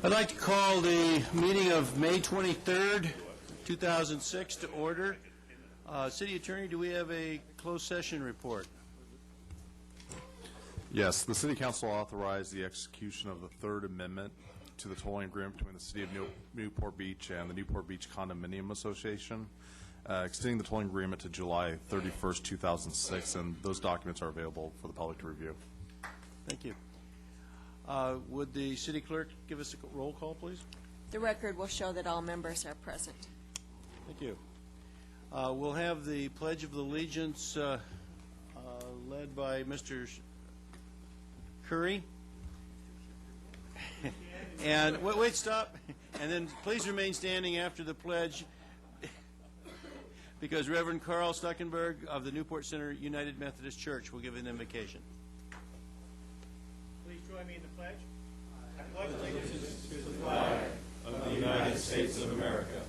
I'd like to call the meeting of May 23rd, 2006 to order. City Attorney, do we have a closed session report? Yes, the City Council authorized the execution of the Third Amendment to the tolling agreement between the City of Newport Beach and the Newport Beach Condominium Association, extending the tolling agreement to July 31st, 2006, and those documents are available for the public to review. Thank you. Would the city clerk give us a roll call, please? The record will show that all members are present. Thank you. We'll have the Pledge of Allegiance led by Mr. Curry. And wait, stop. And then please remain standing after the pledge because Reverend Karl Stuckenberg of the Newport Center United Methodist Church will give an invocation. Please join me in the pledge. I pledge allegiance to the flag of the United States of America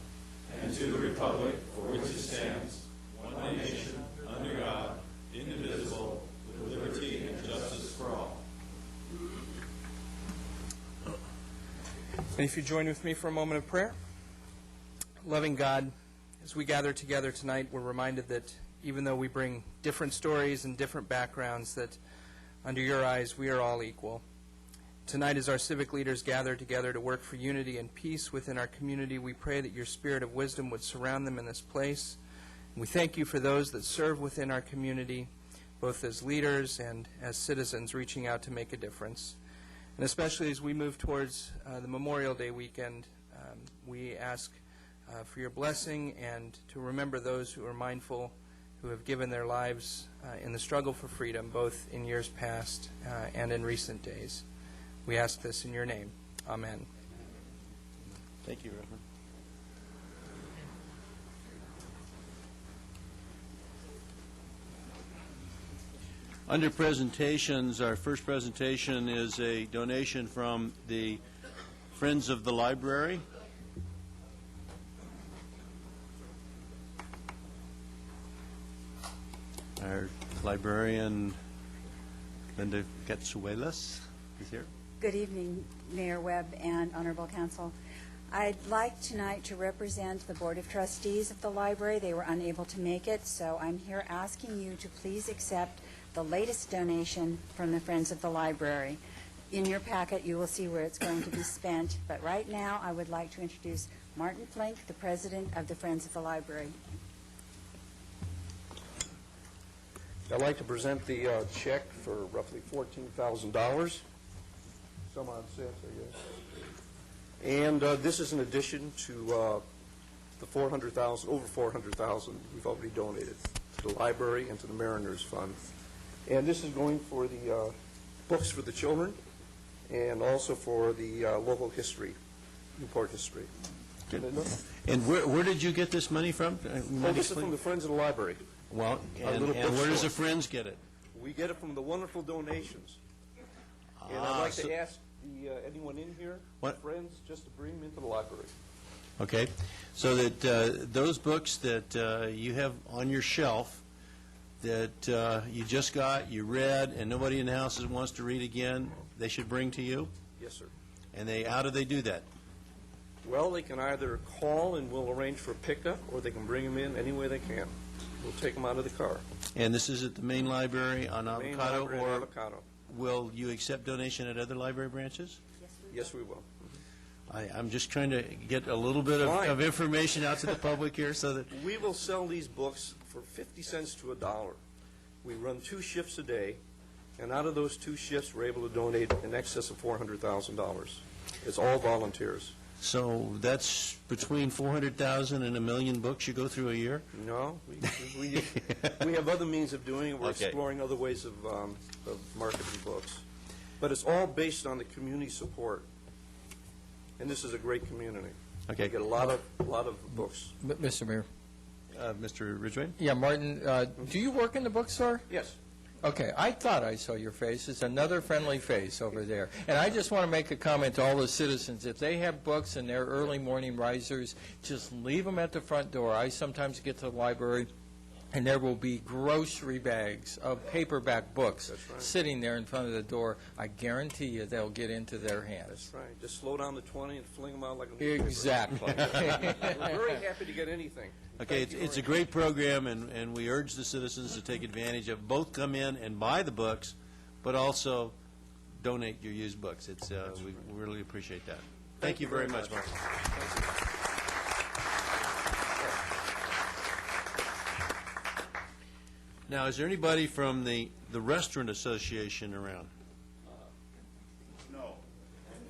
and to the republic for which it stands, one nation, under God, indivisible, with liberty and justice for all. And if you join with me for a moment of prayer. Loving God, as we gather together tonight, we're reminded that even though we bring different stories and different backgrounds, that under your eyes we are all equal. Tonight, as our civic leaders gather together to work for unity and peace within our community, we pray that your spirit of wisdom would surround them in this place. And we thank you for those that serve within our community, both as leaders and as citizens reaching out to make a difference. And especially as we move towards the Memorial Day weekend, we ask for your blessing and to remember those who are mindful, who have given their lives in the struggle for freedom, both in years past and in recent days. We ask this in your name. Amen. Thank you, Reverend. Under presentations, our first presentation is a donation from the Friends of the Library. Our librarian, Linda Getzuelas, is here. Good evening, Mayor Webb and Honorable Council. I'd like tonight to represent the Board of Trustees of the library. They were unable to make it, so I'm here asking you to please accept the latest donation from the Friends of the Library. In your packet, you will see where it's going to be spent, but right now I would like to introduce Martin Flink, the President of the Friends of the Library. I'd like to present the check for roughly $14,000. Some odd cents, I guess. And this is in addition to the $400,000, over $400,000 we've already donated to the library and to the Mariners Fund. And this is going for the books for the children and also for the local history, Newport history. And where did you get this money from? This is from the Friends of the Library. Well, and where does the Friends get it? We get it from the wonderful donations. And I'd like to ask anyone in here, friends, just to bring them into the library. Okay, so that those books that you have on your shelf that you just got, you read, and nobody in the house wants to read again, they should bring to you? Yes, sir. And how do they do that? Well, they can either call and we'll arrange for pickup, or they can bring them in any way they can. We'll take them out of the car. And this is at the main library on Avocado, or Avocado. Will you accept donation at other library branches? Yes, we will. I'm just trying to get a little bit of information out to the public here so that... We will sell these books for 50 cents to $1. We run 2 shifts a day, and out of those 2 shifts, we're able to donate in excess of $400,000. It's all volunteers. So that's between 400,000 and 1 million books you go through a year? No. We have other means of doing it. We're exploring other ways of marketing books. But it's all based on the community support. And this is a great community. Okay. We get a lot of books. Mr. Mayor. Mr. Ridgway? Yeah, Martin, do you work in the bookstore? Yes. Okay, I thought I saw your face. It's another friendly face over there. And I just want to make a comment to all the citizens. If they have books and they're early morning risers, just leave them at the front door. I sometimes get to the library and there will be grocery bags of paperback books sitting there in front of the door. I guarantee you they'll get into their hands. That's right. Just slow down to 20 and fling them out like a Exactly. We're very happy to get anything. Okay, it's a great program, and we urge the citizens to take advantage of, both come in and buy the books, but also donate your used books. It's, we really appreciate that. Thank you very much, Mark. Now, is there anybody from the Restaurant Association around? No.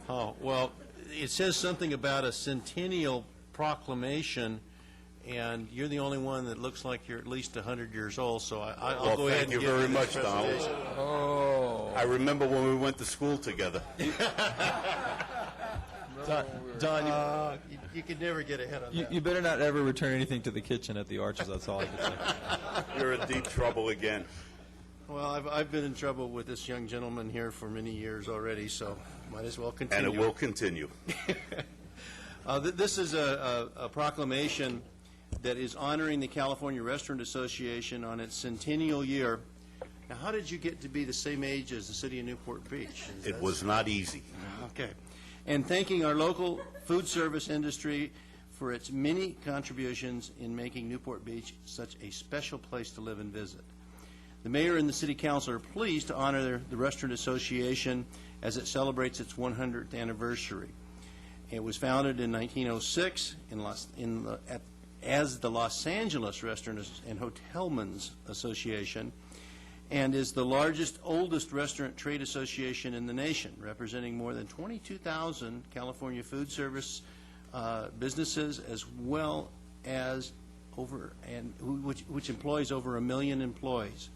Oh, well, it says something about a Centennial Proclamation, and you're the only one that looks like you're at least 100 years old, so I'll go ahead and Thank you give very this much, Donald. presentation. Oh. I remember when we went to school together. Don, you could never get ahead on that. You better not ever return anything to the kitchen at the Arches, that's all I can say. You're in deep trouble again. Well, I've been in trouble with this young gentleman here for many years already, so might as well And continue. it will continue. This is a proclamation that is honoring the California Restaurant Association on its centennial year. Now, how did you get to be the same age as the city of Newport Beach? It was not easy. Okay. And thanking our local food service industry for its many contributions in making Newport Beach such a special place to live and visit. The mayor and the city council are pleased to honor the Restaurant Association as it celebrates its 100th anniversary. It was founded in 1906 as the Los Angeles Restaurant and Hotelmen's Association, and is the largest, oldest restaurant trade association in the nation, representing more than 22,000 California food service businesses, as well as which employs over 1 million employees.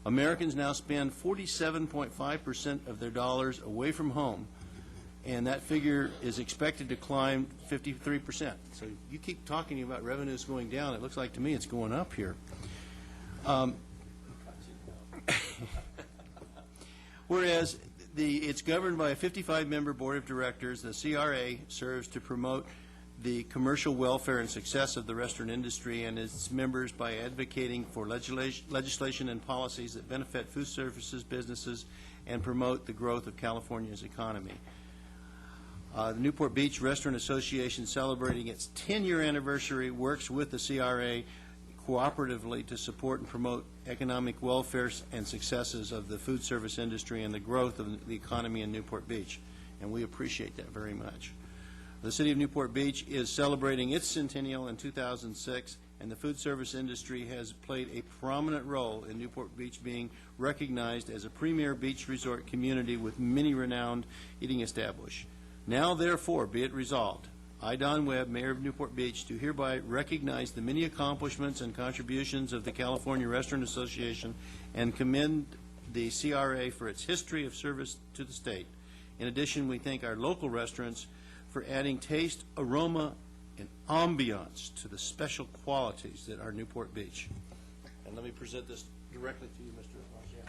Americans now spend 47.5% of their dollars away from home, and that figure is expected to climb 53%. So you keep talking about revenues going down. It looks like to me it's going up here. Whereas it's governed by a 55-member board of directors, the CRA serves to promote the commercial welfare and success of the restaurant industry and its members by advocating for legislation and policies that benefit food services businesses and promote the growth of California's economy. The Newport Beach Restaurant Association, celebrating its 10-year anniversary, works with the CRA cooperatively to support and promote economic welfare and successes of the food service industry and the growth of the economy in Newport Beach, and we appreciate that very much. The city of Newport Beach is celebrating its centennial in 2006, and the food service industry has played a prominent role in Newport Beach being recognized as a premier beach resort community with many renowned eating establishments. Now, therefore, be it resolved, I, Don Webb, Mayor of Newport Beach, do hereby recognize the many accomplishments and contributions of the California Restaurant Association and commend the CRA for its history of service to the state. In addition, we thank our local restaurants for adding taste, aroma, and ambiance to the special qualities that are Newport Beach. And let me present this directly to you, Mr. Marcheano.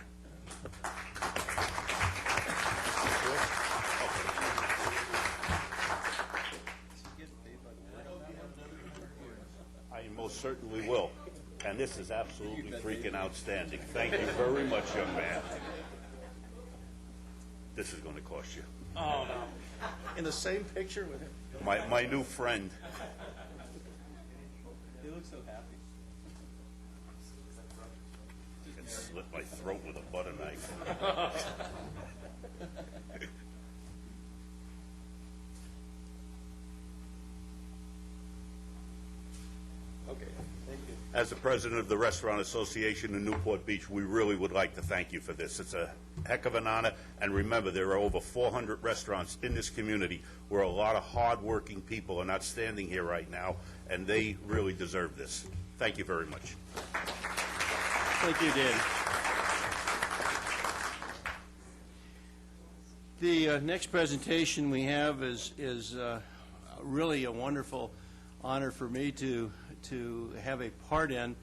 I most certainly will. And this is absolutely freaking outstanding. Thank you very much, young man. This is going to cost you. Oh, no. In the same picture with him? My new friend. You look so happy. You can slit my throat with a butter knife. Okay, thank you. As the president of the Restaurant Association in Newport Beach, we really would like to thank you for this. It's a heck of an honor, and remember, there are over 400 restaurants in this community where a lot of hard-working people are not standing here right now, and they really deserve this. Thank you very much. Thank you, Dan. The next presentation we have is really a wonderful honor for me to have a part in,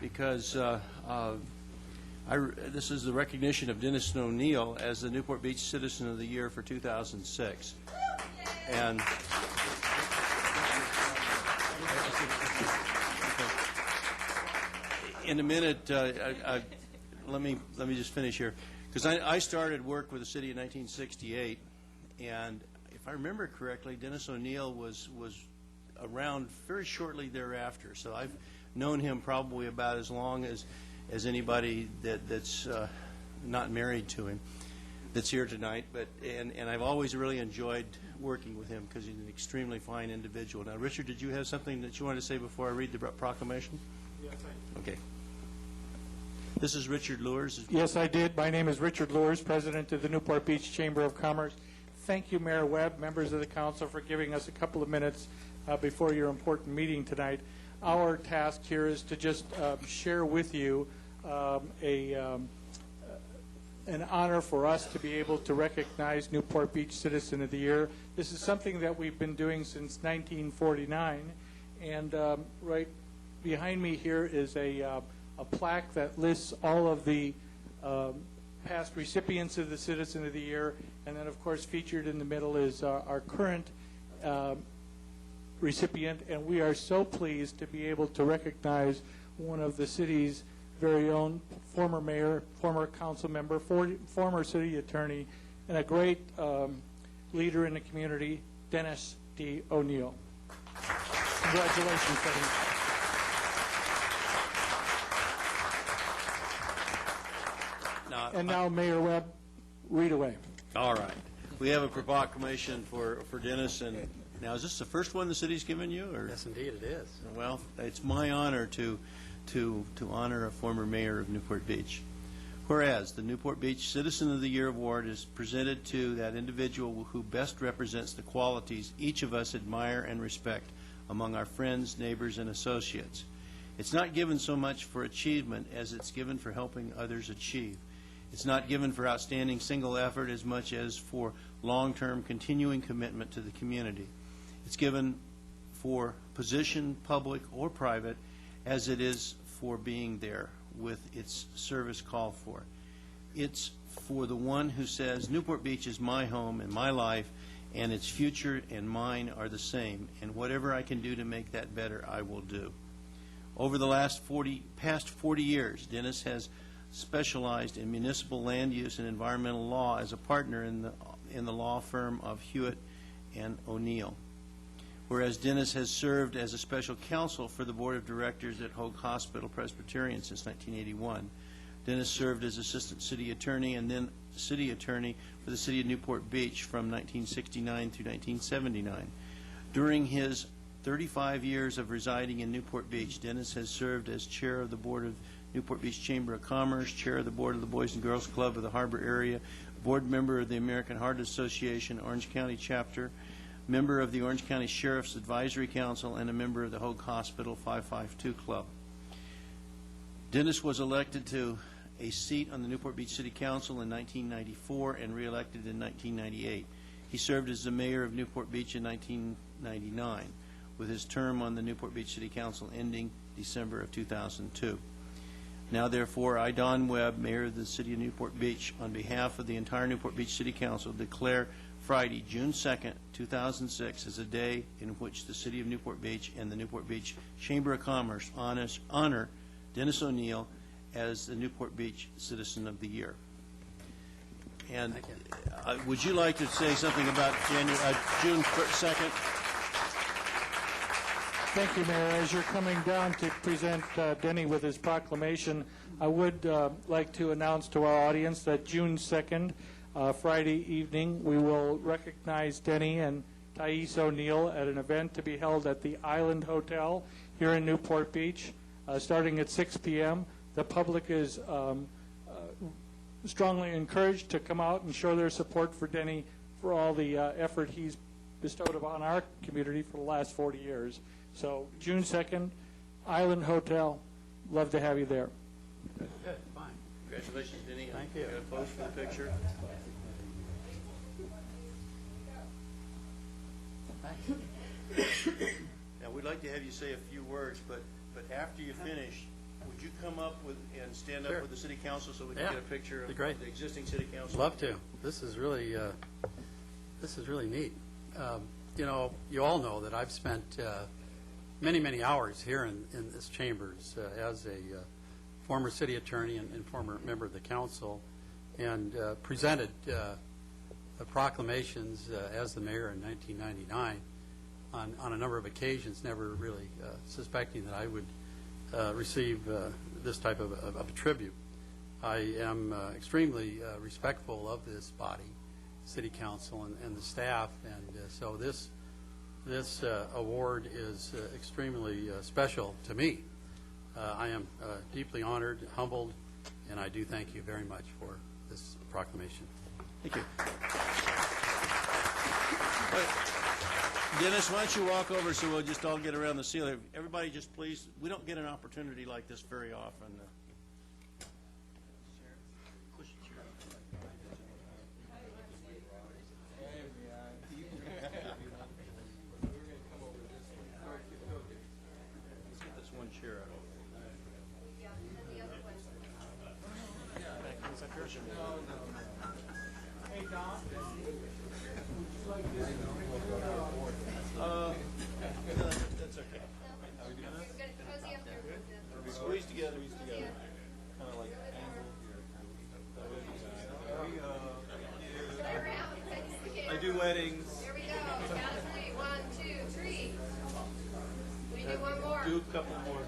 because this is the recognition of Dennis O'Neill as the Newport Beach Citizen of the Year for 2006. And in a minute, let me just finish here, because I started work with the city in 1968, and if I remember correctly, Dennis O'Neill was around very shortly thereafter. So I've known him probably about as long as anybody that's not married to him that's here tonight. But and I've always really enjoyed working with him because he's an extremely fine individual. Now, Richard, did you have something that you wanted to say before I read the proclamation? Yes, I did. Okay. This is Richard Luehrs. Yes, I did. My name is Richard Luehrs, President of the Newport Beach Chamber of Commerce. Thank you, Mayor Webb, members of the council, for giving us a couple of minutes before your important meeting tonight. Our task here is to just share with you an honor for us to be able to recognize Newport Beach Citizen of the Year. This is something that we've been doing since 1949, and right behind me here is a plaque that lists all of the past recipients of the Citizen of the Year, and then, of course, featured in the middle is our current recipient, and we are so pleased to be able to recognize one of the city's very own former mayor, former council member, former city attorney, and a great leader in the community, Dennis D. O'Neill. Congratulations, Dennis. And now, Mayor Webb, read away. All right. We have a proclamation for Dennis, and now is this the first one the city's given you? Or? Yes, indeed, it is. Well, it's my honor to honor a former mayor of Newport Beach. Whereas the Newport Beach Citizen of the Year Award is presented to that individual who best represents the qualities each of us admire and respect among our friends, neighbors, and associates. It's not given so much for achievement as it's given for helping others achieve. It's not given for outstanding single effort as much as for long-term continuing commitment to the community. It's given for position, public or private, as it is for being there with its service called for. It's for the one who says, Newport Beach is my home and my life, and its future and mine are the same, and whatever I can do to make that better, I will do. Over the past 40 years, Dennis has specialized in municipal land use and environmental law as a partner in the law firm of Hewitt and O'Neill. Whereas Dennis has served as a special counsel for the Board of Directors at Hoag Hospital Presbyterian since 1981. Dennis served as assistant city attorney and then city attorney for the city of Newport Beach from 1969 through 1979. During his 35 years of residing in Newport Beach, Dennis has served as chair of the Board of Newport Beach Chamber of Commerce, chair of the Board of the Boys and Girls Club of the Harbor area, board member of the American Heart Association, Orange County Chapter, member of the Orange County Sheriff's Advisory Council, and a member of the Hoag Hospital 552 Club. Dennis was elected to a seat on the Newport Beach City Council in 1994 and re-elected in 1998. He served as the mayor of Newport Beach in 1999, with his term on the Newport Beach City Council ending December of 2002. Now, therefore, I, Don Webb, Mayor of the City of Newport Beach, on behalf of the entire Newport Beach City Council, declare Friday, June 2nd, 2006, as a day in which the City of Newport Beach and the Newport Beach Chamber of Commerce honor Dennis O'Neill as the Newport Beach Citizen of the Year. And would you like to say something about June 2nd? Thank you, Mayor. As you're coming down to present Denny with his proclamation, I would like to announce to our audience that June 2nd, Friday evening, we will recognize Denny and Thais O'Neill at an event to be held at the Island Hotel here in Newport Beach, starting at 6 p.m. The public is strongly encouraged to come out and show their support for Denny for all the effort he's bestowed upon our community for the last 40 years. So June 2nd, Island Hotel. Love to have you there. Good, fine. Congratulations, Denny. Thank you. Got a pose for the picture? Now, we'd like to have you say a few words, but after you finish, would you come up and stand up with the City Council so we can get a picture of the existing City Council? Love to. This is really neat. You know, you all know that I've spent many hours here in this chambers as a former city attorney and former member of the council, and presented proclamations as the mayor in 1999 on a number of occasions, never really suspecting that I would receive this type of a tribute. I am extremely respectful of this body, city council, and the staff, and so this award is extremely special to me. I am deeply honored, humbled, and I do thank you very much for this proclamation. Thank you. Dennis, why don't you walk over so we'll just all get around the seal. Everybody just please, we don't get an opportunity like this very often. That's okay. Squeeze together. Kind of like angle here. I do weddings. Here we go. Count of three. 1, 2, 3. We do one more. Do a couple more,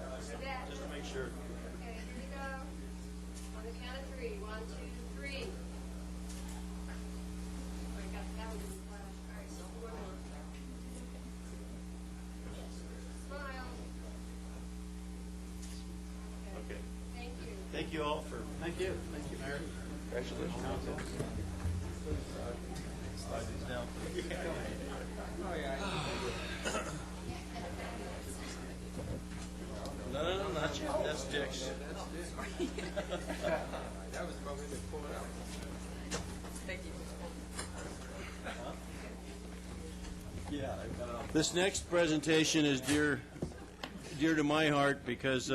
just to make sure. Okay, here we go. On the count of 3. 1, 2, 3. I got that one in the flash. All right, so one more. Smile. Okay. Thank you. Thank you all for. Thank you, Mayor. No, not yet. That's Dick's. This next presentation is dear to my heart because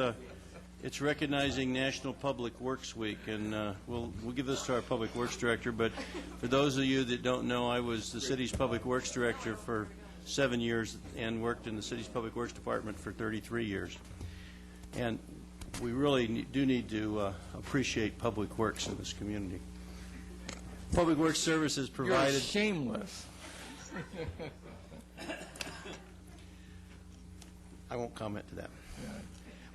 it's recognizing National Public Works Week, and we'll give this to our Public Works Director. But for those of you that don't know, I was the city's Public Works Director for 7 years and worked in the city's Public Works Department for 33 years. And we really do need to appreciate public works in this community. Public Works Services provided. You're shameless. I won't comment to that.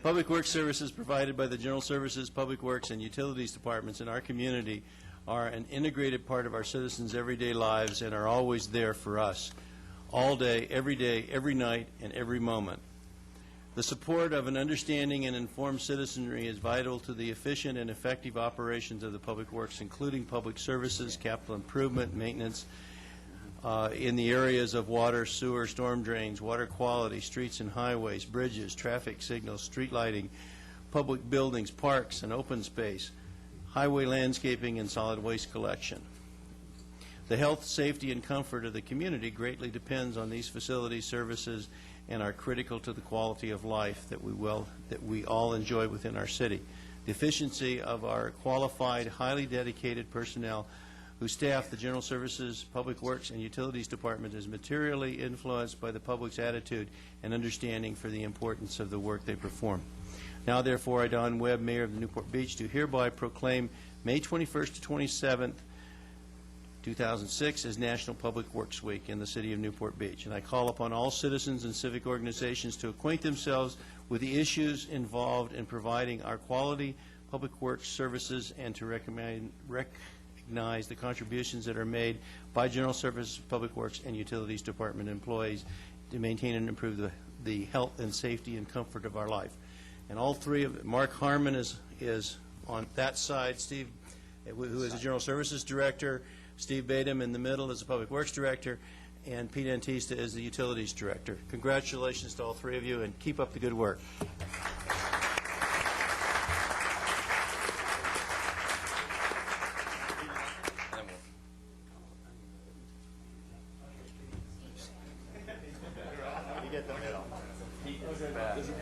Public Works Services provided by the General Services, Public Works, and Utilities Departments in our community are an integrated part of our citizens' everyday lives and are always there for us, all day, every night, and every moment. The support of an understanding and informed citizenry is vital to the efficient and effective operations of the public works, including public services, capital improvement, maintenance in the areas of water, sewer, storm drains, water quality, streets and highways, bridges, traffic signals, street lighting, public buildings, parks and open space, highway landscaping, and solid waste collection. The health, safety, and comfort of the community greatly depends on these facilities, services, and are critical to the quality of life that we all enjoy within our city. The efficiency of our qualified, highly dedicated personnel who staff the General Services, Public Works, and Utilities Department is materially influenced by the public's attitude and understanding for the importance of the work they perform. Now, therefore, I, Don Webb, Mayor of the Newport Beach, do hereby proclaim May 21st to 27th, 2006 as National Public Works Week in the city of Newport Beach. And I call upon all citizens and civic organizations to acquaint themselves with the issues involved in providing our quality public works services and to recognize the contributions that are made by General Services, Public Works, and Utilities Department employees to maintain and improve the health and safety and comfort of our life. And all three of them, Mark Harmon is on that side, Steve, who is the General Services Director, Steve Badum in the middle is the Public Works Director, and Pete Antista is the Utilities Director. Congratulations to all three of you, and keep up the good work.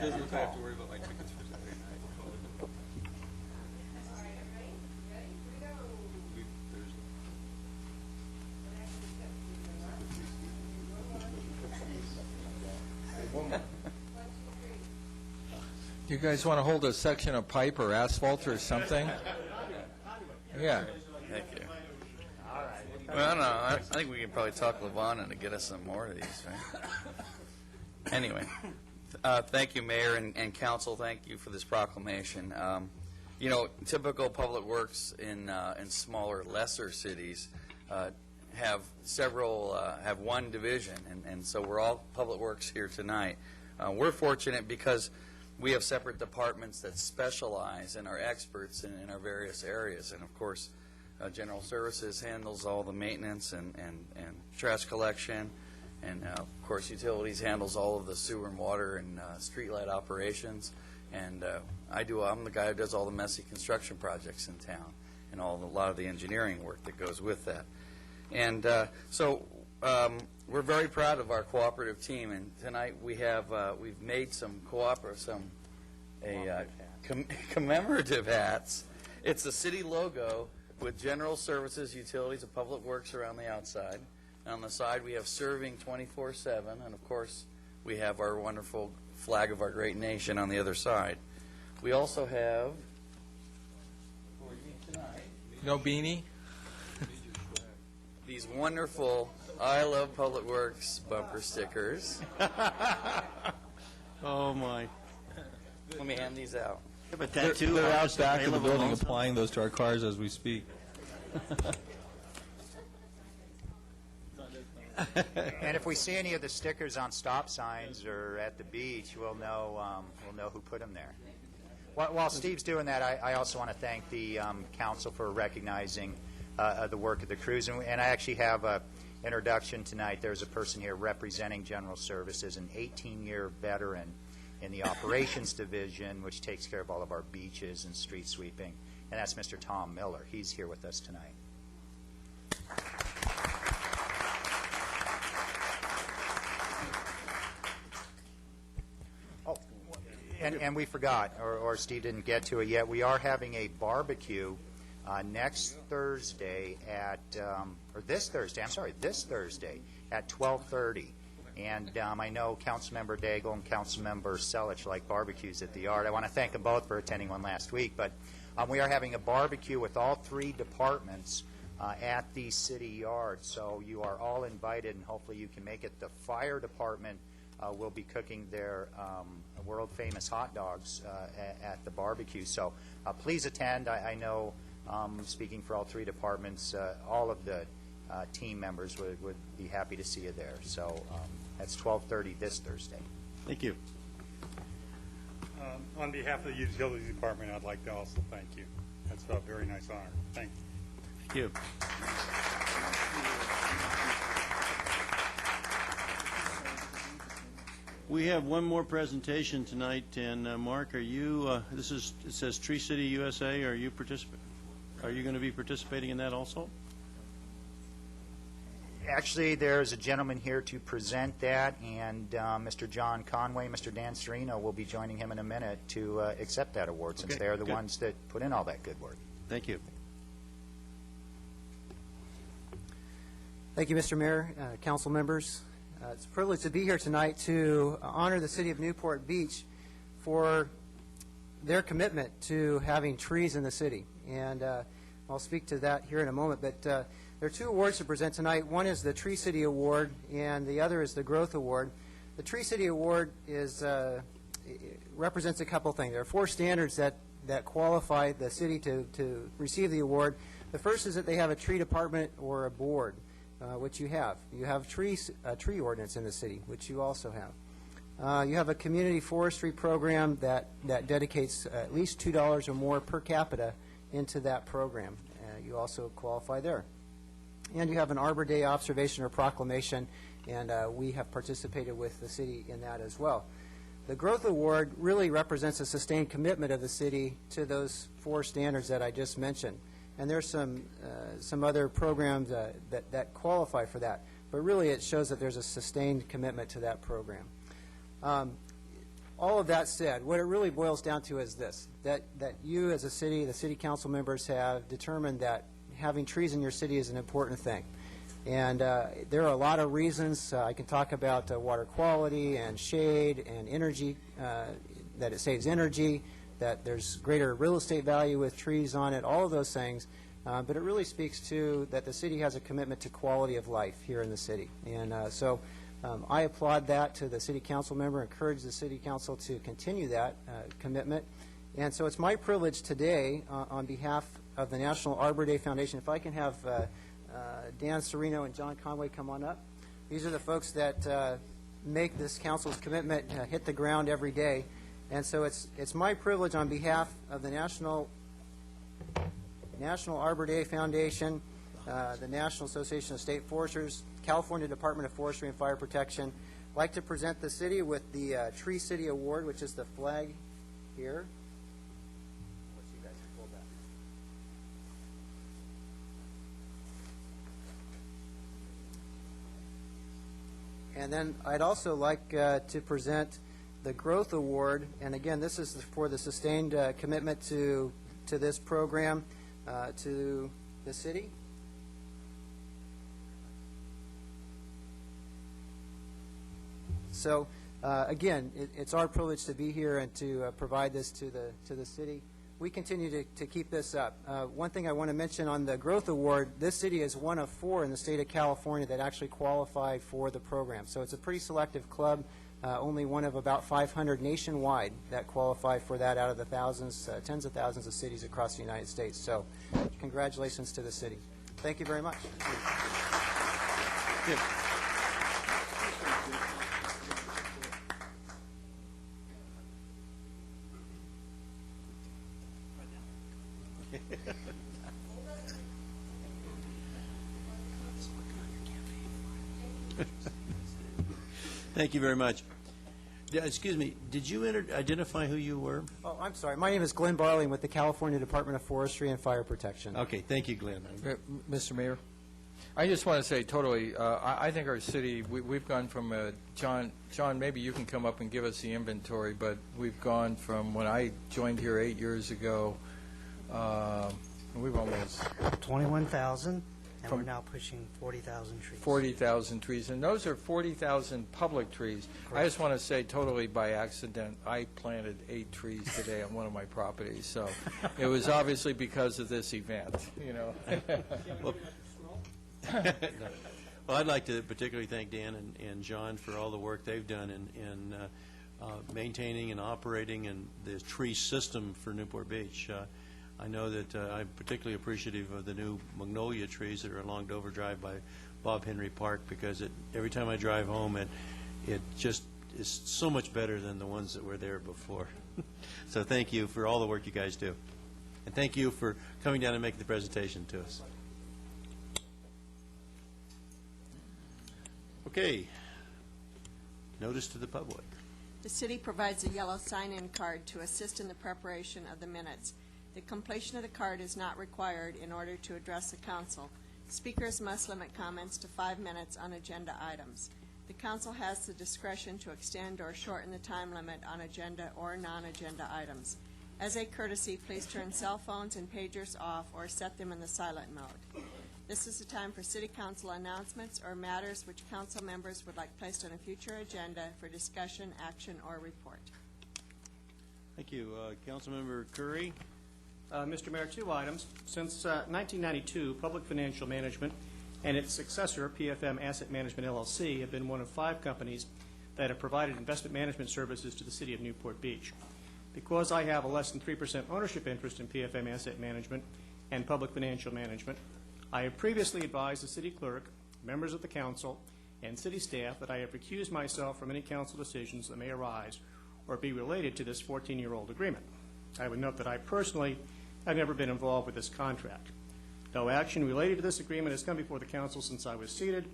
Doesn't have to worry about my tickets for Saturday night. You guys want to hold a section of pipe or asphalt or something? Yeah. Thank you. Well, no, I think we can probably talk Levon into get us some more of these, right? Anyway, thank you, Mayor and Council. Thank you for this proclamation. You know, typical public works in smaller, lesser cities have several, have one division, and so we're all public works here tonight. We're fortunate because we have separate departments that specialize and are experts in our various areas, and of course, General Services handles all the maintenance and trash collection, and of course, Utilities handles all of the sewer and water and streetlight operations, and I'm the guy who does all the messy construction projects in town and a lot of the engineering work that goes with that. And so we're very proud of our cooperative team, and tonight we've made some commemorative hats. It's the city logo with General Services, Utilities, and Public Works around the outside. And on the side we have Serving 24/7, and of course we have our wonderful flag of our great nation on the other side. We also have, for you tonight, No beanie? these wonderful I Love Public Works bumper stickers. Oh, my. Let me hand these out. They're out back in the building applying those to our cars as we speak. And if we see any of the stickers on stop signs or at the beach, we'll know who put them there. While Steve's doing that, I also want to thank the council for recognizing the work of the crews. And I actually have an introduction tonight. There's a person here representing General Services, an 18-year veteran in the Operations Division, which takes care of all of our beaches and street sweeping. And that's Mr. Tom Miller. He's here with us tonight. Oh, and we forgot, or Steve didn't get to it yet, we are having a barbecue next Thursday this Thursday at 12:30. And I know Councilmember Daigle and Councilmember Selich like barbecues at the yard. I want to thank them both for attending one last week. But we are having a barbecue with all three departments at the city yard. So you are all invited, and hopefully you can make it. The fire department will be cooking their world-famous hot dogs at the barbecue. So please attend. I know, speaking for all three departments, all of the team members would be happy to see you there. So that's 12:30 this Thursday. Thank you. On behalf of the Utilities Department, I'd like to also thank you. That's a very nice honor. Thank you. Thank you. We have one more presentation tonight, and Mark, are you? It says Tree City USA. Are you going to be participating in that also? Actually, there's a gentleman here to present that, and Mr. John Conway, Mr. Dan Serino will be joining him in a minute to accept that award, since they're the ones that put in all that good work. Thank you. Thank you, Mr. Mayor, council members. It's a privilege to be here tonight to honor the city of Newport Beach for their commitment to having trees in the city. And I'll speak to that here in a moment, but there are two awards to present tonight. One is the Tree City Award, and the other is the Growth Award. The Tree City Award represents a couple things. There are 4 standards that qualify the city to receive the award. The first is that they have a tree department or a board, which you have. You have a tree ordinance in the city, which you also have. You have a community forestry program that dedicates at least $2 or more per capita into that program. You also qualify there. And you have an Arbor Day observation or proclamation, and we have participated with the city in that as well. The Growth Award really represents a sustained commitment of the city to those 4 standards that I just mentioned. And there's some other programs that qualify for that. But really it shows that there's a sustained commitment to that program. All of that said, what it really boils down to is this, that you as a city, the city council members have determined that having trees in your city is an important thing. And there are a lot of reasons. I can talk about water quality and shade and energy that it saves energy, that there's greater real estate value with trees on it, all of those things. But it really speaks to that the city has a commitment to quality of life here in the city. And so I applaud that to the city council member, encourage the city council to continue that commitment. And so it's my privilege today, on behalf of the National Arbor Day Foundation, if I can have Dan Serino and John Conway come on up. These are the folks that make this council's commitment hit the ground every day. And so it's my privilege on behalf of the National Arbor Day Foundation, the National Association of State Foresters, California Department of Forestry and Fire Protection, I'd like to present the city with the Tree City Award, which is the flag here. And then I'd also like to present the Growth Award, and again, this is for the sustained commitment to this program to the city. So again, it's our privilege to be here and to provide this to the city. We continue to keep this up. One thing I want to mention on the Growth Award, this city is one of 4 in the state of California that actually qualify for the program. So it's a pretty selective club, only one of about 500 nationwide that qualify for that out of the thousands, tens of thousands of cities across the United States. So congratulations to the city. Thank you very much. Yeah. Thank you very much. Excuse me, did you identify who you were? Oh, I'm sorry. My name is Glen Barley. I'm with the California Department of Forestry and Fire Protection. Okay, thank you, Glenn. Mr. Mayor, I just want to say totally, I think our city, we've gone from, John, maybe you can come up and give us the inventory, but we've gone from when I joined here 8 years ago, we've almost 21,000, and we're now pushing 40,000 trees. 40,000 trees, and those are 40,000 public trees. Correct. I just want to say totally by accident, I planted 8 trees today on one of my properties, so it was obviously because of this event, you know. Well, I'd like to particularly thank Dan and John for all the work they've done in maintaining and operating and the tree system for Newport Beach. I know that I'm particularly appreciative of the new magnolia trees that are along Dover Drive by Bob Henry Park, because every time I drive home, it just is so much better than the ones that were there before. So thank you for all the work you guys do. And thank you for coming down and making the presentation to us. Okay. Notice to the public. The city provides a yellow sign-in card to assist in the preparation of the minutes. The completion of the card is not required in order to address the council. Speakers must limit comments to 5 minutes on agenda items. The council has the discretion to extend or shorten the time limit on agenda or non-agenda items. As a courtesy, please turn cell phones and pagers off or set them in the silent mode. This is the time for city council announcements or matters which council members would like placed on a future agenda for discussion, action, or report. Thank you. Councilmember Curry. Mr. Mayor, 2 items. Since 1992, Public Financial Management and its successor, PFM Asset Management, LLC, have been one of 5 companies that have provided investment management services to the city of Newport Beach. Because I have a less than 3% ownership interest in PFM Asset Management and Public Financial Management, I have previously advised the city clerk, members of the council, and city staff that I have recused myself from any council decisions that may arise or be related to this 14-year-old agreement. I would note that I personally have never been involved with this contract. No action related to this agreement has come before the council since I was seated,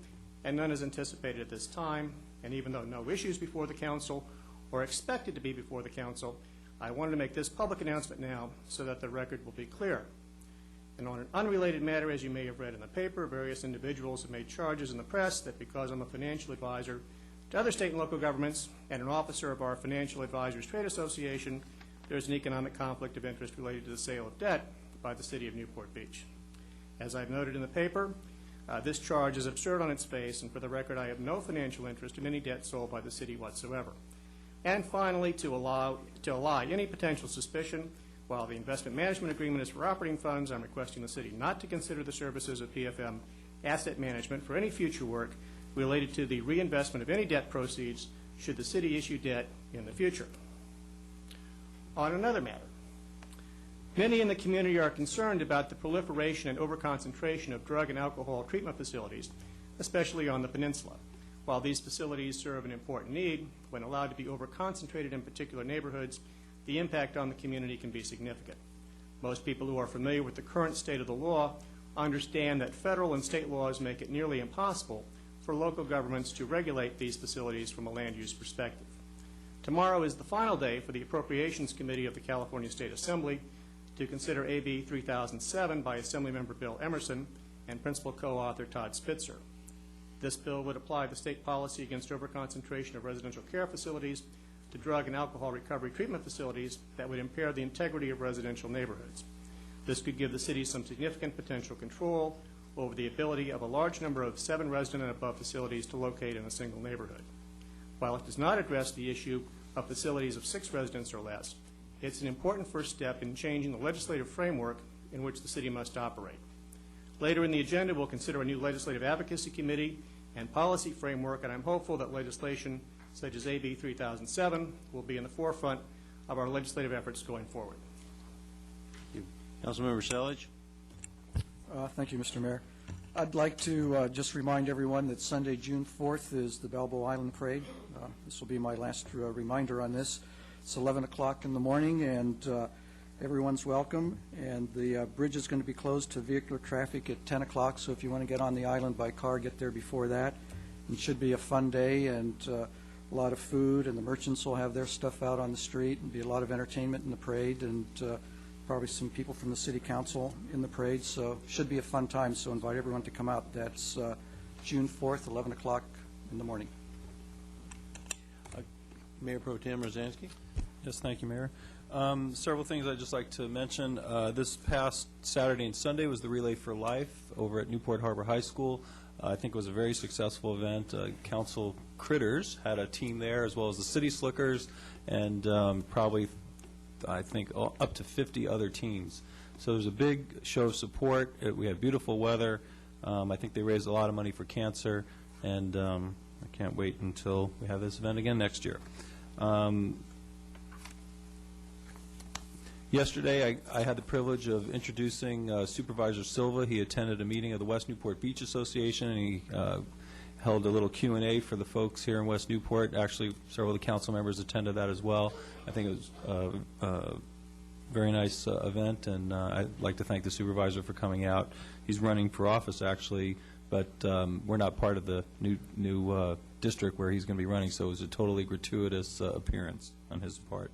and none is anticipated at this time. And even though no issues before the council or expected to be before the council, I wanted to make this public announcement now so that the record will be clear. And on an unrelated matter, as you may have read in the paper, various individuals have made charges in the press that because I'm a financial advisor to other state and local governments and an officer of our Financial Advisors Trade Association, there's an economic conflict of interest related to the sale of debt by the city of Newport Beach. As I've noted in the paper, this charge is absurd on its face, and for the record, I have no financial interest in any debt sold by the city whatsoever. And finally, to allay any potential suspicion, while the investment management agreement is for operating funds, I'm requesting the city not to consider the services of PFM Asset Management for any future work related to the reinvestment of any debt proceeds should the city issue debt in the future. On another matter, many in the community are concerned about the proliferation and overconcentration of drug and alcohol treatment facilities, especially on the peninsula. While these facilities serve an important need, when allowed to be overconcentrated in particular neighborhoods, the impact on the community can be significant. Most people who are familiar with the current state of the law understand that federal and state laws make it nearly impossible for local governments to regulate these facilities from a land use perspective. Tomorrow is the final day for the Appropriations Committee of the California State Assembly to consider AB 3007 by Assemblymember Bill Emerson and Principal Co-author Todd Spitzer. This bill would apply the state policy against overconcentration of residential care facilities to drug and alcohol recovery treatment facilities that would impair the integrity of residential neighborhoods. This could give the city some significant potential control over the ability of a large number of 7 resident and above facilities to locate in a single neighborhood. While it does not address the issue of facilities of 6 residents or less, it's an important first step in changing the legislative framework in which the city must operate. Later in the agenda, we'll consider a new legislative advocacy committee and policy framework, and I'm hopeful that legislation such as AB 3007 will be in the forefront of our legislative efforts going forward. Councilmember Selledge. Thank you, Mr. Mayor. I'd like to just remind everyone that Sunday, June 4th, is the Balboa Island Parade. This will be my last reminder on this. It's 11 o'clock in the morning, and everyone's welcome. And the bridge is going to be closed to vehicular traffic at 10 o'clock, so if you want to get on the island by car, get there before that. It should be a fun day, and a lot of food, and the merchants will have their stuff out on the street, and be a lot of entertainment in the parade, and probably some people from the city council in the parade, so it should be a fun time, so invite everyone to come out. That's June 4th, 11 o'clock in the morning. Mayor Pro Tem Rosansky. Yes, thank you, Mayor. Several things I'd just like to mention. This past Saturday and Sunday was the Relay for Life over at Newport Harbor High School. I think it was a very successful event. Council Critters had a team there, as well as the City Slickers, and probably I think up to 50 other teams. So there's a big show of support. We had beautiful weather. I think they raised a lot of money for cancer, and I can't wait until we have this event again next year. Yesterday, I had the privilege of introducing Supervisor Silva. He attended a meeting of the West Newport Beach Association, and he held a little Q&A for the folks here in West Newport. Actually, several of the council members attended that as well. I think it was a very nice event, and I'd like to thank the supervisor for coming out. He's running for office, actually, but we're not part of the new district where he's going to be running, so it was a totally gratuitous appearance on his part.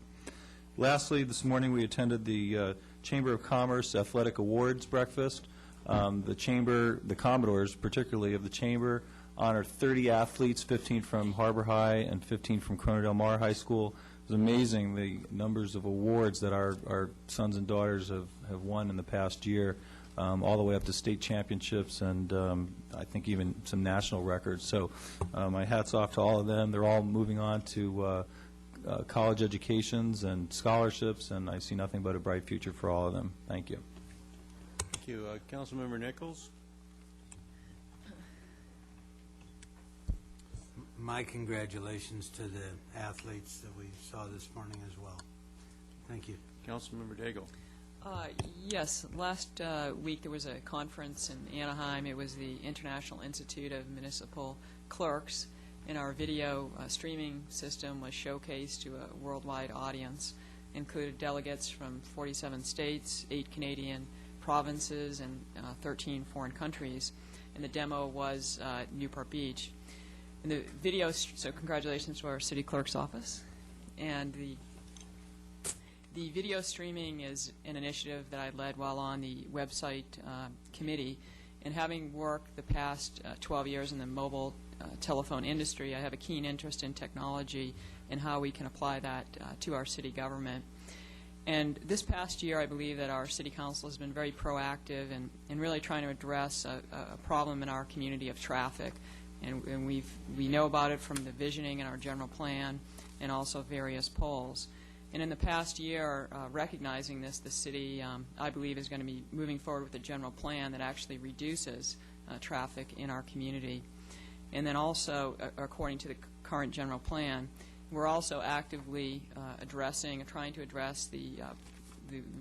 Lastly, this morning we attended the Chamber of Commerce Athletic Awards breakfast. The Commodores, particularly of the Chamber, honored 30 athletes, 15 from Harbor High and 15 from Corona Del Mar High School. It was amazing the numbers of awards that our sons and daughters have won in the past year, all the way up to state championships and I think even some national records. So my hat's off to all of them. They're all moving on to college educations and scholarships, and I see nothing but a bright future for all of them. Thank you. Thank you. Councilmember Nichols. My congratulations to the athletes that we saw this morning as well. Thank you. Councilmember Daigle. Yes, last week there was a conference in Anaheim. It was the International Institute of Municipal Clerks, and our video streaming system was showcased to a worldwide audience. Included delegates from 47 states, 8 Canadian provinces, and 13 foreign countries. And the demo was Newport Beach. And the video, so congratulations to our city clerk's office. And the video streaming is an initiative that I led while on the website committee. And having worked the past 12 years in the mobile telephone industry, I have a keen interest in technology and how we can apply that to our city government. And this past year, I believe that our city council has been very proactive in really trying to address a problem in our community of traffic. And we know about it from the visioning and our general plan. and also various poles. And in the past year, recognizing this, the city, I believe, is going to be moving forward with a general plan that actually reduces traffic in our community. And then also, according to the current general plan, we're also actively trying to address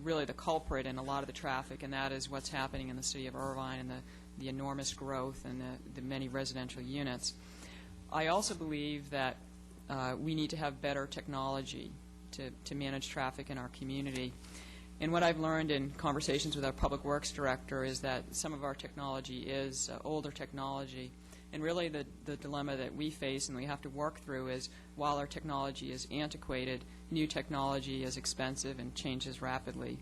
really the culprit in a lot of the traffic, and that is what's happening in the city of Irvine and the enormous growth and the many residential units. I also believe that we need to have better technology to manage traffic in our community. And what I've learned in conversations with our Public Works Director is that some of our technology is older technology. And really the dilemma that we face and we have to work through is, while our technology is antiquated, new technology is expensive and changes rapidly.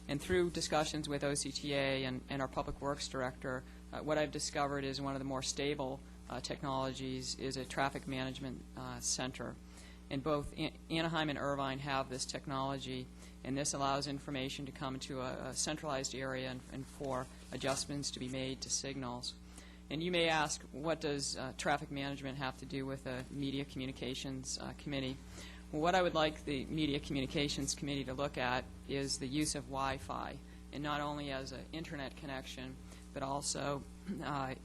And through discussions with OCTA and our Public Works Director, what I've discovered is one of the more stable technologies is a traffic management center. And both Anaheim and Irvine have this technology, and this allows information to come to a centralized area and for adjustments to be made to signals. And you may ask, what does traffic management have to do with a media communications committee? Well, what I would like the media communications committee to look at is the use of Wi-Fi, and not only as an internet connection, but also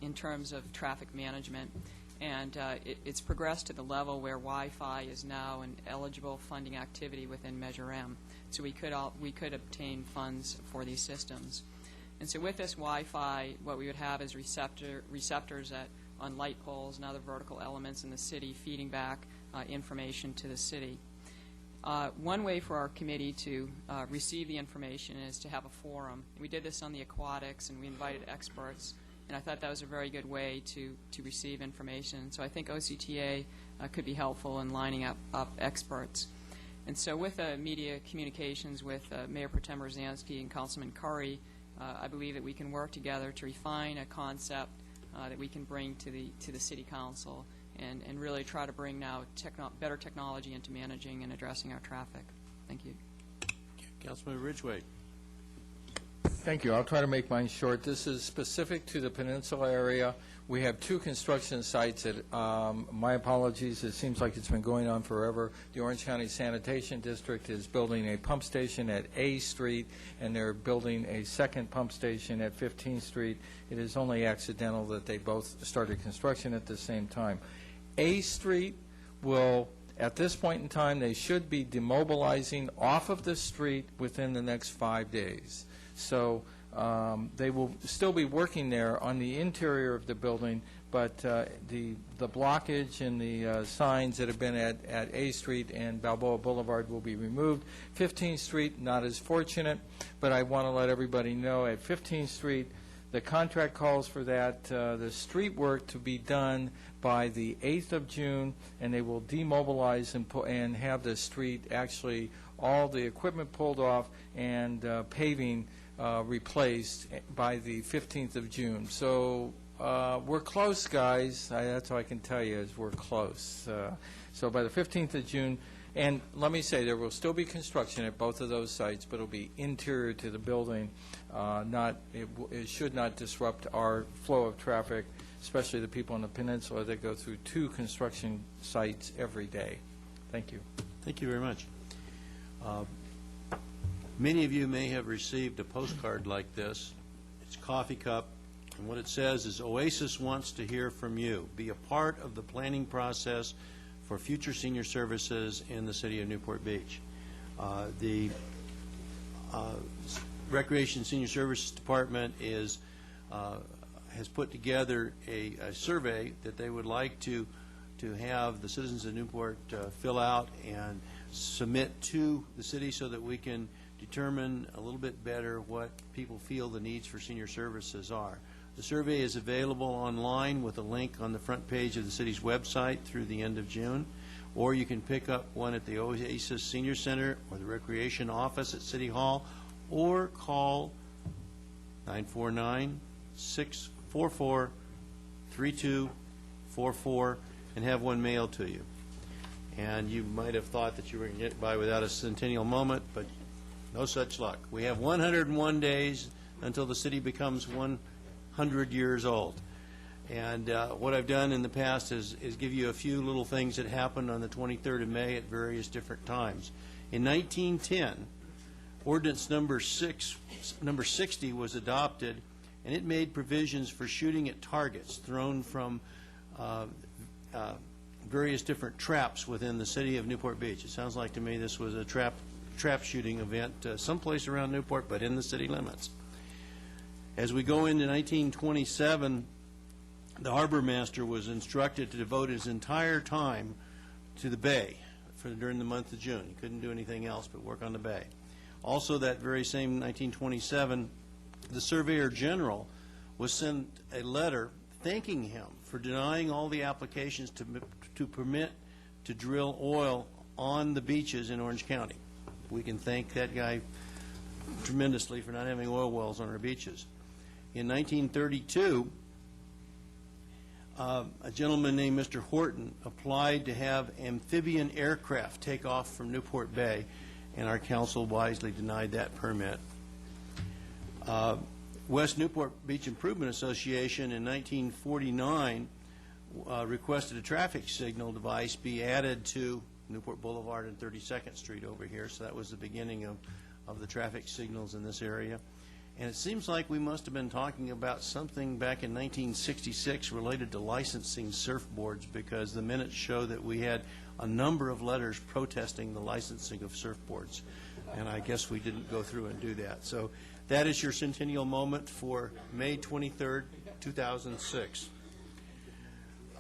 in terms of traffic management. And it's progressed to the level where Wi-Fi is now an eligible funding activity within Measure M. So we could obtain funds for these systems. And so with this Wi-Fi, what we would have is receptors on light poles and other vertical elements in the city feeding back information to the city. One way for our committee to receive the information is to have a forum. We did this on the aquatics, and we invited experts. And I thought that was a very good way to receive information. So I think OCTA could be helpful in lining up experts. And so with media communications with Mayor Pro Tem Rosansky and Councilman Curry, I believe that we can work together to refine a concept that we can bring to the City Council and really try to bring now better technology into managing and addressing our traffic. Thank you. Councilman Ridgway. Thank you. I'll try to make mine short. This is specific to the peninsula area. We have two construction sites that, my apologies, it seems like it's been going on forever. The Orange County Sanitation District is building a pump station at A Street, and they're building a second pump station at 15th Street. It is only accidental that they both started construction at the same time. A Street will, at this point in time, they should be demobilizing off of the street within the next 5 days. So they will still be working there on the interior of the building, but the blockage and the signs that have been at A Street and Balboa Boulevard will be removed. 15th Street, not as fortunate, but I want to let everybody know at 15th Street, the contract calls for that, the street work to be done by the 8th of June, and they will demobilize and have the street actually all the equipment pulled off and paving replaced by the 15th of June. So we're close, guys. That's all I can tell you is we're close. So by the 15th of June, and let me say, there will still be construction at both of those sites, but it'll be interior to the building. It should not disrupt our flow of traffic, especially the people on the peninsula that go through two construction sites every day. Thank you. Thank you very much. Many of you may have received a postcard like this. It's a coffee cup, and what it says is, Oasis wants to hear from you. Be a part of the planning process for future senior services in the city of Newport Beach. The Recreation Senior Services Department has put together a survey that they would like to have the citizens of Newport fill out and submit to the city so that we can determine a little bit better what people feel the needs for senior services are. The survey is available online with a link on the front page of the city's website through the end of June, or you can pick up one at the Oasis Senior Center or the Recreation Office at City Hall, or call 949-644-3244 and have one mailed to you. And you might have thought that you were going to get by without a Centennial moment, but no such luck. We have 101 days until the city becomes 100 years old. And what I've done in the past is give you a few little things that happened on the 23rd of May at various different times. In 1910, Ordinance number 60 was adopted, and it made provisions for shooting at targets thrown from various different traps within the city of Newport Beach. It sounds like to me this was a trap shooting event someplace around Newport, but in the city limits. As we go into 1927, the harbor master was instructed to devote his entire time to the bay during the month of June. He couldn't do anything else but work on the bay. Also, that very same 1927, the Surveyor General was sent a letter thanking him for denying all the applications to permit to drill oil on the beaches in Orange County. We can thank that guy tremendously for not having oil wells on our beaches. In 1932, a gentleman named Mr. Horton applied to have amphibian aircraft take off from Newport Bay, and our council wisely denied that permit. West Newport Beach Improvement Association in 1949 requested a traffic signal device be added to Newport Boulevard and 32nd Street over here, so that was the beginning of the traffic signals in this area. And it seems like we must have been talking about something back in 1966 related to licensing surfboards, because the minutes show that we had a number of letters protesting the licensing of surfboards. And I guess we didn't go through and do that. So that is your Centennial moment for May 23rd, 2006.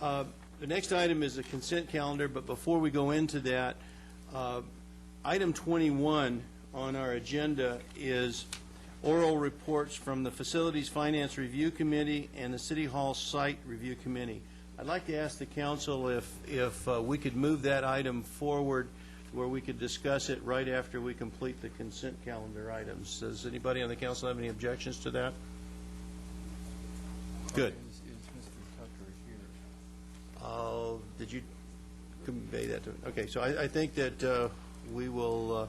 The next item is the consent calendar, but before we go into that, item 21 on our agenda is oral reports from the Facilities Finance Review Committee and the City Hall Site Review Committee. I'd like to ask the council if we could move that item forward where we could discuss it right after we complete the consent calendar items. Does anybody on the council have any objections to that? Good. Is Mr. Tucker here? Did you convey that to him? Okay, so I think that we will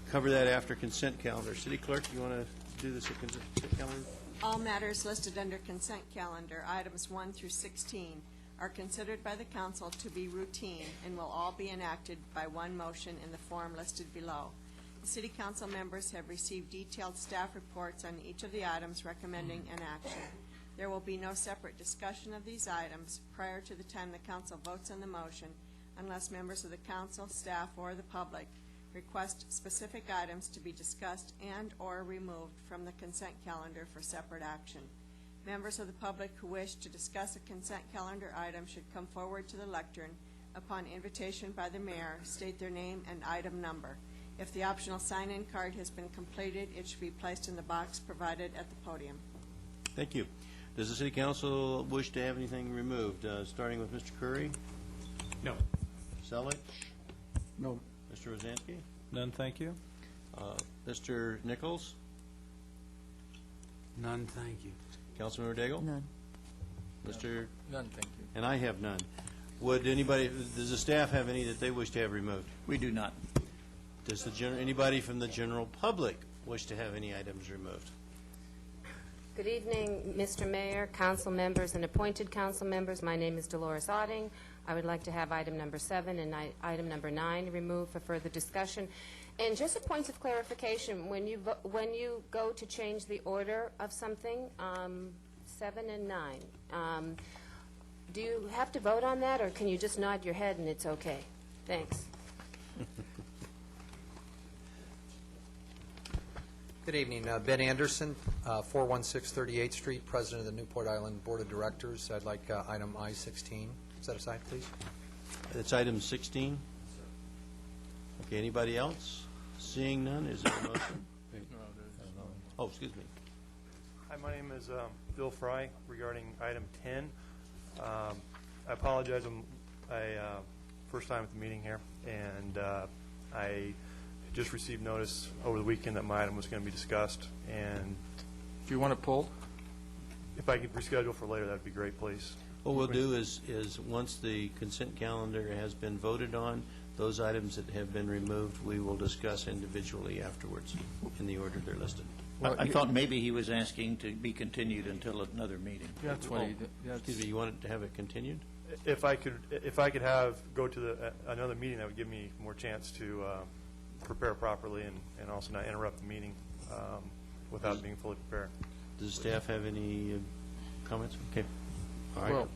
cover that after consent calendar. City Clerk, you want to do this at consent calendar? All matters listed under consent calendar, items 1 through 16, are considered by the council to be routine and will all be enacted by one motion in the form listed below. The City Council members have received detailed staff reports on each of the items recommending an action. There will be no separate discussion of these items prior to the time the council votes on the motion unless members of the council, staff, or the public request specific items to be discussed and or removed from the consent calendar for separate action. Members of the public who wish to discuss a consent calendar item should come forward to the lectern. Upon invitation by the mayor, state their name and item number. If the optional sign-in card has been completed, it should be placed in the box provided at the podium. Thank you. Does the City Council wish to have anything removed, starting with Mr. Curry? No. Selig? No. Mr. Rosansky? None, thank you. Mr. Nichols? None, thank you. Councilmember Daigle? None. Mr. None, thank you. And I have none. Would anybody, does the staff have any that they wish to have removed? We do not. Does anybody from the general public wish to have any items removed? Good evening, Mr. Mayor, council members, and appointed council members. My name is Dolores Otting. I would like to have item number 7 and item number 9 removed for further discussion. And just a point of clarification, when you go to change the order of something, 7 and 9, do you have to vote on that, or can you just nod your head and it's okay? Thanks. Good evening. Ben Anderson, 416 38th Street, President of the Newport Island Board of Directors. I'd like item I-16 set aside, please. That's item 16. Okay, anybody else? Seeing none, is there a motion? Oh, excuse me. Hi, my name is Bill Fry regarding item 10. I apologize. I'm first time at the meeting here, and I just received notice over the weekend that my item was going to be discussed. And if you want it pulled, if I could reschedule for later, that would be great, please. What we'll do is once the consent calendar has been voted on, those items that have been removed, we will discuss individually afterwards in the order they're listed. I thought maybe he was asking to be continued until another meeting. That's what he, Excuse me, you wanted to have it continued? If I could go to another meeting, that would give me more chance to prepare properly and also not interrupt the meeting without being fully prepared. Does staff have any comments? Okay. All right. Well,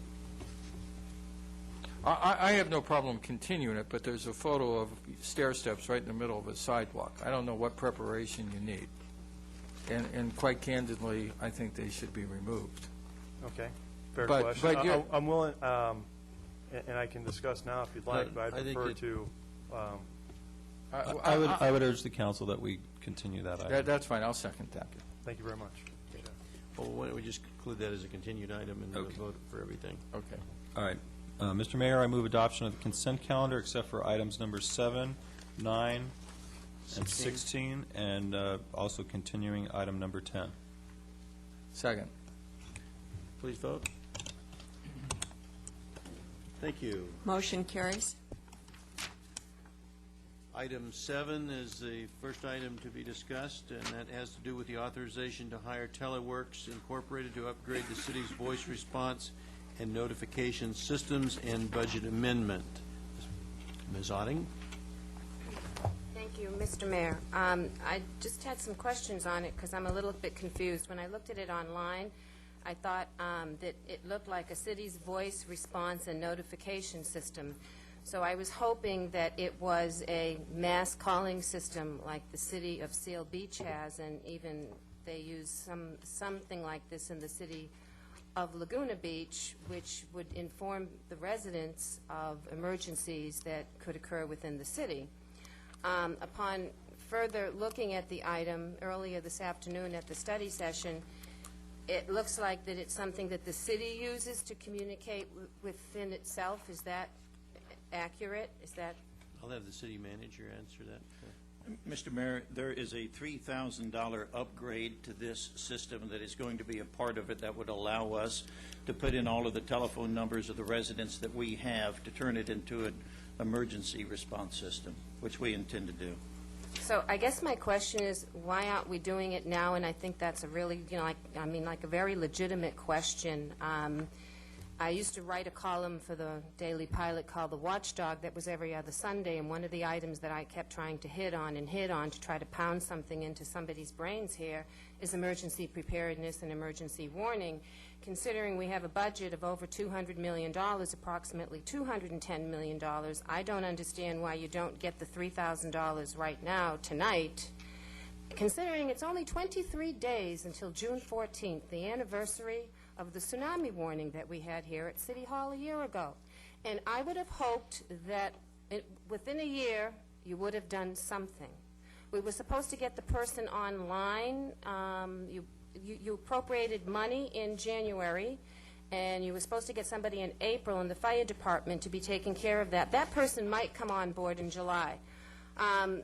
I have no problem continuing it, but there's a photo of stair steps right in the middle of a sidewalk. I don't know what preparation you need. And quite candidly, I think they should be removed. Okay, fair But question. I'm willing, and I can discuss now if you'd like, but I'd prefer to. I would urge the council that we continue that item. That's fine, I'll second that. Thank you very much. Well, why don't we just conclude that as a continued item and vote for everything? Okay. All right. Mr. Mayor, I move adoption of the consent calendar except for items number 7, 9, and 16, and also continuing item number 10. Second. Please vote. Thank you. Motion carries. Item 7 is the first item to be discussed, and that has to do with the authorization to hire TELE-WORKS Incorporated to upgrade the city's voice response and notification systems and budget amendment. Ms. Otting? Thank you, Mr. Mayor. I just had some questions on it because I'm a little bit confused. When I looked at it online, I thought that it looked like a city's voice response and notification system. So I was hoping that it was a mass calling system like the city of Seal Beach has, and even they use something like this in the city of Laguna Beach, which would inform the residents of emergencies that could occur within the city. Upon further looking at the item earlier this afternoon at the study session, it looks like that it's something that the city uses to communicate within itself. Is that accurate? Is that? I'll have the city manager answer that. Mr. Mayor, there is a $3,000 upgrade to this system that is going to be a part of it that would allow us to put in all of the telephone numbers of the residents that we have to turn it into an emergency response system, which we intend to do. So I guess my question is, why aren't we doing it now? And I think that's a really, like a very legitimate question. I used to write a column for the Daily Pilot called The Watchdog that was every other Sunday, and one of the items that I kept trying to hit on to try to pound something into somebody's brains here is emergency preparedness and emergency warning. Considering we have a budget of over $200 million, approximately $210 million, I don't understand why you don't get the $3,000 right now, tonight, considering it's only 23 days until June 14th, the anniversary of the tsunami warning that we had here at City Hall a year ago. And I would have hoped that within a year you would have done something. We were supposed to get the person online. You appropriated money in January, and you were supposed to get somebody in April in the fire department to be taking care of that. That person might come on board in July. And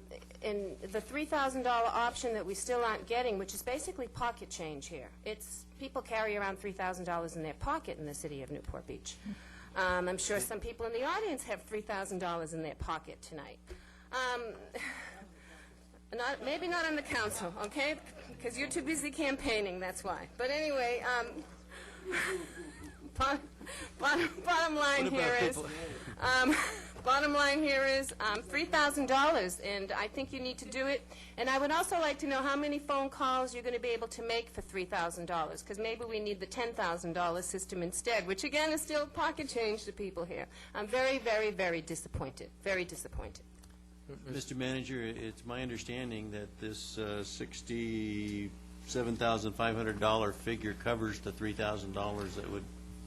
the $3,000 option that we still aren't getting, which is basically pocket change here. People carry around $3,000 in their pocket in the city of Newport Beach. I'm sure some people in the audience have $3,000 in their pocket tonight. Maybe not on the council, okay? Because you're too busy campaigning, that's why. But anyway, bottom line here is, $3,000, and I think you need to do it. And I would also like to know how many phone calls you're going to be able to make for $3,000, because maybe we need the $10,000 system instead, which again is still pocket change to people here. I'm very, very, very disappointed. Very disappointed. Mr. Manager, it's my understanding that this $67,500 figure covers the $3,000 that would...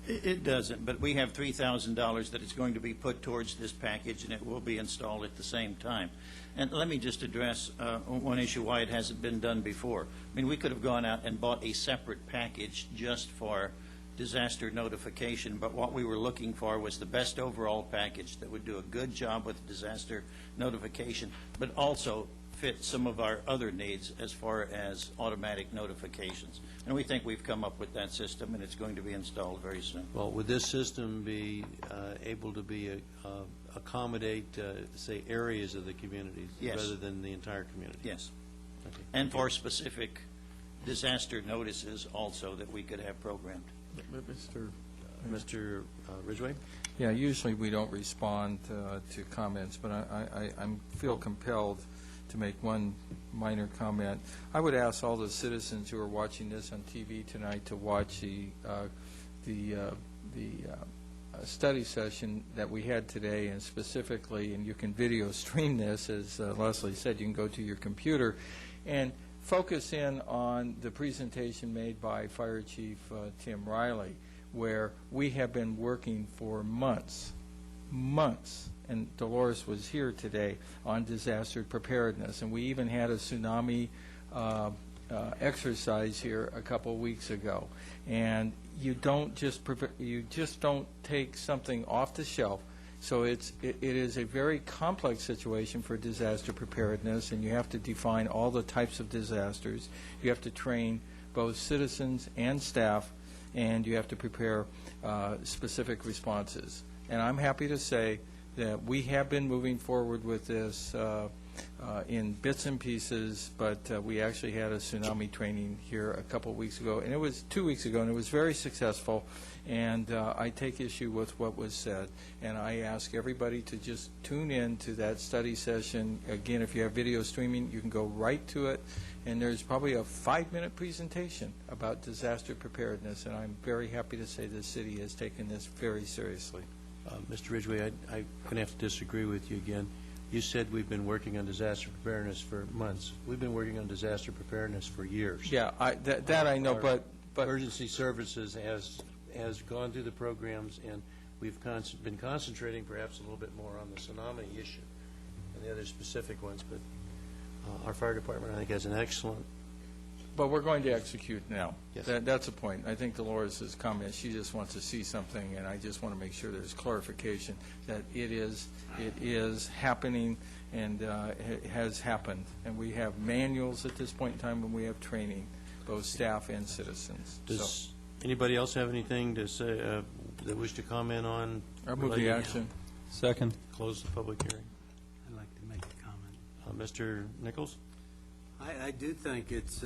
It doesn't, but we have $3,000 that is going to be put towards this package, and it will be installed at the same time. And let me just address one issue why it hasn't been done before. I mean, we could have gone out and bought a separate package just for disaster notification, but what we were looking for was the best overall package that would do a good job with disaster notification, but also fit some of our other needs as far as automatic notifications. And we think we've come up with that system, and it's going to be installed very soon. Well, would this system be able to be accommodate, say, areas of the community Yes. rather than the entire community? Yes. Okay. And for specific disaster notices also that we could have programmed. Mr. Ridgway? Yeah, usually we don't respond to comments, but I feel compelled to make one minor comment. I would ask all the citizens who are watching this on TV tonight to watch the study session that we had today, and specifically, and you can video stream this, as Leslie said, you can go to your computer and focus in on the presentation made by Fire Chief Tim Riley, where we have been working for months, and Dolores was here today, on disaster preparedness. And we even had a tsunami exercise here a couple weeks ago. And you just don't take something off the shelf. So it is a very complex situation for disaster preparedness, and you have to define all the types of disasters. You have to train both citizens and staff, and you have to prepare specific responses. And I'm happy to say that we have been moving forward with this in bits and pieces, but we actually had a tsunami training here a couple weeks ago, and it was 2 weeks ago, and it was very successful. And I take issue with what was said, and I ask everybody to just tune in to that study session. Again, if you have video streaming, you can go right to it, and there's probably a 5-minute presentation about disaster preparedness, and I'm very happy to say the city has taken this very seriously. Mr. Ridgway, I'm going to have to disagree with you again. You said we've been working on disaster preparedness for months. We've been working on disaster preparedness for years. Yeah, that I know, but Emergency Services has gone through the programs, and we've been concentrating perhaps a little bit more on the tsunami issue and the other specific ones. But our fire department, I think, has an excellent. But we're going to execute now. Yes. That's a point. I think Dolores' comment, she just wants to see something, and I just want to make sure there's clarification that it is happening, and it has happened. And we have manuals at this point in time, and we have training, both staff and citizens. Does anybody else have anything to say that wish to comment on? I move the action. Second. Close the public hearing. I'd like to make a comment. Mr. Nichols? I do think it's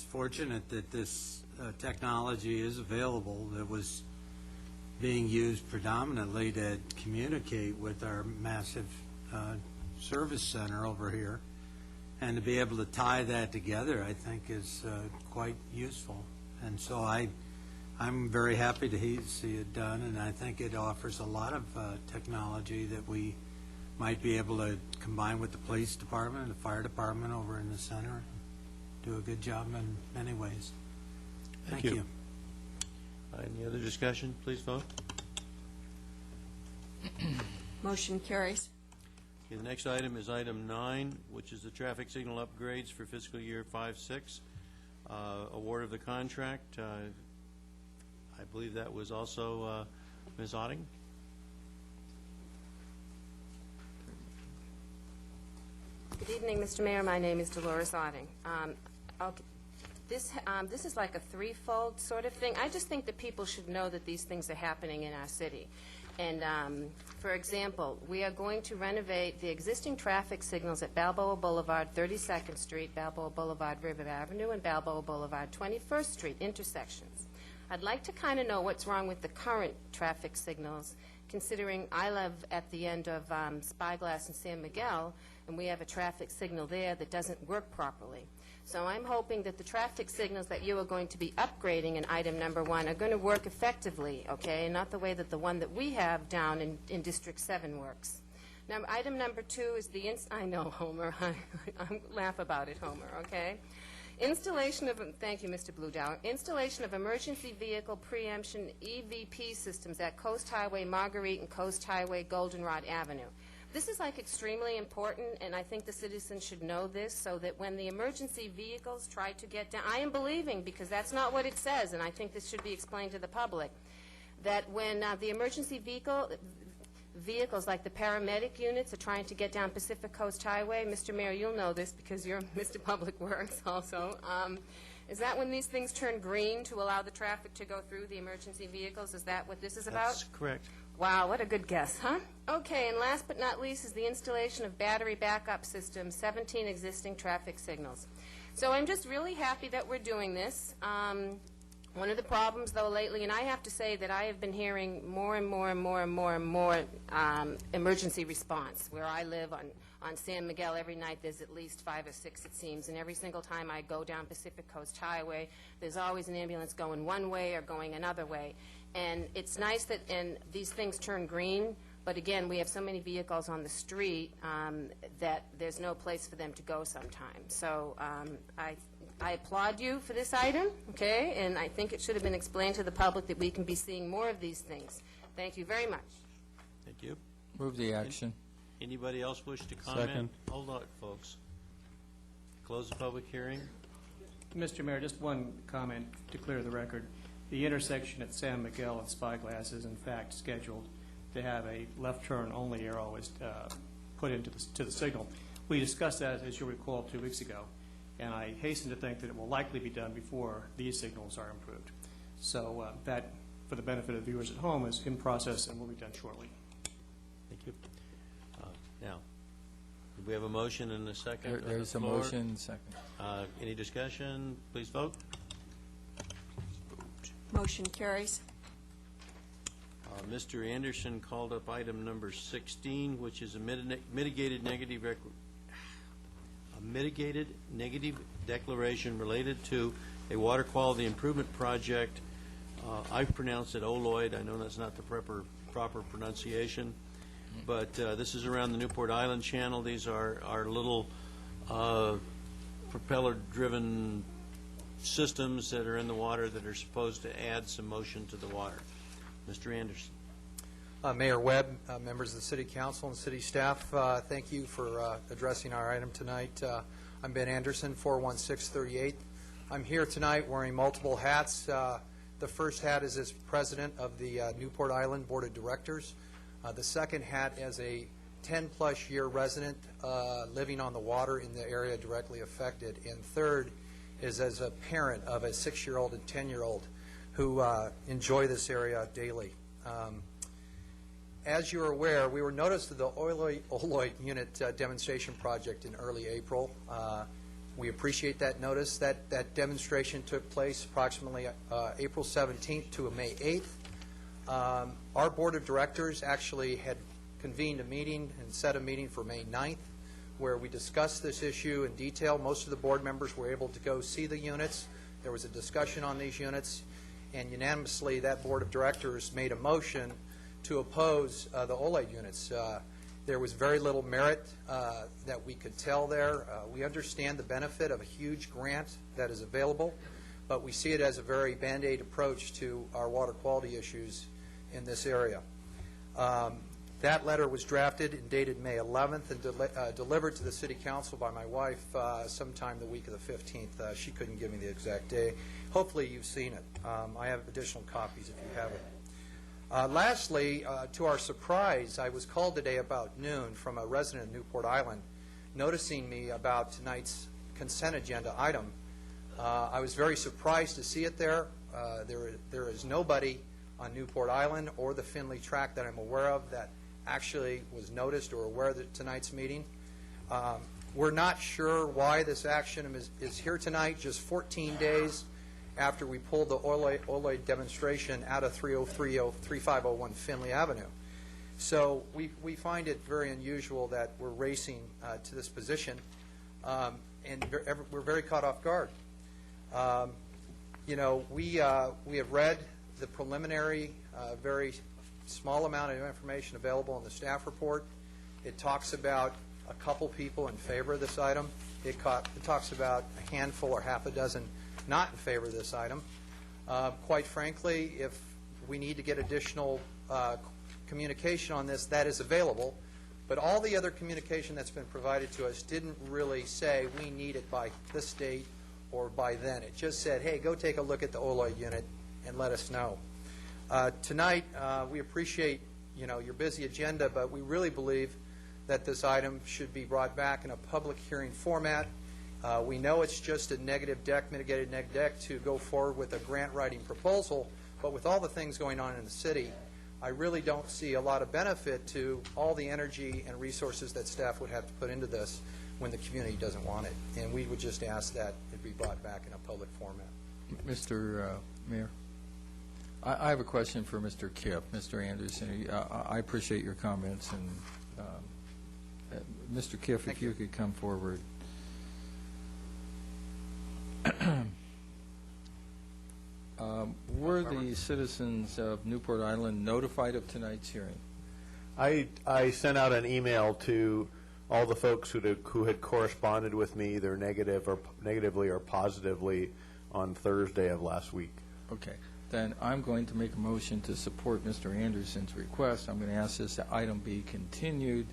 fortunate that this technology is available that was being used predominantly to communicate with our massive service center over here. And to be able to tie that together, I think, is quite useful. And so I'm very happy to see it done, and I think it offers a lot of technology that we might be able to combine with the police department and the fire department over in the center, do a good job in many ways. Thank you. Any other discussion? Please vote. Motion carries. Okay, the next item is item 9, which is the traffic signal upgrades for fiscal year 5-6. Award of the contract. I believe that was also Ms. Otting. Good evening, Mr. Mayor. My name is Dolores Otting. This is like a threefold sort of thing. I just think that people should know that these things are happening in our city. And, for example, we are going to renovate the existing traffic signals at Balboa Boulevard, 32nd Street, Balboa Boulevard, River Avenue, and Balboa Boulevard, 21st Street intersections. I'd like to kind of know what's wrong with the current traffic signals, considering I live at the end of Spyglass and San Miguel, and we have a traffic signal there that doesn't work properly. So I'm hoping that the traffic signals that you are going to be upgrading in item number 1 are going to work effectively, okay, and not the way that the one that we have down in District 7 works. Now, item number 2 is the, I know, Homer, I laugh about it, Homer, okay? Installation of, thank you, Mr. Bluedower, installation of emergency vehicle preemption EVP systems at Coast Highway Marguerite and Coast Highway Goldenrod Avenue. This is like extremely important, and I think the citizens should know this so that when the emergency vehicles try to get down, I am believing, because that's not what it says, and I think this should be explained to the public, that when the emergency vehicles like the paramedic units are trying to get down Pacific Coast Highway, Mr. Mayor, you'll know this because you're Mr. Public Works also, is that when these things turn green to allow the traffic to go through the emergency vehicles? Is that what this is about? That's correct. Wow, what a good guess, huh? Okay, and last but not least is the installation of battery backup systems, 17 existing traffic signals. So I'm just really happy that we're doing this. One of the problems, though, lately, and I have to say that I have been hearing more and more and more and more and more emergency response. Where I live on San Miguel, every night there's at least 5 or 6, it seems, and every single time I go down Pacific Coast Highway, there's always an ambulance going one way or going another way. And it's nice that these things turn green, but again, we have so many vehicles on the street that there's no place for them to go sometimes. So I applaud you for this item, okay, and I think it should have been explained to the public that we can be seeing more of these things. Thank you very much. Thank you. Move the action. Anybody else wish to comment? Second. Hold on, folks. Close the public hearing. Mr. Mayor, just one comment to clear the record. The intersection at San Miguel and Spyglass is in fact scheduled to have a left turn only arrow is put into the signal. We discussed that, as you'll recall, 2 weeks ago, and I hasten to think that it will likely be done before these signals are improved. So that, for the benefit of viewers at home, is in process and will be done shortly. Thank you. Now, do we have a motion and a second? There's a motion, second. Any discussion? Please vote. Motion carries. Mr. Anderson called up item number 16, which is a mitigated negative declaration related to a water quality improvement project. I've pronounced it Oloid. I know that's not the proper pronunciation, but this is around the Newport Island Channel. These are our little propeller-driven systems that are in the water that are supposed to add some motion to the water. Mr. Anderson. Mayor Webb, members of the City Council and City staff, thank you for addressing our item tonight. I'm Ben Anderson, 41638. I'm here tonight wearing multiple hats. The first hat is as president of the Newport Island Board of Directors. The second hat as a 10-plus year resident living on the water in the area directly affected. And third is as a parent of a 6-year-old and 10-year-old who enjoy this area daily. As you're aware, we were noticed of the Oloid unit demonstration project in early April. We appreciate that notice. That demonstration took place approximately April 17th to May 8th. Our Board of Directors actually had convened a meeting and set a meeting for May 9th where we discussed this issue in detail. Most of the board members were able to go see the units. There was a discussion on these units, and unanimously that Board of Directors made a motion to oppose the Oloid units. There was very little merit that we could tell there. We understand the benefit of a huge grant that is available, but we see it as a very Band-Aid approach to our water quality issues in this area. That letter was drafted and dated May 11th and delivered to the City Council by my wife sometime the week of the 15th. She couldn't give me the exact day. Hopefully you've seen it. I have additional copies if you haven't. Lastly, to our surprise, I was called today about noon from a resident of Newport Island noticing me about tonight's consent agenda item. I was very surprised to see it there. There is nobody on Newport Island or the Finley tract that I'm aware of that actually was noticed or aware of tonight's meeting. We're not sure why this action is here tonight, just 14 days after we pulled the Oloid demonstration out of 3501 Finley Avenue. So we find it very unusual that we're racing to this position, and we're very caught off guard. You know, we have read the preliminary, very small amount of information available in the staff report. It talks about a couple people in favor of this item. It talks about a handful or half a dozen not in favor of this item. Quite frankly, if we need to get additional communication on this, that is available. But all the other communication that's been provided to us didn't really say we need it by this date or by then. It just said, hey, go take a look at the Oloid unit and let us know. Tonight, we appreciate your busy agenda, but we really believe that this item should be brought back in a public hearing format. We know it's just a negative deck, mitigated neg deck, to go forward with a grant writing proposal, but with all the things going on in the city, I really don't see a lot of benefit to all the energy and resources that staff would have to put into this when the community doesn't want it. And we would just ask that it be brought back in a public format. Mr. Mayor, I have a question for Mr. Kipp. Mr. Anderson, I appreciate your comments, and Mr. Kipp, if you could come forward. Were the citizens of Newport Island notified of tonight's hearing? I sent out an email to all the folks who had corresponded with me, either negatively or positively, on Thursday of last week. Okay. Then I'm going to make a motion to support Mr. Anderson's request. I'm going to ask this item be continued,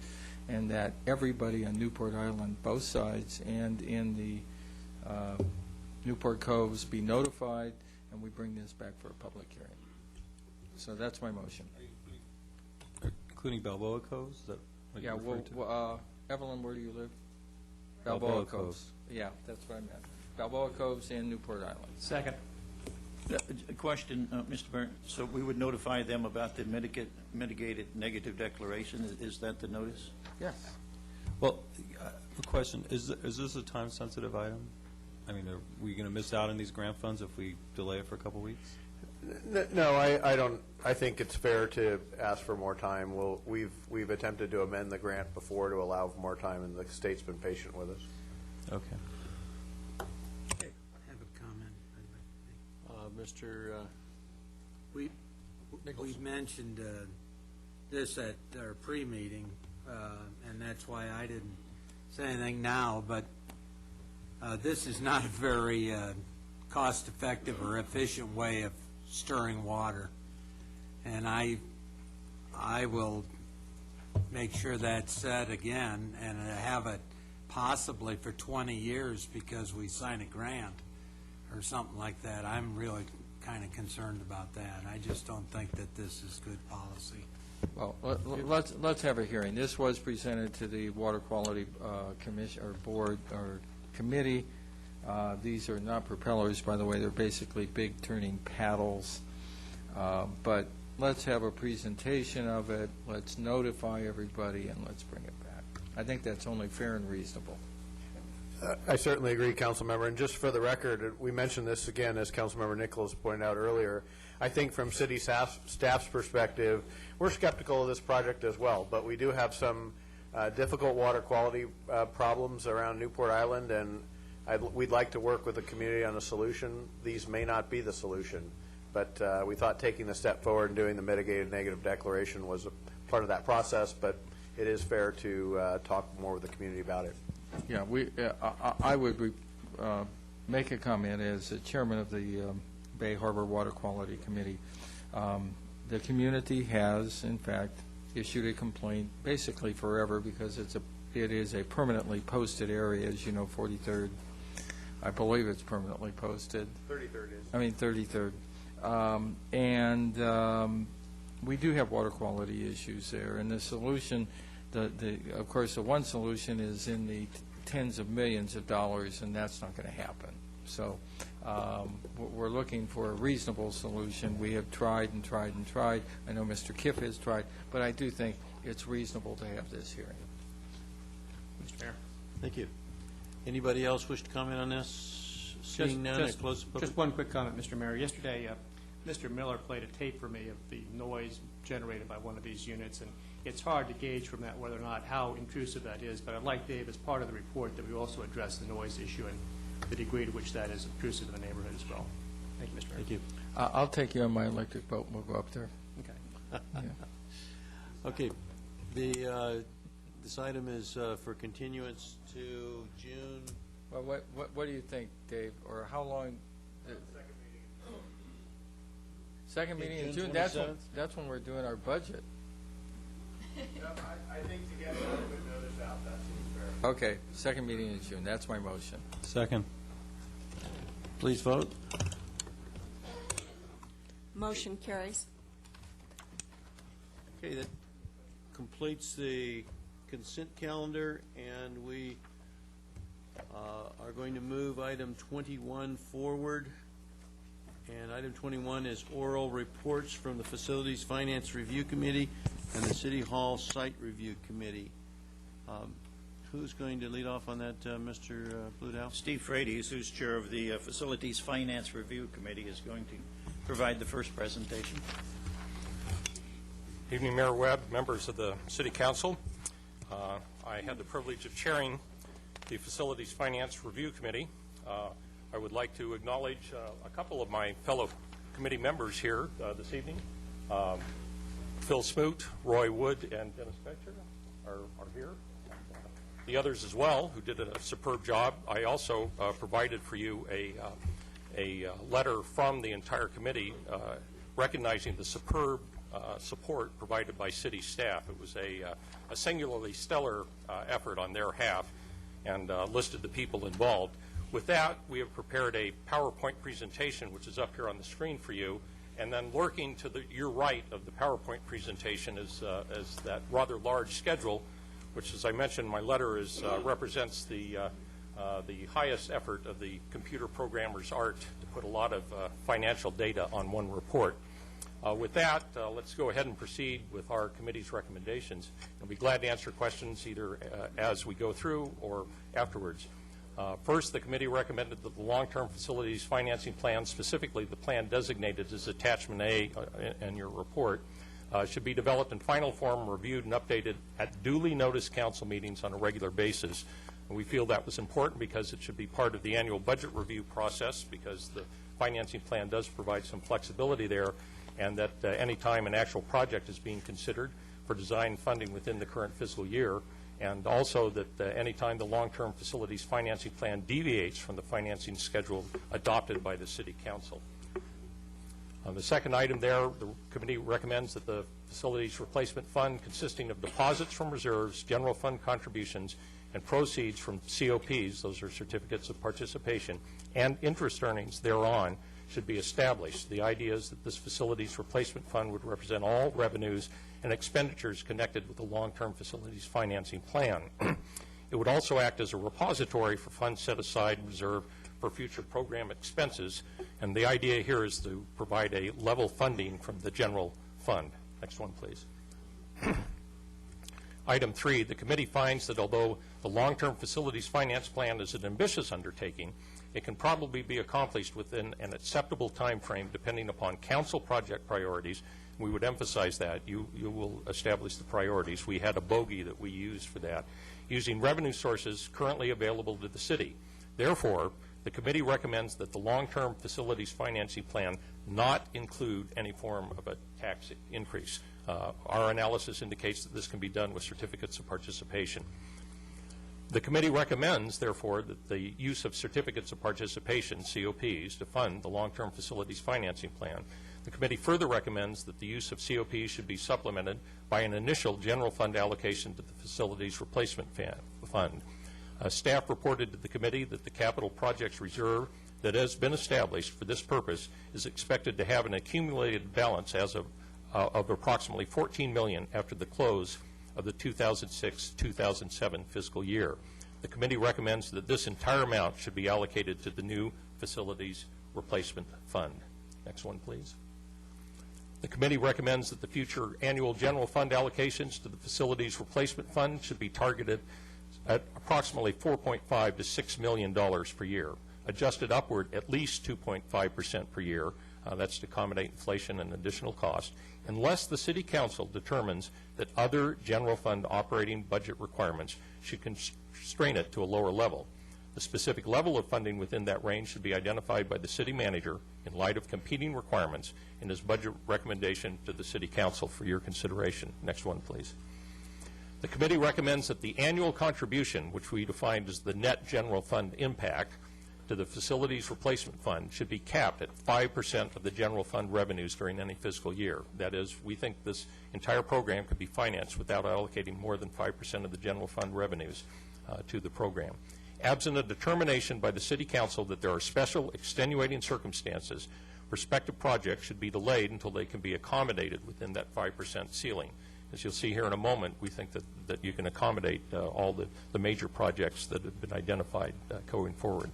and that everybody on Newport Island, both sides, and in the Newport Coves be notified, and we bring this back for a public hearing. So that's my motion. Including Balboa Coves? Is that what Yeah, you're referring to? well, Evelyn, where do you live? Balboa Coves. Yeah, that's what I meant. Balboa Coves and Newport Island. Second. A question, Mr. Mayor. So we would notify them about the mitigated negative declaration. Is that the notice? Yes. Well, a question, is this a time-sensitive item? I mean, are we going to miss out on these grant funds if we delay it for a couple weeks? No, I don't. I think it's fair to ask for more time. We've attempted to amend the grant before to allow for more time, and the state's been patient with us. Okay. I have a comment. Mr. We've mentioned this at our pre-meeting, and that's why I didn't say anything now, but this is not a very cost-effective or efficient way of stirring water. And I will make sure that's said again, and have it possibly for 20 years because we sign a grant or something like that. I'm really kind of concerned about that. I just don't think that this is good policy. Well, let's have a hearing. This was presented to the Water Quality Commission or Board or Committee. These are not propellers, by the way. They're basically big turning paddles. But let's have a presentation of it. Let's notify everybody, and let's bring it back. I think that's only fair and reasonable. I certainly agree, Councilmember. And just for the record, we mentioned this again, as Councilmember Nichols pointed out earlier. I think from city staff's perspective, we're skeptical of this project as well. But we do have some difficult water quality problems around Newport Island, and we'd like to work with the community on a solution. These may not be the solution, but we thought taking the step forward and doing the mitigated negative declaration was a part of that process. But it is fair to talk more with the community about it. Yeah, I would make a comment as the chairman of the Bay Harbor Water Quality Committee. The community has, in fact, issued a complaint basically forever because it is a permanently posted area, as you know, 43rd. I believe it's permanently posted. 33rd is. I mean, 33rd. We do have water quality issues there, and the solution, of course, the one solution is in the tens of millions of dollars, and that's not going to happen. So we're looking for a reasonable solution. We have tried and tried and tried. I know Mr. Kiff has tried, but I do think it's reasonable to have this hearing. Mr. Mayor. Thank you. Anybody else wish to comment on this? Seeing none, I close the public. Just one quick comment, Mr. Mayor. Yesterday, Mr. Miller played a tape for me of the noise generated by one of these units, and it's hard to gauge from that whether or not how intrusive that is, but I'd like, Dave, as part of the report, that we also address the noise issue and the degree to which that is intrusive in the neighborhood as well. Thank you, Mr. Mayor. Thank you. I'll take you on my electric boat, and we'll go up there. Okay. Yeah. Okay. This item is for continuance to June. Well, what do you think, Dave, or how long? Second meeting in June. That's when we're doing our budget. I think to get adequate notice out, that seems fair. Okay, second meeting in June. That's my motion. Second. Please vote. Motion carries. Okay, that completes the consent calendar, and we are going to move item 21 forward. And item 21 is oral reports from the Facilities Finance Review Committee and the City Hall Site Review Committee. Who's going to lead off on that, Mr. Bludow? Steve Frates, who's chair of the Facilities Finance Review Committee, is going to provide the first presentation. Evening, Mayor Webb, members of the City Council. I had the privilege of chairing the Facilities Finance Review Committee. I would like to acknowledge a couple of my fellow committee members here this evening. Phil Smoot, Roy Wood, and Dennis Betcher are here. The others as well, who did a superb job. I also provided for you a letter from the entire committee recognizing the superb support provided by city staff. It was a singularly stellar effort on their half, and listed the people involved. With that, we have prepared a PowerPoint presentation, which is up here on the screen for you, and then lurking to your right of the PowerPoint presentation is that rather large schedule, which, as I mentioned in my letter, represents the highest effort of the computer programmer's art to put a lot of financial data on one report. With that, let's go ahead and proceed with our committee's recommendations. I'll be glad to answer questions either as we go through or afterwards. First, the committee recommended that the long-term facilities financing plan, specifically the plan designated as Attachment A in your report, should be developed in final form, reviewed, and updated at duly noticed council meetings on a regular basis. And we feel that was important because it should be part of the annual budget review process, because the financing plan does provide some flexibility there, and that any time an actual project is being considered for design funding within the current fiscal year, and also that any time the long-term facilities financing plan deviates from the financing schedule adopted by the City Council. The second item there, the committee recommends that the Facilities Replacement Fund, consisting of deposits from reserves, general fund contributions, and proceeds from COPs, those are certificates of participation, and interest earnings thereon, should be established. The idea is that this Facilities Replacement Fund would represent all revenues and expenditures connected with the long-term facilities financing plan. It would also act as a repository for funds set aside and reserved for future program expenses, and the idea here is to provide a level funding from the general fund. Next one, please. Item 3, the committee finds that although the long-term facilities finance plan is an ambitious undertaking, it can probably be accomplished within an acceptable time frame depending upon council project priorities. We would emphasize that. You will establish the priorities. We had a bogey that we used for that, using revenue sources currently available to the city. Therefore, the committee recommends that the long-term facilities financing plan not include any form of a tax increase. Our analysis indicates that this can be done with certificates of participation. The committee recommends, therefore, that the use of certificates of participation, COPs, to fund the long-term facilities financing plan. The committee further recommends that the use of COPs should be supplemented by an initial general fund allocation to the Facilities Replacement Fund. Staff reported to the committee that the capital projects reserve that has been established for this purpose is expected to have an accumulated balance as of approximately $14 million after the close of the 2006-2007 fiscal year. The committee recommends that this entire amount should be allocated to the new Facilities Replacement Fund. Next one, please. The committee recommends that the future annual general fund allocations to the Facilities Replacement Fund should be targeted at approximately $4.5 to $6 million per year, adjusted upward at least 2.5% per year. That's to accommodate inflation and additional cost, unless the City Council determines that other general fund operating budget requirements should constrain it to a lower level. The specific level of funding within that range should be identified by the City Manager in light of competing requirements in his budget recommendation to the City Council for your consideration. Next one, please. The committee recommends that the annual contribution, which we defined as the net general fund impact to the Facilities Replacement Fund, should be capped at 5% of the general fund revenues during any fiscal year. That is, we think this entire program could be financed without allocating more than 5% of the general fund revenues to the program. Absent a determination by the City Council that there are special extenuating circumstances, prospective projects should be delayed until they can be accommodated within that 5% ceiling. As you'll see here in a moment, we think that you can accommodate all the major projects that have been identified going forward.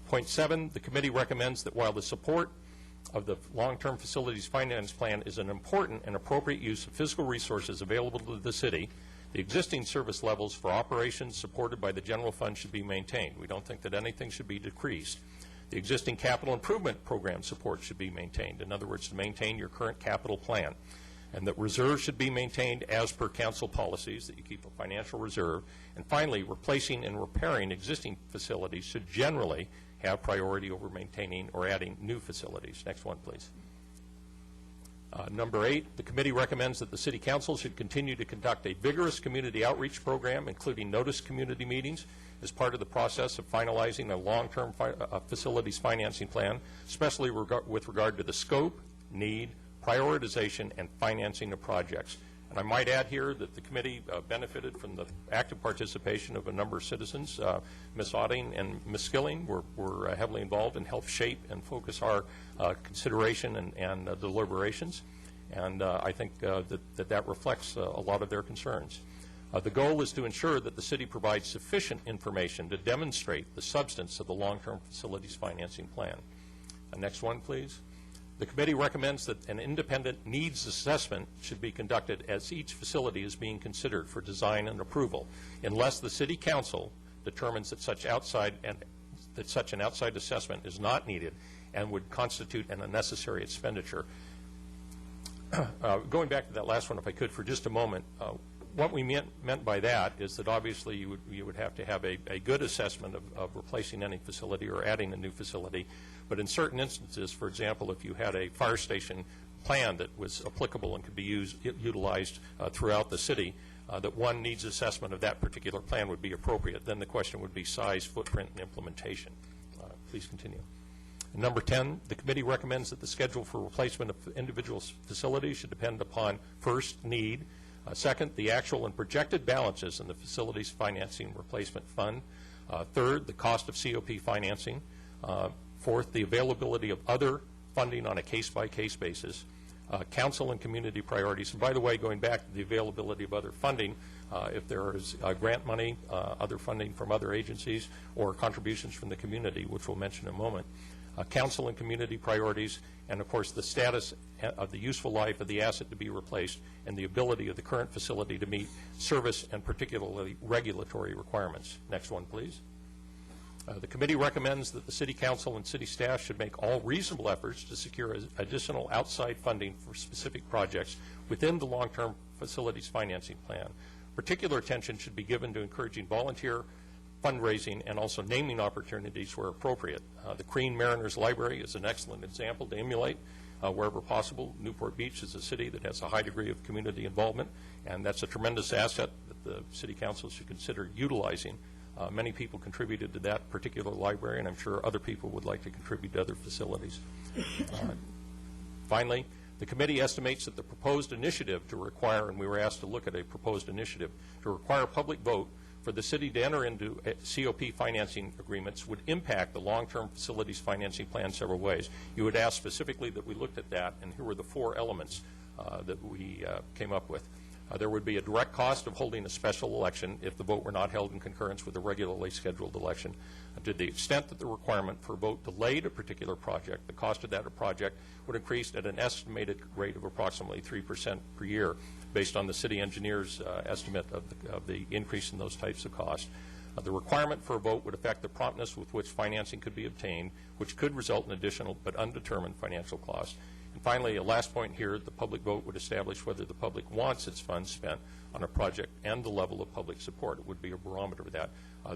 Point 7, the committee recommends that while the support of the long-term facilities finance plan is an important and appropriate use of physical resources available to the city, the existing service levels for operations supported by the general fund should be maintained. We don't think that anything should be decreased. The existing capital improvement program support should be maintained. In other words, to maintain your current capital plan. And that reserves should be maintained as per council policies, that you keep a financial reserve. And finally, replacing and repairing existing facilities should generally have priority over maintaining or adding new facilities. Next one, please. Number 8, the committee recommends that the City Council should continue to conduct a vigorous community outreach program, including notice community meetings, as part of the process of finalizing a long-term facilities financing plan, especially with regard to the scope, need, prioritization, and financing of projects. And I might add here that the committee benefited from the active participation of a number of citizens. Ms. Otting and Ms. Skilling were heavily involved and helped shape and focus our consideration and deliberations. And I think that reflects a lot of their concerns. The goal is to ensure that the city provides sufficient information to demonstrate the substance of the long-term facilities financing plan. Next one, please. The committee recommends that an independent needs assessment should be conducted as each facility is being considered for design and approval, unless the City Council determines that such an outside assessment is not needed and would constitute an unnecessary expenditure. Going back to that last one, if I could, for just a moment, what we meant by that is that obviously you would have to have a good assessment of replacing any facility or adding a new facility. But in certain instances, for example, if you had a fire station plan that was applicable and could be utilized throughout the city, that one needs assessment of that particular plan would be appropriate. Then the question would be size, footprint, and implementation. Please continue. Number 10, the committee recommends that the schedule for replacement of individual facilities should depend upon, first, need, second, the actual and projected balances in the facilities financing replacement fund, third, the cost of COP financing, fourth, the availability of other funding on a case-by-case basis, council and community priorities. And by the way, going back to the availability of other funding, if there is grant money, other funding from other agencies, or contributions from the community, which we'll mention in a moment, council and community priorities, and of course the status of the useful life of the asset to be replaced, and the ability of the current facility to meet service and particularly regulatory requirements. Next one, please. The committee recommends that the City Council and City staff should make all reasonable efforts to secure additional outside funding for specific projects within the long-term facilities financing plan. Particular attention should be given to encouraging volunteer fundraising and also naming opportunities where appropriate. The Crane Mariners Library is an excellent example to emulate wherever possible. Newport Beach is a city that has a high degree of community involvement, and that's a tremendous asset that the City Council should consider utilizing. Many people contributed to that particular library, and I'm sure other people would like to contribute to other facilities. Finally, the committee estimates that the proposed initiative to require, and we were asked to look at a proposed initiative, to require public vote for the city to enter into COP financing agreements would impact the long-term facilities financing plan several ways. You would ask specifically that we looked at that, and here were the 4 elements that we came up with. There would be a direct cost of holding a special election if the vote were not held in concurrence with a regularly scheduled election. To the extent that the requirement for a vote delayed a particular project, the cost of that project would increase at an estimated rate of approximately 3% per year, based on the city engineer's estimate of the increase in those types of costs. The requirement for a vote would affect the promptness with which financing could be obtained, which could result in additional but undetermined financial costs. And finally, a last point here, the public vote would establish whether the public wants its funds spent on a project and the level of public support. It would be a barometer of that.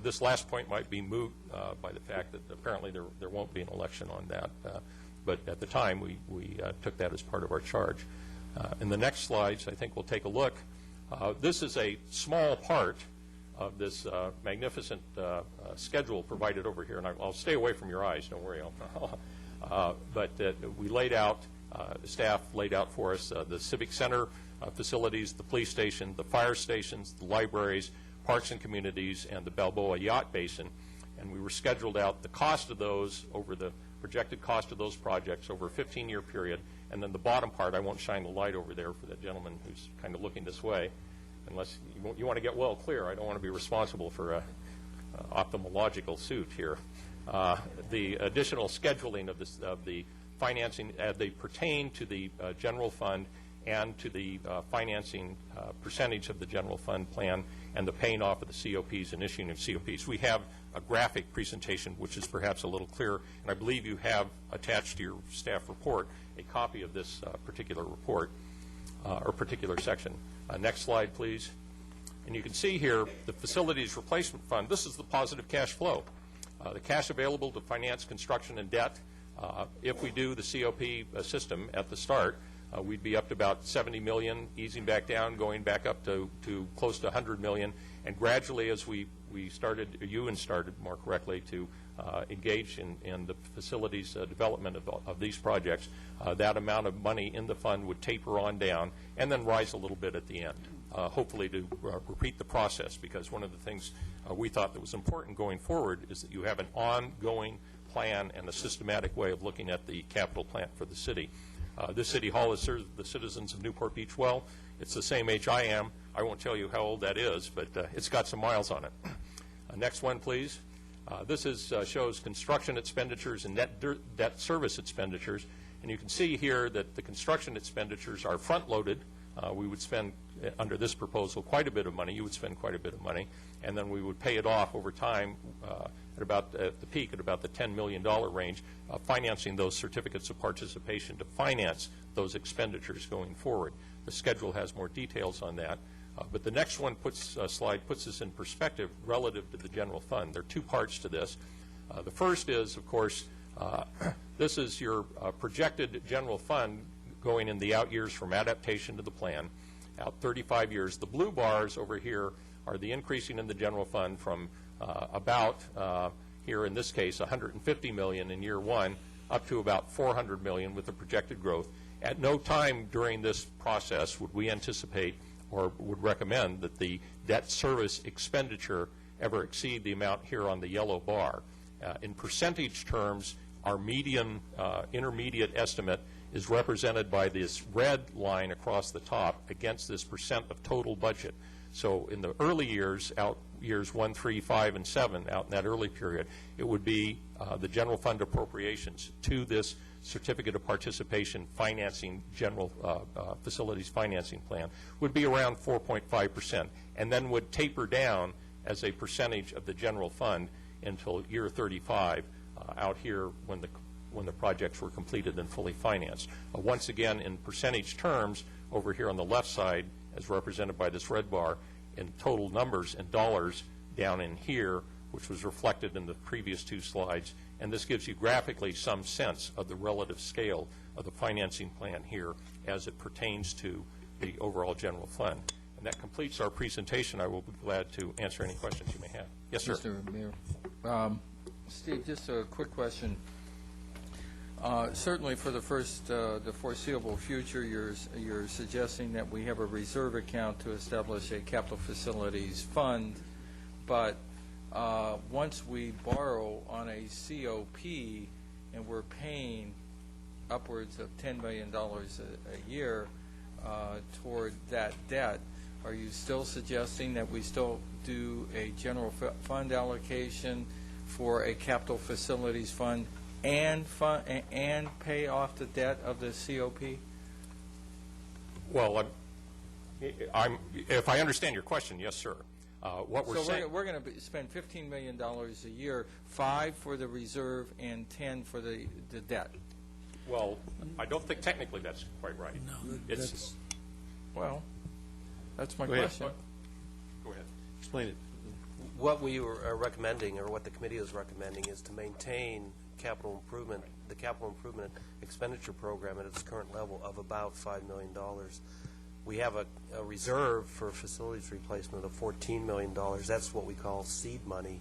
This last point might be moot by the fact that apparently there won't be an election on that. But at the time, we took that as part of our charge. In the next slides, I think we'll take a look. This is a small part of this magnificent schedule provided over here. And I'll stay away from your eyes, don't worry. But we laid out, staff laid out for us the Civic Center facilities, the police station, the fire stations, the libraries, parks and communities, and the Balboa Yacht Basin. And we were scheduled out the cost of those over the projected cost of those projects over a 15-year period. And then the bottom part, I won't shine the light over there for that gentleman who's kind of looking this way, unless you want to get well clear. I don't want to be responsible for an ophthalmological suit here. the additional scheduling of the financing as they pertain to the general fund and to the financing percentage of the general fund plan and the paying off of the COPs and issuing of COPs. We have a graphic presentation which is perhaps a little clearer, and I believe you have attached to your staff report a copy of this particular report or particular section. Next slide, please. And you can see here the Facilities Replacement Fund. This is the positive cash flow. The cash available to finance construction and debt. If we do the COP system at the start, we'd be up to about 70 million, easing back down, going back up to close to 100 million. And gradually, as we started, you started more correctly, to engage in the facilities development of these projects, that amount of money in the fund would taper on down and then rise a little bit at the end, hopefully to repeat the process, because one of the things we thought that was important going forward is that you have an ongoing plan and a systematic way of looking at the capital plan for the city. This city hall has served the citizens of Newport Beach well. It's the same age I am. I won't tell you how old that is, but it's got some miles on it. Next one, please. This shows construction expenditures and debt service expenditures. And you can see here that the construction expenditures are front-loaded. We would spend, under this proposal, quite a bit of money. You would spend quite a bit of money. And then we would pay it off over time at the peak at about the $10 million range, financing those certificates of participation to finance those expenditures going forward. The schedule has more details on that. But the next one slide puts this in perspective relative to the general fund. There are two parts to this. The first is, of course, this is your projected general fund going in the out years from adaptation to the plan, out 35 years. The blue bars over here are the increasing in the general fund from about, here in this case, 150 million in year one, up to about 400 million with the projected growth. At no time during this process would we anticipate or would recommend that the debt service expenditure ever exceed the amount here on the yellow bar. In percentage terms, our median intermediate estimate is represented by this red line across the top against this percent of total budget. So in the early years, out years 1, 3, 5, and 7, out in that early period, it would be the general fund appropriations to this certificate of participation financing, general facilities financing plan, would be around 4.5%, and then would taper down as a percentage of the general fund until year 35 out here when the projects were completed and fully financed. Once again, in percentage terms, over here on the left side, as represented by this red bar, in total numbers and dollars down in here, which was reflected in the previous two slides, and this gives you graphically some sense of the relative scale of the financing plan here as it pertains to the overall general fund. And that completes our presentation. I will be glad to answer any questions you may have. Yes, sir. Mr. Mayor. Steve, just a quick question. Certainly for the foreseeable future, you're suggesting that we have a reserve account to establish a capital facilities fund, but once we borrow on a COP and we're paying upwards of $10 million a year toward that debt, are you still suggesting that we still do a general fund allocation for a capital facilities fund and pay off the debt of the COP? Well, if I understand your question, yes, sir. What we're saying, we're going to spend $15 million a year, 5 for the reserve and 10 for the debt. Well, I don't think technically that's quite right. No, well, that's my question. Go ahead. Explain it. What we are recommending, or what the committee is recommending, is to maintain the capital improvement expenditure program at its current level of about $5 million. We have a reserve for facilities replacement of $14 million. That's what we call seed money,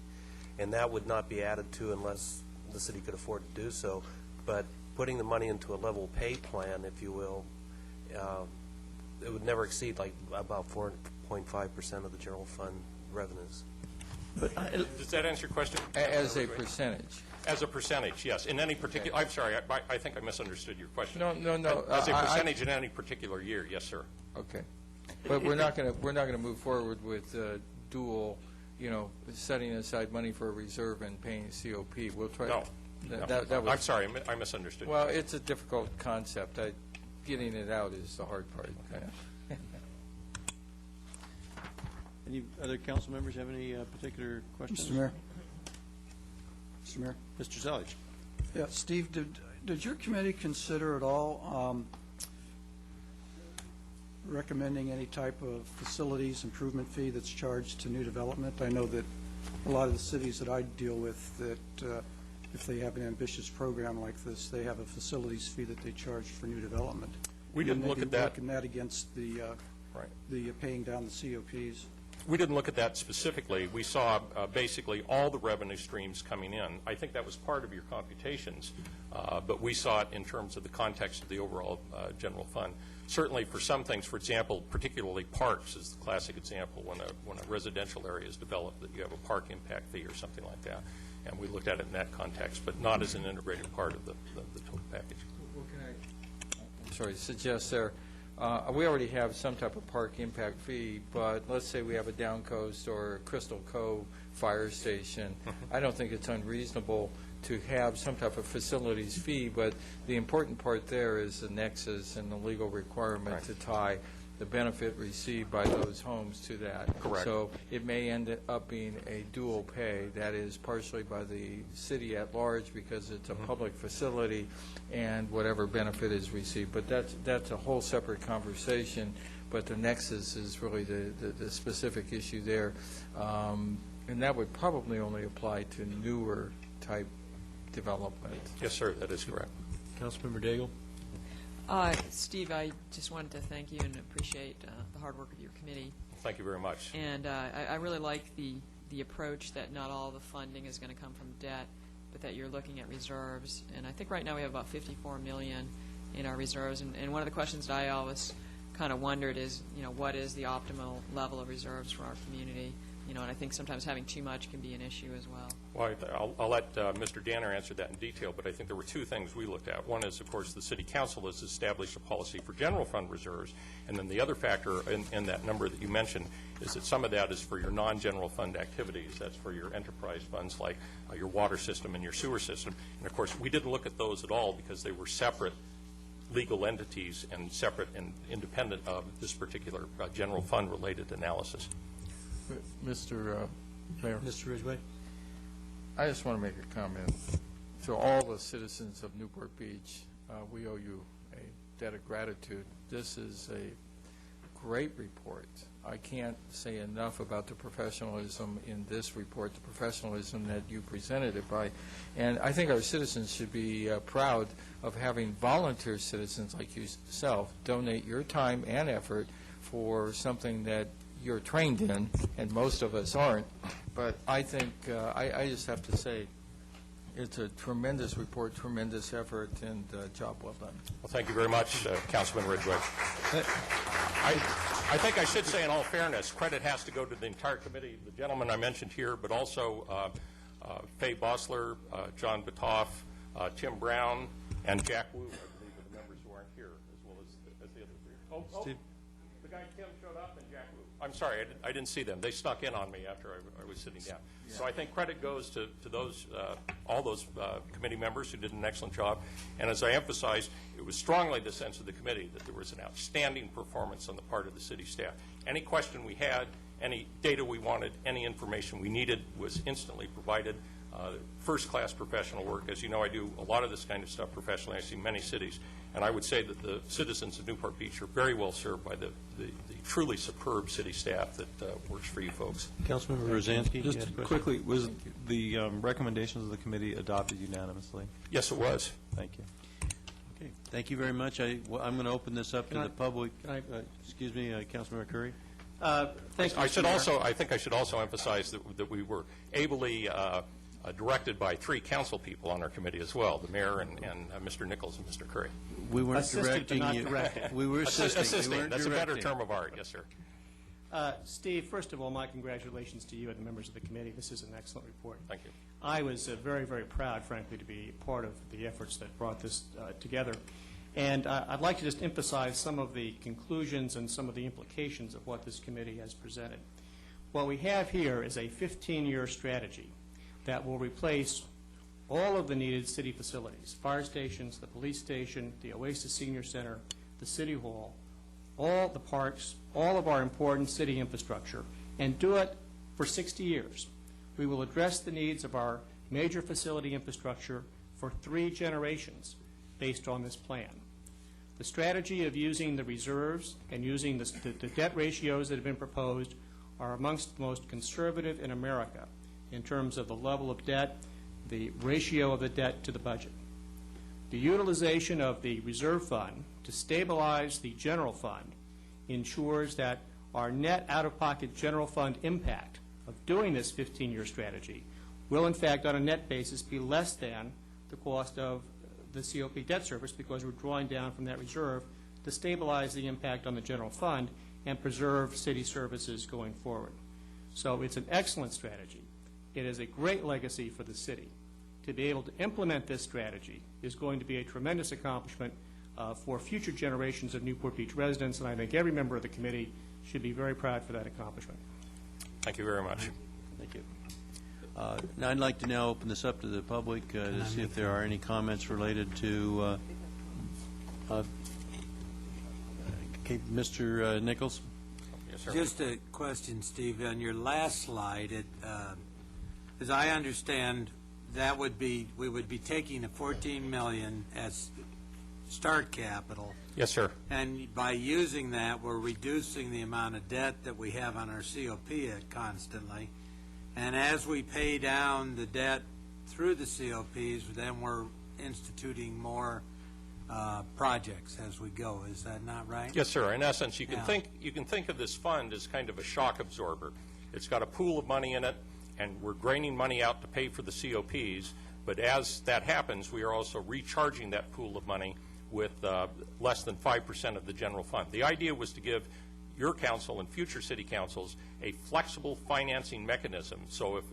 and that would not be added to unless the city could afford to do so. But putting the money into a level pay plan, if you will, it would never exceed like about 4.5% of the general fund revenues. But does that answer your question? As a percentage. As a percentage, yes. In any particular, I'm sorry, I think I misunderstood your question. No. As a percentage in any particular year, yes, sir. Okay, but we're not going to move forward with dual setting aside money for a reserve and paying COP. We'll try. No. That was, I'm sorry, I misunderstood. well, it's a difficult concept. Getting it out is the hard part. Any other council members have any particular questions? Mr. Mayor. Mr. Mayor. Mr. Zelich. Yeah, Steve, did your committee consider at all recommending any type of facilities improvement fee that's charged to new development? I know that a lot of the cities that I deal with, that if they have an ambitious program like this, they have a facilities fee that they charge for new development. We didn't look at that. Working that against the paying down the COPs. We didn't look at that specifically. We saw basically all the revenue streams coming in. I think that was part of your computations, but we saw it in terms of the context of the overall general fund. Certainly for some things, for example, particularly parks is the classic example when a residential area is developed, that you have a park impact fee or something like that. And we looked at it in that context, but not as an integrated part of the total package. What can I'm sorry, suggest there? We already have some type of park impact fee, but let's say we have a Down Coast or Crystal Cove fire station. I don't think it's unreasonable to have some type of facilities fee, but the important part there is the nexus and the legal requirement to tie the benefit received by those homes to that. Correct. So it may end up being a dual pay, that is partially by the city at large because it's a public facility and whatever benefit is received. But that's a whole separate conversation, but the nexus is really the specific issue there. And that would probably only apply to newer type development. Yes, sir, that is correct. Councilmember Daigle. Steve, I just wanted to thank you and appreciate the hard work of your committee. Thank you very much. And I really like the approach that not all the funding is going to come from debt, but that you're looking at reserves. And I think right now we have about $54 million in our reserves. And one of the questions that I always kind of wondered is, what is the optimal level of reserves for our community? And I think sometimes having too much can be an issue as well. Well, I'll let Mr. Danner answer that in detail, but I think there were two things we looked at. One is, of course, the City Council has established a policy for general fund reserves, and then the other factor in that number that you mentioned is that some of that is for your non-general fund activities. That's for your enterprise funds like your water system and your sewer system. And, of course, we didn't look at those at all because they were separate legal entities and separate and independent of this particular general fund-related analysis. Mr. Mayor. Mr. Ridgway. I just want to make a comment. To all the citizens of Newport Beach, we owe you a debt of gratitude. This is a great report. I can't say enough about the professionalism in this report, the professionalism that you presented it by. And I think our citizens should be proud of having volunteer citizens like yourself donate your time and effort for something that you're trained in, and most of us aren't. But I think, I just have to say, it's a tremendous report, tremendous effort, and job well done. Well, thank you very much, Councilman Ridgway. I think I should say, in all fairness, credit has to go to the entire committee, the gentleman I mentioned here, but also Faye Bossler, John Batoff, Tim Brown, and Jack Wu, I believe, are the members who aren't here, as well as the other three. Oh, the guy Tim showed up, and Jack Wu. I'm sorry, I didn't see them. They snuck in on me after I was sitting down. Yeah. So I think credit goes to those, all those committee members who did an excellent job. And as I emphasized, it was strongly the sense of the committee that there was an outstanding performance on the part of the city staff. Any question we had, any data we wanted, any information we needed was instantly provided. First-class professional work. As you know, I do a lot of this kind of stuff professionally. I see many cities. And I would say that the citizens of Newport Beach are very well served by the truly superb city staff that works for you folks. Councilmember Rosansky. Just quickly, was the recommendations of the committee adopted unanimously? Yes, it was. Thank you. Okay. Thank you very much. I'm going to open this up to the public. Excuse me, Councilmember Curry. I think I should also emphasize that we were ably directed by three council people on our committee as well, the mayor and Mr. Nichols and Mr. Curry. We weren't directing you. We were assisting. That's a better term of art. Yes, sir. Steve, first of all, my congratulations to you and the members of the committee. This is an excellent report. Thank you. I was very, very proud, frankly, to be part of the efforts that brought this together. And I'd like to just emphasize some of the conclusions and some of the implications of what this committee has presented. What we have here is a 15-year strategy that will replace all of the needed city facilities, fire stations, the police station, the Oasis Senior Center, the City Hall, all the parks, all of our important city infrastructure, and do it for 60 years. We will address the needs of our major facility infrastructure for 3 generations based on this plan. The strategy of using the reserves and using the debt ratios that have been proposed are amongst the most conservative in America in terms of the level of debt, the ratio of the debt to the budget. The utilization of the reserve fund to stabilize the general fund ensures that our net out-of-pocket general fund impact of doing this 15-year strategy will, in fact, on a net basis, be less than the cost of the COP debt service, because we're drawing down from that reserve to stabilize the impact on the general fund and preserve city services going forward. So it's an excellent strategy. It is a great legacy for the city. To be able to implement this strategy is going to be a tremendous accomplishment for future generations of Newport Beach residents, and I think every member of the committee should be very proud for that accomplishment. Thank you very much. Thank you. Now I'd like to now open this up to the public to see if there are any comments related to Mr. Nichols. Yes, sir. Just a question, Steve. On your last slide, as I understand, that would be, we would be taking the $14 million as start capital. Yes, sir. And by using that, we're reducing the amount of debt that we have on our COP constantly. And as we pay down the debt through the COPs, then we're instituting more projects as we go. Is that not right? Yes, sir. In essence, you can think of this fund as kind of a shock absorber. It's got a pool of money in it, and we're draining money out to pay for the COPs. But as that happens, we are also recharging that pool of money with less than 5% of the general fund. The idea was to give your council and future city councils a flexible financing mechanism. So if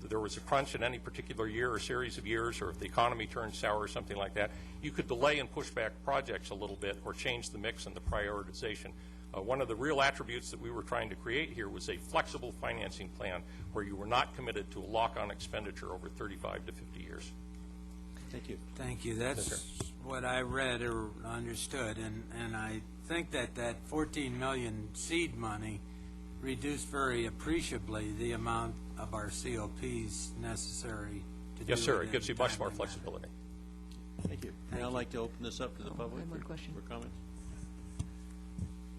there was a crunch in any particular year or series of years, or if the economy turned sour or something like that, you could delay and push back projects a little bit or change the mix and the prioritization. One of the real attributes that we were trying to create here was a flexible financing plan where you were not committed to a lock-on expenditure over 35 to 50 years. Thank you. Thank you. That's what I read or understood, and I think that that $14 million seed money reduced very appreciably the amount of our COPs necessary to do. Yes, sir. It gives you much more flexibility. Thank you. And I'd like to open this up to the public one question. for comments.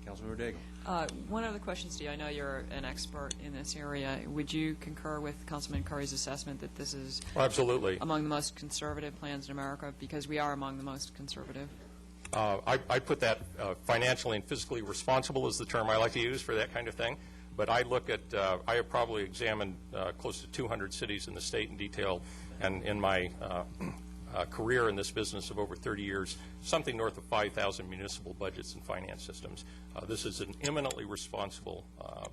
Councilmember Daigle. One other question, Steve. I know you're an expert in this area. Would you concur with Councilman Curry's assessment that this is absolutely among the most conservative plans in America, because we are among the most conservative? I put that financially and fiscally responsible is the term I like to use for that kind of thing. But I look at, I have probably examined close to 200 cities in the state in detail, and in my career in this business of over 30 years, something north of 5,000 municipal budgets and finance systems. This is an eminently responsible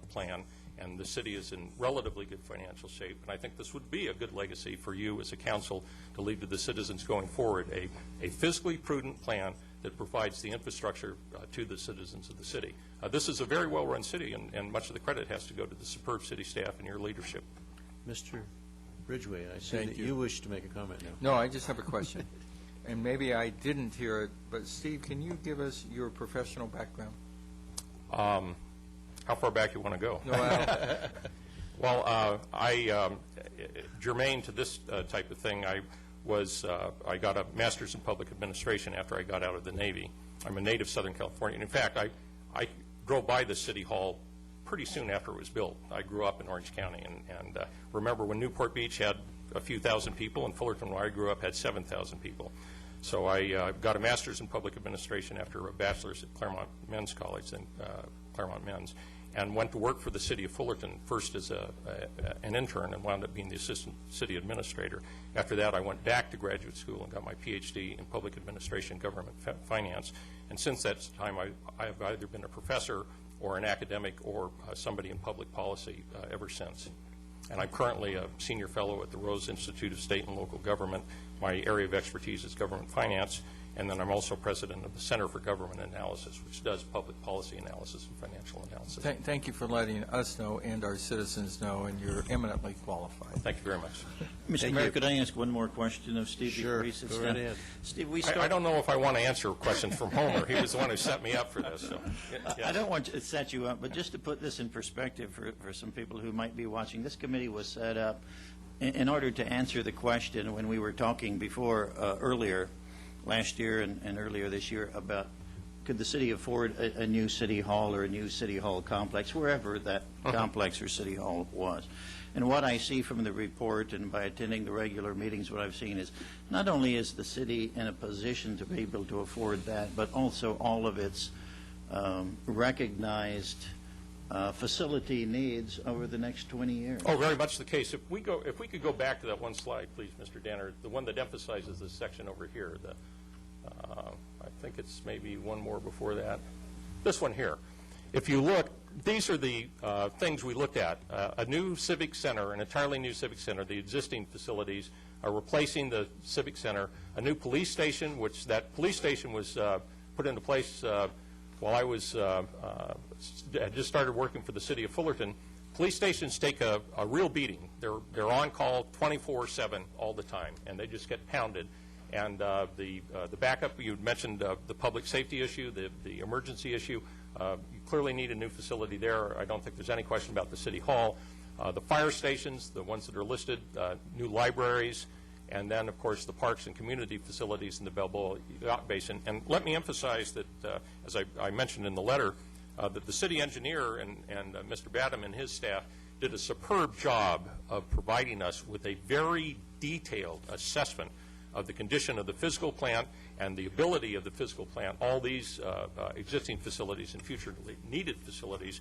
plan, and the city is in relatively good financial shape. And I think this would be a good legacy for you as a council to leave to the citizens going forward, a fiscally prudent plan that provides the infrastructure to the citizens of the city. This is a very well-run city, and much of the credit has to go to the superb city staff and your leadership. Mr. Ridgway, I see that you wish to make a comment now. No, I just have a question. And maybe I didn't hear it, but Steve, can you give us your professional background? How far back you want to go? No, well, germane to this type of thing, I got a master's in public administration after I got out of the Navy. I'm a native Southern Californian. In fact, I drove by the City Hall pretty soon after it was built. I grew up in Orange County, and remember when Newport Beach had a few thousand people, and Fullerton, where I grew up, had 7,000 people. So I got a master's in public administration after a bachelor's at Claremont Men's College, and Claremont Men's, and went to work for the city of Fullerton, first as an intern, and wound up being the assistant city administrator. After that, I went back to graduate school and got my PhD in public administration, government finance. And since that time, I have either been a professor or an academic or somebody in public policy ever since. And I'm currently a senior fellow at the Rose Institute of State and Local Government. My area of expertise is government finance, And then I'm also president of the Center for Government Analysis, which does public policy analysis and financial analysis. Thank you for letting us know and our citizens know, and you're eminently qualified. Thank you very much. Mr. Mayor, could I ask one more question of Steve? Sure, before he sits go right down? ahead. Steve, I don't know if I want to answer questions from Homer. He was the one who set me up for this. So. I don't want to set you up, but just to put this in perspective for some people who might be watching, this committee was set up in order to answer the question when we were talking before earlier last year and earlier this year about could the city afford a new city hall or a new city hall complex, wherever that complex or city hall was. And what I see from the report and by attending the regular meetings, what I've seen is not only is the city in a position to be able to afford that, but also all of its recognized facility needs over the next 20 years. Oh, very much the case. If we could go back to that one slide, please, Mr. Danner, the one that emphasizes this section over here. I think it's maybe one more before that. This one here. If you look, these are the things we looked at. A new civic center, an entirely new civic center, the existing facilities are replacing the civic center, a new police station, which that police station was put into place while I was had just started working for the city of Fullerton. Police stations take a real beating. They're on call 24/7 all the time, and they just get pounded. And the backup, you mentioned the public safety issue, the emergency issue. You clearly need a new facility there. I don't think there's any question about the city hall. The fire stations, the ones that are listed, new libraries, and then, of course, the parks and community facilities in the Balboa Yacht Basin. And let me emphasize that, as I mentioned in the letter, that the city engineer and Mr. Badum and his staff did a superb job of providing us with a very detailed assessment of the condition of the physical plant and the ability of the physical plant, all these existing facilities and future needed facilities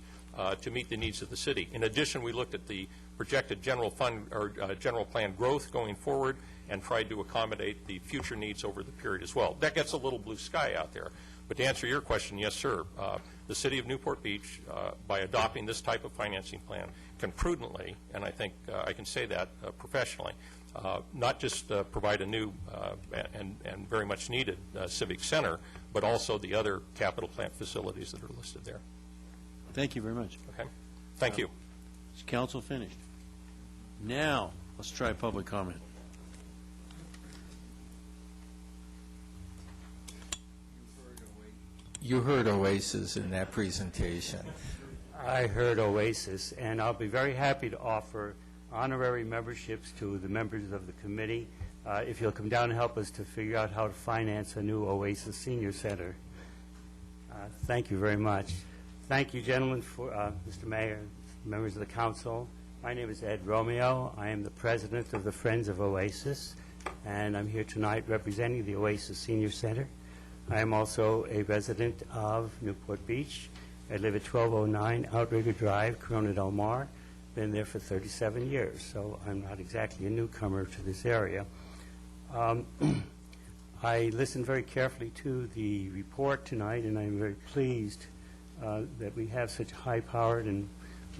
to meet the needs of the city. In addition, we looked at the projected general fund or general plan growth going forward and tried to accommodate the future needs over the period as well. That gets a little blue sky out there. But to answer your question, yes, sir. The city of Newport Beach, by adopting this type of financing plan, can prudently, and I think I can say that professionally, not just provide a new and very much needed civic center, but also the other capital plant facilities that are listed there. Thank you very much. Okay. Thank you. Is council finished? Now, let's try public comment. You heard Oasis in that presentation. I heard Oasis, and I'll be very happy to offer honorary memberships to the members of the committee if you'll come down and help us to figure out how to finance a new Oasis Senior Center. Thank you very much. Thank you, gentlemen, for Mr. Mayor, members of the council. My name is Ed Romeo. I am the president of the Friends of Oasis, and I'm here tonight representing the Oasis Senior Center. I am also a resident of Newport Beach. I live at 1209 Outrigger Drive, Corona del Mar. Been there for 37 years, so I'm not exactly a newcomer to this area. I listened very carefully to the report tonight, and I'm very pleased that we have such high-powered and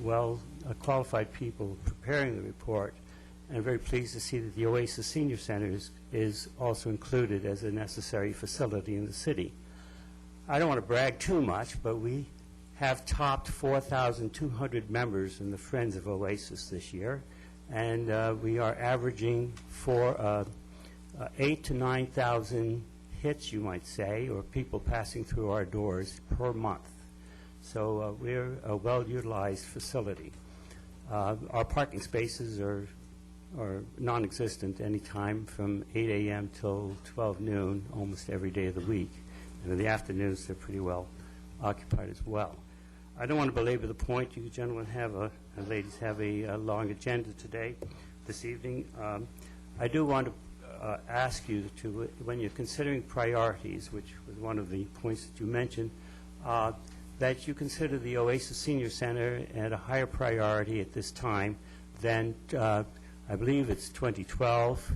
well-qualified people preparing the report. And I'm very pleased to see that the Oasis Senior Center is also included as a necessary facility in the city. I don't want to brag too much, but we have topped 4,200 members in the Friends of Oasis this year, and we are averaging for 8,000 to 9,000 hits, you might say, or people passing through our doors per month. So we're a well-utilized facility. Our parking spaces are non-existent any time from 8 a.m. till 12 noon, almost every day of the week. And in the afternoons, they're pretty well occupied as well. I don't want to belabor the point. You gentlemen have and ladies have a long agenda today, this evening. I do want to ask you to, when you're considering priorities, which was one of the points that you mentioned, that you consider the Oasis Senior Center at a higher priority at this time than, I believe it's 2012.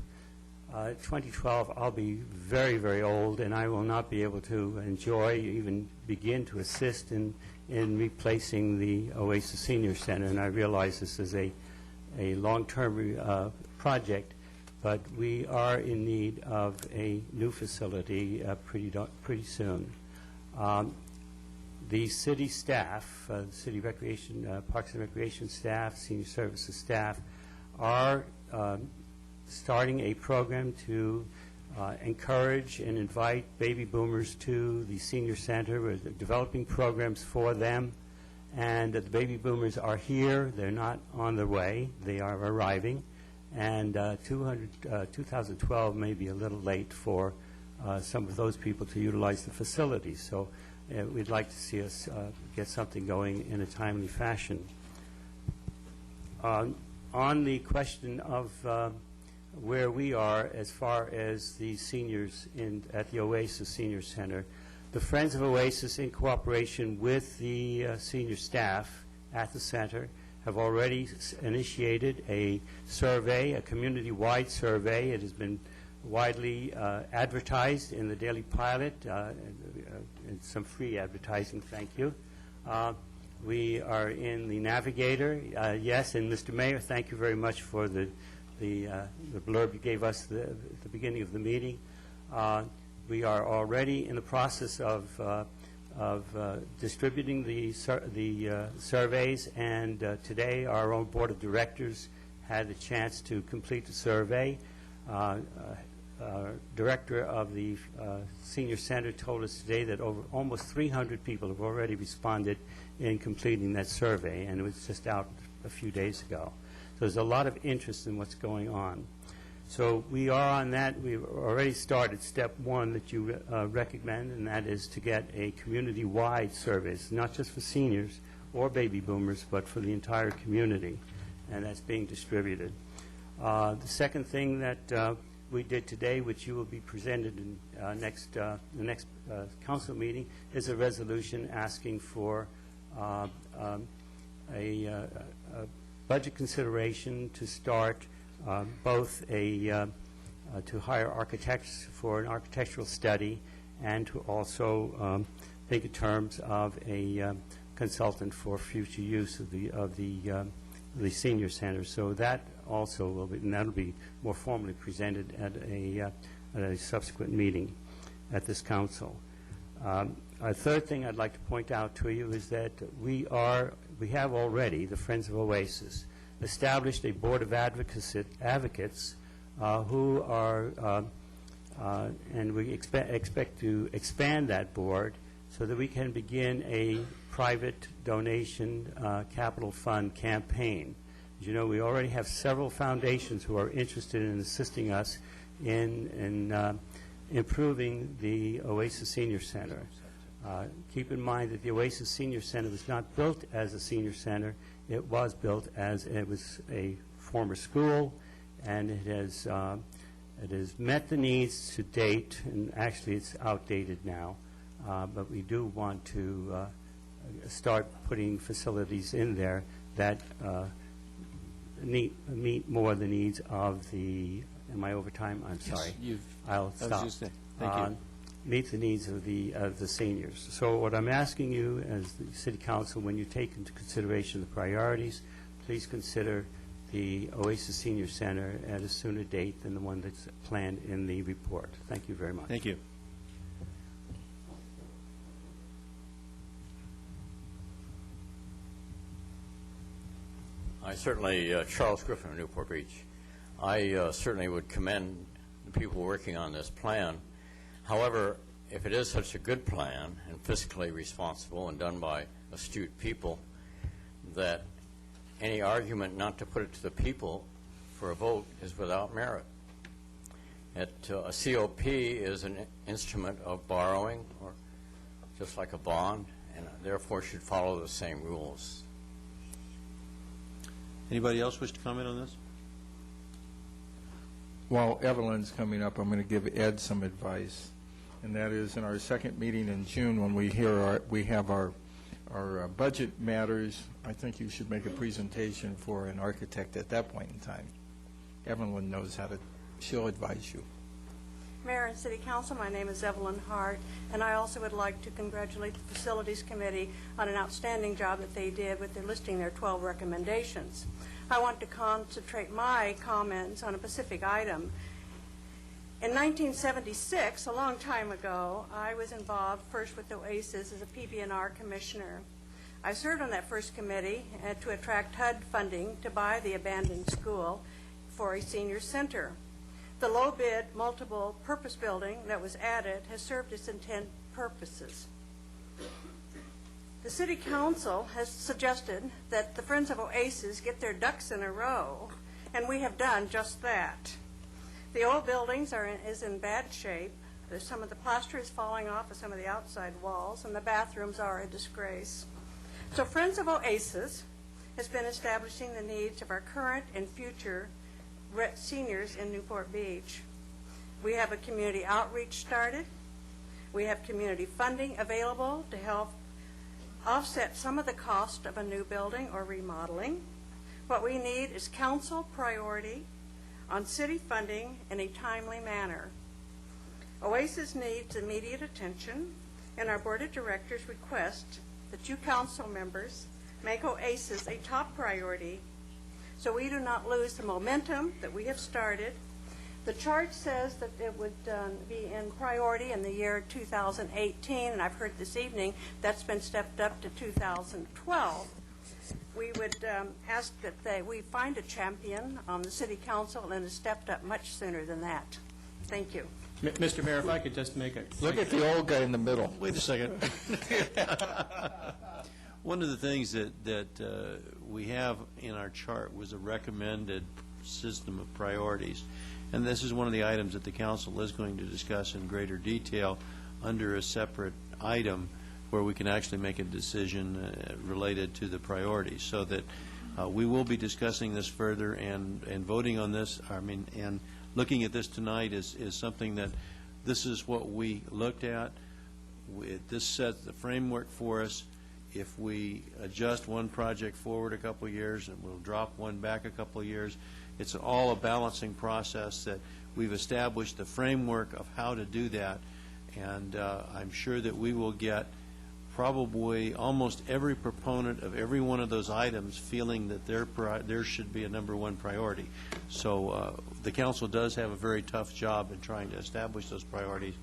2012, I'll be very, very old, and I will not be able to enjoy, even begin to assist in replacing the Oasis Senior Center, and I realize this is a long-term project, but we are in need of a new facility pretty soon. The city staff, city recreation, Parks and Recreation staff, senior services staff, are starting a program to encourage and invite baby boomers to the senior center. We're developing programs for them, and the baby boomers are here. They're not on their way. They are arriving, and 2012 may be a little late for some of those people to utilize the facilities. So we'd like to see us get something going in a timely fashion. On the question of where we are as far as the seniors at the Oasis Senior Center, the Friends of Oasis, in cooperation with the senior staff at the center, have already initiated a survey, a community-wide survey. It has been widely advertised in the Daily Pilot, and some free advertising, thank you. We are in the Navigator, yes, and Mr. Mayor, thank you very much for the blurb you gave us at the beginning of the meeting. We are already in the process of distributing the surveys, and today our own Board of Directors had the chance to complete the survey. Director of the Senior Center told us today that almost 300 people have already responded in completing that survey, and it was just out a few days ago. So there's a lot of interest in what's going on. So we are on that. We've already started step one that you recommend, and that is to get a community-wide survey. It's not just for seniors or baby boomers, but for the entire community, and that's being distributed. The second thing that we did today, which you will be presented in the next council meeting, is a resolution asking for a budget consideration to start both to hire architects for an architectural study, and to also think in terms of a consultant for future use of the senior center. So that also will be, and that'll be more formally presented at a subsequent meeting at this council. A third thing I'd like to point out to you is that we have already, the Friends of Oasis, established a board of advocates who are, and we expect to expand that board so that we can begin a private donation capital fund campaign. As you know, we already have several foundations who are interested in assisting us in improving the Oasis Senior Center. Keep in mind that the Oasis Senior Center was not built as a senior center. It was built as it was a former school, and it has met the needs to date, and actually it's outdated now. But we do want to start putting facilities in there that meet more the needs of the, am I over time? I'm sorry. I'll stop. Thank you. Meet the needs of the seniors. So what I'm asking you as the City Council, when you take into consideration the priorities, please consider the Oasis Senior Center at a sooner date than the one that's planned in the report. Thank you very much. Thank you. I certainly, Charles Griffin of Newport Beach, I certainly would commend the people working on this plan. However, if it is such a good plan and fiscally responsible and done by astute people, that any argument not to put it to the people for a vote is without merit. A COP is an instrument of borrowing, or just like a bond, and therefore should follow the same rules. Anybody else wish to comment on this? While Evelyn's coming up, I'm going to give Ed some advice, and that is in our second meeting in June when we have our budget matters. I think you should make a presentation for an architect at that point in time. Evelyn knows how to, she'll advise you. Mayor and City Council, my name is Evelyn Hart, and I also would like to congratulate the Facilities Committee on an outstanding job that they did with listing their 12 recommendations. I want to concentrate my comments on a specific item. In 1976, a long time ago, I was involved first with OASIS as a PB&R commissioner. I served on that first committee to attract HUD funding to buy the abandoned school for a senior center. The low-bid, multiple-purpose building that was added has served its intended purposes. The City Council has suggested that the Friends of OASIS get their ducks in a row, and we have done just that. The old buildings is in bad shape. Some of the plaster is falling off of some of the outside walls, and the bathrooms are a disgrace. So Friends of OASIS has been establishing the needs of our current and future seniors in Newport Beach. We have a community outreach started. We have community funding available to help offset some of the cost of a new building or remodeling. What we need is council priority on city funding in a timely manner. OASIS needs immediate attention, and our Board of Directors request that you council members make OASIS a top priority so we do not lose the momentum that we have started. The chart says that it would be in priority in the year 2018, and I've heard this evening that's been stepped up to 2012. We would ask that we find a champion on the City Council, and it's stepped up much sooner than that. Thank you. Mr. Mayor, if I could just make a... Look at the old guy in the middle. Wait a second. One of the things that we have in our chart was a recommended system of priorities. And this is one of the items that the council is going to discuss in greater detail under a separate item where we can actually make a decision related to the priorities. So that we will be discussing this further and voting on this, and looking at this tonight is something that this is what we looked at. This sets the framework for us. If we adjust one project forward a couple of years and we'll drop one back a couple of years, it's all a balancing process that we've established the framework of how to do that. And I'm sure that we will get probably almost every proponent of every one of those items feeling that there should be a number one priority. So the council does have a very tough job in trying to establish those priorities,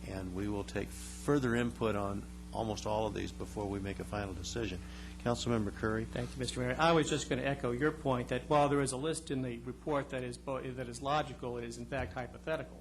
and we will take further input on almost all of these before we make a final decision. Councilmember Curry. Thank you, Mr. Mayor. I was just going to echo your point that while there is a list in the report that is logical, it is in fact hypothetical.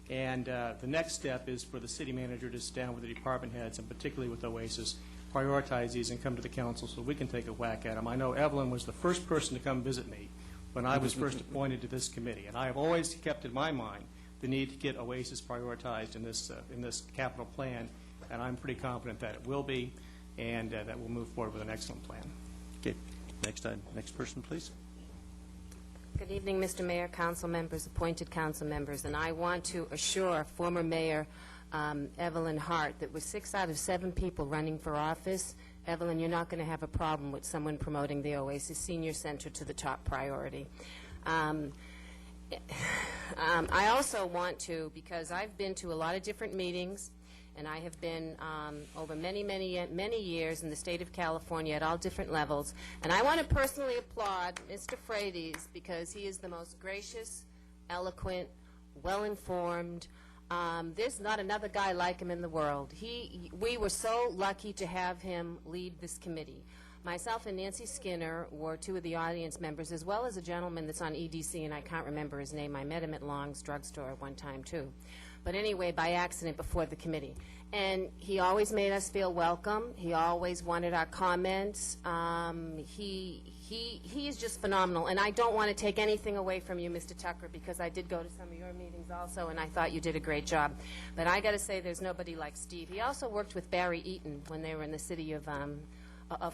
And the next step is for the city manager to sit down with the department heads, and particularly with OASIS, prioritize these and come to the council so we can take a whack at them. I know Evelyn was the first person to come visit me when I was first appointed to this committee, and I have always kept in my mind the need to get OASIS prioritized in this capital plan, and I'm pretty confident that it will be, and that we'll move forward with an excellent plan. Okay. Next person, please. Good evening, Mr. Mayor, council members, appointed council members, and I want to assure former Mayor Evelyn Hart that with 6 out of 7 people running for office, Evelyn, you're not going to have a problem with someone promoting the OASIS Senior Center to the top priority. I also want to, because I've been to a lot of different meetings, and I have been over many years in the state of California at all different levels. And I want to personally applaud Mr. Frades because he is the most gracious, eloquent, well-informed. There's not another guy like him in the world. We were so lucky to have him lead this committee. Myself and Nancy Skinner were 2 of the audience members, as well as a gentleman that's on EDC, and I can't remember his name. I met him at Long's drugstore at one time, too. But anyway, by accident before the committee. And he always made us feel welcome. He always wanted our comments. He is just phenomenal. And I don't want to take anything away from you, Mr. Tucker, because I did go to some of your meetings also, and I thought you did a great job. But I got to say there's nobody like Steve. He also worked with Barry Eaton when they were in the city of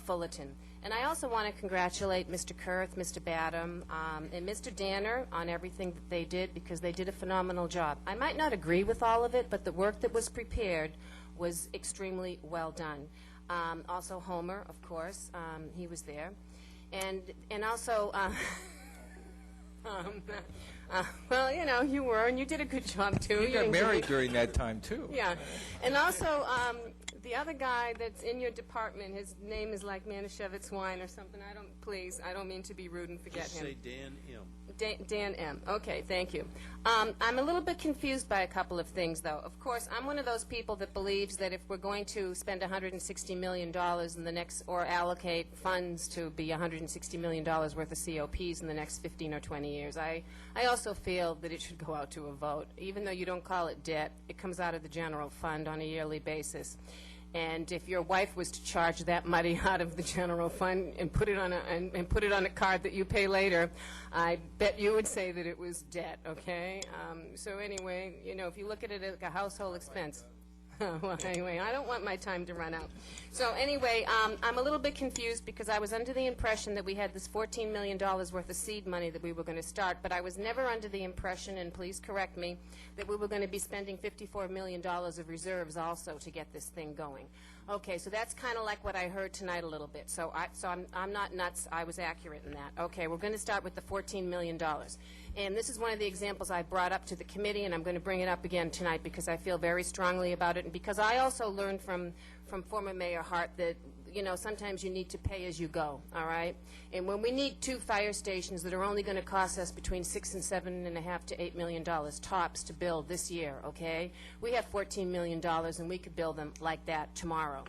Fullerton. And I also want to congratulate Mr. Kurth, Mr. Badum, and Mr. Danner on everything that they did, because they did a phenomenal job. I might not agree with all of it, but the work that was prepared was extremely well done. Also Homer, of course, he was there. And also, well, you know, you were, and you did a good job, too. You got married during that time, too. Yeah. And also, The other guy that's in your department, his name is like Manischewitz wine or something. Please, I don't mean to be rude and forget Just him. say Dan M. Dan M. Okay, thank you. I'm a little bit confused by a couple of things, though. Of course, I'm one of those people that believes that if we're going to spend $160 million in the next, or allocate funds to be $160 million worth of COPs in the next 15 or 20 years, I also feel that it should go out to a vote. Even though you don't call it debt, it comes out of the general fund on a yearly basis. And if your wife was to charge that money out of the general fund and put it on a card that you pay later, I bet you would say that it was debt. Okay. So anyway, you know, if you look at it like a household expense. Well, anyway, I don't want my time to run out. So anyway, I'm a little bit confused because I was under the impression that we had this $14 million worth of seed money that we were going to start, but I was never under the impression, and please correct me, that we were going to be spending $54 million of reserves also to get this thing going. Okay, so that's kind of like what I heard tonight a little bit. So I'm not nuts. I was accurate in that. Okay, we're going to start with the $14 million. And this is one of the examples I brought up to the committee, and I'm going to bring it up again tonight because I feel very strongly about it, and because I also learned from former Mayor Hart that, you know, sometimes you need to pay as you go, all right? And when we need 2 fire stations that are only going to cost us between $6 and $7.5 to $8 million tops to build this year, okay? We have $14 million, and we could build them like that tomorrow.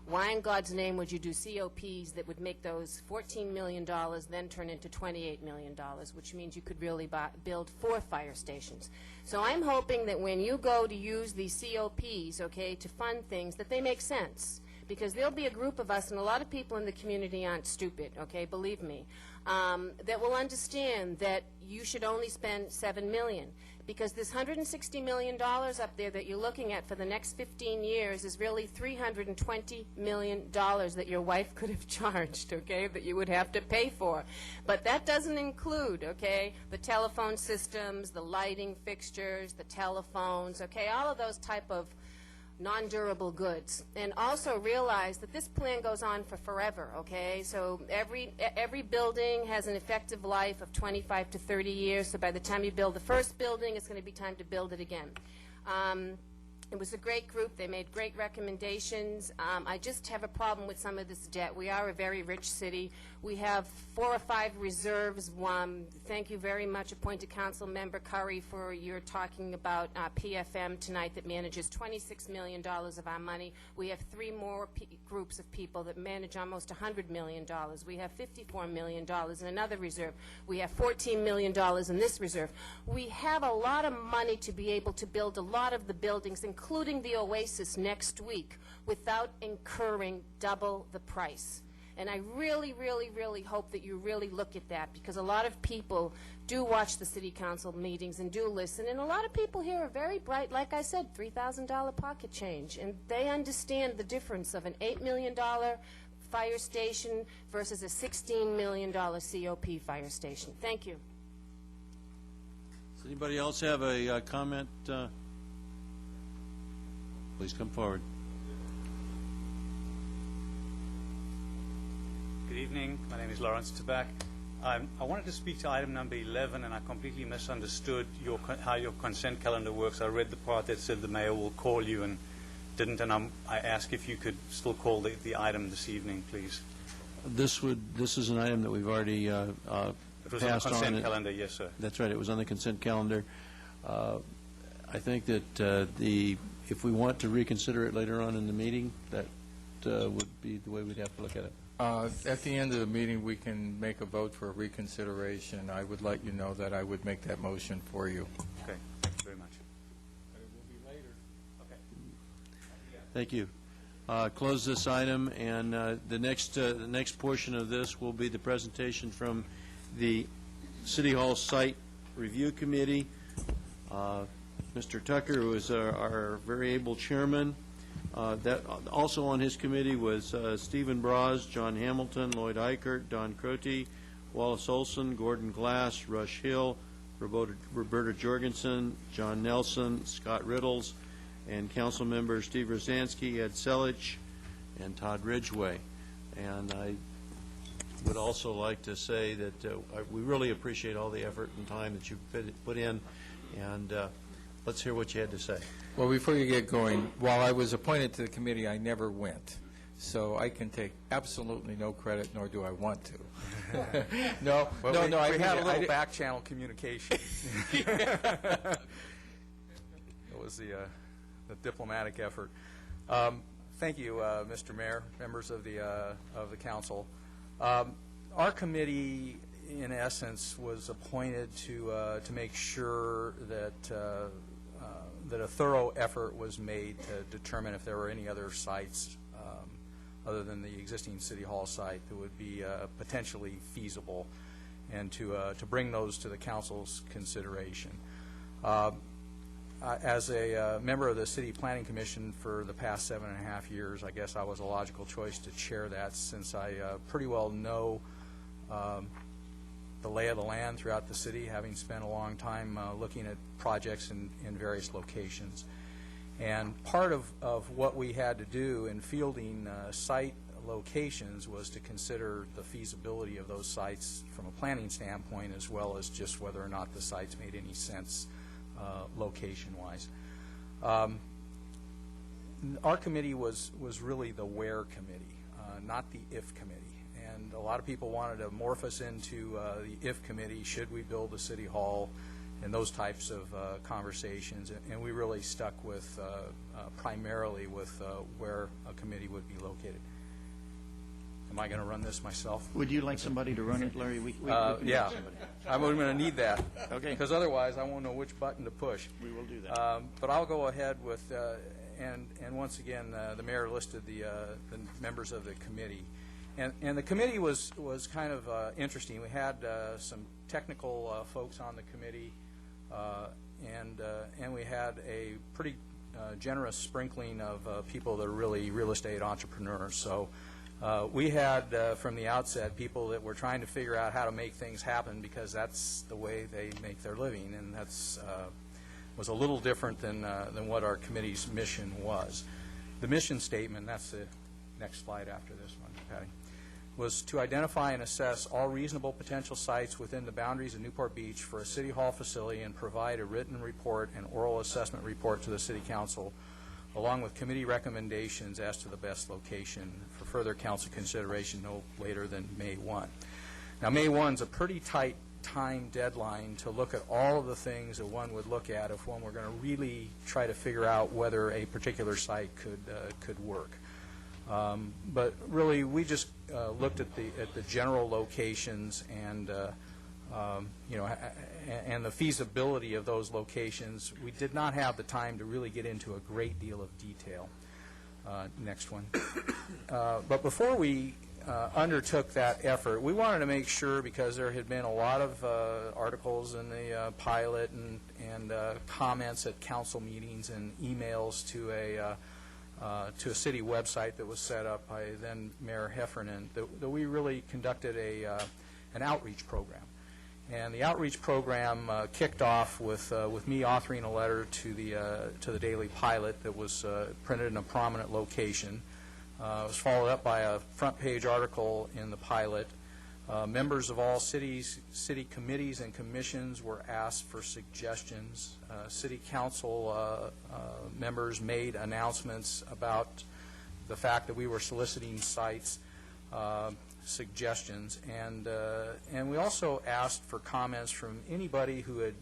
Why in God's name would you do COPs that would make those $14 million then turn into $28 million, which means you could really build 4 fire stations? So I'm hoping that when you go to use these COPs, okay, to fund things, that they make sense. Because there'll be a group of us, and a lot of people in the community aren't stupid, okay, believe me, that will understand that you should only spend $7 million. Because this $160 million up there that you're looking at for the next 15 years is really $320 million that your wife could have charged, okay, that you would have to pay for. But that doesn't include, okay, the telephone systems, the lighting fixtures, the telephones, okay, all of those type of non-durable goods. And also realize that this plan goes on for forever, okay? So every building has an effective life of 25 to 30 years, so by the time you build the first building, it's going to be time to build it again. It was a great group. They made great recommendations. I just have a problem with some of this debt. We are a very rich city. We have 4 or 5 reserves. Thank you very much, appointed council member Curry, for your talking about PFM tonight that manages $26 million of our money. We have 3 more groups of people that manage almost $100 million. We have $54 million in another reserve. We have $14 million in this reserve. We have a lot of money to be able to build a lot of the buildings, including the Oasis next week, without incurring double the price. And I really, really, really hope that you really look at that, because a lot of people do watch the city council meetings and do listen, and a lot of people here are very bright, like I said, $3,000 pocket change, and they understand the difference of an $8 million fire station versus a $16 million COP fire station. Thank you. Does anybody else have a comment? Please come forward. Good evening. My name is Lawrence Tabak. I wanted to speak to item number 11, and I completely misunderstood how your consent calendar works. I read the part that said the mayor will call you and didn't, and I ask if you could still call the item this evening, please. This is an item that we've already It was passed on the consent on. calendar, yes, sir. That's right. It was on the consent calendar. I think that if we want to reconsider it later on in the meeting, that would be the way we'd have to look at it. At the end of the meeting, we can make a vote for reconsideration. I would let you know that I would make that motion for you. Okay. Thank you very much. But it will be later. Okay. Thank you. Close this item, and the next portion of this will be the presentation from the City Hall Site Review Committee. Mr. Tucker, who is our very able chairman. That also on his committee was Stephen Braz, John Hamilton, Lloyd Eichert, Don Crote, Wallace Olson, Gordon Glass, Rush Hill, Roberta Jorgensen, John Nelson, Scott Riddles, and council members Steve Rosansky, Ed Selich, and Todd Ridgway. And I would also like to say that we really appreciate all the effort and time that you've put in, and Let's hear what you had to say. Well, before you get going, while I was appointed to the committee, I never went. So I can take absolutely no credit, nor do I want to. No, Well, no, we, no. we I had a I little did- back channel communication. It was the diplomatic effort. Thank you, Mr. Mayor, members of the council. Our committee, in essence, was appointed to make sure that that a thorough effort was made to determine if there were any other sites other than the existing City Hall site that would be potentially feasible, and to bring those to the council's consideration. As a member of the City Planning Commission for the past 7.5 years, I guess I was a logical choice to chair that, since I pretty well know the lay of the land throughout the city, having spent a long time looking at projects in various locations. And part of what we had to do in fielding site locations was to consider the feasibility of those sites from a planning standpoint, as well as just whether or not the sites made any sense location-wise. Our committee was really the where committee, not the if committee. And a lot of people wanted to morph us into the if committee, should we build a city hall, and those types of conversations. And we really stuck with primarily with where a committee would be located. Am I going to run this myself? Would you like somebody to run it, Larry? We Yeah, I'm going to need that. Okay. Because otherwise, I won't know which button to push. We will do that. But I'll go ahead with, and once again, the mayor listed the members of the committee. And the committee was kind of interesting. We had some technical folks on the committee, and we had a pretty generous sprinkling of people that are really real estate entrepreneurs. So we had, from the outset, people that were trying to figure out how to make things happen, because that's the way they make their living, and that's was a little different than what our committee's mission was. The mission statement, that's the next slide after this one, Patty, was to identify and assess all reasonable potential sites within the boundaries of Newport Beach for a City Hall facility, and provide a written report and oral assessment report to the City Council, along with committee recommendations as to the best location for further council consideration no later than May 1. Now, May 1 is a pretty tight time deadline to look at all of the things that one would look at if one were going to really try to figure out whether a particular site could work. But really, we just looked at the general locations and you know, and the feasibility of those locations. We did not have the time to really get into a great deal of detail. Next one. But before we undertook that effort, we wanted to make sure, because there had been a lot of articles in the pilot and comments at council meetings and emails to a city website that was set up by then Mayor Heffernan, that we really conducted an outreach program. And the outreach program kicked off with me authoring a letter to the Daily Pilot that was printed in a prominent location. It was followed up by a front-page article in the Pilot. Members of all city committees and commissions were asked for suggestions. City council members made announcements about the fact that we were soliciting sites, suggestions, and we also asked for comments from anybody who had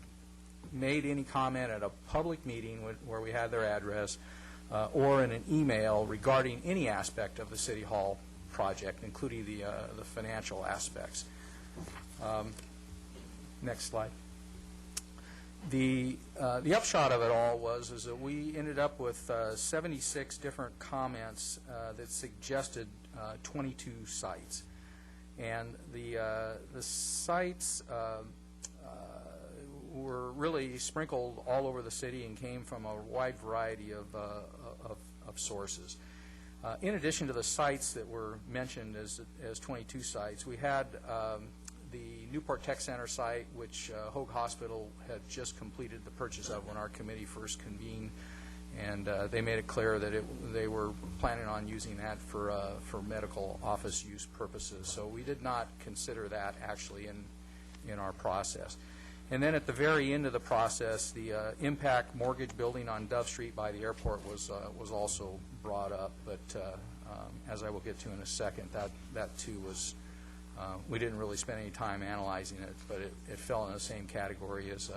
made any comment at a public meeting where we had their address, or in an email regarding any aspect of the City Hall project, including the financial aspects. Next slide. The upshot of it all was that we ended up with 76 different comments that suggested 22 sites, and the sites were really sprinkled all over the city and came from a wide variety of sources. In addition to the sites that were mentioned as 22 sites, we had the Newport Tech Center site, which Hoag Hospital had just completed the purchase of when our committee first convened, and they made it clear that they were planning on using that for medical office use purposes. So we did not consider that actually in our process. And then at the very end of the process, the impact mortgage building on Dove Street by the airport was also brought up. But as I will get to in a second, that too was, we didn't really spend any time analyzing it, but it fell in the same category as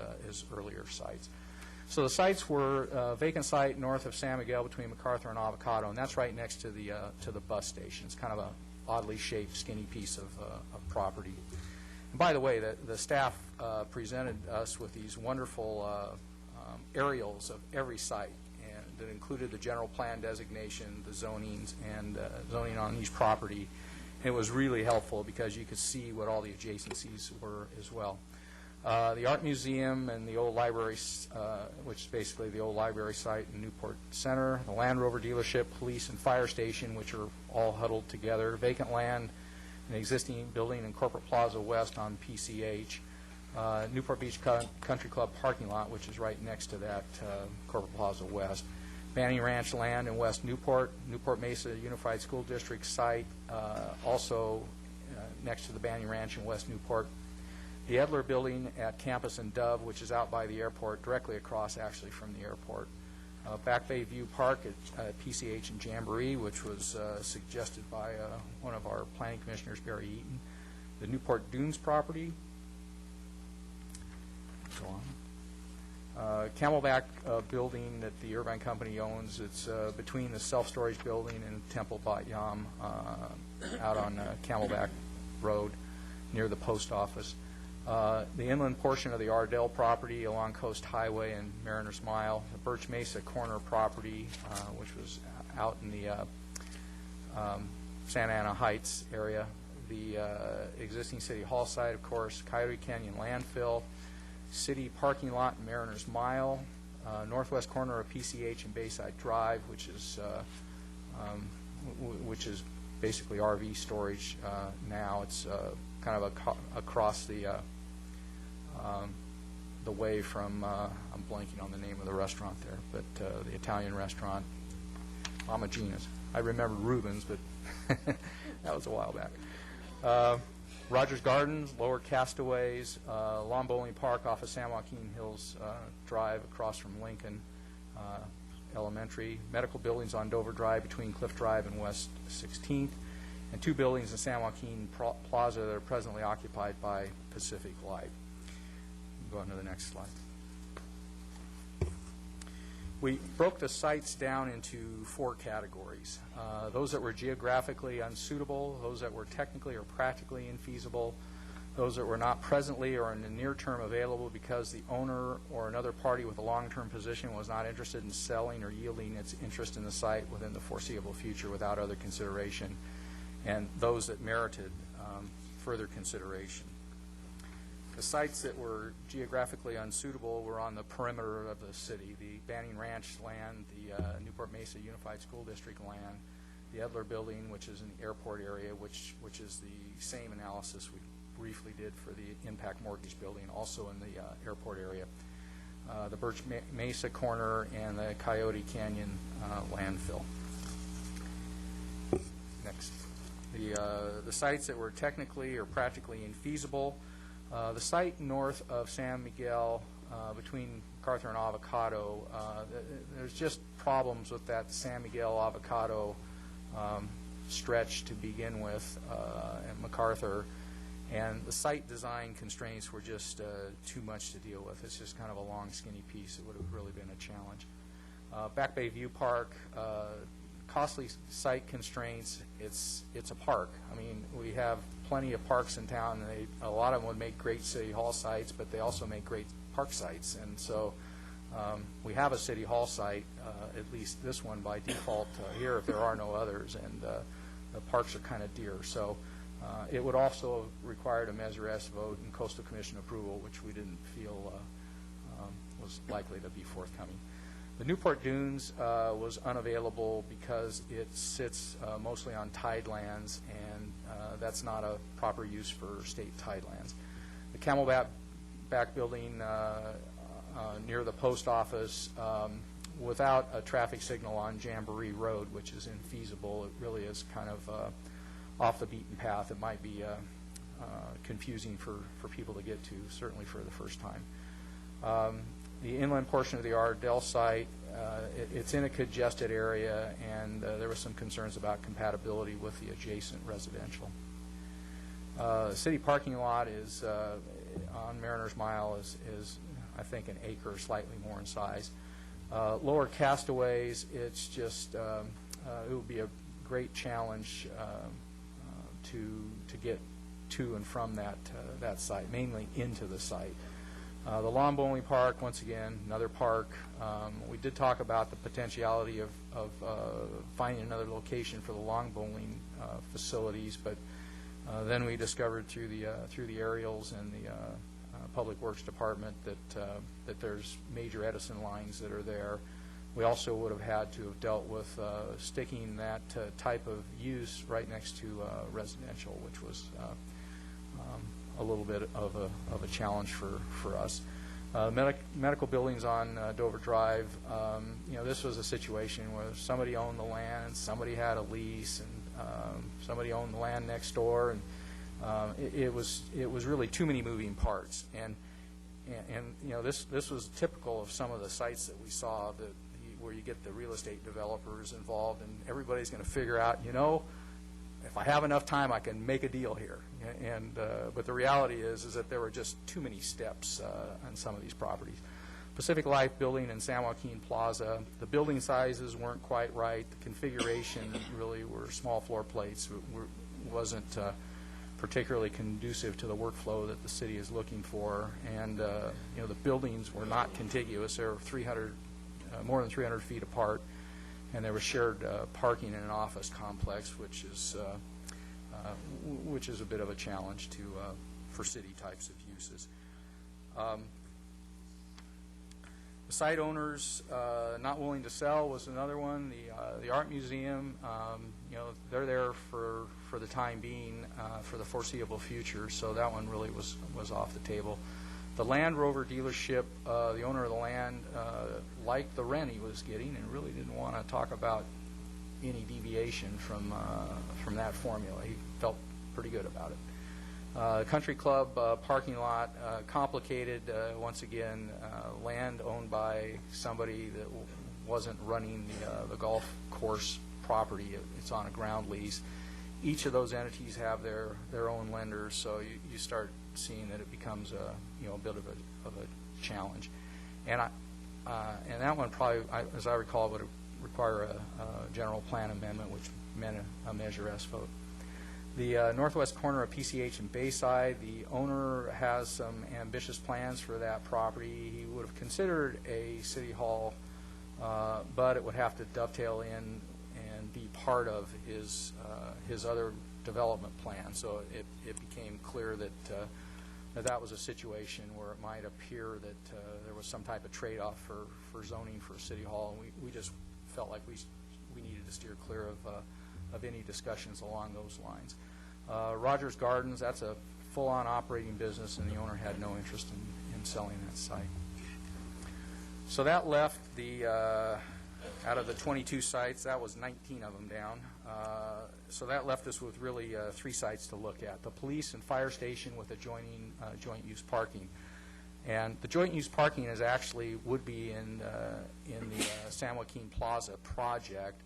earlier sites. So the sites were a vacant site north of San Miguel between MacArthur and Avocado, and that's right next to the bus station. It's kind of a oddly shaped, skinny piece of property. And by the way, the staff presented us with these wonderful aerials of every site, and that included the general plan designation, the zonings, and zoning on each property. It was really helpful because you could see what all the adjacencies were as well. The Art Museum and the old library, which is basically the old library site in Newport Center, the Land Rover dealership, police, and fire station, which are all huddled together, vacant land, an existing building in Corporate Plaza West on PCH, Newport Beach Country Club parking lot, which is right next to that Corporate Plaza West, Banning Ranch land in West Newport, Newport Mesa Unified School District site, also next to the Banning Ranch in West Newport, the Edler building at Campus and Dove, which is out by the airport, directly across actually from the airport. Back Bay View Park at PCH and Jamboree, which was suggested by one of our planning commissioners, Barry Eaton. The Newport Dunes property. Go on. Camelback building that the Irvine Company owns. It's between the self-storage building and Temple Bat Yam out on Camelback Road near the post office. The inland portion of the Ardell property along Coast Highway and Mariner's Mile, the Birch Mesa corner property, which was out in the Santa Ana Heights area, the existing City Hall site, of course, Coyote Canyon landfill, city parking lot in Mariner's Mile, northwest corner of PCH and Bayside Drive, which is basically RV storage now. It's kind of across the way from, I'm blanking on the name of the restaurant there, but the Italian restaurant, Mama Gina's. I remember Rubens, but that was a while back. Rogers Gardens, Lower Castaways, Lawn Bowling Park off of San Joaquin Hills Drive across from Lincoln Elementary, medical buildings on Dover Drive between Cliff Drive and West 16th, and 2 buildings in San Joaquin Plaza that are presently occupied by Pacific Life. Go on to the next slide. We broke the sites down into 4 categories. Those that were geographically unsuitable, those that were technically or practically infeasible, those that were not presently or in the near term available because the owner or another party with a long-term position was not interested in selling or yielding its interest in the site within the foreseeable future without other consideration, and those that merited further consideration. The sites that were geographically unsuitable were on the perimeter of the city, the Banning Ranch land, the Newport Mesa Unified School District land, the Edler building, which is in the airport area, which is the same analysis we briefly did for the impact mortgage building, also in the airport area, the Birch Mesa corner, and the Coyote Canyon landfill. Next. The sites that were technically or practically infeasible, the site north of San Miguel between MacArthur and Avocado, there's just problems with that San Miguel Avocado stretch to begin with at MacArthur, and the site design constraints were just too much to deal with. It's just kind of a long, skinny piece. It would have really been a challenge. Back Bay View Park, costly site constraints. It's a park. I mean, we have plenty of parks in town, and a lot of them would make great city hall sites, but they also make great park sites. And so we have a city hall site, at least this one by default here, if there are no others, and the parks are kind of dear. So it would also have required a Measure S vote and Coastal Commission approval, which we didn't feel was likely to be forthcoming. The Newport Dunes was unavailable because it sits mostly on tidelands, and that's not a proper use for state tidelands. The Camelback building near the post office, without a traffic signal on Jamboree Road, which is infeasible, it really is kind of off the beaten path. It might be confusing for people to get to, certainly for the first time. The inland portion of the Ardell site, it's in a congested area, and there were some concerns about compatibility with the adjacent residential. City parking lot is on Mariner's Mile is I think an acre, slightly more in size. Lower Castaways, it's just it would be a great challenge to get to and from that site, mainly into the site. The lawn bowling park, once again, another park. We did talk about the potentiality of finding another location for the lawn bowling facilities, but then we discovered through the aerials and the Public Works Department that there's major Edison lines that are there. We also would have had to have dealt with sticking that type of use right next to residential, which was a little bit of a challenge for us. Medical buildings on Dover Drive, this was a situation where somebody owned the land, somebody had a lease, and somebody owned the land next door, and it was really too many moving parts. And this was typical of some of the sites that we saw where you get the real estate developers involved, and everybody's going to figure out, if I have enough time, I can make a deal here. But the reality is that there were just too many steps on some of these properties. Pacific Life Building and San Joaquin Plaza, the building sizes weren't quite right. The configuration really were small floor plates. Wasn't particularly conducive to the workflow that the city is looking for. And the buildings were not contiguous. They were more than 300 feet apart. And there was shared parking in an office complex, which is a bit of a challenge for city types of uses. The site owners not willing to sell was another one. The art museum, they're there for the time being, for the foreseeable future. So that one really was off the table. The Land Rover dealership, the owner of the land liked the rent he was getting and really didn't want to talk about any deviation from that formula. He felt pretty good about it. Country Club parking lot, complicated. Once again, land owned by somebody that wasn't running the golf course property. It's on a ground lease. Each of those entities have their own lenders, so you start seeing that it becomes a bit of a challenge. And that one probably, as I recall, would require a general plan amendment, which meant a Measure S vote. The northwest corner of PCH and Bayside, the owner has some ambitious plans for that property. He would have considered a city hall, but it would have to dovetail in and be part of his other development plan. So it became clear that was a situation where it might appear that there was some type of trade-off for zoning for City Hall, and we just felt like we needed to steer clear of any discussions along those lines. Rogers Gardens, that's a full-on operating business, and the owner had no interest in selling that site. So that left out of the 22 sites, that was 19 of them down. So that left us with really 3 sites to look at: the police and fire station with adjoining joint use parking. And the joint use parking would be in the San Joaquin Plaza project,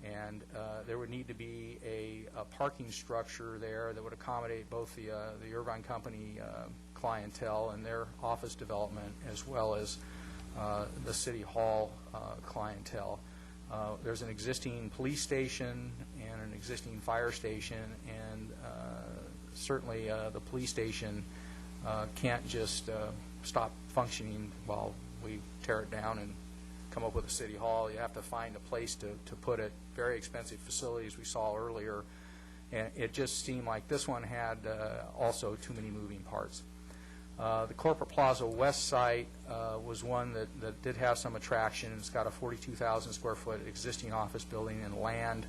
and there would need to be a parking structure there that would accommodate both the Irvine Company clientele and their office development, as well as the City Hall clientele. There's an existing police station and an existing fire station, and certainly the police station can't just stop functioning while we tear it down and come up with a city hall. You have to find a place to put it. Very expensive facilities we saw earlier, and it just seemed like this one had also too many moving parts. The Corporate Plaza West site was one that did have some attraction. It's got a 42,000 square foot existing office building and land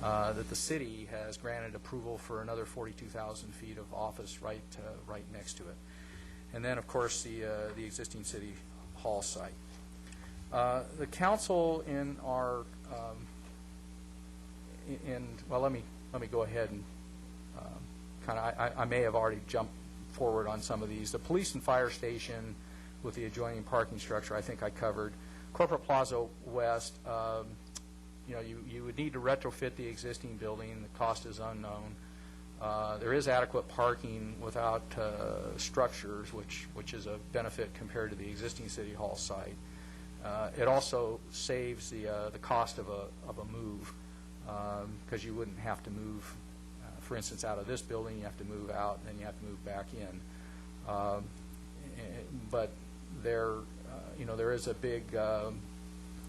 that the city has granted approval for another 42,000 feet of office right next to it. And then, of course, the existing City Hall site. The council in our well, let me go ahead and I may have already jumped forward on some of these. The police and fire station with the adjoining parking structure, I think I covered. Corporate Plaza West, you would need to retrofit the existing building. The cost is unknown. There is adequate parking without structures, which is a benefit compared to the existing City Hall site. It also saves the cost of a move, because you wouldn't have to move, for instance, out of this building. You have to move out, and then you have to move back in. But there is a big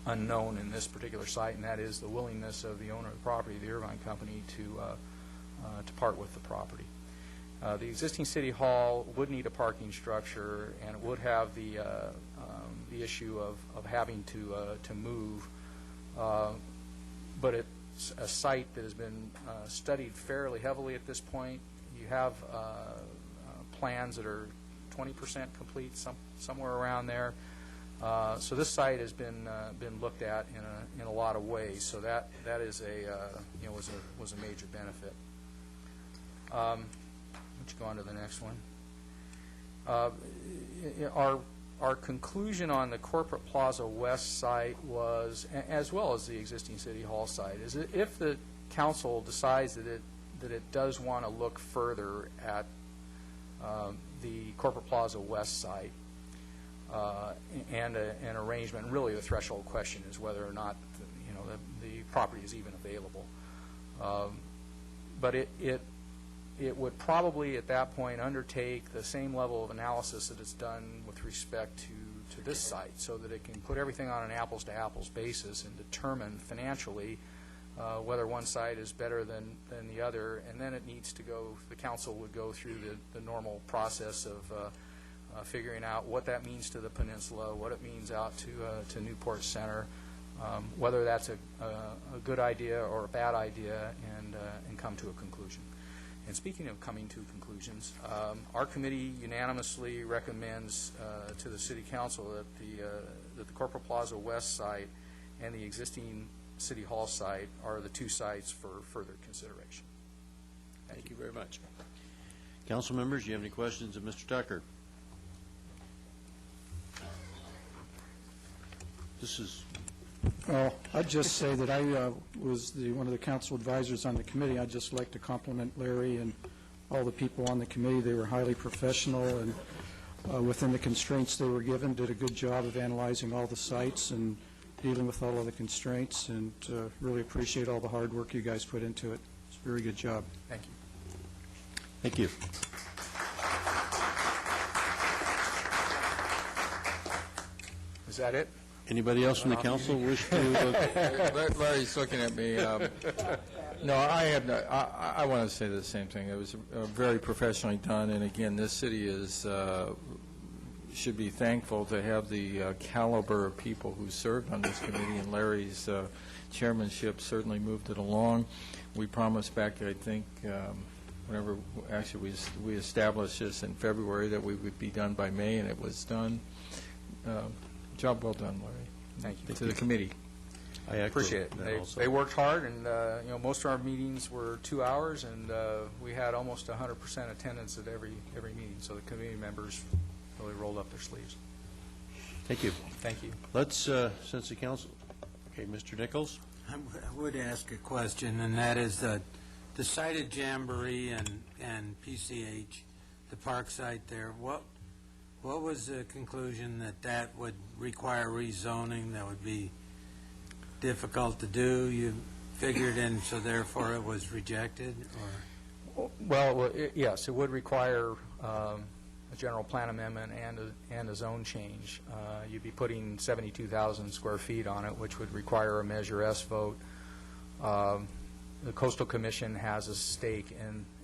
unknown in this particular site, and that is the willingness of the owner of the property, the Irvine Company, to part with the property. The existing City Hall would need a parking structure, and it would have the issue of having to move, but it's a site that has been studied fairly heavily at this point. You have plans that are 20% complete, somewhere around there. So this site has been looked at in a lot of ways. So that is was a major benefit. Let's go on to the next one. Our conclusion on the Corporate Plaza West site was, as well as the existing City Hall site, is that if the council decides that it does want to look further at the Corporate Plaza West site and an arrangement, and really the threshold question is whether or not the property is even available. But it would probably at that point undertake the same level of analysis that it's done with respect to this site, so that it can put everything on an apples-to-apples basis and determine financially whether one site is better than the other, and then it needs to go, the council would go through the normal process of figuring out what that means to the peninsula, what it means out to Newport Center, whether that's a good idea or a bad idea, and come to a conclusion. And speaking of coming to conclusions, our committee unanimously recommends to the City Council that the Corporate Plaza West site and the existing City Hall site are the two sites for further consideration. Thank you very much. Council members, do you have any questions of Mr. Tucker? This is... Well, I'd just say that I was one of the council advisors on the committee. I'd just like to compliment Larry and all the people on the committee. They were highly professional, and within the constraints they were given, did a good job of analyzing all the sites and dealing with all of the constraints, and really appreciate all the hard work you guys put into it. It's a very good job. Thank you. Thank you. Is that it? Anybody else from the council wish to... Larry's looking at me. No, I want to say the same thing. It was very professionally done, and again, this city should be thankful to have the caliber of people who served on this committee, and Larry's chairmanship certainly moved it along. We promised back, I think, whenever, actually, we established this in February, that we would be done by May, and it was done. Job well done, Larry. Thank you. To the committee. I appreciate it. They worked hard, and most of our meetings were 2 hours, and we had almost 100% attendance at every meeting. So the committee members really rolled up their sleeves. Thank you. Thank you. Let's, since the council, okay, Mr. Nichols. I would ask a question, and that is the sited Jamboree and PCH, the park site there. What was the conclusion that would require rezoning, that would be difficult to do? You figured in, so therefore it was rejected? Or? Well, yes, it would require a general plan amendment and a zone change. You'd be putting 72,000 square feet on it, which would require a Measure S vote. The Coastal Commission has a stake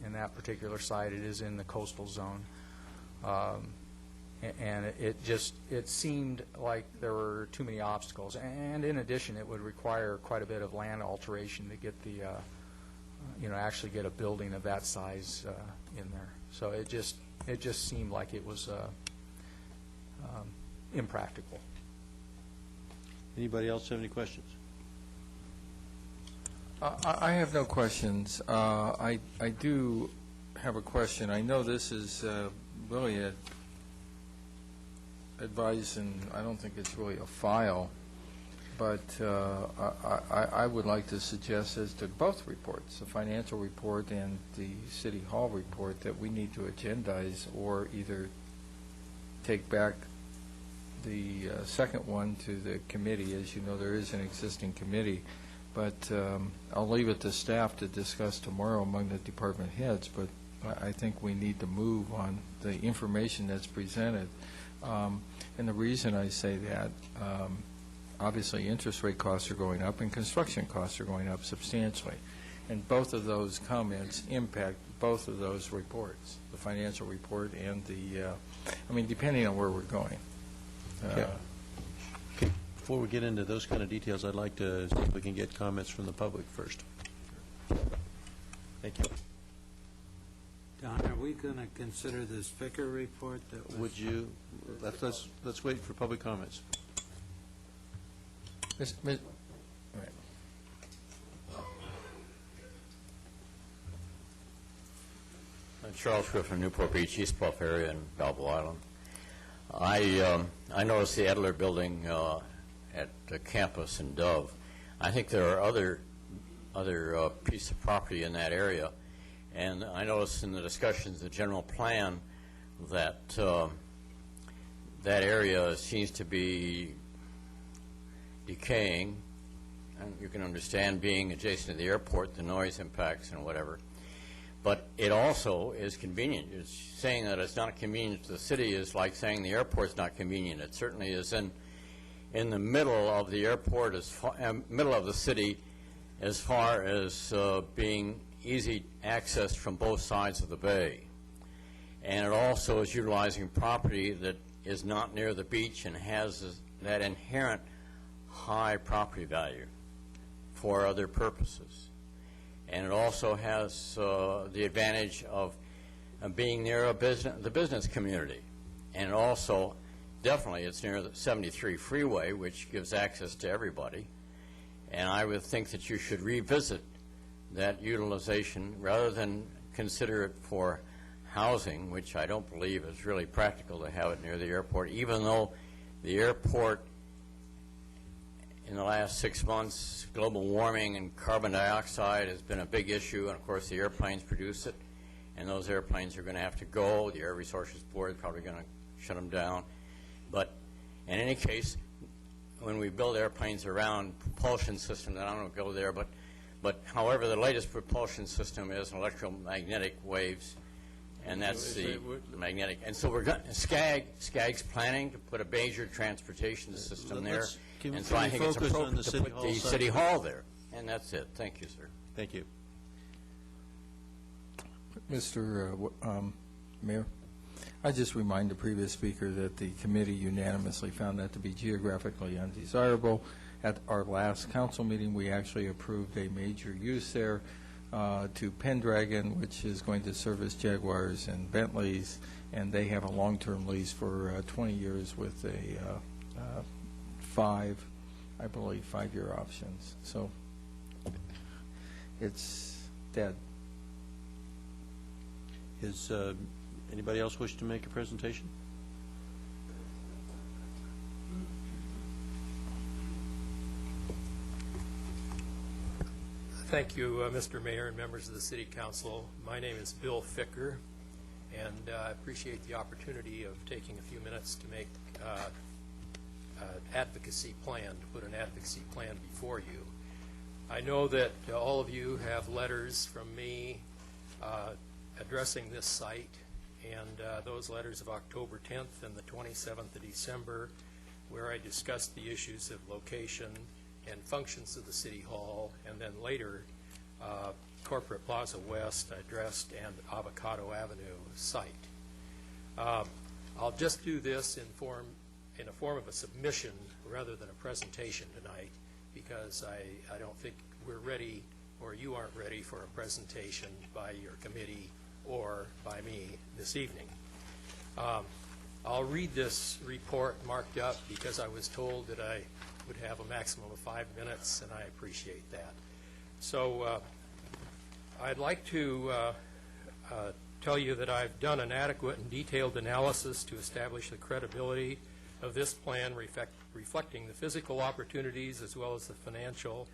in that particular site. It is in the coastal zone. And it seemed like there were too many obstacles. And in addition, it would require quite a bit of land alteration to get actually get a building of that size in there. So it just seemed like it was impractical. Anybody else have any questions? I have no questions. I do have a question. I know this is really advice, and I don't think it's really a file, but I would like to suggest as to both reports, the financial report and the City Hall report, that we need to agendize or either take back the second one to the committee. As you know, there is an existing committee, but I'll leave it to staff to discuss tomorrow among the department heads, but I think we need to move on the information that's presented. And the reason I say that, obviously interest rate costs are going up and construction costs are going up substantially. And both of those comments impact both of those reports, the financial report and the, I mean, depending on where we're going. Okay. Before we get into those kind of details, I'd like to see if we can get comments from the public first. Thank you. Don, are we going to consider this Ficker report? That was Would you, let's wait for public comments. Charles Griffin, Newport Beach, East Bluff area, and Balboa Island. I noticed the Edler building at the campus in Dove. I think there are other pieces of property in that area, and I noticed in the discussions, the general plan, that that area seems to be decaying. And you can understand being adjacent to the airport, the noise impacts and whatever. But it also is convenient. It's saying that it's not convenient to the city is like saying the airport's not convenient. It certainly is in the middle of the airport, middle of the city, as far as being easy accessed from both sides of the bay. And it also is utilizing property that is not near the beach and has that inherent high property value for other purposes. And it also has the advantage of being near the business community. And also, definitely, it's near the 73 freeway, which gives access to everybody. And I would think that you should revisit that utilization rather than consider it for housing, which I don't believe is really practical to have it near the airport, even though the airport in the last 6 months, global warming and carbon dioxide has been a big issue, and of course the airplanes produce it, and those airplanes are going to have to go. The Air Resources Board is probably going to shut them down. But in any case, when we build airplanes around propulsion systems, and I don't go there, but however, the latest propulsion system is electromagnetic waves, and that's the magnetic. And so we're going SCAG's planning to put a major transportation system there. And so I think it's appropriate to put the City Hall there. And that's it. Thank you, sir. Thank you. Mr. Mayor, I just remind the previous speaker that the committee unanimously found that to be geographically undesirable. At our last council meeting, we actually approved a major use there to Pendragon, which is going to service Jaguars and Bentleys, and they have a long-term lease for 20 years with a I believe, 5-year options. So it's dead. Is anybody else wish to make a presentation? Thank you, Mr. Mayor and members of the City Council. My name is Bill Ficker, and I appreciate the opportunity of taking a few minutes to make advocacy plan, to put an advocacy plan before you. I know that all of you have letters from me addressing this site, and those letters of October 10th and the 27th of December, where I discussed the issues of location and functions of the City Hall, and then later Corporate Plaza West addressed and Avocado Avenue site. I'll just do this in a form of a submission rather than a presentation tonight, because I don't think we're ready, or you aren't ready, for a presentation by your committee or by me this evening. I'll read this report marked up because I was told that I would have a maximum of 5 minutes, and I appreciate that. So I'd like to tell you that I've done an adequate and detailed analysis to establish the credibility of this plan reflecting the physical opportunities as well as the financial,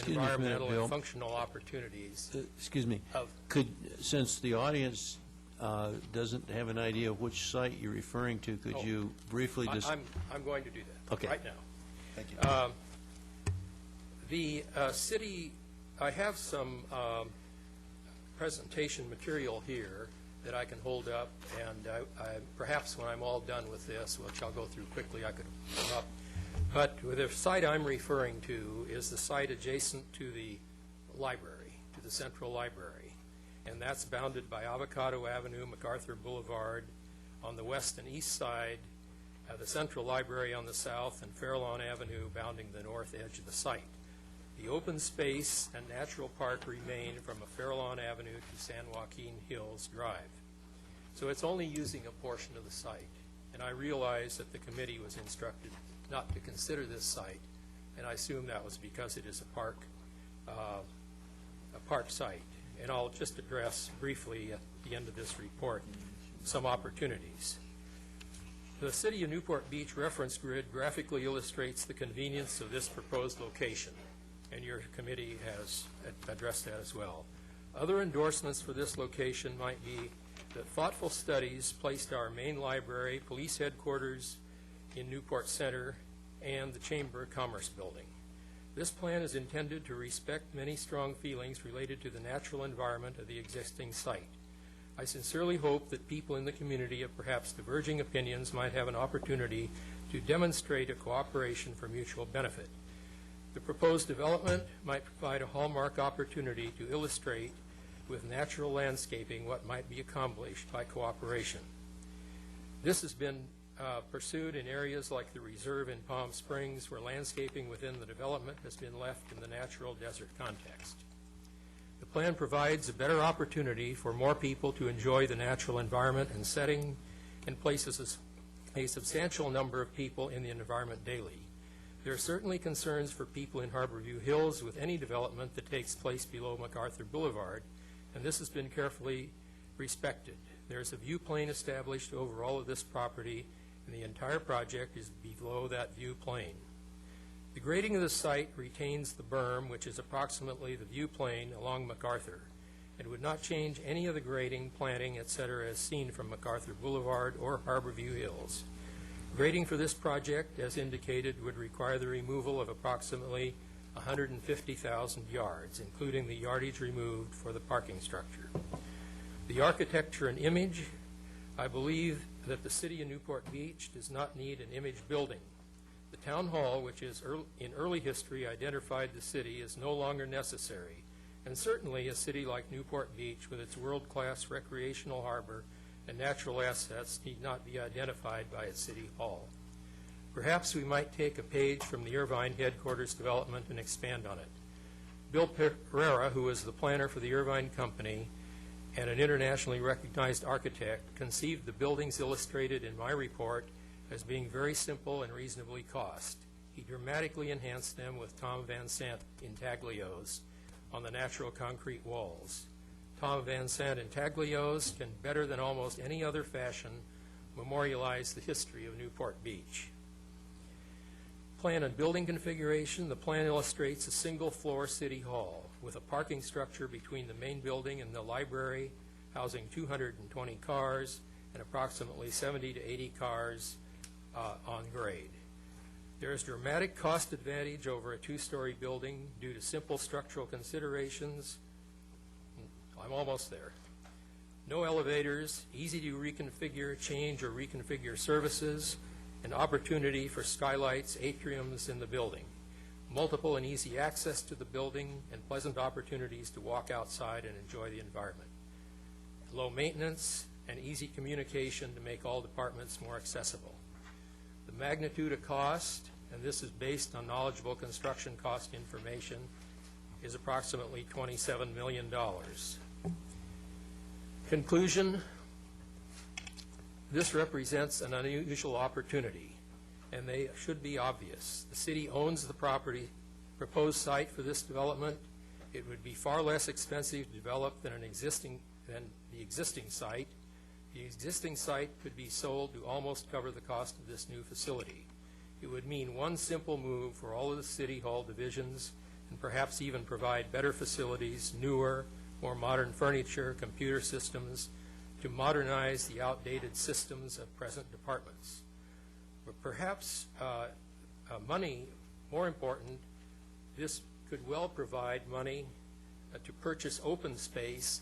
environmental, Bill. and functional opportunities. Excuse me. Since the audience doesn't have an idea of which site you're referring to, could you briefly just... I'm going to do that right now. Thank you. The city, I have some presentation material here that I can hold up, and perhaps when I'm all done with this, which I'll go through quickly, I could come up. But the site I'm referring to is the site adjacent to the library, to the Central Library, and that's bounded by Avocado Avenue, MacArthur Boulevard on the west and east side, the Central Library on the south, and Fairlawn Avenue bounding the north edge of the site. The open space and natural park remain from a Fairlawn Avenue to San Joaquin Hills Drive. So it's only using a portion of the site. And I realize that the committee was instructed not to consider this site, and I assume that was because it is a park site. And I'll just address briefly at the end of this report some opportunities. The City of Newport Beach reference grid graphically illustrates the convenience of this proposed location, and your committee has addressed that as well. Other endorsements for this location might be that thoughtful studies placed our main library, police headquarters in Newport Center, and the Chamber of Commerce building. This plan is intended to respect many strong feelings related to the natural environment of the existing site. I sincerely hope that people in the community of perhaps diverging opinions might have an opportunity to demonstrate a cooperation for mutual benefit. The proposed development might provide a hallmark opportunity to illustrate with natural landscaping what might be accomplished by cooperation. This has been pursued in areas like the reserve in Palm Springs, where landscaping within the development has been left in the natural desert context. The plan provides a better opportunity for more people to enjoy the natural environment and setting, and places a substantial number of people in the environment daily. There are certainly concerns for people in Harborview Hills with any development that takes place below MacArthur Boulevard, and this has been carefully respected. There is a view plane established over all of this property, and the entire project is below that view plane. The grading of the site retains the berm, which is approximately the view plane along MacArthur, and would not change any of the grading, planting, etc. as seen from MacArthur Boulevard or Harborview Hills. Grading for this project, as indicated, would require the removal of approximately 150,000 yards, including the yardage removed for the parking structure. The architecture and image, I believe that the City of Newport Beach does not need an image building. The Town Hall, which is in early history identified the city, is no longer necessary, and certainly a city like Newport Beach with its world-class recreational harbor and natural assets need not be identified by its city hall. Perhaps we might take a page from the Irvine headquarters development and expand on it. Bill Pereira, who is the planner for the Irvine Company and an internationally recognized architect, conceived the buildings illustrated in my report as being very simple and reasonably cost. He dramatically enhanced them with Tom Van Sant intaglios on the natural concrete walls. Tom Van Sant intaglios can, better than almost any other fashion, memorialize the history of Newport Beach. Plan and building configuration. The plan illustrates a single-floor city hall with a parking structure between the main building and the library, housing 220 cars and approximately 70 to 80 cars on grade. There is dramatic cost advantage over a two-story building due to simple structural considerations. I'm almost there. No elevators, easy to reconfigure, change, or reconfigure services, an opportunity for skylights, atriums in the building, multiple and easy access to the building, and pleasant opportunities to walk outside and enjoy the environment. Low maintenance and easy communication to make all departments more accessible. The magnitude of cost, and this is based on knowledgeable construction cost information, is approximately $27 million. Conclusion, this represents an unusual opportunity, and they should be obvious. The city owns the proposed site for this development. It would be far less expensive to develop than the the existing site. The existing site could be sold to almost cover the cost of this new facility. It would mean one simple move for all of the City Hall divisions and perhaps even provide better facilities, newer, more modern furniture, computer systems, to modernize the outdated systems of present departments. But perhaps money, more important, this could well provide money to purchase open space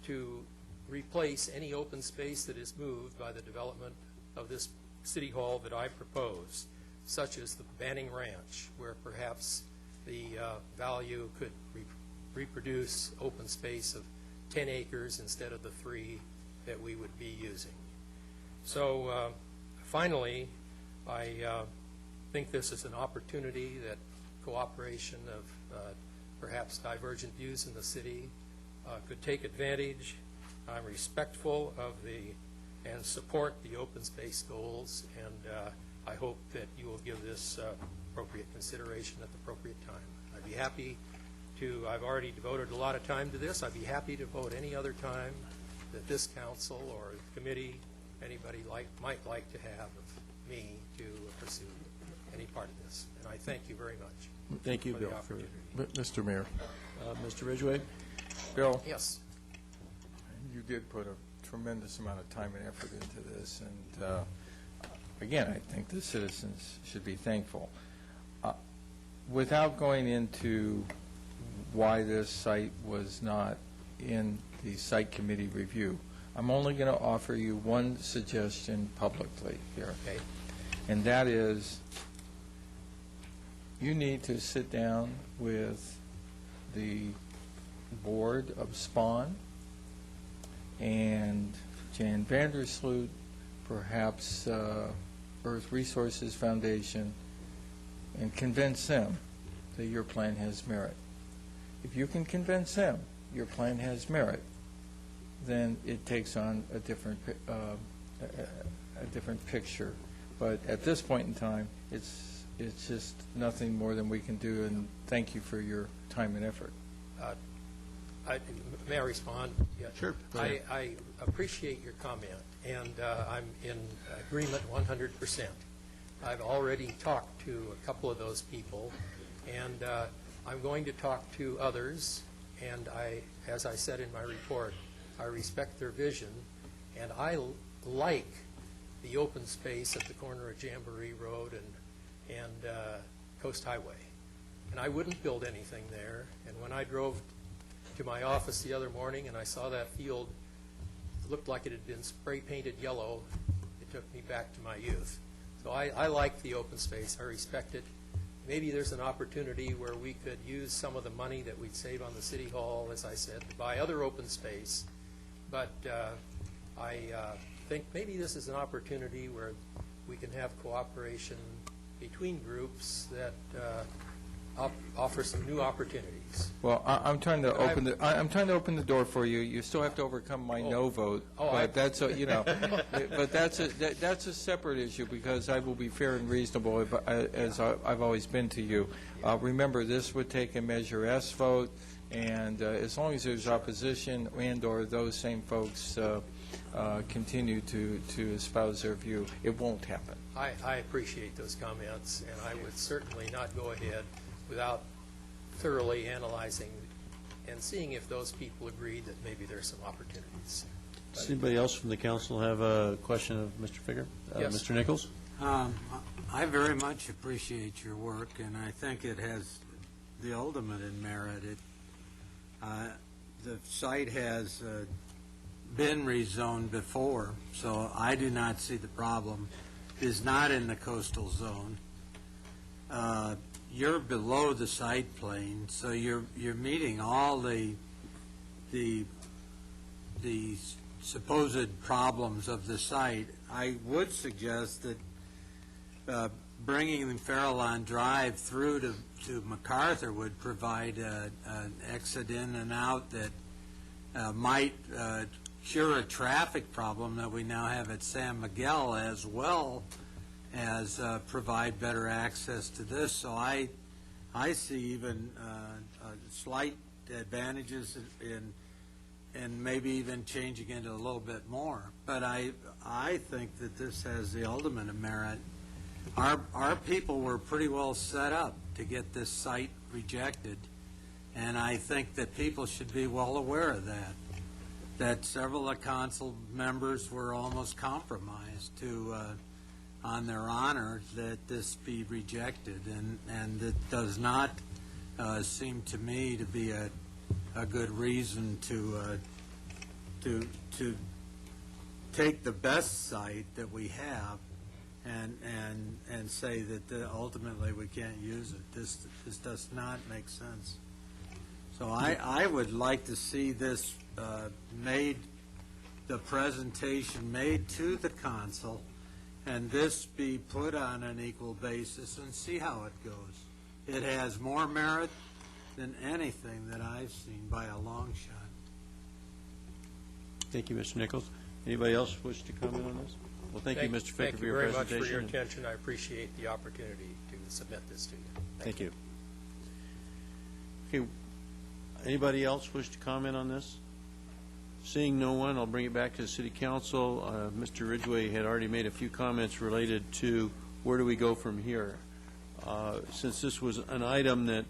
to replace any open space that is moved by the development of this City Hall that I propose, such as the Banning Ranch, where perhaps the value could reproduce open space of 10 acres instead of the 3 that we would be using. So finally, I think this is an opportunity that cooperation of perhaps divergent views in the city could take advantage. I'm respectful of and support the open space goals, and I hope that you will give this appropriate consideration at the appropriate time. I'd be happy to, I've already devoted a lot of time to this. I'd be happy to vote any other time that this council or committee, anybody might like to have of me to pursue any part of this. And I thank you very much. Thank you, for the Bill. opportunity. Mr. Mayor. Mr. Ridgway? Bill? Yes. You did put a tremendous amount of time and effort into this, and again, I think the citizens should be thankful. Without going into why this site was not in the site committee review, I'm only going to offer you one suggestion publicly here. Okay. And that is, you need to sit down with the board of SPAWN and Jan Vandersloot, perhaps Earth Resources Foundation, and convince them that your plan has merit. If you can convince them your plan has merit, then it takes on a different picture. But at this point in time, it's just nothing more than we can do, and thank you for your time and effort. May I respond? Yeah. Sure. I appreciate your comment, and I'm in agreement 100%. I've already talked to a couple of those people, and I'm going to talk to others, and as I said in my report, I respect their vision, and I like the open space at the corner of Jamboree Road and Coast Highway. And I wouldn't build anything there, and when I drove to my office the other morning and I saw that field, it looked like it had been spray painted yellow. It took me back to my youth. So I like the open space. I respect it. Maybe there's an opportunity where we could use some of the money that we'd save on the City Hall, as I said, to buy other open space. But I think maybe this is an opportunity where we can have cooperation between groups that offer some new opportunities. Well, I'm trying to open the door for you. You still have to overcome my no vote. But that's a, but that's a separate issue, because I will be fair and reasonable as I've always been to you. Remember, this would take a Measure S vote, and as long as there's opposition and/or those same folks continue to espouse their view, it won't happen. I appreciate those comments, and I would certainly not go ahead without thoroughly analyzing and seeing if those people agree that maybe there's some opportunities. Does anybody else from the council have a question of Mr. Figger? Yes. Mr. Nichols? I very much appreciate your work, and I think it has the ultimate in merit. The site has been rezoned before, so I do not see the problem. It is not in the coastal zone. You're below the site plane, so you're meeting all the supposed problems of the site. I would suggest that bringing the Farallon Drive through to MacArthur would provide an exit in and out that might cure a traffic problem that we now have at San Miguel, as well as provide better access to this. So I see even slight advantages in and maybe even changing it a little bit more. But I think that this has the ultimate merit. Our people were pretty well set up to get this site rejected, and I think that people should be well aware of that several of the council members were almost compromised to on their honor that this be rejected, and it does not seem to me to be a good reason to take the best site that we have and say that ultimately we can't use it. This does not make sense. So I would like to see this the presentation made to the council, and this be put on an equal basis and see how it goes. It has more merit than anything that I've seen by a long shot. Thank you, Mr. Nichols. Anybody else wish to comment on this? Well, thank you, Mr. Ficker, for your presentation. Thank you very much for your attention. I appreciate the opportunity to submit this to you. Thank you. Okay, anybody else wish to comment on this? Seeing no one, I'll bring it back to the City Council. Mr. Ridgway had already made a few comments related to where do we go from here. Since this was an item that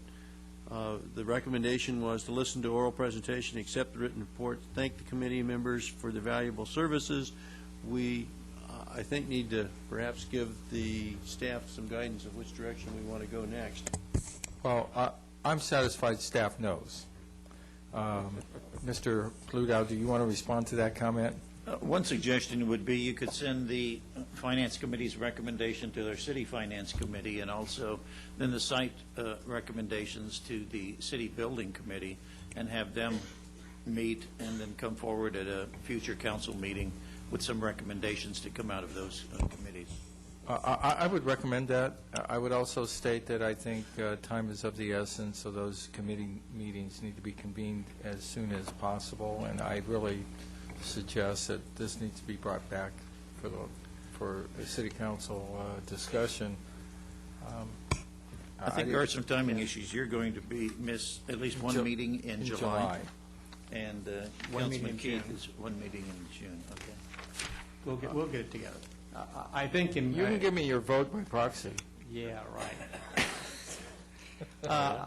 the recommendation was to listen to oral presentation, accept the written report, thank the committee members for their valuable services, we, I think, need to perhaps give the staff some guidance of which direction we want to go next. Well, I'm satisfied staff knows. Mr. Plutow, do you want to respond to that comment? One suggestion would be you could send the Finance Committee's recommendation to their City Finance Committee, and also then the site recommendations to the City Building Committee, and have them meet and then come forward at a future council meeting with some recommendations to come out of those committees. I would recommend that. I would also state that I think time is of the essence, so those committee meetings need to be convened as soon as possible, and I really suggest that this needs to be brought back for the City Council discussion. I think there are some timing issues. You're going to miss at least one meeting in July. And Councilman Keith is one meeting in June. Okay. We'll get it together. I think you can give me your vote by proxy. Yeah, right.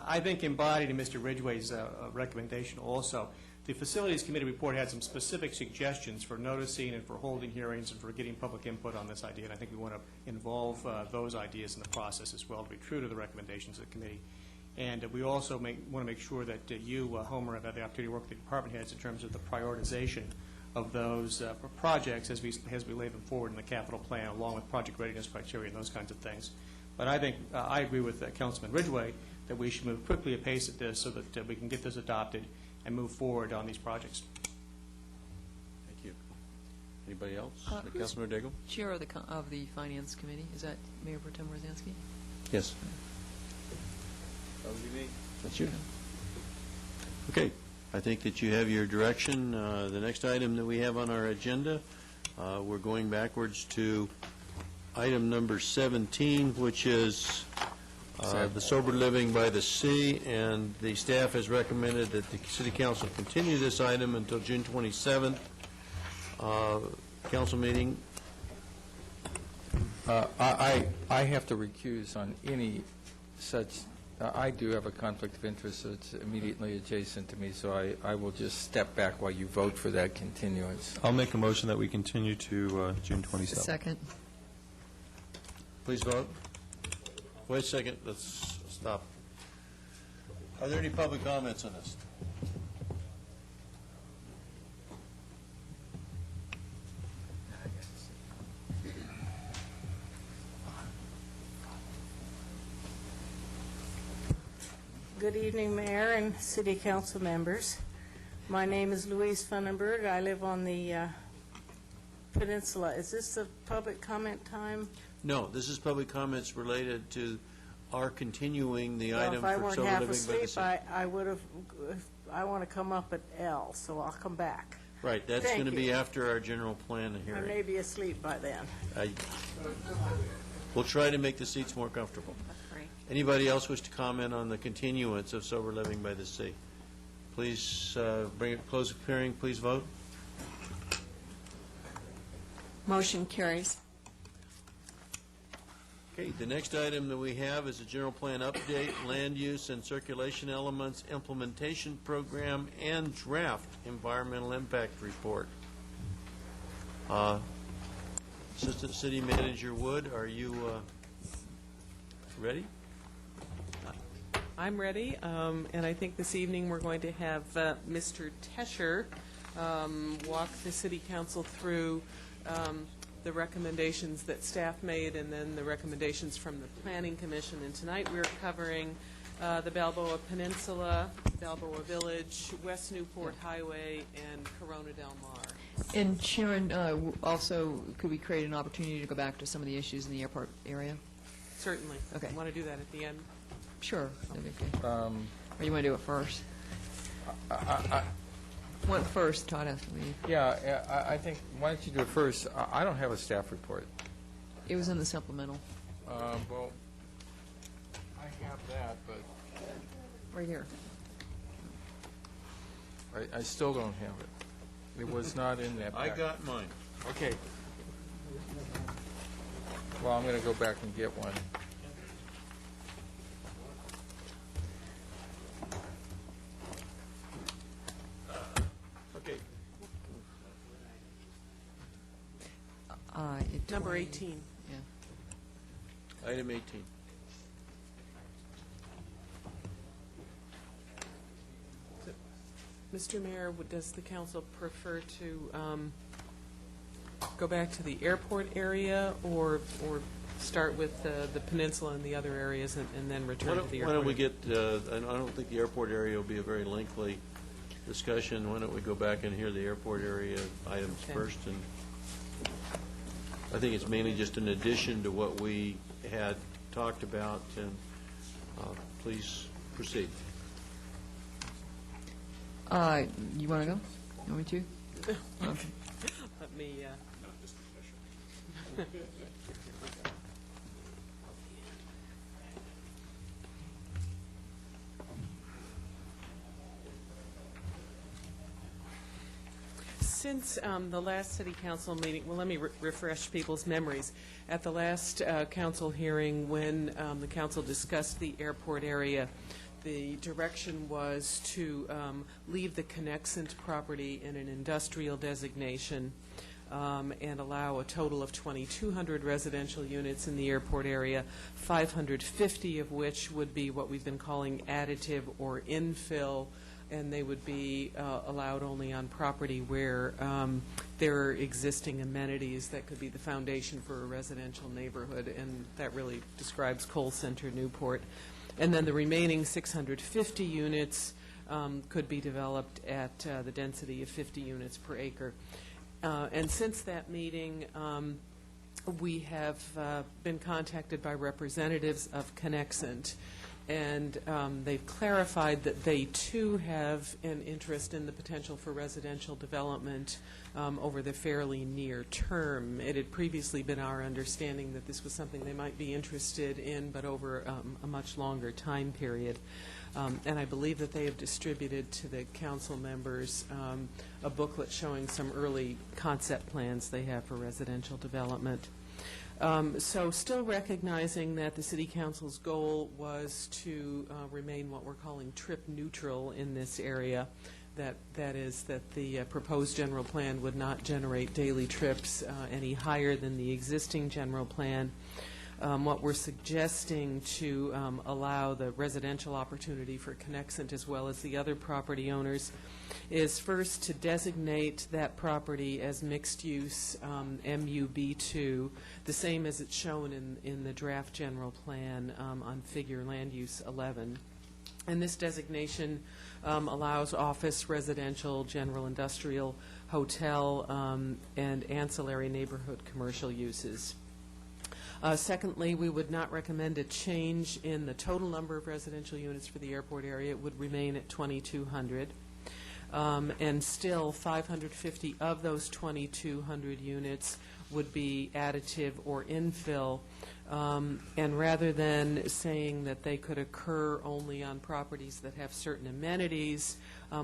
I think embodied in Mr. Ridgway's recommendation also, the Facilities Committee report had some specific suggestions for noticing and for holding hearings and for getting public input on this idea, and I think we want to involve those ideas in the process as well to be true to the recommendations of the committee. And we also want to make sure that you, Homer, have had the opportunity to work with the department heads in terms of the prioritization of those projects as we lay them forward in the capital plan, along with project readiness criteria and those kinds of things. But I think I agree with Councilman Ridgway that we should move quickly apace at this so that we can get this adopted and move forward on these projects. Thank you. Anybody else? Councilman Daigle? Chair of the Finance Committee, is that Mayor Pro Tem Rosansky? Yes. That would be me. That's you. Okay. I think that you have your direction. The next item that we have on our agenda, we're going backwards to item number 17, which is the sober living by the sea, and the staff has recommended that the City Council continue this item until June 27th council meeting. I have to recuse on any such. I do have a conflict of interest that's immediately adjacent to me, so I will just step back while you vote for that continuance. I'll make a motion that we continue to June 27th. Second. Please vote. Wait a second. Let's stop. Are there any public comments on this? Good evening, Mayor and City Council members. My name is Louise Funenberg. I live on the peninsula. Is this the public comment time? No, this is public comments related to our continuing the item for sober living by the sea. If I weren't half asleep, I would have. I want to come up at L, so I'll come back. Right, that's going to be after our general plan hearing. I may be asleep by then. We'll try to make the seats more comfortable. Anybody else wish to comment on the continuance of sober living by the sea? Please bring it, close the hearing, please vote. Motion carries. Okay, the next item that we have is a general plan update, land use and circulation elements, implementation program, and draft environmental impact report. Assistant City Manager Wood, are you ready? I'm ready, and I think this evening we're going to have Mr. Tesher walk the City Council through the recommendations that staff made and then the recommendations from the Planning Commission. And tonight we're covering the Balboa Peninsula, Balboa Village, West Newport Highway, and Corona Del Mar. And Sharon, also, could we create an opportunity to go back to some of the issues in the airport area? Certainly. Okay. Want to do that at the end? Sure. That'd be okay. Or you want to do it first? What first, Todd has to leave. Yeah, I think, why don't you do it first? I don't have a staff report. It was in the supplemental. Well, I have that, but Right here. I still don't have it. It was not in that I pack. got mine. Okay. Well, I'm going to go back and get one. Okay. Number 18. Yeah. Item 18. Mr. Mayor, does the council prefer to go back to the airport area or start with the peninsula and the other areas and then return to the airport? Why don't we get, I don't think the airport area will be a very lengthy discussion. Why don't we go back and hear the airport area items first? And I think it's mainly just an addition to what we had talked about, and please proceed. You want to go? You want me to? Okay. Let me, Since the last city council meeting, well, let me refresh people's memories. At the last council hearing, when the council discussed the airport area, the direction was to leave the Connexent property in an industrial designation and allow a total of 2,200 residential units in the airport area, 550 of which would be what we've been calling additive or infill, and they would be allowed only on property where there are existing amenities that could be the foundation for a residential neighborhood, and that really describes Coal Center, Newport. And then the remaining 650 units could be developed at the density of 50 units per acre. And since that meeting, we have been contacted by representatives of Connexent, and they've clarified that they too have an interest in the potential for residential development over the fairly near term. It had previously been our understanding that this was something they might be interested in, but over a much longer time period. And I believe that they have distributed to the council members a booklet showing some early concept plans they have for residential development. So still recognizing that the City Council's goal was to remain what we're calling trip neutral in this area, that is that the proposed general plan would not generate daily trips any higher than the existing general plan. What we're suggesting to allow the residential opportunity for Connexent as well as the other property owners is first to designate that property as mixed-use MUB2, the same as it's shown in the draft general plan on figure land use 11. And this designation allows office, residential, general industrial, hotel, and ancillary neighborhood commercial uses. Secondly, we would not recommend a change in the total number of residential units for the airport area. It would remain at 2,200. And still, 550 of those 2,200 units would be additive or infill And rather than saying that they could occur only on properties that have certain amenities,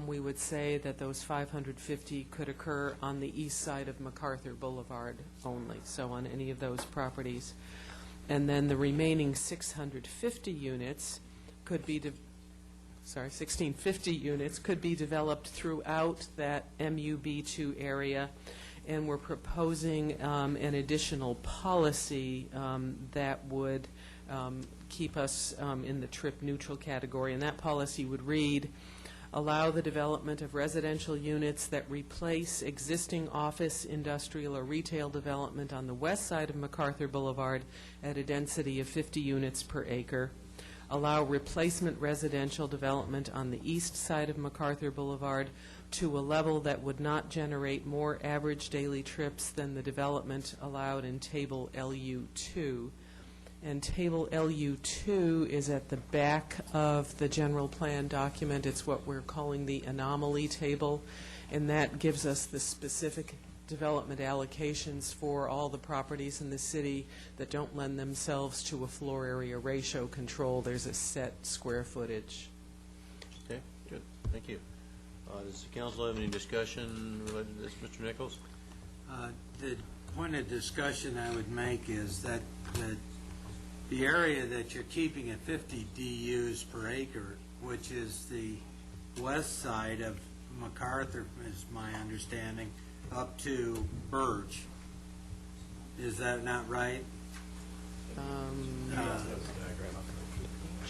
we would say that those 550 could occur on the east side of MacArthur Boulevard only, so on any of those properties. And then the remaining 650 units could be, 1650 units could be developed throughout that MUB2 area. And we're proposing an additional policy that would keep us in the trip neutral category. And that policy would read, allow the development of residential units that replace existing office, industrial, or retail development on the west side of MacArthur Boulevard at a density of 50 units per acre. Allow replacement residential development on the east side of MacArthur Boulevard to a level that would not generate more average daily trips than the development allowed in Table LU2. And Table LU2 is at the back of the general plan document. It's what we're calling the anomaly table, and that gives us the specific development allocations for all the properties in the city that don't lend themselves to a floor area ratio control. There's a set square footage. Okay, good. Thank you. Does the council have any discussion related to this, Mr. Nichols? The point of discussion I would make is that the area that you're keeping at 50 DUs per acre, which is the west side of MacArthur, is my understanding, up to Birch. Is that not right?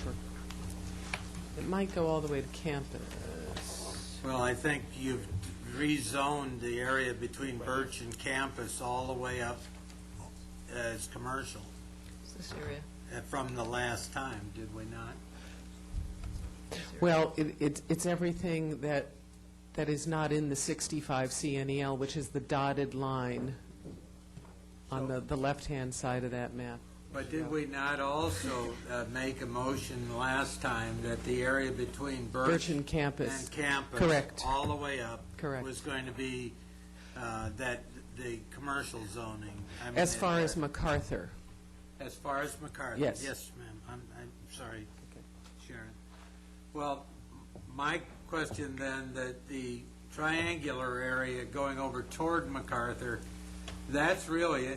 Sure. It might go all the way to campus. Well, I think you've rezoned the area between Birch and Campus all the way up as commercial. Is this area? From the last time, did we not? Well, it's everything that is not in the 65 CNEL, which is the dotted line on the left-hand side of that map. But did we not also make a motion last time that the area between Birch and Campus, correct, all the way up, correct, was going to be that the commercial zoning? I mean, as far as MacArthur. As far as MacArthur? Yes. Yes, ma'am. I'm sorry, Sharon. Well, my question then, that the triangular area going over toward MacArthur, that's really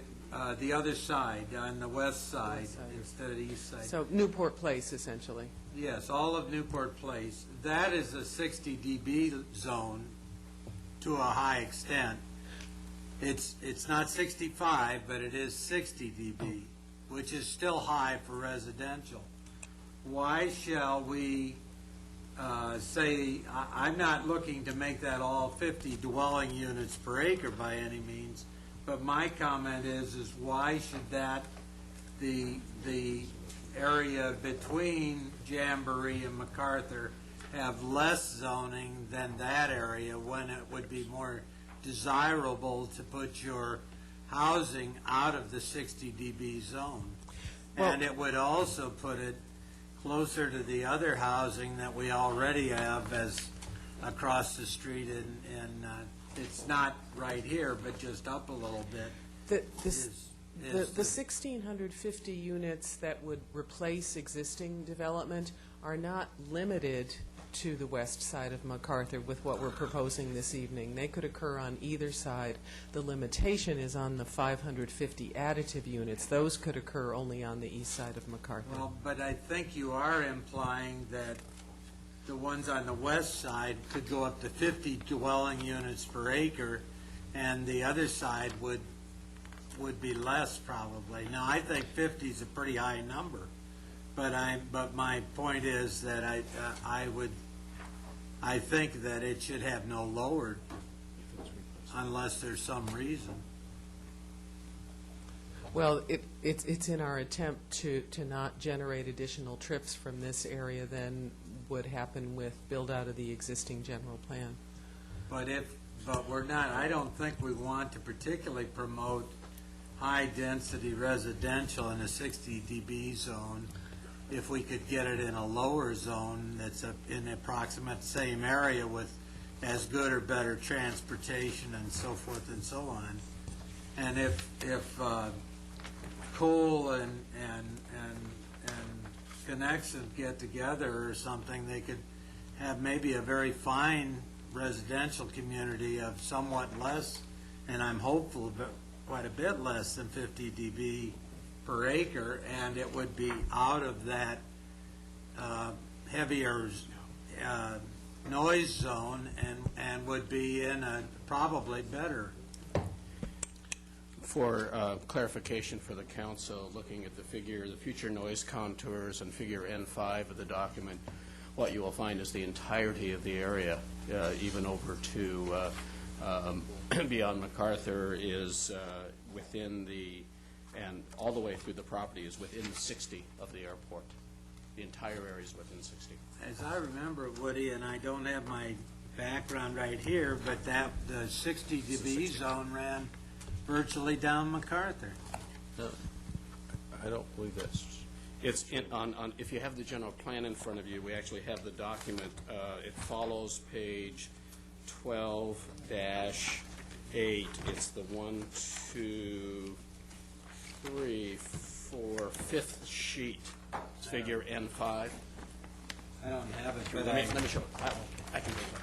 the other side, on the west side instead of the east side. So Newport Place, essentially. Yes, all of Newport Place. That is a 60 dB zone to a high extent. It's not 65, but it is 60 dB, which is still high for residential. Why shall we say, I'm not looking to make that all 50 dwelling units per acre by any means, but my comment is why should that, the area between Jamboree and MacArthur have less zoning than that area when it would be more desirable to put your housing out of the 60 dB zone? And it would also put it closer to the other housing that we already have as across the street, and it's not right here, but just up a little bit. The 1,650 units that would replace existing development are not limited to the west side of MacArthur with what we're proposing this evening. They could occur on either side. The limitation is on the 550 additive units. Those could occur only on the east side of MacArthur. Well, but I think you are implying that the ones on the west side could go up to 50 dwelling units per acre, and the other side would be less probably. Now, I think 50 is a pretty high number, but my point is that I think that it should have no lower unless there's some reason. Well, it's in our attempt to not generate additional trips from this area than would happen with build-out of the existing general plan. But we're not, I don't think we want to particularly promote high-density residential in a 60 dB zone if we could get it in a lower zone that's in the approximate same area with as good or better transportation and so forth and so on. And if Cole and Connection get together or something, they could have maybe a very fine residential community of somewhat less, and I'm hopeful of quite a bit less than 50 dB per acre, and it would be out of that heavier noise zone and would be in a probably better. For clarification for the council, looking at the future noise contours and figure N5 of the document, what you will find is the entirety of the area, even over to beyond MacArthur, is within the, and all the way through the property is within 60 of the airport. The entire area is within 60. As I remember, Woody, and I don't have my background right here, but the 60 dB zone ran virtually down MacArthur. No, I don't believe that's. It's if you have the general plan in front of you, we actually have the document. It follows page 12-8. It's the 1, 2, 3, 4, 5th sheet. It's figure N5. I don't have it. Let me show it. I can do it.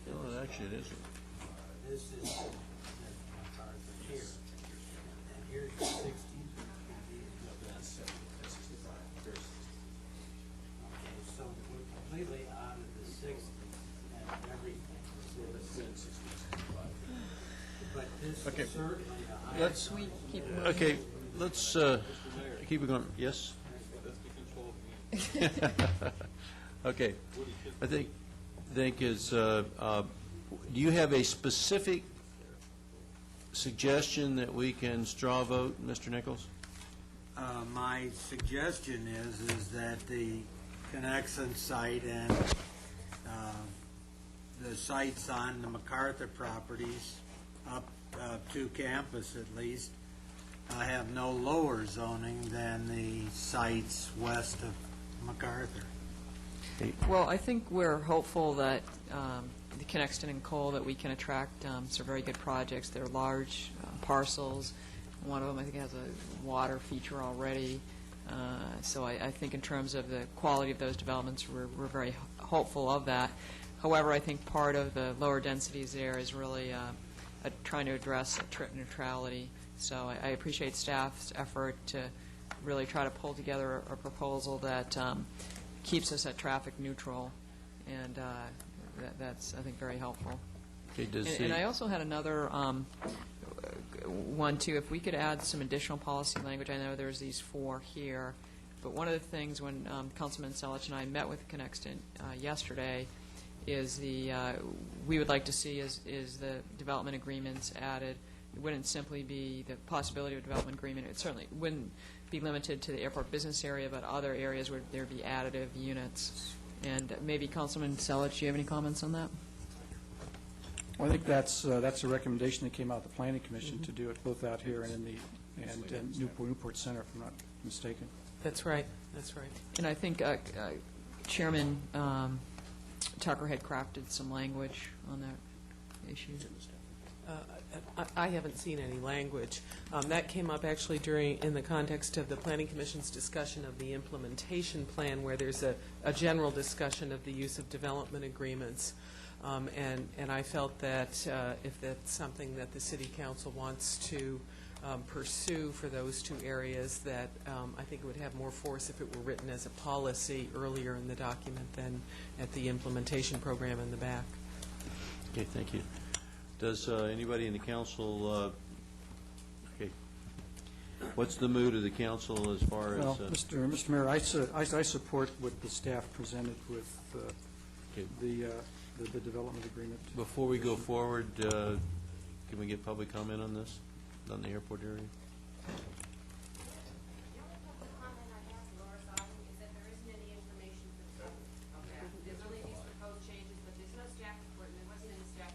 No, actually, it isn't. This is here, and here's the 60. Okay, so we're completely out of the 60 and everything. But this Okay. is certainly a high. Let's, okay, let's keep it going. Yes? Okay. I think is, do you have a specific suggestion that we can straw vote, Mr. Nichols? My suggestion is that the Connection site and the sites on the MacArthur properties, up to campus at least, have no lower zoning than the sites west of MacArthur. Well, I think we're hopeful that the Connection and Cole, that we can attract some very good projects. They're large parcels. One of them, I think, has a water feature already. So I think in terms of the quality of those developments, we're very hopeful of that. However, I think part of the lower densities there is really trying to address trip neutrality. So I appreciate staff's effort to really try to pull together a proposal that keeps us at traffic neutral, and that's, I think, very helpful. Okay, And I also had another one, too. If we could add some additional policy language, I know there's these 4 here, but one of the things when Councilman Selich and I met with Connection yesterday is we would like to see is the development agreements added. It wouldn't simply be the possibility of a development agreement. It certainly wouldn't be limited to the airport business area, but other areas where there'd be additive units. And maybe Councilman Selich, do you have any comments on that? Well, I think that's a recommendation that came out of the Planning Commission to do it both out here and in Newport Center, if I'm not mistaken. That's right. That's right. And I think Chairman Tucker had crafted some language on that issue. I haven't seen any language. That came up actually in the context of the Planning Commission's discussion of the implementation plan, where there's a general discussion of the use of development agreements. And I felt that if that's something that the City Council wants to pursue for those 2 areas, that I think it would have more force if it were written as a policy earlier in the document than at the implementation program in the back. Okay, thank you. Does anybody in the council, okay, what's the mood of the council as far as? Well, Mr. Mayor, I support what the staff presented with the development agreement. Before we go forward, can we get public comment on this, on the airport area? There's only these proposed changes, but there's no staff report, and there wasn't any staff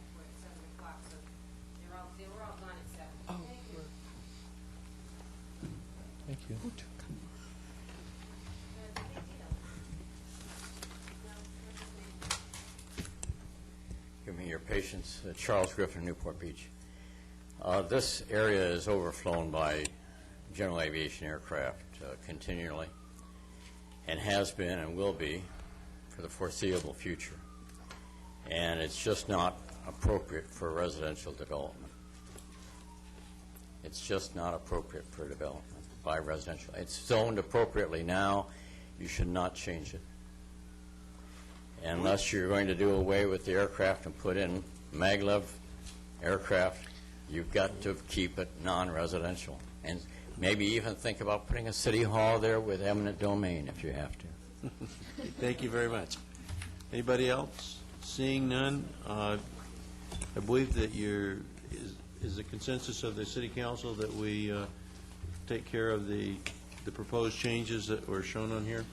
patience. Charles Griffin, Newport Beach. This area is overflown by general aviation aircraft continually, and has been and will be for the foreseeable future. And it's just not appropriate for residential development. It's just not appropriate for development by residential. It's zoned appropriately now. You should not change it. Unless you're going to do away with the aircraft and put in maglev aircraft, you've got to keep it non-residential. And maybe even think about putting a city hall there with eminent domain if you have to. Thank you very much. Anybody else? Seeing none, I believe that is the consensus of the City Council that we take care of the proposed changes that were shown on here?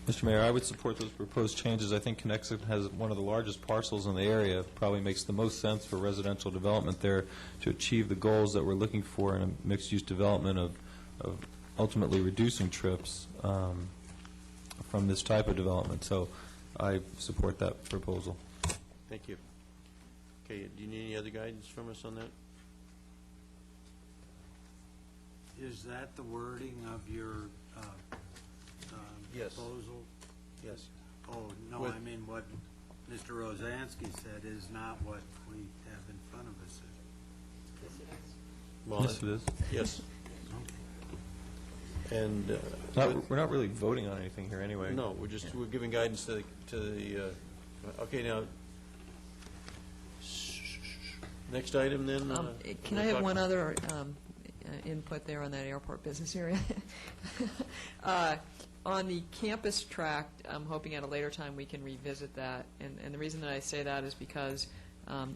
Mr. Mayor, I would support those proposed changes. I think Connexon has one of the largest parcels in the area. Probably makes the most sense for residential development there to achieve the goals that we're looking for in a mixed-use development of ultimately reducing trips from this type of development. So I support that proposal. Thank you. Okay, do you need any other guidance from us on that? Is that the wording of your Yes. proposal? Yes. Oh, no, I mean what Mr. Rosansky said is not what we have in front of us. Well, Yes, it is. Yes. And We're not really voting on anything here anyway. no, we're giving guidance to the okay, now next item then. Can I have one other input there on that airport business area? On the campus tract, I'm hoping at a later time we can revisit that. And the reason that I say that is because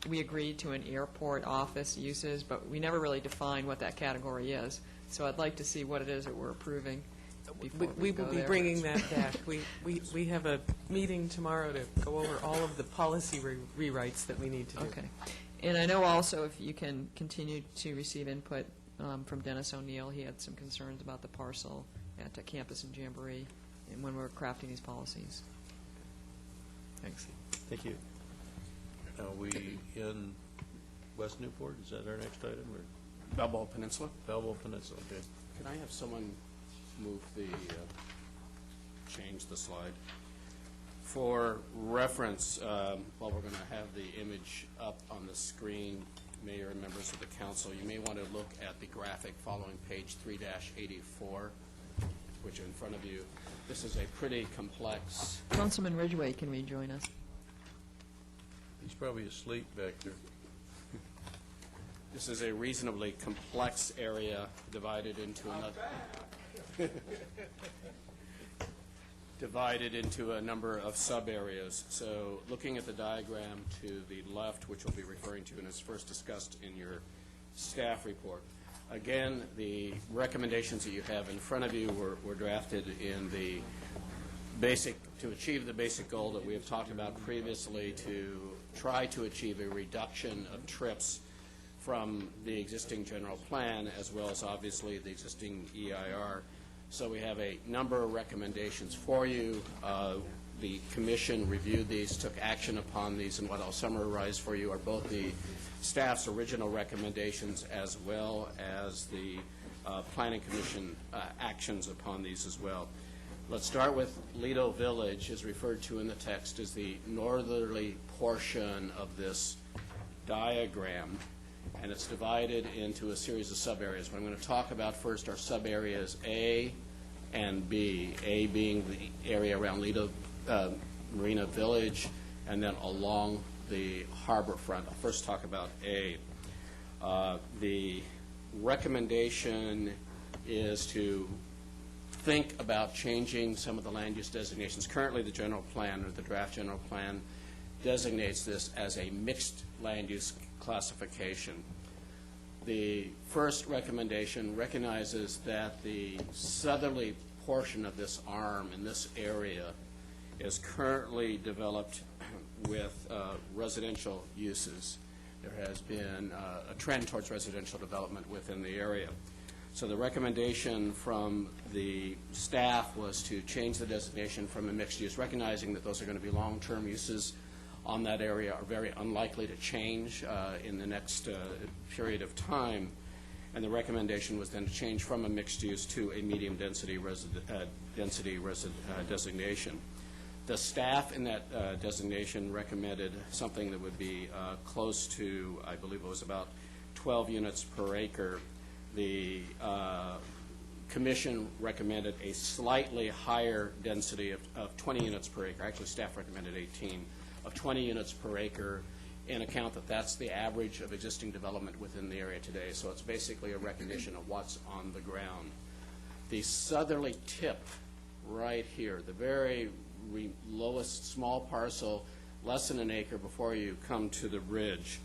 we agreed to an airport office uses, but we never really defined what that category is. So I'd like to see what it is that we're approving before We go will be there. bringing that back. We have a meeting tomorrow to go over all of the policy rewrites that we need to do. Okay. And I know also if you can continue to receive input from Dennis O'Neill, he had some concerns about the parcel at Campus and Jamboree and when we're crafting these policies. Thanks. Thank you. Are we in West Newport? Is that our next item? Or Balboa Peninsula. Balboa Peninsula, okay. Can I have someone move change the slide? For reference, while we're going to have the image up on the screen, Mayor and members of the council, you may want to look at the graphic following page 3-84, which are in front of you. This is a pretty complex... Councilman Ridgway can rejoin us. He's probably asleep back there. This is a reasonably complex area divided into another... divided into a number of sub-areas. So looking at the diagram to the left, which we'll be referring to and is first discussed in your staff report, again, the recommendations that you have in front of you were drafted in the basic, to achieve the basic goal that we have talked about previously, to try to achieve a reduction of trips from the existing general plan, as well as obviously the existing EIR. So we have a number of recommendations for you. The commission reviewed these, took action upon these, and what I'll summarize for you are both the staff's original recommendations as well as the planning commission actions upon these as well. Let's start with Lido Village, is referred to in the text as the northerly portion of this diagram, and it's divided into a series of sub-areas. What I'm going to talk about first are sub-areas A and B, A being the area around Lido Marina Village, and then along the harbor front. I'll first talk about A. The recommendation is to think about changing some of the land use designations. Currently, the general plan, or the draft general plan, designates this as a mixed land use classification. The first recommendation recognizes that the southerly portion of this arm in this area is currently developed with residential uses. There has been a trend towards residential development within the area. So the recommendation from the staff was to change the designation from a mixed use, recognizing that those are going to be long-term uses on that area are very unlikely to change in the next period of time. And the recommendation was then to change from a mixed use to a medium density designation. The staff in that designation recommended something that would be close to, I believe it was about 12 units per acre. The commission recommended a slightly higher density of 20 units per acre. Actually, staff recommended 18, of 20 units per acre, in account that that's the average of existing development within the area today. So it's basically a recognition of what's on the ground. The southerly tip right here, the very lowest small parcel, less than an acre before you come to the ridge,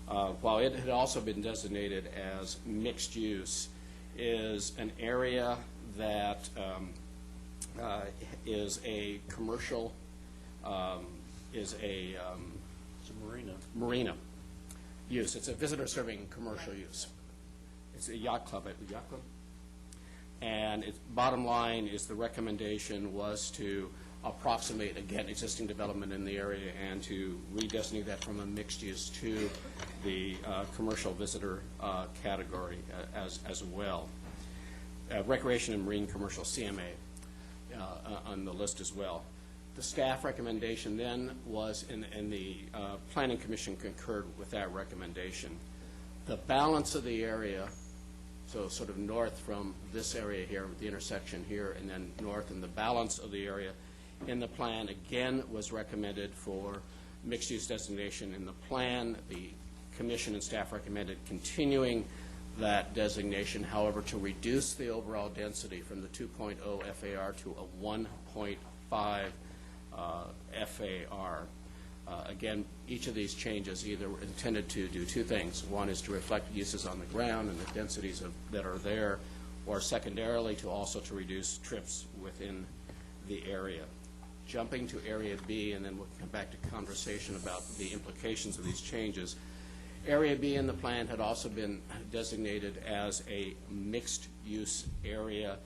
while it had also been designated as mixed use, is an area that is a commercial, it's a marina use. It's a visitor-serving commercial use. It's a yacht club, and its bottom line is the recommendation was to approximate, again, existing development in the area and to redesignate that from a mixed use to the commercial visitor category as well. Recreation and Marine Commercial, CMA, on the list as well. The staff recommendation then was, and the Planning Commission concurred with that recommendation. The balance of the area, so sort of north from this area here, the intersection here, and then north, and the balance of the area in the plan, again, was recommended for mixed-use designation in the plan. The commission and staff recommended continuing that designation, however, to reduce the overall density from the 2.0 FAR to a 1.5 FAR. Again, each of these changes either were intended to do two things. One is to reflect uses on the ground and the densities that are there, or secondarily to also to reduce trips within the area. Jumping to Area B, and then we'll come back to conversation about the implications of these changes. Area B in the plan had also been designated as a mixed-use area.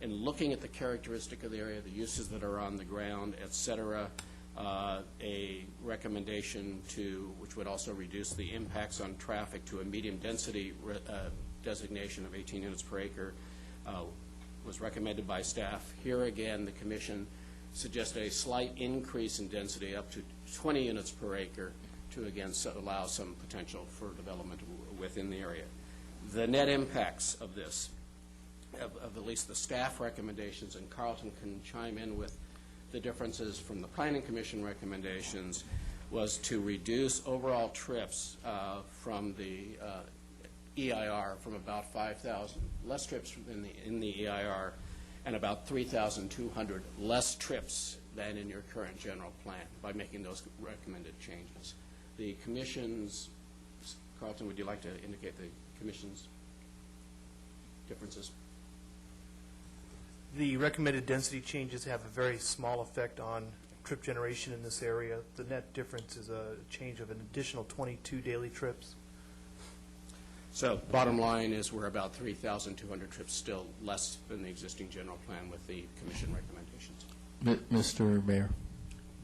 And looking at the characteristic of the area, the uses that are on the ground, et cetera, a recommendation to, which would also reduce the impacts on traffic, to a medium density designation of 18 units per acre was recommended by staff. Here again, the commission suggested a slight increase in density up to 20 units per acre to, again, allow some potential for development within the area. The net impacts of this, of at least the staff recommendations, and Carlton can chime in with the differences from the Planning Commission recommendations, was to reduce overall trips from the EIR from about 5,000, less trips in the EIR, and about 3,200 less trips than in your current general plan by making those recommended changes. The commission's, Carlton, would you like to indicate the commission's differences? The recommended density changes have a very small effect on trip generation in this area. The net difference is a change of an additional 22 daily trips. So bottom line is we're about 3,200 trips still less than the existing general plan with the commission recommendations. Mr. Mayor.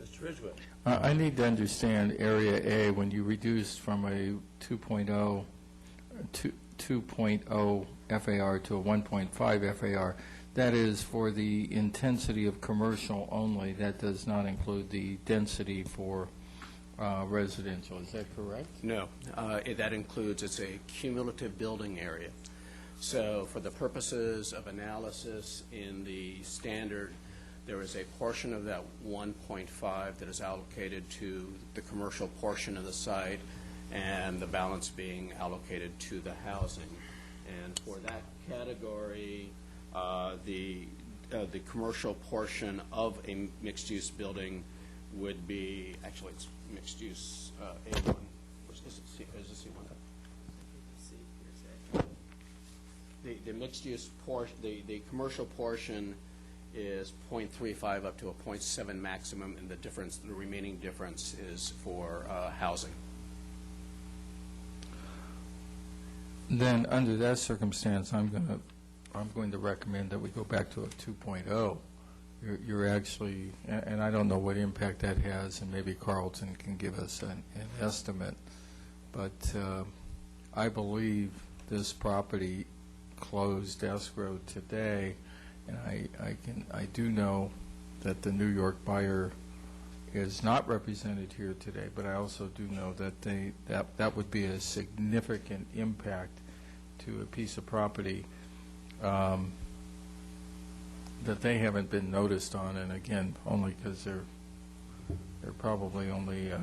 Mr. Ridgeway. I need to understand Area A, when you reduced from a 2.0 FAR to a 1.5 FAR, that is for the intensity of commercial only. That does not include the density for residential. Is that correct? No. That includes, it's a cumulative building area. So for the purposes of analysis in the standard, there is a portion of that 1.5 that is allocated to the commercial portion of the site, and the balance being allocated to the housing. And for that category, the commercial portion of a mixed-use building would be, actually it's mixed-use A1. Is it C1? The mixed-use portion, the commercial portion is 0.35 up to a 0.7 maximum, and the difference, the remaining difference is for housing. Then, under that circumstance, I'm going to recommend that we go back to a 2.0 you're actually, and I don't know what impact that has, and maybe Carlton can give us an estimate, but I believe this property closed escrow today, and I do know that the New York buyer is not represented here today, but I also do know that that would be a significant impact to a piece of property that they haven't been noticed on, and again, only because they're probably only a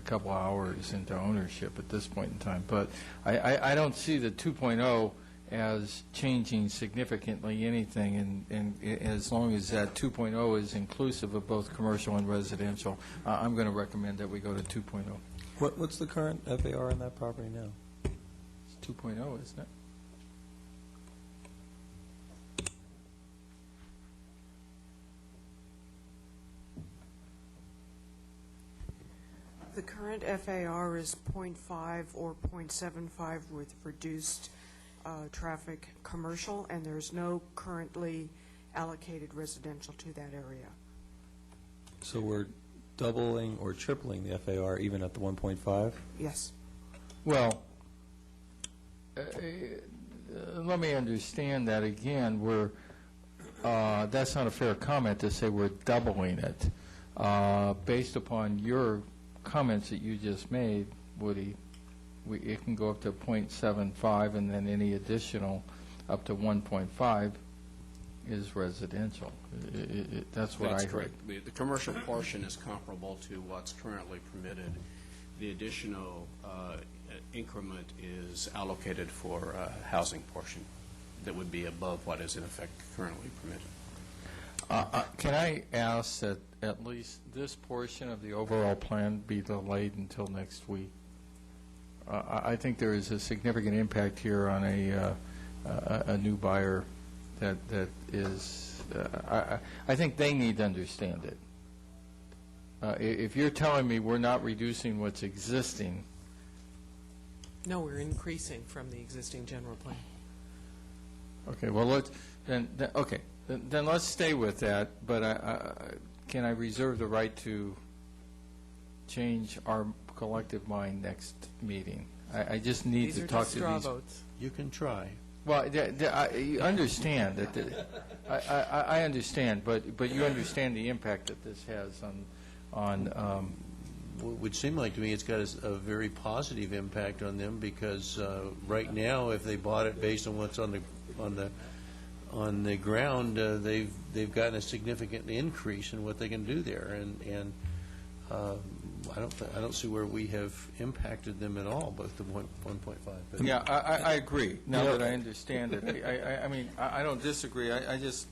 couple hours into ownership at this point in time. But I don't see the 2.0 as changing significantly anything, and as long as that 2.0 is inclusive of both commercial and residential, I'm going to recommend that we go to 2.0. What's the current FAR on that property now? It's 2.0, isn't it? The current FAR is 0.5 or 0.75 with reduced traffic commercial, and there's no currently allocated residential to that area. So we're doubling or tripling the FAR even at the 1.5? Yes. Well, let me understand that again. That's not a fair comment to say we're doubling it. Based upon your comments that you just made, Woody, it can go up to 0.75, and then any additional up to 1.5 is residential. That's what I heard. That's correct. The commercial portion is comparable to what's currently permitted. The additional increment is allocated for a housing portion that would be above what is in effect currently permitted. Can I ask that at least this portion of the overall plan be delayed until next week? I think there is a significant impact here on a new buyer that is, I think they need to understand it. If you're telling me we're not reducing what's existing. No, we're increasing from the existing general plan. Okay, well, then let's stay with that, but can I reserve the right to change our collective mind next meeting? I just need to talk to these. These are just straw votes. You can try. Well, I understand that. I understand, but you understand the impact that this has on. Would seem like to me it's got a very positive impact on them, because right now, if they bought it based on what's on the ground, they've gotten a significant increase in what they can do there, and I don't see where we have impacted them at all, both the 1.5. Yeah, I agree. Now that I understand it, I mean, I don't disagree. I just,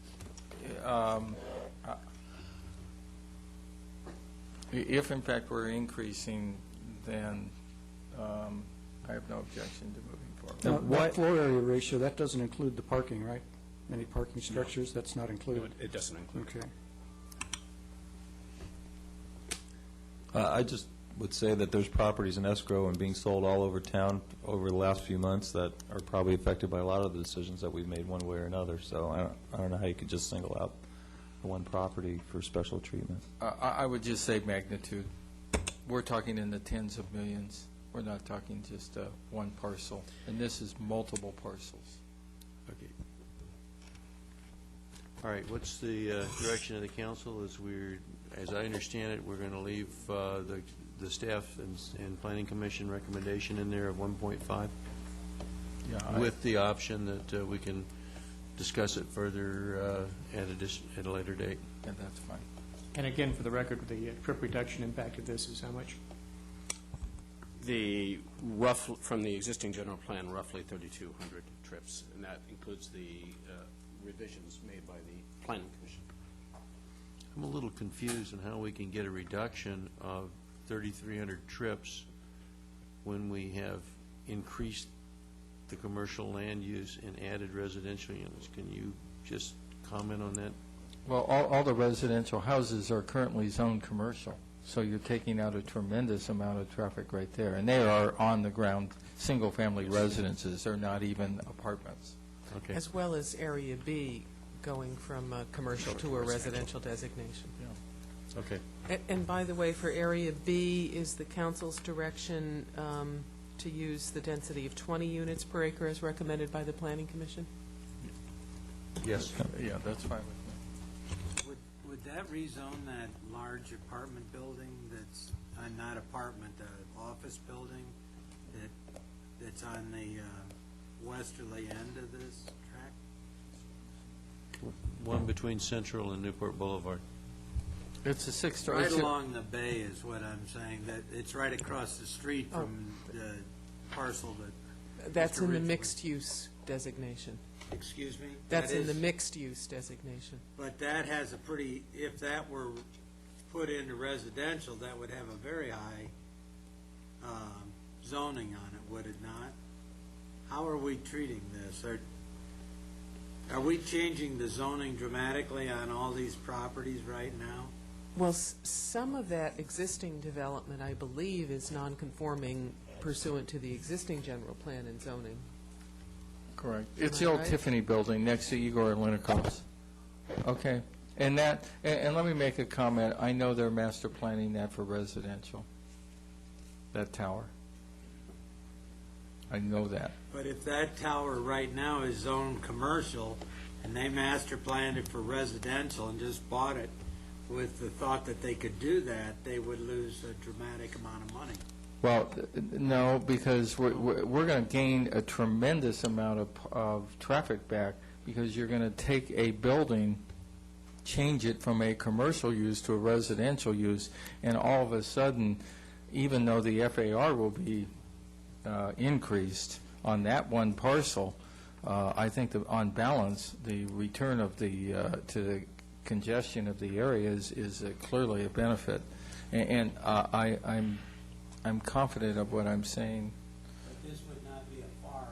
if in fact we're increasing, then I have no objection to moving forward. Now, that floor area ratio, that doesn't include the parking, right? Any parking structures, that's not included? It doesn't include. Okay. I just would say that there's properties in escrow and being sold all over town over the last few months that are probably affected by a lot of the decisions that we've made one way or another. So I don't know how you could just single out one property for special treatment. I would just say magnitude. We're talking in the tens of millions. We're not talking just one parcel. And this is multiple parcels. Okay. All right, what's the direction of the council? As I understand it, we're going to leave the staff and planning commission recommendation in there of 1.5? Yeah, with the option that we can discuss it further at a later date. Yeah, that's fine. And again, for the record, the trip reduction impact of this is how much? From the existing general plan, roughly 3,200 trips, and that includes the revisions made by the planning commission. I'm a little confused on how we can get a reduction of 3,300 trips when we have increased the commercial land use and added residential units. Can you just comment on that? Well, all the residential houses are currently zoned commercial, so you're taking out a tremendous amount of traffic right there. And they are on-the-ground, single-family residences. They're not even apartments. Okay. As well as Area B going from commercial to a residential designation. Okay. And by the way, for Area B, is the council's direction to use the density of 20 units per acre as recommended by the Planning Commission? Yes. Yeah, that's fine with me. Would that rezone that large apartment building that's, not apartment, office building that's on the westerly end of this track? One between Central and Newport Boulevard. It's a six-story. Right along the bay is what I'm saying, that it's right across the street from the parcel that... That's Mr. in the Ridgway- mixed-use designation. Excuse me? That's That in the is- mixed-use designation. But that has a pretty, if that were put into residential, that would have a very high zoning on it, would it not? How are we treating this? Are we changing the zoning dramatically on all these properties right now? Well, some of that existing development, I believe, is non-conforming pursuant to the existing general plan and zoning. Correct. It's Am the I old right? Tiffany building next to Igor Linikov's. Okay. And that, and let me make a comment. I know they're master planning that for residential, that tower. I know that. But if that tower right now is zoned commercial, and they master planned it for residential and just bought it with the thought that they could do that, they would lose a dramatic amount of money. Well, no, because we're going to gain a tremendous amount of traffic back, because you're going to take a building, change it from a commercial use to a residential use, and all of a sudden, even though the FAR will be increased on that one parcel, I think that on balance, the return of the to the congestion of the area is clearly a benefit, and I'm confident of what I'm saying. But this would not be a FAR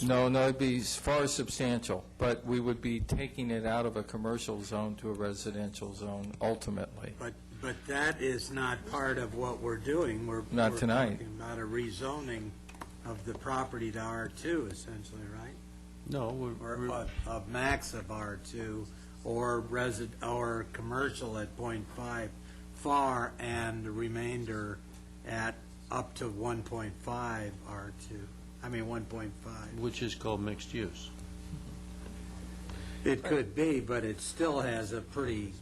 2. No, it'd be far substantial, but we would be taking it out of a commercial zone to a residential zone ultimately. But that is not part of what we're doing. Not tonight. We're talking about a rezoning of the property to R2, essentially, right? No, Or a max of R2, or commercial at .5 FAR, and the remainder at up to 1.5 R2. I mean 1.5. which is called mixed use. It could be, but it still has a pretty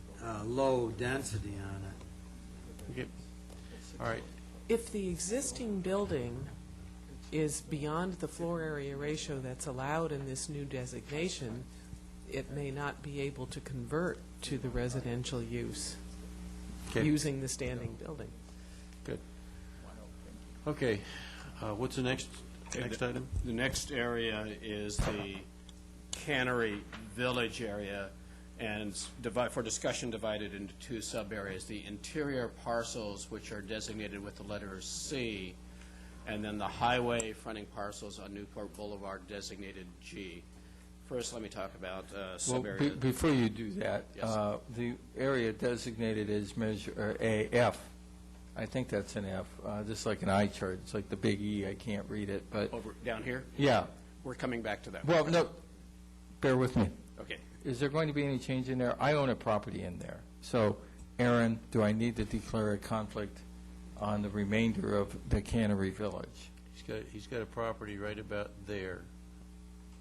low density on it. Okay. All right. If the existing building is beyond the floor area ratio that's allowed in this new designation, it may not be able to convert to the residential use Okay. using the standing building. Good. Okay. What's the next item? The next area is the Cannery Village area, and for discussion divided into two sub-areas. The interior parcels, which are designated with the letter C, and then the highway fronting parcels on Newport Boulevard designated G. First, let me talk about sub-area. Well, before you do that, Yes. the area designated as measure a F, I think that's an F, just like an eye chart. It's like the big E. I can't read it, but Over down here? yeah. We're coming back to that. Well, no, bear with me. Okay. Is there going to be any change in there? I own a property in there. So, Aaron, do I need to declare a conflict on the remainder of the Cannery Village? He's got a property right about there,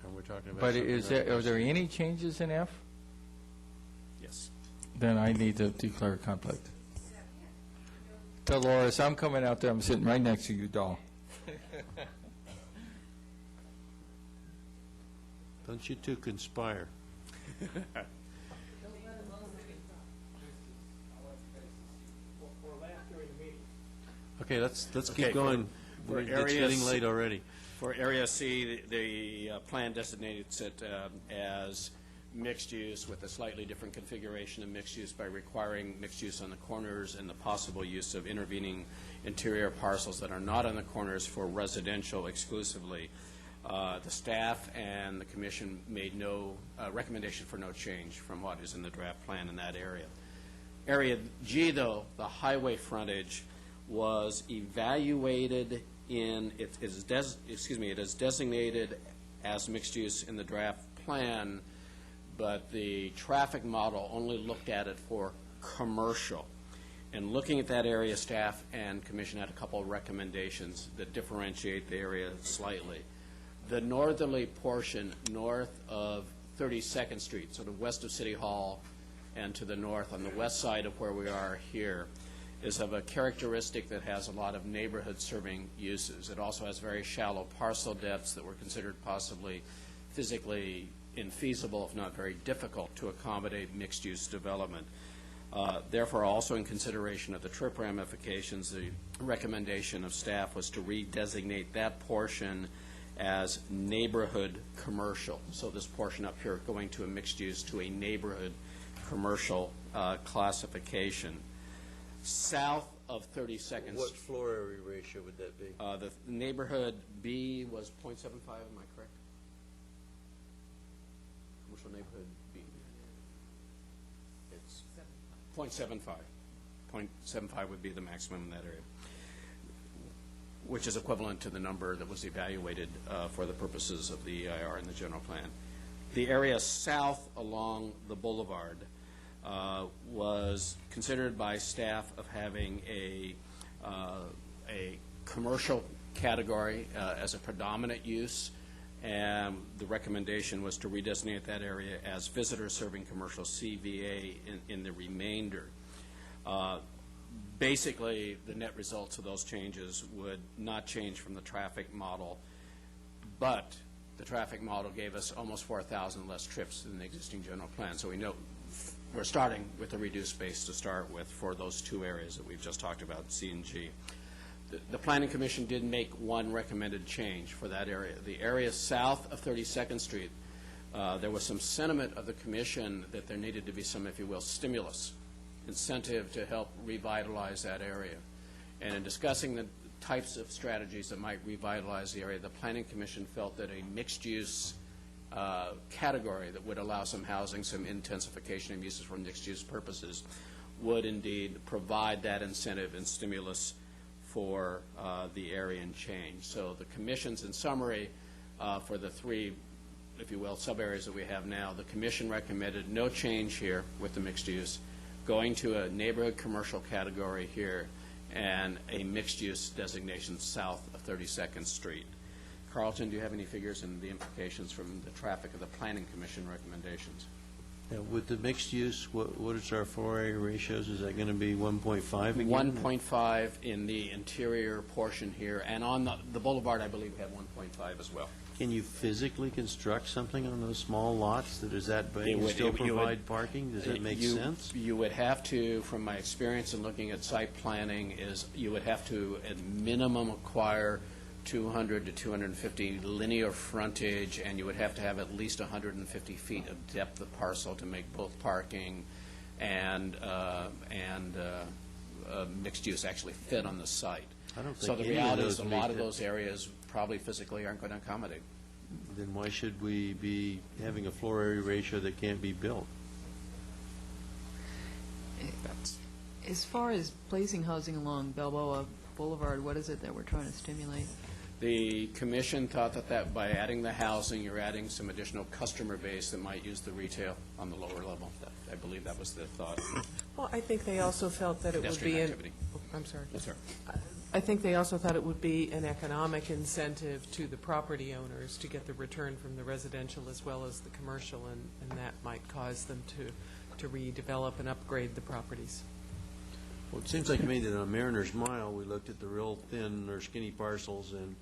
and we're talking about. But something is right there, are there there. any changes in F? Yes. Then I need to declare a conflict. Dolores, I'm coming out there. I'm sitting right next to you, doll. Don't you two conspire? Okay, let's Okay, keep going. for It's areas- getting late already. For Area C, the plan designates it as mixed use with a slightly different configuration of mixed use by requiring mixed use on the corners and the possible use of intervening interior parcels that are not on the corners for residential exclusively. The staff and the commission made no recommendation for no change from what is in the draft plan in that area. Area G, though, the highway frontage, was evaluated in, it is designated as mixed use in the draft plan, but the traffic model only looked at it for commercial. And looking at that area, staff and commission had a couple of recommendations that differentiate the area slightly. The northerly portion north of 32nd Street, sort of west of City Hall and to the north on the west side of where we are here, is of a characteristic that has a lot of neighborhood-serving uses. It also has very shallow parcel depths that were considered possibly physically infeasible, if not very difficult, to accommodate mixed-use development. Therefore, also in consideration of the trip ramifications, the recommendation of staff was to redesignate that portion as neighborhood commercial. So this portion up here going to a mixed use to a neighborhood commercial classification. South of 32nd. What floor area ratio would that be? The neighborhood B was 0.75, am I correct? Commercial neighborhood B. It's 0.75. 0.75 would be the maximum in that area, which is equivalent to the number that was evaluated for the purposes of the EIR and the general plan. The area south along the boulevard was considered by staff of having a commercial category as a predominant use, and the recommendation was to redesignate that area as visitor-serving commercial CVA in the remainder. Basically, the net results of those changes would not change from the traffic model, but the traffic model gave us almost 4,000 less trips than the existing general plan. So we know we're starting with a reduced base to start with for those two areas that we've just talked about, C and G. The Planning Commission did make one recommended change for that area. The area south of 32nd Street, there was some sentiment of the Commission that there needed to be some, if you will, stimulus, incentive to help revitalize that area. And in discussing the types of strategies that might revitalize the area, the Planning Commission felt that a mixed-use category that would allow some housing, some intensification of uses for mixed-use purposes would indeed provide that incentive and stimulus for the area and change. So the Commission's, in summary, for the three, if you will, sub-areas that we have now, the Commission recommended no change here with the mixed use, going to a neighborhood commercial category here, and a mixed-use designation south of 32nd Street. Carlton, do you have any figures and the implications from the traffic of the Planning Commission recommendations? With the mixed use, what is our floor area ratios? Is that going to be 1.5 again? 1.5 in the interior portion here, and on the boulevard, I believe we have 1.5 as well. Can you physically construct something on those small lots that is that big and still provide parking? Does that make sense? You would have to, from my experience in looking at site planning, is you would have to at minimum acquire 200 to 250 linear frontage, and you would have to have at least 150 feet of depth of parcel to make both parking and mixed use actually fit on the site. I don't think so the any reality of is those a lot of meet those areas probably physically aren't going to accommodate. Then why should we be having a floor area ratio that can't be built? As far as placing housing along Balboa Boulevard, what is it that we're trying to stimulate? The Commission thought that by adding the housing, you're adding some additional customer base that might use the retail on the lower level. I believe that was the thought. Well, I think they also felt that it would be I'm sorry. Yes, sir. I think they also thought it would be an economic incentive to the property owners to get the return from the residential as well as the commercial, and that might cause them to redevelop and upgrade the properties. Well, it seems like to me that on Mariner's Mile, we looked at the real thin or skinny parcels and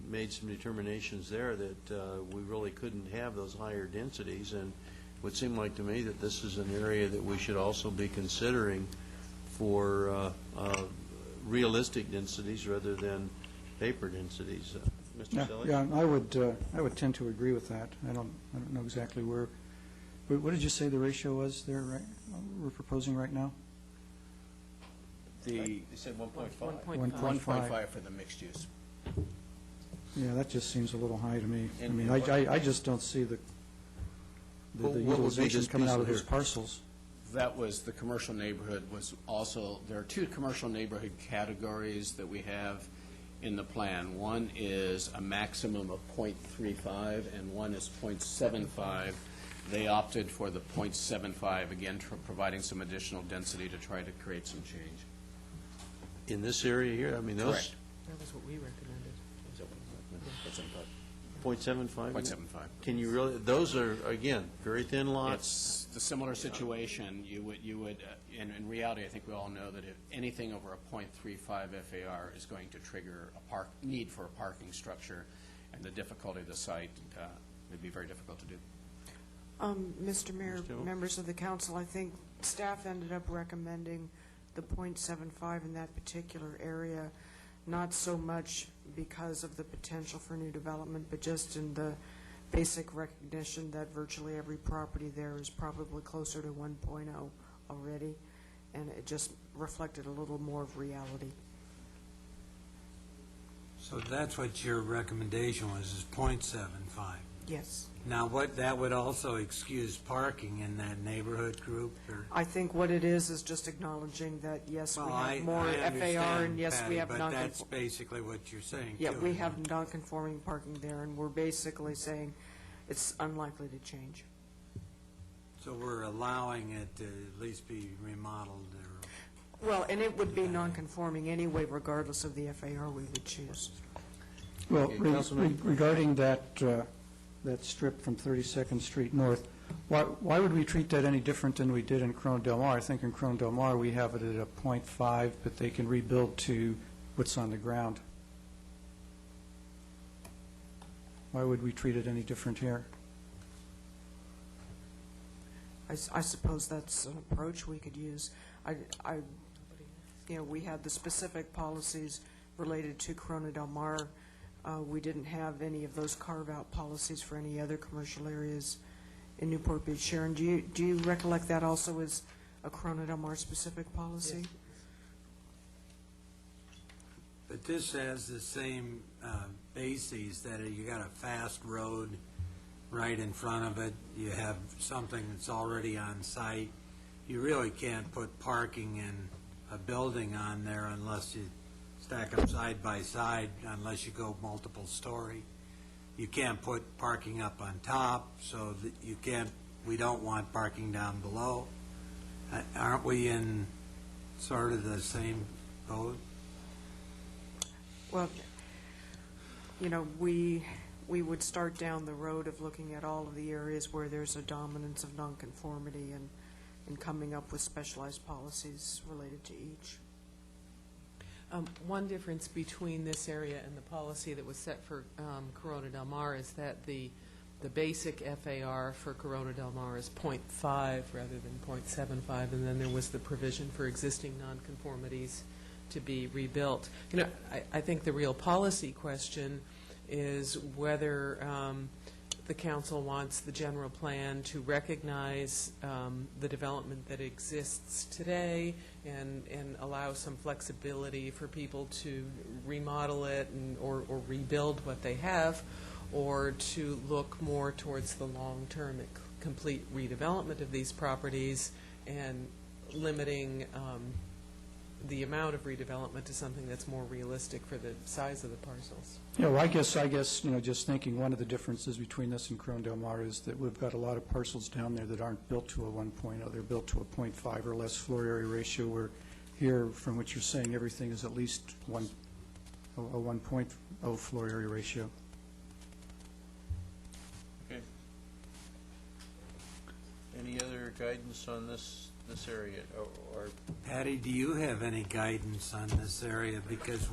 made some determinations there that we really couldn't have those higher densities, and it would seem like to me that this is an area that we should also be considering for realistic densities rather than paper densities. Mr. Selly? Yeah, I would tend to agree with that. I don't know exactly where. What did you say the ratio was there? Right, we're proposing right now. They said 1.5. 1.5 for the mixed use. Yeah, that just seems a little high to me. I mean, I just don't see the utilization coming out of those parcels. That was the commercial neighborhood was also, there are two commercial neighborhood categories that we have in the plan. One is a maximum of 0.35 and one is 0.75. They opted for the .75, again, providing some additional density to try to create some change. In this area here, I mean, those... Correct. That was what we recommended. .75? .75. Can you really, those are, again, very thin lots? It's the similar situation. You would, in reality, I think we all know that if anything over a .35 FAR is going to trigger a need for a parking structure, and the difficulty of the site would be very difficult to do. Mr. Mayor, members of the council, I think staff ended up recommending the .75 in that particular area, not so much because of the potential for new development, but just in the basic recognition that virtually every property there is probably closer to 1.0 already, and it just reflected a little more of reality. So that's what your recommendation was, is .75? Yes. Now, that would also excuse parking in that neighborhood group, or? I think what it is just acknowledging that, yes, we have more I FAR, understand, and yes, we Patty, have but that's basically what you're saying, Yeah, too, we isn't have it? non-conforming parking there, and we're basically saying it's unlikely to change. So we're allowing it to at least be remodeled, or? Well, and it would be non-conforming anyway, regardless of the FAR we would choose. Well, regarding that strip from 32nd Street North, why would we treat that any different than we did in Corona Del Mar? I think in Corona Del Mar, we have it at a .5, but they can rebuild to what's on the ground. Why would we treat it any different here? I suppose that's an approach we could use. We had the specific policies related to Corona Del Mar. We didn't have any of those carve-out policies for any other commercial areas in Newport Beach. Sharon, do you recollect that also as a Corona Del Mar specific policy? Yes. But this has the same bases, that you got a fast road right in front of it. You have something that's already on site. You really can't put parking in a building on there unless you stack them side by side, unless you go multiple story. You can't put parking up on top, so that you can't, we don't want parking down below. Aren't we in sort of the same boat? Well, we would start down the road of looking at all of the areas where there's a dominance of nonconformity and coming up with specialized policies related to each. One difference between this area and the policy that was set for Corona Del Mar is that the basic FAR for Corona Del Mar is .5 rather than .75, and then there was the provision for existing nonconformities to be rebuilt. I think the real policy question is whether the council wants the general plan to recognize the development that exists today and allow some flexibility for people to remodel it or rebuild what they have, or to look more towards the long-term complete redevelopment of these properties and limiting the amount of redevelopment to something that's more realistic for the size of the parcels. I guess, just thinking one of the differences between this and Corona Del Mar is that we've got a lot of parcels down there that aren't built to a 1.0. They're built to a 0.5 or less floor area ratio, where here, from what you're saying, everything is at least a 1.0 floor area ratio. Okay. Any other guidance on this area? Or Patty, do you have any guidance on this area? Because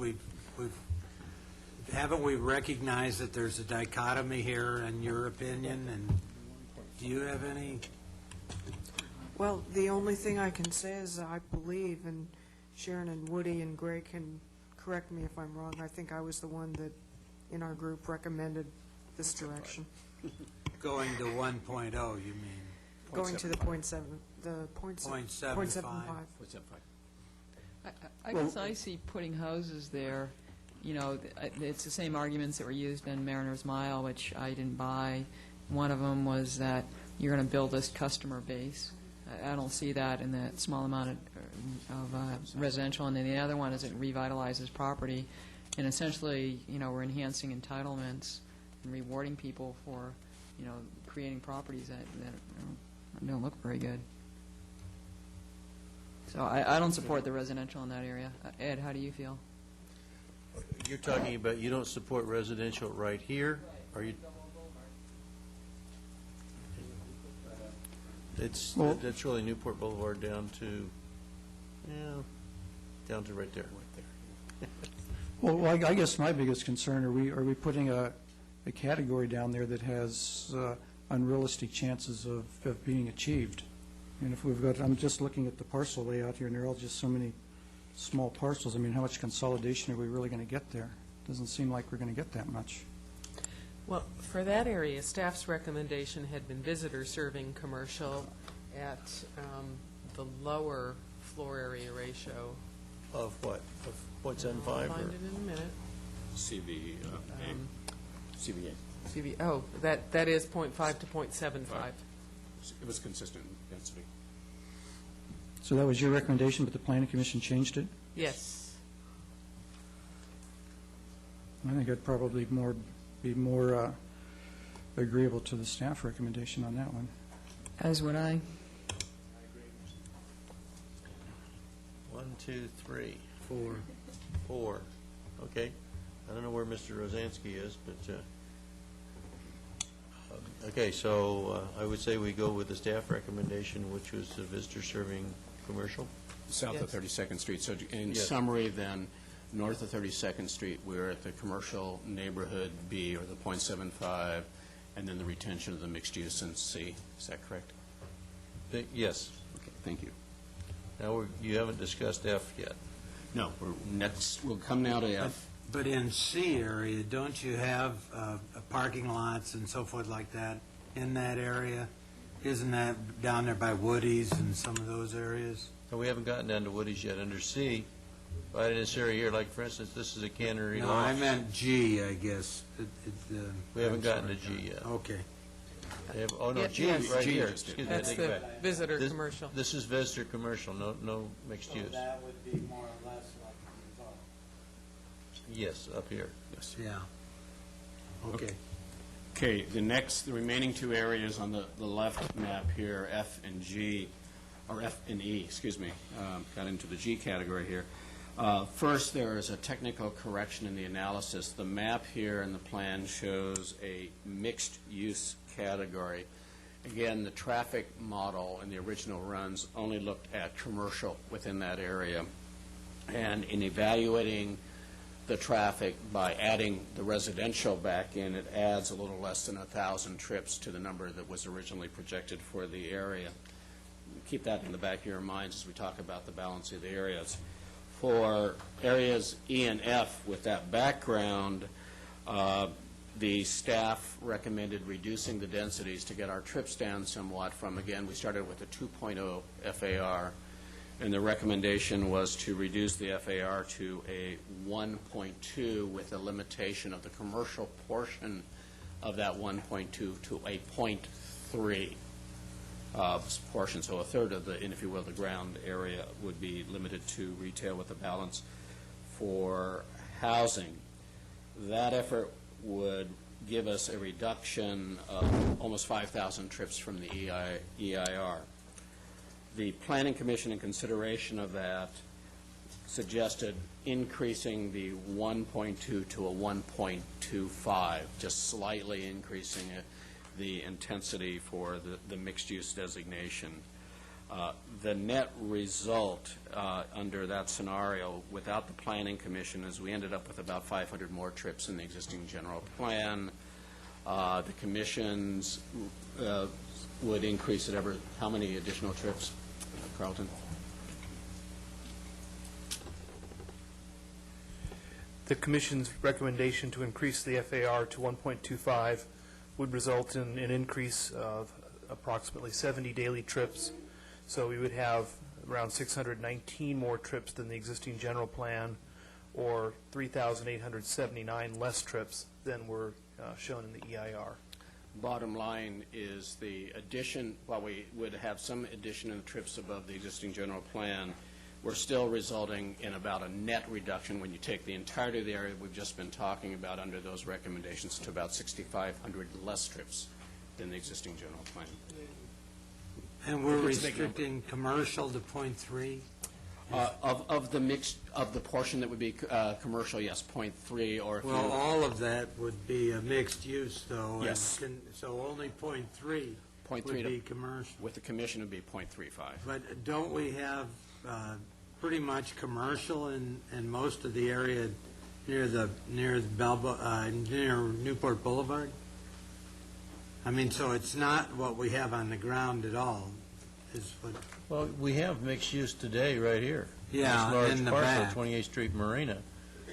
haven't we recognized that there's a dichotomy here, in your opinion, and do you have any? Well, the only thing I can say is I believe, and Sharon and Woody and Greg can correct me if I'm wrong, I think I was the one that, in our group, recommended this direction. Going to 1.0, you mean? Going to the .75. I guess I see putting houses there, it's the same arguments that were used in Mariner's Mile, which I didn't buy. One of them was that you're going to build this customer base. I don't see that in that small amount of residential. And then the other one is it revitalizes property. And essentially, we're enhancing entitlements and rewarding people for, creating properties that don't look very good. So I don't support the residential in that area. Ed, how do you feel? You're talking about you don't support residential right here? Are you? That's really Newport Boulevard down to, down to right there. Well, I guess my biggest concern, are we putting a category down there that has unrealistic chances of being achieved? And if we've got, I'm just looking at the parcel layout here, and there are all just so many small parcels. I mean, how much consolidation are we really going to get there? Doesn't seem like we're going to get that much. Well, for that area, staff's recommendation had been visitor serving commercial at the lower floor area ratio. Of what? Of .75? I'll find it in a minute. CBA. That is .5 to .75. It was consistent density. So that was your recommendation, but the Planning Commission changed it? Yes. I think I'd probably be more agreeable to the staff recommendation on that one. As would I. 1, 2, 3, 4. Okay. I don't know where Mr. Rosansky is, but okay. So I would say we go with the staff recommendation, which was the visitor serving commercial. South of 32nd Street. So in summary, then, north of 32nd Street, we're at the commercial neighborhood B, or the .75, and then the retention of the mixed use in C. Is that correct? Yes. Okay, thank you. Now, you haven't discussed F yet. No, we'll come now to F. But in C area, don't you have parking lots and so forth like that in that area? Isn't that down there by Woody's and some of those areas? No, we haven't gotten down to Woody's yet. Under C, right in this area here, like, for instance, this is a cannery. No, I meant G, I guess. We haven't gotten to G yet. Okay. G, yes. right here. That's Excuse me, I take it the back. visitor commercial. This is visitor commercial, no mixed use. That would be more or less like you thought. Yes, up here. Yes. Yeah. Okay. Okay, the remaining two areas on the left map here, F and G, or F and E, excuse me, got into the G category here. First, there is a technical correction in the analysis. The map here in the plan shows a mixed-use category. Again, the traffic model in the original runs only looked at commercial within that area. And in evaluating the traffic by adding the residential back in, it adds a little less than 1,000 trips to the number that was originally projected for the area. Keep that in the back of your minds as we talk about the balance of the areas. For areas E and F with that background, the staff recommended reducing the densities to get our trips down somewhat from, again, we started with a 2.0 FAR, and the recommendation was to reduce the FAR to a 1.2 with a limitation of the commercial portion of that 1.2 to a 0.3 portion. So a third of the, if you will, the ground area would be limited to retail with a balance for housing. That effort would give us a reduction of almost 5,000 trips from the EIR. The Planning Commission, in consideration of that, suggested increasing the 1.2 to a 1.25, just slightly increasing it, the intensity for the mixed-use designation. The net result under that scenario, without the Planning Commission, is we ended up with about 500 more trips in the existing general plan. The commissions would increase it ever. How many additional trips, Carlton? The Commission's recommendation to increase the FAR to 1.25 would result in an increase of approximately 70 daily trips. So we would have around 619 more trips than the existing general plan, or 3,879 less trips than were shown in the EIR. Bottom line is the addition, while we would have some addition in the trips above the existing general plan, we're still resulting in about a net reduction when you take the entirety of the area we've just been talking about under those recommendations to about 6,500 less trips than the existing general plan. And we're It's a big number. restricting commercial to .3? Of the mix, of the portion that would be commercial, yes, .3, or if you... Well, all of that would be a mixed use, though. and Yes. So only .3 would be commercial. With the commission, it would be .35. But don't we have pretty much commercial in most of the area near near Newport Boulevard? I mean, so it's not what we have on the ground at all, is what... Well, we have mixed use today right here. Yeah, This large in the parcel, back. 28th Street Marina,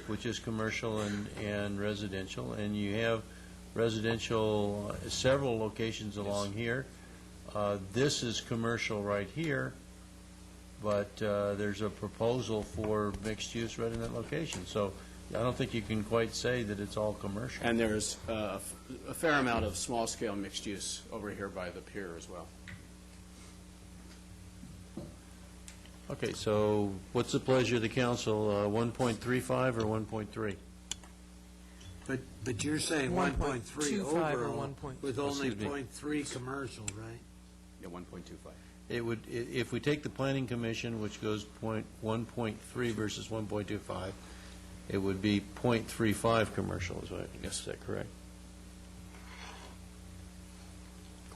which is commercial and residential, and you have residential, several locations along here. This is commercial right here, but there's a proposal for mixed use right in that location. So I don't think you can quite say that it's all commercial. And there's a fair amount of small-scale mixed use over here by the pier as well. Okay, so what's the pleasure of the council, 1.35 or 1.3? But you're saying 1.3 1.25 or overall, 1. with only Excuse me. .3 commercial, right? Yeah, 1.25. It would, if we take the planning commission, which goes 1.3 versus 1.25, it would be .35 commercial, is that correct?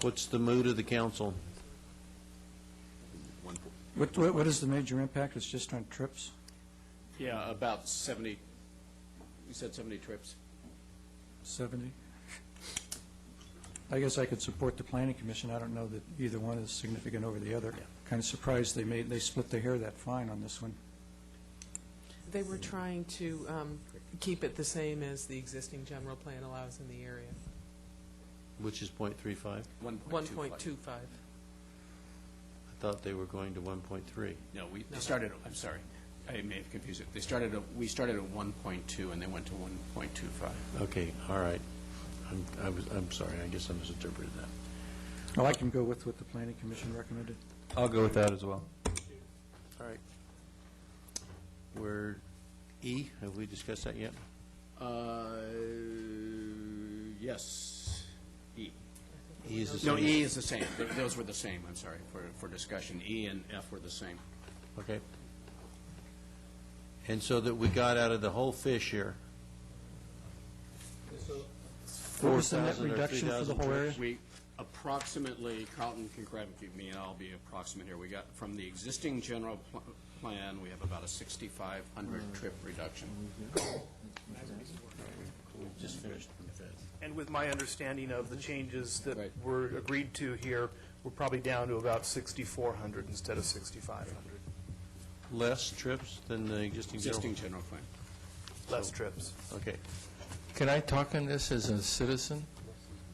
What's the mood of the council? What is the major impact? It's just on trips? Yeah, about 70, you said 70 trips. 70? I guess I could support the planning commission. I don't know that either one is significant over the other. Kind of surprised they split the hair that fine on this one. They were trying to keep it the same as the existing general plan allows in the area. Which is .35? 1.25. I thought they were going to 1.3. No, they started, I'm sorry, I may have confused it. We started at 1.2 and they went to 1.25. Okay, all right. I'm sorry, I guess I misinterpreted that. Well, I can go with what the planning commission recommended. I'll go with that as well. All right. We're E, have we discussed that yet? Yes, E. E is the same? No, E is the same. Those were the same, I'm sorry, for discussion. E and F were the same. Okay. And so that we got out of the whole fish here. What was the net 4,000 or reduction for the 3,000 whole area? We approximately, Carlton can correct me and I'll be approximate here. We got, from the existing general plan, we have about a 6,500 trip reduction. We just finished with that. And with my understanding of the changes that were agreed to here, we're probably down to about 6,400 instead of 6,500. Less trips than the existing General plan. Less trips. Okay. Can I talk on this as a citizen?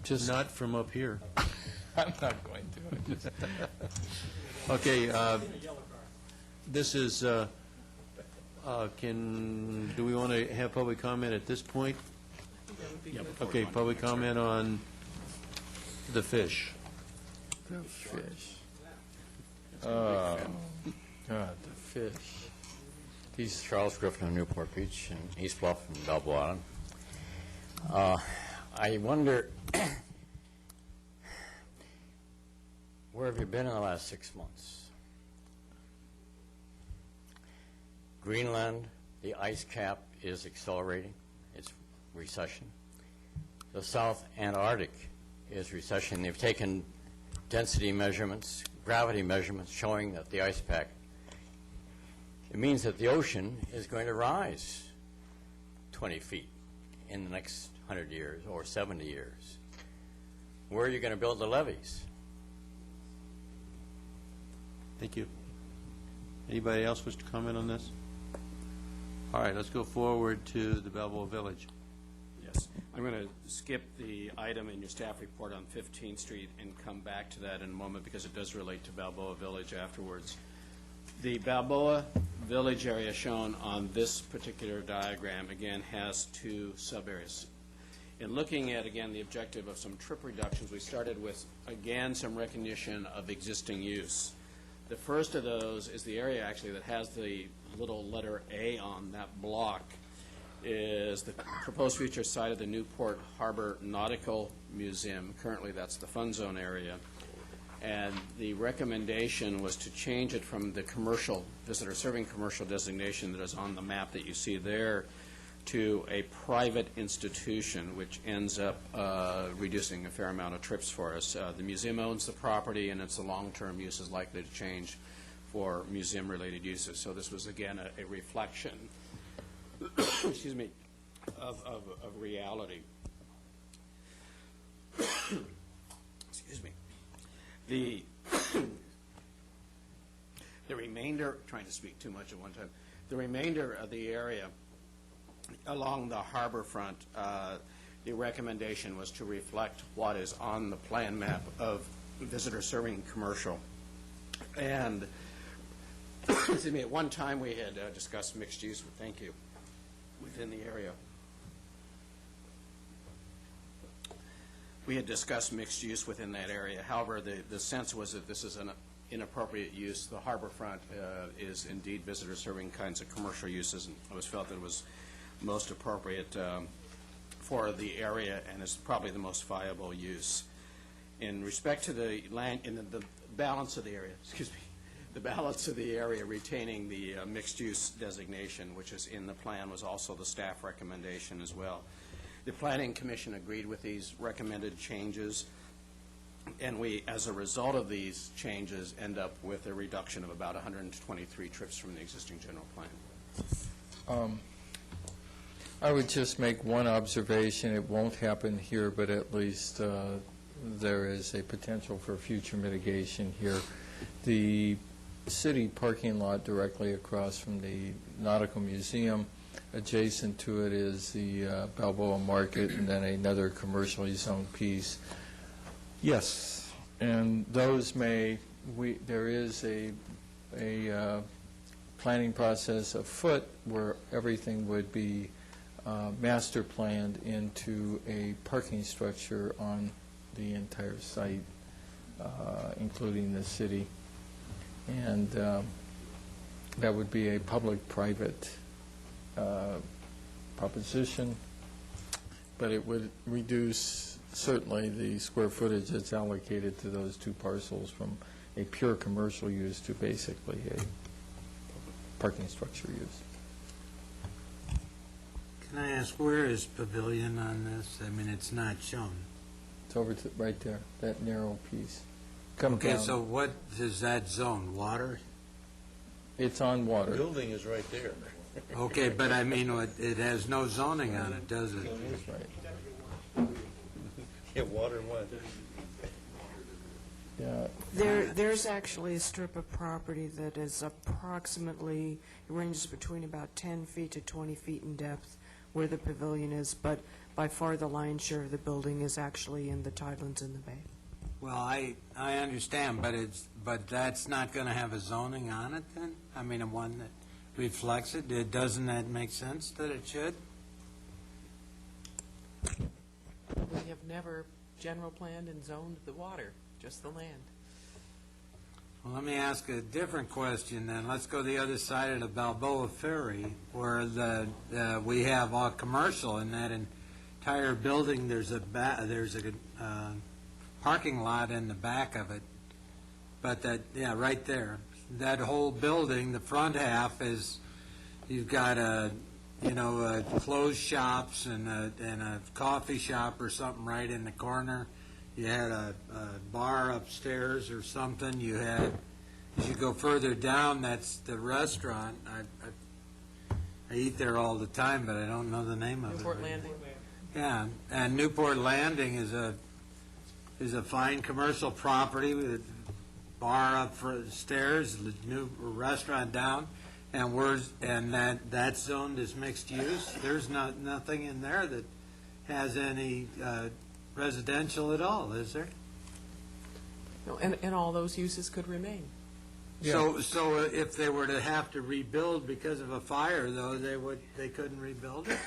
Just Not from up here. I'm not going to. Okay, this is, do we want to have public comment at this point? Okay, public comment on the fish. The fish. Oh, God, the fish. This is Charles Griffin of Newport Beach and East Bluff and Balboa Island. I wonder, where have you been in the last 6 months? Greenland, the ice cap is accelerating its recession. The South Antarctic is recession. They've taken density measurements, gravity measurements, showing that the ice pack, it means that the ocean is going to rise 20 feet in the next 100 years or 70 years. Where are you going to build the levees? Thank you. Anybody else wish to comment on this? All right, let's go forward to the Balboa Village. Yes. I'm going to skip the item in your staff report on 15th Street and come back to that in a moment because it does relate to Balboa Village afterwards. The Balboa Village area shown on this particular diagram, again, has two sub-areas. In looking at, again, the objective of some trip reductions, we started with, again, some recognition of existing use. The first of those is the area, actually, that has the little letter A on that block. is the proposed future site of the Newport Harbor Nautical Museum. Currently, that's the fun zone area. And the recommendation was to change it from the commercial, visitor serving commercial designation that is on the map that you see there to a private institution, which ends up reducing a fair amount of trips for us. The museum owns the property, and it's a long-term use is likely to change for museum-related uses. So this was, again, a reflection excuse me, of reality. Excuse me. The remainder, trying to speak too much at one time, the remainder of the area along the harbor front, the recommendation was to reflect what is on the plan map of visitor serving commercial. And excuse me, at one time we had discussed mixed use, thank you, within the area. We had discussed mixed use within that area. However, the sense was that this is an inappropriate use. The harbor front is indeed visitor serving kinds of commercial uses, and it was felt that it was most appropriate for the area and is probably the most viable use. In respect to the land, in the balance of the area, excuse me, the balance of the area retaining the mixed-use designation, which is in the plan, was also the staff recommendation as well. The Planning Commission agreed with these recommended changes, and we, as a result of these changes, end up with a reduction of about 123 trips from the existing general plan. I would just make one observation. It won't happen here, but at least there is a potential for future mitigation here. The city parking lot directly across from the Nautical Museum, adjacent to it is the Balboa Market, and then another commercially zoned piece. Yes, and those may, there is a planning process afoot where everything would be master planned into a parking structure on the entire site, including the city. And that would be a public-private proposition, but it would reduce certainly the square footage that's allocated to those two parcels from a pure commercial use to basically a parking structure use. Can I ask, where is Pavilion on this? I mean, it's not shown. It's over to, right there, that narrow piece. Come Okay, down. so what is that zone? Water? It's on water. The building is right there. Okay, but I mean, it has no zoning on it, does it? Right. Yeah, water and what? Yeah. There's actually a strip of property that is approximately, it ranges between about 10 feet to 20 feet in depth where the pavilion is, but by far the lion's share of the building is actually in the tidelands in the bay. Well, I understand, but that's not going to have a zoning on it then? I mean, one that reflects it? Doesn't that make sense that it should? We have never general planned and zoned the water, just the land. Well, let me ask a different question then. Let's go the other side of the Balboa Ferry, where we have all commercial in that entire building. There's a parking lot in the back of it, but right there, that whole building, the front half is, you've got closed shops and a coffee shop or something right in the corner. You had a bar upstairs or something. You had, as you go further down, that's the restaurant. I eat there all the time, but I don't know the name of it. Newport Landing. Yeah, and Newport Landing is a fine commercial property with a bar up for the stairs, the new restaurant down, and that's zoned as mixed use. There's nothing in there that has any residential at all, is there? No, and all those uses could remain. Yeah. So if they were to have to rebuild because of a fire, though, they couldn't rebuild it?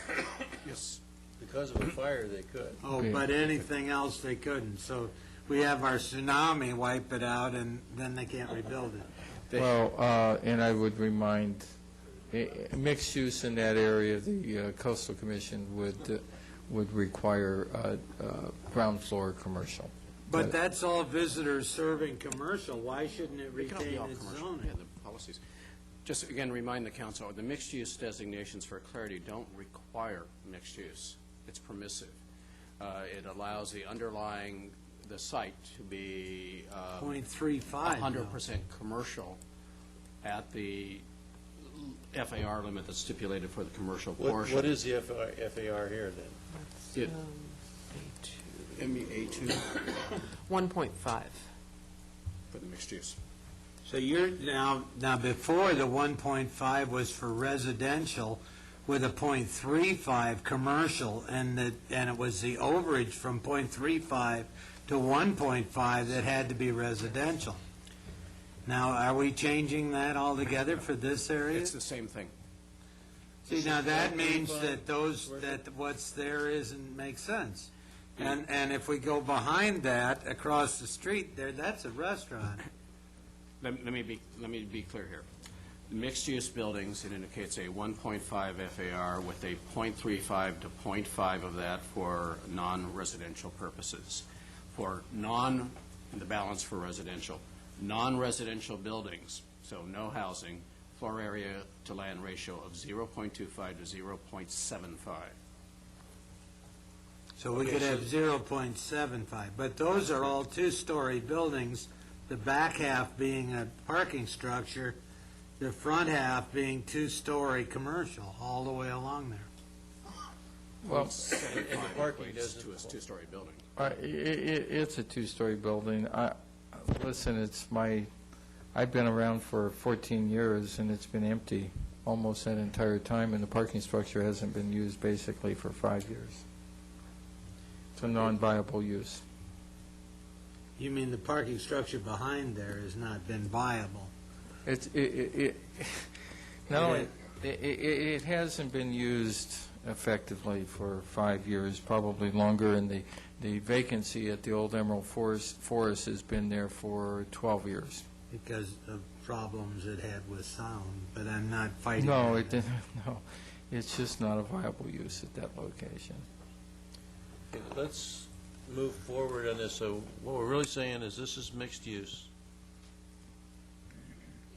Yes. Because of a fire, they could. Oh, but anything else they couldn't. So we have our tsunami wipe it out, and then they can't rebuild it. Well, and I would remind mixed use in that area, the Coastal Commission would require ground floor commercial. But that's all visitors serving commercial. Why shouldn't it retain its zoning? Yeah, the policies. Just again, remind the council, the mixed-use designations for clarity don't require mixed use. It's permissive. It allows the underlying, the site to be 0.35, 100% commercial at the FAR limit that's stipulated for the commercial portion. What is the FAR here, then? A2. 1.5. For the mixed use. So you're, now before the 1.5 was for residential with a 0.35 commercial, and it was the overage from 0.35 to 1.5 that had to be residential. Now, are we changing that altogether for this area? It's the same thing. See, now that means that that what's there makes sense. And if we go behind that, across the street there, that's a restaurant. Let me be clear here. Mixed-use buildings, it indicates a 1.5 FAR with a 0.35 to 0.5 of that for non-residential purposes. For the balance for residential. Non-residential buildings, so no housing, floor area to land ratio of 0.25 to 0.75. So we could have 0.75, but those are all two-story buildings, the back half being a parking structure, the front half being two-story commercial, all the way along there. Well, and the parking is to a two-story building. It's a two-story building. Listen, I've been around for 14 years, and it's been empty almost that entire time, and the parking structure hasn't been used basically for 5 years. It's a non-viable use. You mean the parking structure behind there has not been viable? It hasn't been used effectively for 5 years, probably longer, and the vacancy at the old Emerald Forest has been there for 12 years. Because of problems it had with sound, but I'm not fighting No, that. it didn't. No, it's just not a viable use at that location. Okay, let's move forward on this. So what we're really saying is this is mixed use.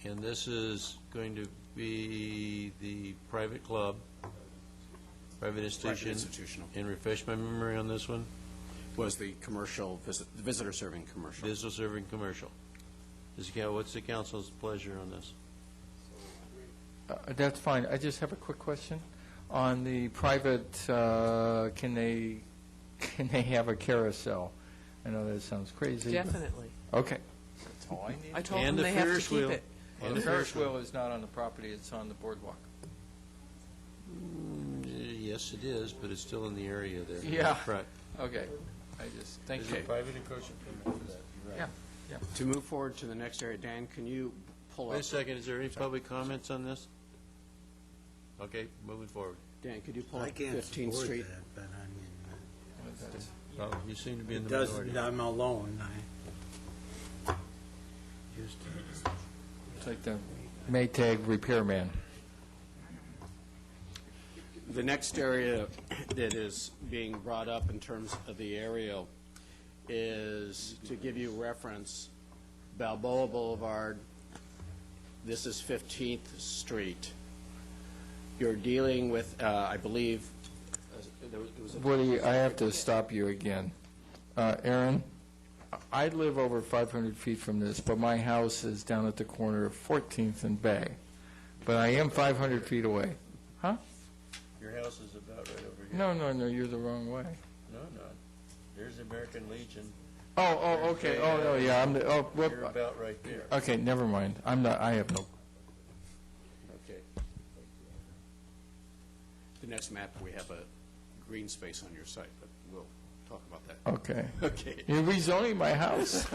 And this is going to be the private club, private institution. Institutional. And refresh my memory on this one? Was the commercial, visitor serving commercial. Visitor serving commercial. What's the council's pleasure on this? That's fine. I just have a quick question. On the private, can they have a carousel? I know that sounds crazy. Definitely. Okay. That's all I need. I told them they have to keep it. And the Ferris wheel is not on the property, it's on the boardwalk. Yes, it is, but it's still in the area there. Yeah. Right. Okay. Thank you. There's a private encroachment permit for that. You're right. Yeah. To move forward to the next area, Dan, can you pull up? Wait a second, is there any public comments on this? Okay, moving forward. Dan, could you pull I up can't 15th support Street? that, but I mean, Oh, you seem to be in it the minority. doesn't, I'm alone. It's like the Maytag repairman. The next area that is being brought up in terms of the aerial is, to give you reference, Balboa Boulevard, this is 15th Street. You're dealing with, I believe, there was a... Woody, I have to stop you again. Aaron, I live over 500 feet from this, but my house is down at the corner of 14th and Bay. But I am 500 feet away. Huh? Your house is about right over here. No, you're the wrong way. No. There's the American Legion. Oh, okay. Oh, no, yeah. You're about right there. Okay, never mind. I'm not, I have no. Okay. The next map, we have a green space on your site, but we'll talk about that. Okay. Okay. You're rezoning my house?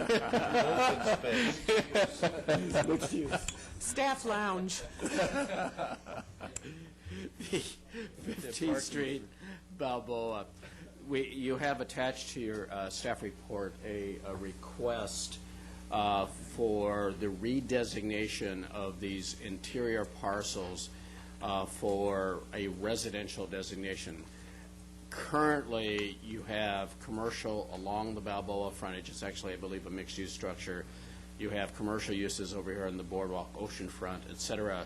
Mixed use. Staff lounge. 15th Street, Balboa. You have attached to your staff report a request for the redesignation of these interior parcels for a residential designation. Currently, you have commercial along the Balboa frontage. It's actually, I believe, a mixed-use structure. You have commercial uses over here on the boardwalk, oceanfront, et cetera.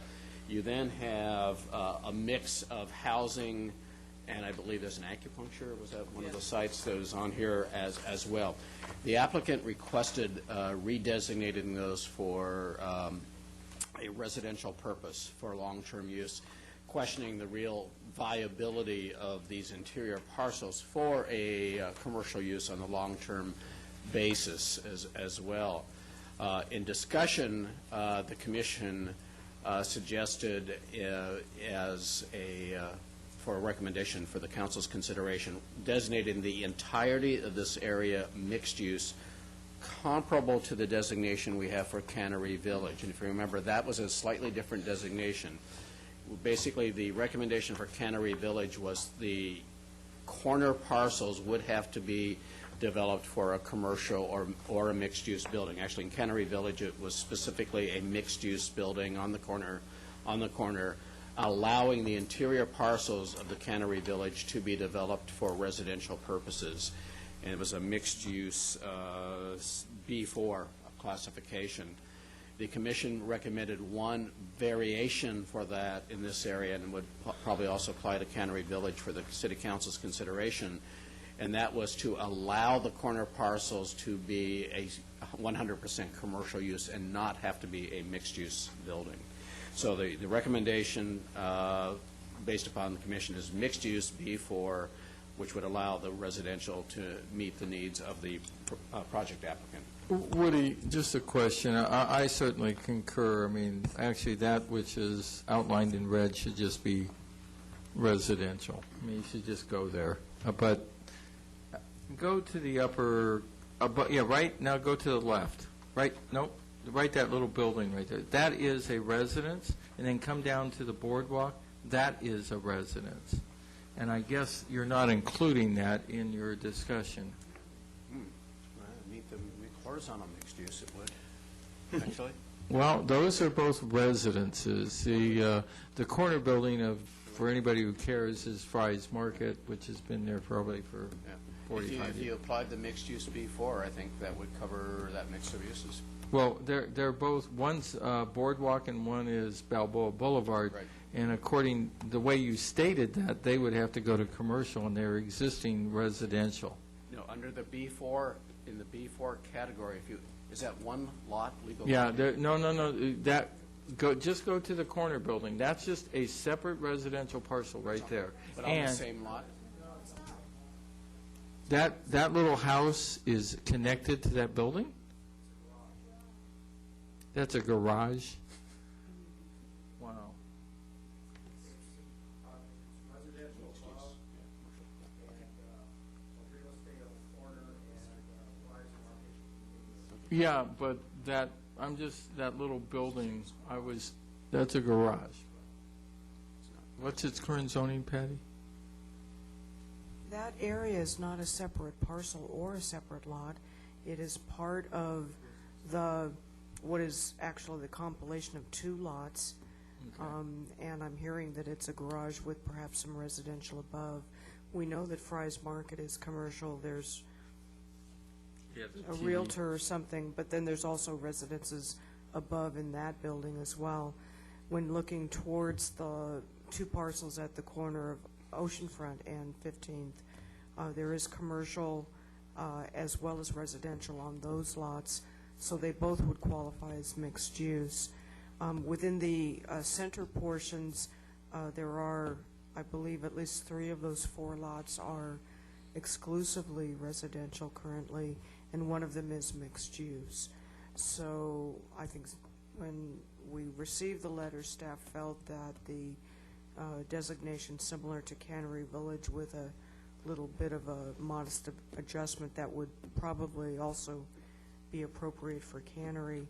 You then have a mix of housing, and I believe there's an acupuncture. Was that one of the sites that was on here as well? The applicant requested redesignating those for a residential purpose for long-term use, questioning the real viability of these interior parcels for a commercial use on a long-term basis as well. In discussion, the Commission suggested for a recommendation for the Council's consideration, designating the entirety of this area mixed use, comparable to the designation we have for Cannery Village. And if you remember, that was a slightly different designation. Basically, the recommendation for Cannery Village was the corner parcels would have to be developed for a commercial or a mixed-use building. Actually, in Cannery Village, it was specifically a mixed-use building on the corner, allowing the interior parcels of the Cannery Village to be developed for residential purposes. And it was a mixed-use B4 classification. The Commission recommended one variation for that in this area, and would probably also apply to Cannery Village for the City Council's consideration, and that was to allow the corner parcels to be a 100% commercial use and not have to be a mixed-use building. So the recommendation based upon the Commission is mixed-use B4, which would allow the residential to meet the needs of the project applicant. Woody, just a question. I certainly concur. I mean, actually, that which is outlined in red should just be residential. I mean, you should just go there. But go to the upper, right, now go to the left. Right, nope, right, that little building right there. That is a residence, and then come down to the boardwalk. That is a residence. And I guess you're not including that in your discussion. Meet the horizontal mixed use, it would, actually. Well, those are both residences. The corner building for anybody who cares, is Fry's Market, which has been there probably for 45 years. If you applied the mixed use B4, I think that would cover that mix of uses. Well, they're both, one's Boardwalk and one is Balboa Boulevard. Right. And according the way you stated that, they would have to go to commercial, and they're existing residential. No, under the B4, in the B4 category, is that one lot legal? Yeah, just go to the corner building. That's just a separate residential parcel right there. But on the same lot? That little house is connected to that building? That's a garage? Wow. Yeah, but that little building, that's a garage. What's its current zoning, Patty? That area is not a separate parcel or a separate lot. It is part of what is actually the compilation of two lots. Okay. And I'm hearing that it's a garage with perhaps some residential above. We know that Fry's Market is commercial. There's a realtor or something, but then there's also residences above in that building as well. When looking towards the two parcels at the corner of Oceanfront and 15th, there is commercial as well as residential on those lots, so they both would qualify as mixed use. Within the center portions, there are, I believe, at least 3 of those 4 lots are exclusively residential currently, and one of them is mixed use. So I think when we received the letter, staff felt that the designation similar to Cannery Village with a little bit of a modest adjustment that would probably also be appropriate for Cannery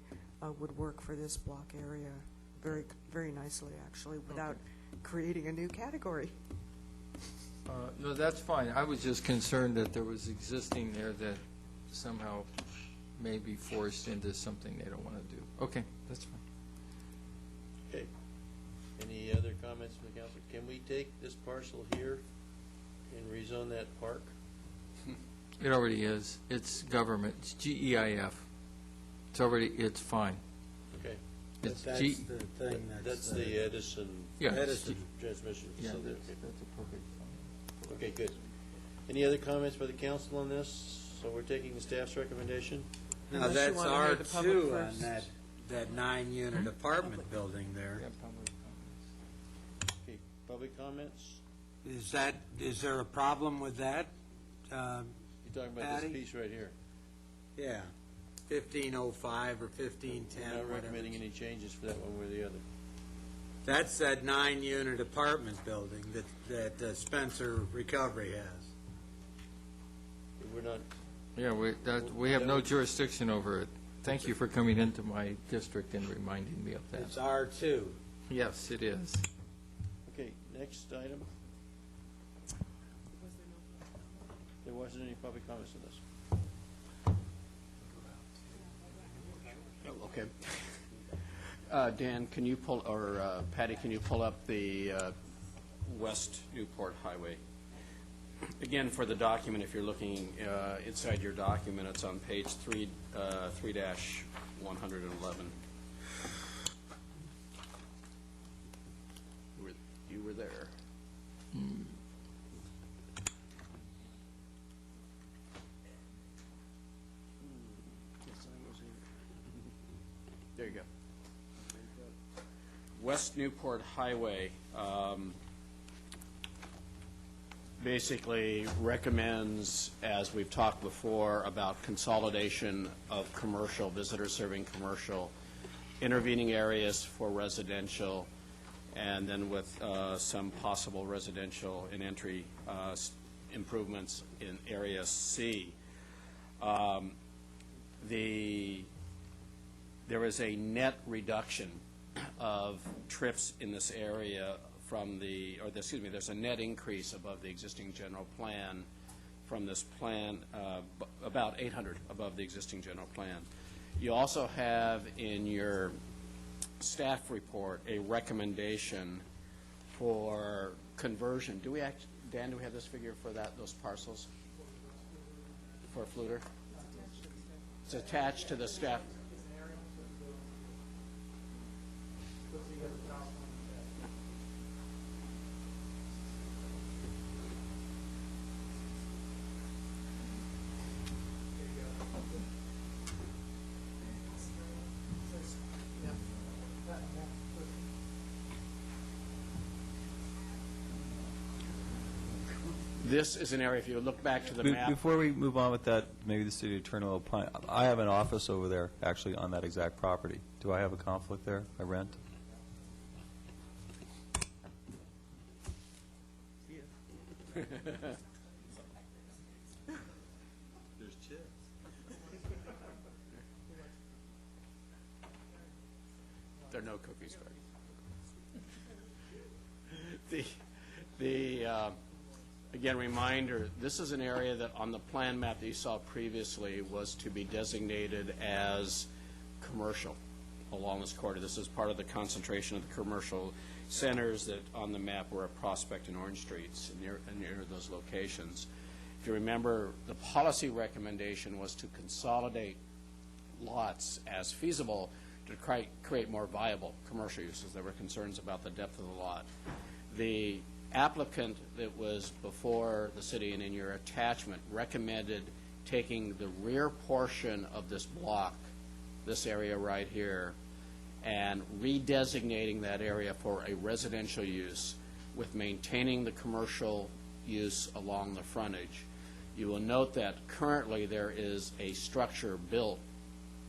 would work for this block area very, very nicely, actually, without creating a new category. No, that's fine. I was just concerned that there was existing there that somehow may be forced into something they don't want to do. Okay, that's fine. Okay. Any other comments? comments from the council? Can we take this parcel here and rezone that park? It already is. It's government. It's GEIF. It's already, it's fine. Okay. It's That's G. the thing That's the Edison. Yeah. Edison. Transmission Yeah, facility. that's appropriate. Okay, good. Any other comments by the council on this? So we're taking the staff's recommendation? Now, Unless you that's wanna hear the public R2 on first. that 9-unit apartment building there. Okay, public comments? Is there a problem with that? You're talking about Patty? this piece right here. Yeah, 1505 or 1510. We're not whatever. recommending any changes for that one way or the other. That's that 9-unit apartment building that Spencer Recovery has. We're not, Yeah, we have no jurisdiction over it. Thank you for coming into my district and reminding me of It's that. R2. Yes, it is. okay, next item. There wasn't any public comments on this. Okay. Dan, can you pull, or Patty, can you pull up the West Newport Highway? Again, for the document, if you're looking inside your document, it's on page 3-111. You were there. There you go. West Newport Highway basically recommends, as we've talked before, about consolidation of commercial, visitor-serving commercial, intervening areas for residential, and then with some possible residential and entry improvements in Area C. There is a net reduction of trips in this area from there's a net increase above the existing general plan from this plan, about 800 above the existing general plan. You also have in your staff report a recommendation for conversion. Dan, do we have this figure for those parcels? For Fluter? It's attached to the staff. This is an area, if you look back to the map. Before we move on with that, maybe the city attorney will apply. I have an office over there, actually, on that exact property. Do I have a conflict there? I rent? There's chips. There are no cookies, Greg. Again, reminder, this is an area that on the plan map that you saw previously was to be designated as commercial along this corridor. This is part of the concentration of the commercial centers that on the map were at Prospect and Orange Streets near those locations. If you remember, the policy recommendation was to consolidate lots as feasible to create more viable commercial uses. There were concerns about the depth of the lot. The applicant that was before the city and in your attachment recommended taking the rear portion of this block, this area right here, and redesignating that area for a residential use with maintaining the commercial use along the frontage. You will note that currently there is a structure built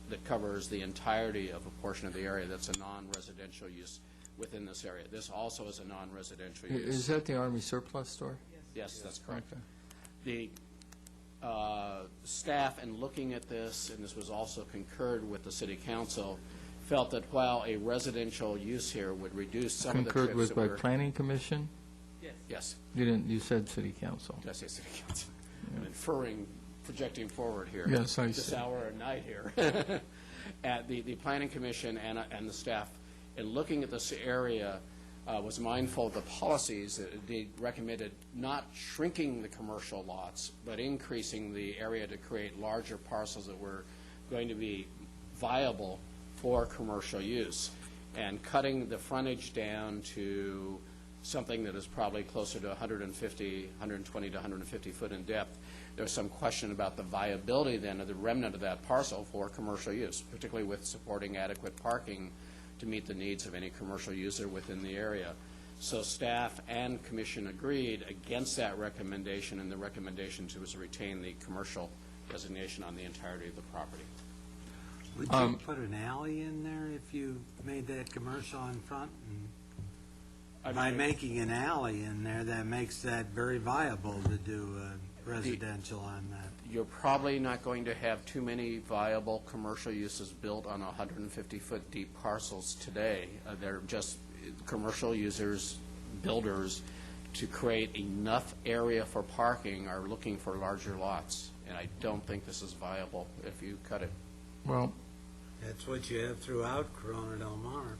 that covers the entirety of a portion of the area that's a non-residential use within this area. This also is a non-residential use. Is that the Army surplus store? Yes, that's correct. Okay. The staff, in looking at this, and this was also concurred with the city council, felt that while a residential use here would reduce some of the trips Concurred with that by were... Planning Commission? Yes. You said City Council. Did I say city council? I'm inferring, projecting forward here. Yes, I This see. hour of night here. At the Planning Commission and the staff, in looking at this area, was mindful of the policies. They recommended not shrinking the commercial lots, but increasing the area to create larger parcels that were going to be viable for commercial use, and cutting the frontage down to something that is probably closer to 120 to 150 foot in depth. There's some question about the viability then of the remnant of that parcel for commercial use, particularly with supporting adequate parking to meet the needs of any commercial user within the area. So staff and commission agreed against that recommendation, and the recommendation was to retain the commercial designation on the entirety of the property. Would you put an alley in there if you made that commercial in front? And by making an alley in there, that makes that very viable to do residential on that. You're probably not going to have too many viable commercial uses built on 150-foot deep parcels today. They're just commercial users, builders, to create enough area for parking are looking for larger lots, and I don't think this is viable if you cut it. Well, that's what you have throughout Corona Del Mar.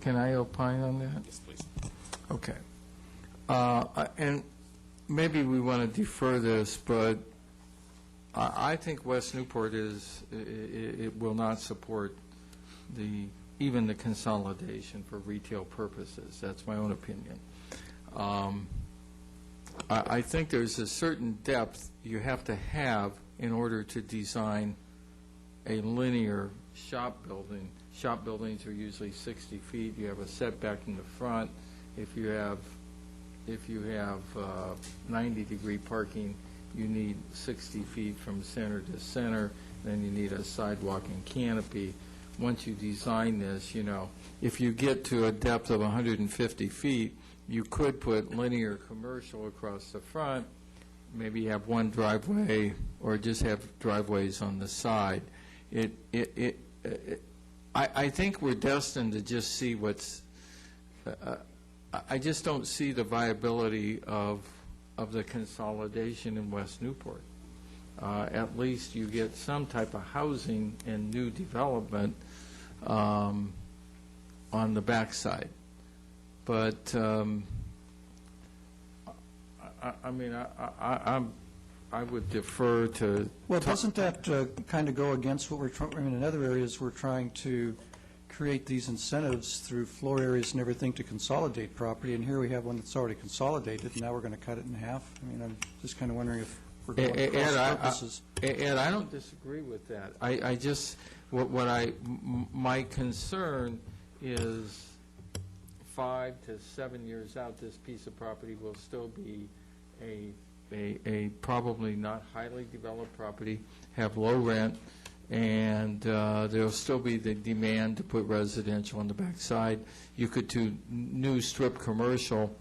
can I opine on that? Yes, please. Okay. And maybe we want to defer this, but I think West Newport it will not support even the consolidation for retail purposes. That's my own opinion. I think there's a certain depth you have to have in order to design a linear shop building. Shop buildings are usually 60 feet. You have a setback in the front. If you have 90-degree parking, you need 60 feet from center to center. Then you need a sidewalk and canopy. Once you design this, if you get to a depth of 150 feet, you could put linear commercial across the front, maybe have one driveway, or just have driveways on the side. I think we're destined to just see what's. I just don't see the viability of the consolidation in West Newport. At least you get some type of housing and new development on the backside. But I would defer to. Well, doesn't that kind of go against what we're trying? I mean, in other areas, we're trying to create these incentives through floor areas and everything to consolidate property, and here we have one that's already consolidated, and now we're going to cut it in half. I mean, I'm just kind of wondering if we're going to cross purposes. And I don't disagree with that. I just my concern is 5 to 7 years out, this piece of property will still be a probably not highly developed property, have low rent, and there'll still be the demand to put residential on the backside. You could do new strip commercial,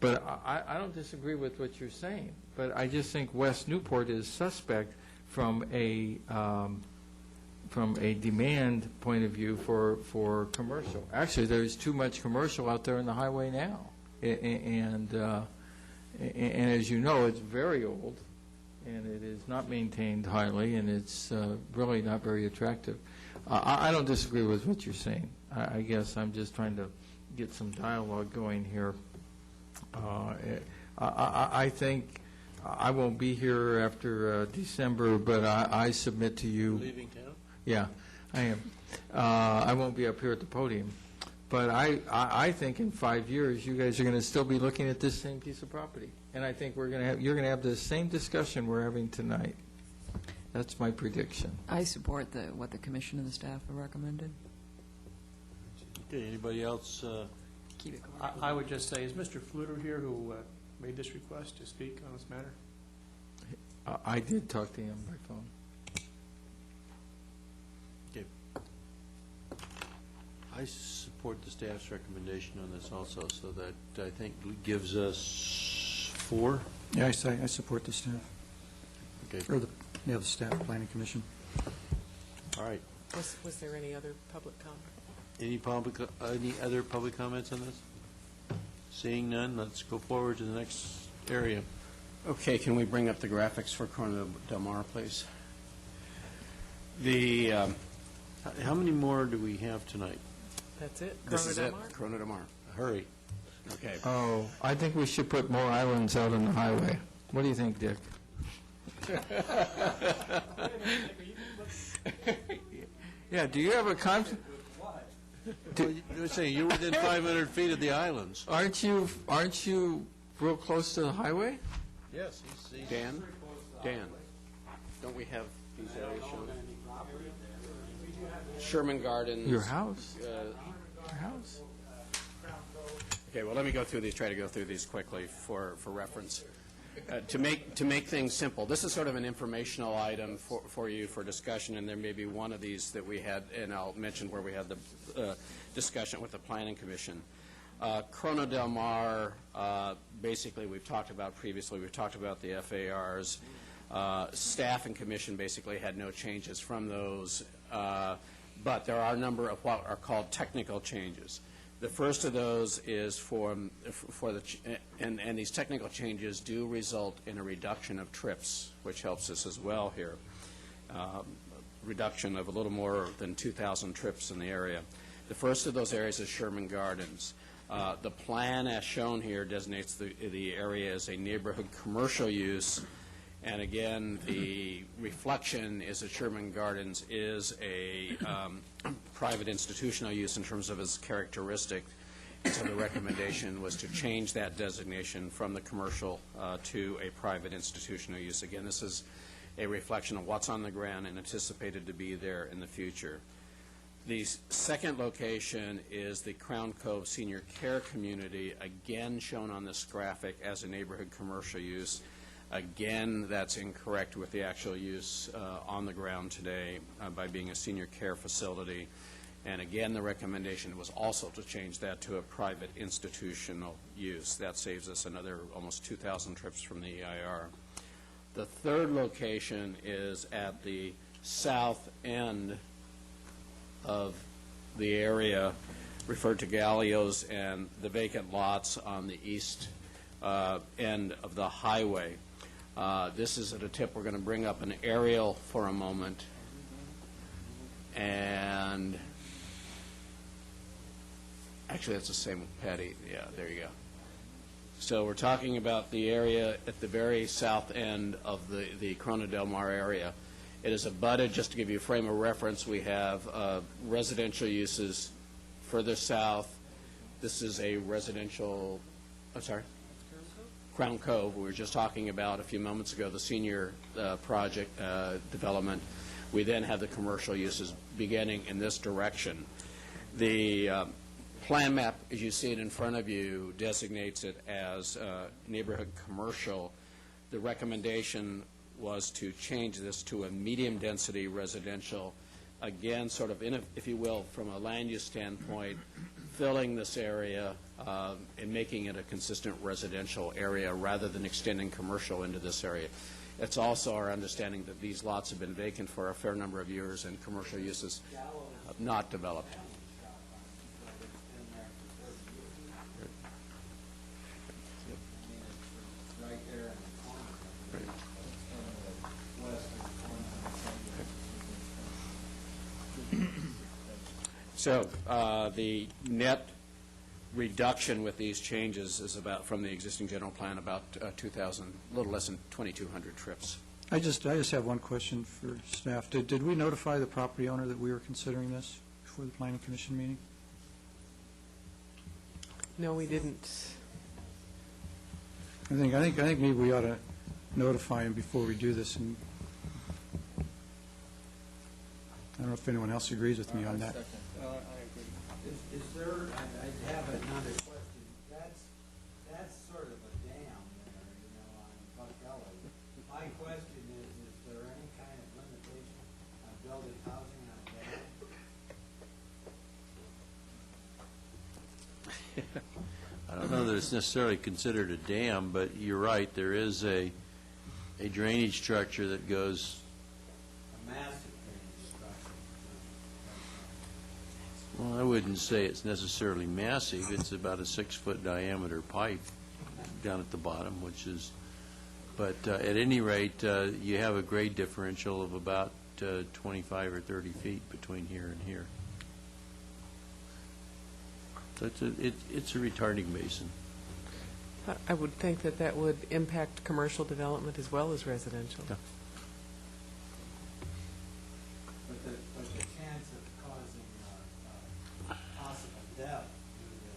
but I don't disagree with what you're saying. But I just think West Newport is suspect from a demand point of view for commercial. Actually, there's too much commercial out there in the highway now, and as you know, it's very old, and it is not maintained highly, and it's really not very attractive. I don't disagree with what you're saying. I guess I'm just trying to get some dialogue going here. I think I won't be here after December, but I submit to you. You're leaving town? Yeah, I am. I won't be up here at the podium. But I think in 5 years, you guys are going to still be looking at this same piece of property. And I think you're going to have the same discussion we're having tonight. That's my prediction. I support what the commission and the staff have recommended. Okay, anybody else? Keep it going. I would just say, is Mr. Fluter here who made this request to speak on this matter? I did talk to him by phone. Okay. I support the staff's recommendation on this also, so that I think gives us 4. Yeah, I support the staff. Okay. Or the staff, planning commission. All right. Was there any other public comment? Any other public comments on this? Seeing none, let's go forward to the next area. Okay, can we bring up the graphics for Corona Del Mar, please? How many more do we have tonight? That's it? This is Corona it, Del Mar? Corona Del Mar. Hurry. Okay. Oh, I think we should put more islands out on the highway. What do you think, Dick? Yeah, do you have a conflict? You're saying you're within 500 feet of the islands. Aren't you real close to the highway? Yes, he's Dan, don't we have these areas shown? Sherman Gardens. Your house? Your house? Okay, well, let me go through these, try to go through these quickly for reference. To make things simple, this is sort of an informational item for you for discussion, and there may be one of these that we had, and I'll mention where we had the discussion with the Planning Commission. Corona Del Mar, basically we've talked about previously. We've talked about the FARs. Staff and commission basically had no changes from those, but there are a number of what are called technical changes. The first of those is and these technical changes do result in a reduction of trips, which helps us as well here. Reduction of a little more than 2,000 trips in the area. The first of those areas is Sherman Gardens. The plan as shown here designates the area as a neighborhood commercial use, and again, the reflection is that Sherman Gardens is a private institutional use in terms of its characteristic. And so the recommendation was to change that designation from the commercial to a private institutional use. Again, this is a reflection of what's on the ground and anticipated to be there in the future. The second location is the Crown Cove Senior Care Community, again shown on this graphic as a neighborhood commercial use. Again, that's incorrect with the actual use on the ground today by being a senior care facility. And again, the recommendation was also to change that to a private institutional use. That saves us another almost 2,000 trips from the EIR. The third location is at the south end of the area, referred to Gallios, and the vacant lots on the east end of the highway. This is at a tip. We're going to bring up an aerial for a moment. And actually, that's the same with Patty. Yeah, there you go. So we're talking about the area at the very south end of the Corona Del Mar area. It is abutted, just to give you a frame of reference, we have residential uses further south. This is a residential, I'm sorry? Crown Cove, we were just talking about a few moments ago, the senior project development. We then have the commercial uses beginning in this direction. The plan map, as you see it in front of you, designates it as neighborhood commercial. The recommendation was to change this to a medium-density residential, again, sort of, if you will, from a land use standpoint, filling this area and making it a consistent residential area rather than extending commercial into this area. It's also our understanding that these lots have been vacant for a fair number of years and commercial uses have not developed. So the net reduction with these changes is about, from the existing general plan, about 2,000, a little less than 2,200 trips. I just have one question for staff. Did we notify the property owner that we were considering this before the Planning Commission meeting? No, we didn't. I think maybe we ought to notify him before we do this. And I don't know if anyone else agrees with me on that. I agree. Is there, I have another question. That's sort of a dam there, you know, on Marcarello. My question is there any kind of limitation on building housing on dam? I don't know that it's necessarily considered a dam, but you're right, there is a drainage structure that goes. A massive drainage structure. Well, I wouldn't say it's necessarily massive. It's about a 6-foot diameter pipe down at the bottom, which is, but at any rate, you have a grade differential of about 25 or 30 feet between here and here. So it's a retarding basin. I would think that that would impact commercial development as well as residential. Yeah. But the chance of causing possible death due to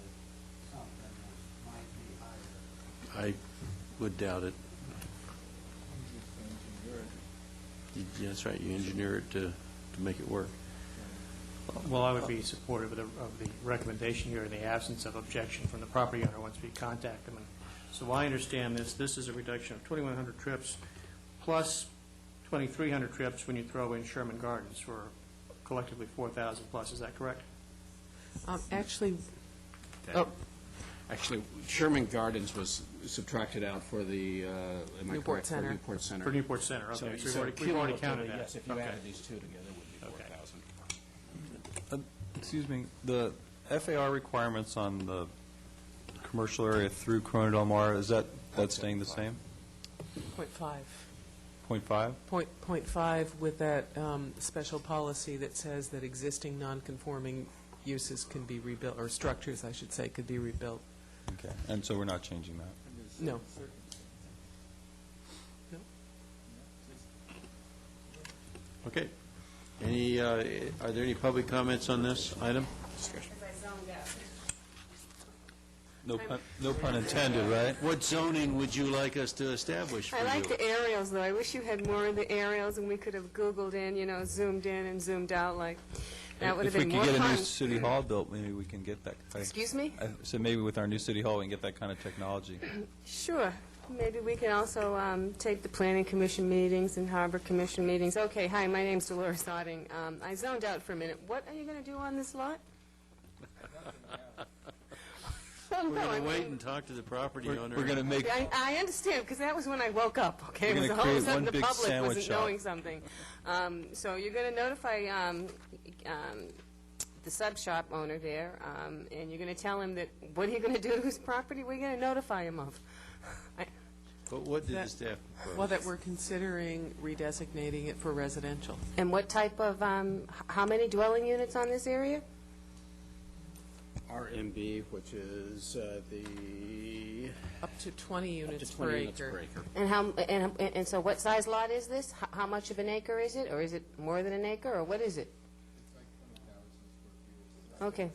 something might be higher. I would doubt it. Yeah, that's right, you engineer it to make it work. Well, I would be supportive of the recommendation here in the absence of objection from the property owner once we contact them. And so I understand this is a reduction of 2,100 trips plus 2,300 trips when you throw in Sherman Gardens for collectively 4,000 plus. Is that correct? Actually, Actually, Sherman Gardens was subtracted out for the, am I Newport correct? Center. For Newport Center. For Newport Center, okay. So we've already counted that. Yes, if you Okay. added these two together, it would be 4,000. Excuse me, the FAR requirements on the commercial area through Corona Del Mar, is that's staying the same? 0.5. 0.5? 0.5 with that special policy that says that existing non-conforming uses can be rebuilt, or structures, I should say, could be rebuilt. Okay, and so we're not changing that? No. Okay. Are there any public comments on this item? No pun intended, right? What zoning would you like us to establish for I you? like the aerials, though. I wish you had more of the aerials, and we could have Googled in, zoomed in and zoomed out, like, that would have been more If we could get a new fun. city hall built, maybe we can get that. Excuse me? So maybe with our new city hall, we can get that kind of technology. Sure. Maybe we can also take the Planning Commission meetings and Harbor Commission meetings. Okay, hi, my name's Luehrs. I zoned out for a minute. What are you going to do on this lot? We're going to wait and talk to the property owner. We're going to make, I understand, because that was when I woke up, okay? We're It was gonna all of a create sudden one the big public sandwich wasn't shop. knowing something. So you're going to notify the sub shop owner there, and you're going to tell him that, what are you going to do to his property? What are you going to notify him of? But what did the staff propose? Well, that we're considering redesignating it for residential. And what type of, how many dwelling units on this area? RMB, which is the... Up to 20 units Up to 20 per units acre. per acre. And so what size lot is this? How much of an acre is it? Or is it more than an acre, or what is it? Okay.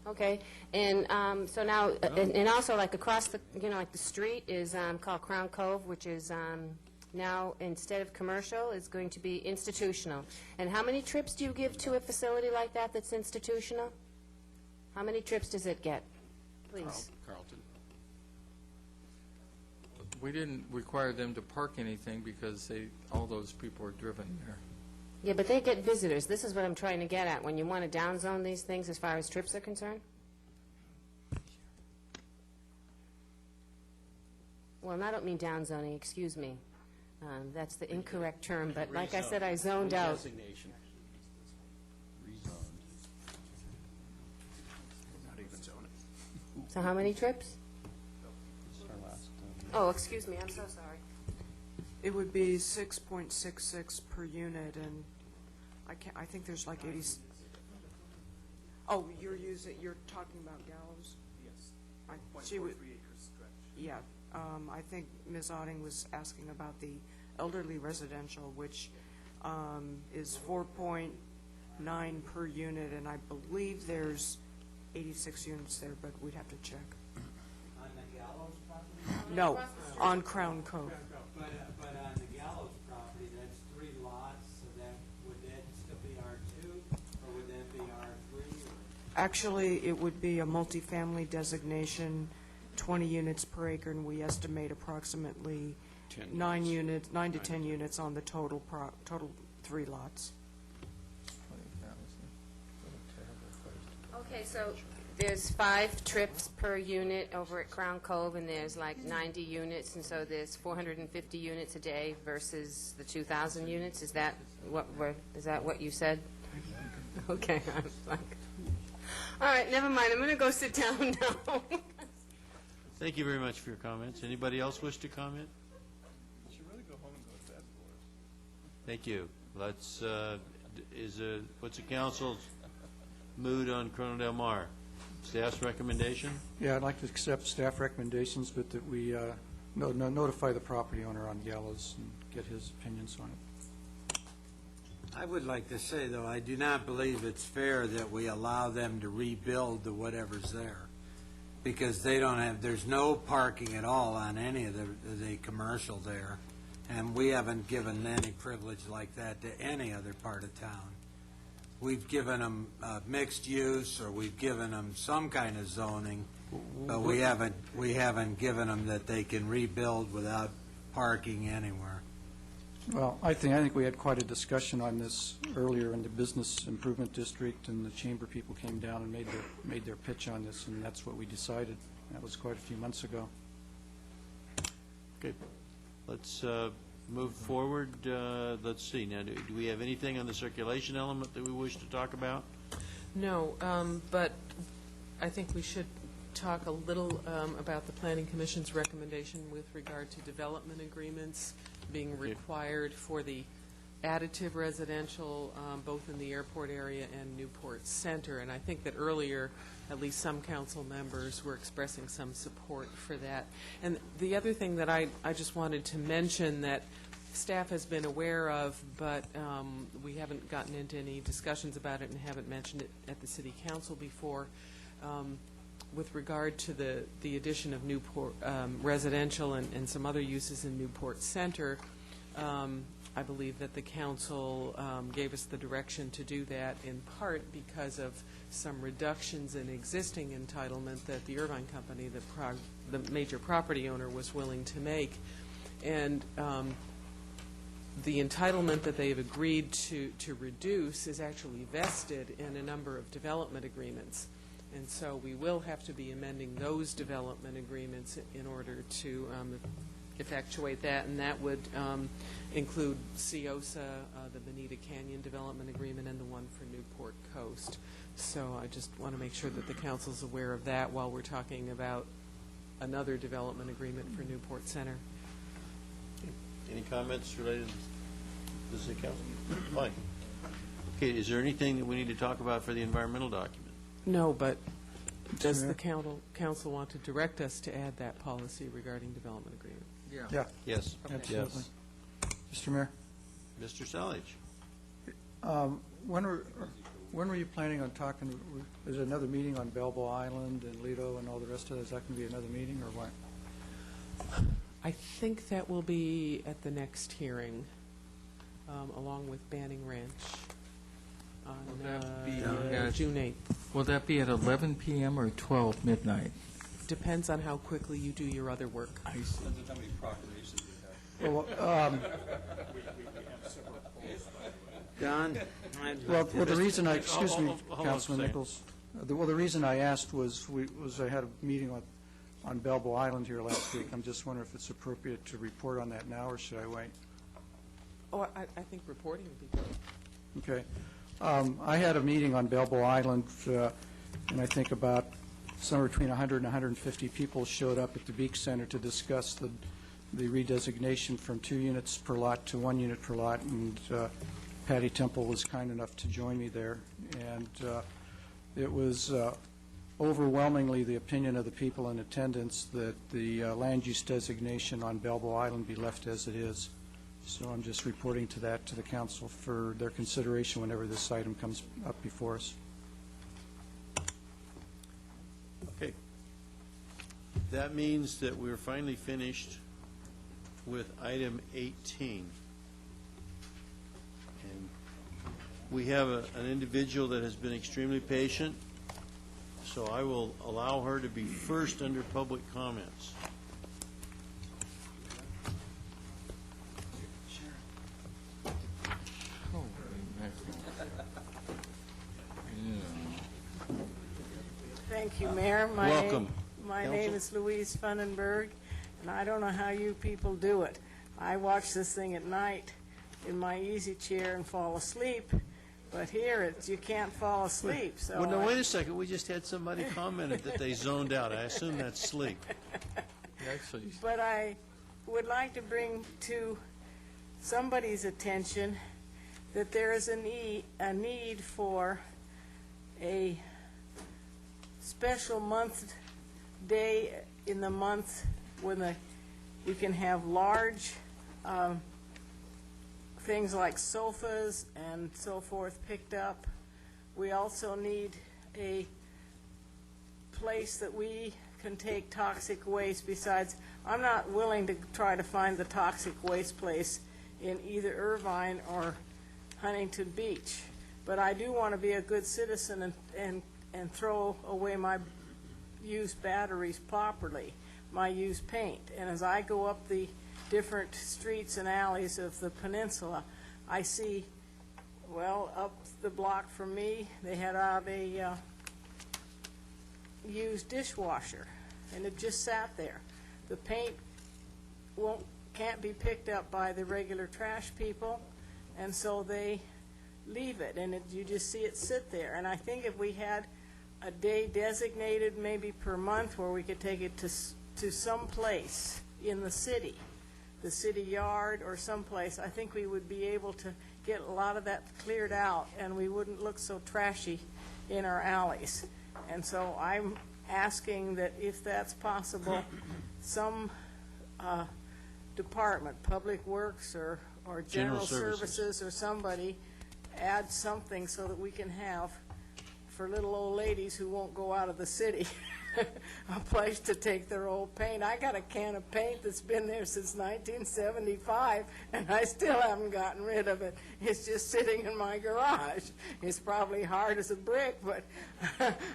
Okay, and so now, and also like across the, like the street is called Crown Cove, which is now, instead of commercial, is going to be institutional. And how many trips do you give to a facility like that that's institutional? How many trips does it get? Please. Carlton. We didn't require them to park anything because all those people are driven there. Yeah, but they get visitors. This is what I'm trying to get at. When you want to downzone these things as far as trips are concerned? Well, and I don't mean downzoning, excuse me. That's the incorrect term, but like I said, I zoned out. Redesignation. Not even zoning. So how many trips? Oh, excuse me, I'm so sorry. It would be 6.66 per unit, and I think there's like 80. Oh, you're talking about Gallows? Yes. She would. 0.43 acres stretch. Yeah, I think Ms. Otting was asking about the elderly residential, which is 4.9 per unit, and I believe there's 86 units there, but we'd have to check. On the Gallows property? No, on Crown Cove. But on the Gallows property, that's 3 lots, so would that still be R2, or would that be R3? Actually, it would be a multifamily designation, 20 units per acre, and we estimate approximately 9 to 10 units on the total 3 lots. Okay, so there's 5 trips per unit over at Crown Cove, and there's like 90 units, and so there's 450 units a day versus the 2,000 units. Is that what you said? Okay. All right, never mind. I'm going to go sit down now. Thank you very much for your comments. Anybody else wish to comment? You should really go home and go to bed, Luehrs. Thank you. Let's, what's the council's mood on Corona Del Mar. Staff's recommendation? Yeah, I'd like to accept staff recommendations, but that we notify the property owner on Gallows and get his opinions on it. I would like to say, though, I do not believe it's fair that we allow them to rebuild the whatever's there, because they don't have, there's no parking at all on any of the commercial there, and we haven't given any privilege like that to any other part of town. We've given them mixed use, or we've given them some kind of zoning, but we haven't given them that they can rebuild without parking anywhere. Well, I think we had quite a discussion on this earlier in the Business Improvement District, and the Chamber people came down and made their pitch on this, and that's what we decided. That was quite a few months ago. Okay. Let's move forward. Let's see. Now, do we have anything on the circulation element that we wish to talk about? No, but I think we should talk a little about the Planning Commission's recommendation with regard to development agreements being required for the additive residential, both in the airport area and Newport Center. And I think that earlier, at least some council members were expressing some support for that. And the other thing that I just wanted to mention that staff has been aware of, but we haven't gotten into any discussions about it and haven't mentioned it at the City Council before, with regard to the addition of Newport residential and some other uses in Newport Center. I believe that the council gave us the direction to do that in part because of some reductions in existing entitlement that the Irvine Company, the major property owner, was willing to make. And the entitlement that they've agreed to reduce is actually vested in a number of development agreements. And so we will have to be amending those development agreements in order to effectuate that, and that would include CIOSA, the Bonita Canyon Development Agreement, and the one for Newport Coast. So I just want to make sure that the council's aware of that while we're talking about another development agreement for Newport Center. Any comments related to the City Council? Fine. Okay, is there anything that we need to talk about for the environmental document? No, but does the council want to direct us to add that policy regarding development agreement? Yeah. Yes. Absolutely. Yes. Mr. Mayor? Mr. Salich? When were you planning on talking? Is there another meeting on Balboa Island and Lido and all the rest of it? Is that going to be another meeting, or what? I think that will be at the next hearing, along with Banning Ranch on June 8th. Will that be at 11 p.m. or 12 midnight? Depends on how quickly you do your other work. I see. Depends on how many proclamations you Well, have. Don? the reason excuse me, Councilman Nichols. The reason I asked was I had a meeting on Balboa Island here last week. I'm just wondering if it's appropriate to report on that now, or should I wait? Oh, I think reporting would be good. Okay. I had a meeting on Balboa Island, and I think about somewhere between 100 and 150 people showed up at the Beach Center to discuss the redesignation from 2 units per lot to 1 unit per lot, and Patty Temple was kind enough to join me there. And it was overwhelmingly the opinion of the people in attendance that the land use designation on Balboa Island be left as it is. So I'm just reporting to that to the council for their consideration whenever this item comes up before us. Okay. That means that we're finally finished with item 18. And we have an individual that has been extremely patient, so I will allow her to be first under public comments. Thank you, Mayor. Welcome. My name is Louise Funenberg, and I don't know how you people do it. I watch this thing at night in my easy chair and fall asleep, but here you can't fall asleep. So Well, no, wait a second. We just had somebody commented that they zoned out. I assume that's sleep. But I would like to bring to somebody's attention that there is a need for a special month day in the month when we can have large things like sofas and so forth picked up. We also need a place that we can take toxic waste. Besides, I'm not willing to try to find the toxic waste place in either Irvine or Huntington Beach, but I do want to be a good citizen and throw away my used batteries properly, my used paint. And as I go up the different streets and alleys of the peninsula, I see, well, up the block from me, they had out a used dishwasher, and it just sat there. The paint can't be picked up by the regular trash people, and so they leave it, and you just see it sit there. And I think if we had a day designated maybe per month where we could take it to some place in the city yard or someplace, I think we would be able to get a lot of that cleared out, and we wouldn't look so trashy in our alleys. And so I'm asking that if that's possible, some department, Public Works or General Services or somebody, add something so that we can have, for little old ladies who won't go out of the city, a place to take their old paint. I got a can of paint that's been there since 1975, and I still haven't gotten rid of it. It's just sitting in my garage. It's probably hard as a brick, but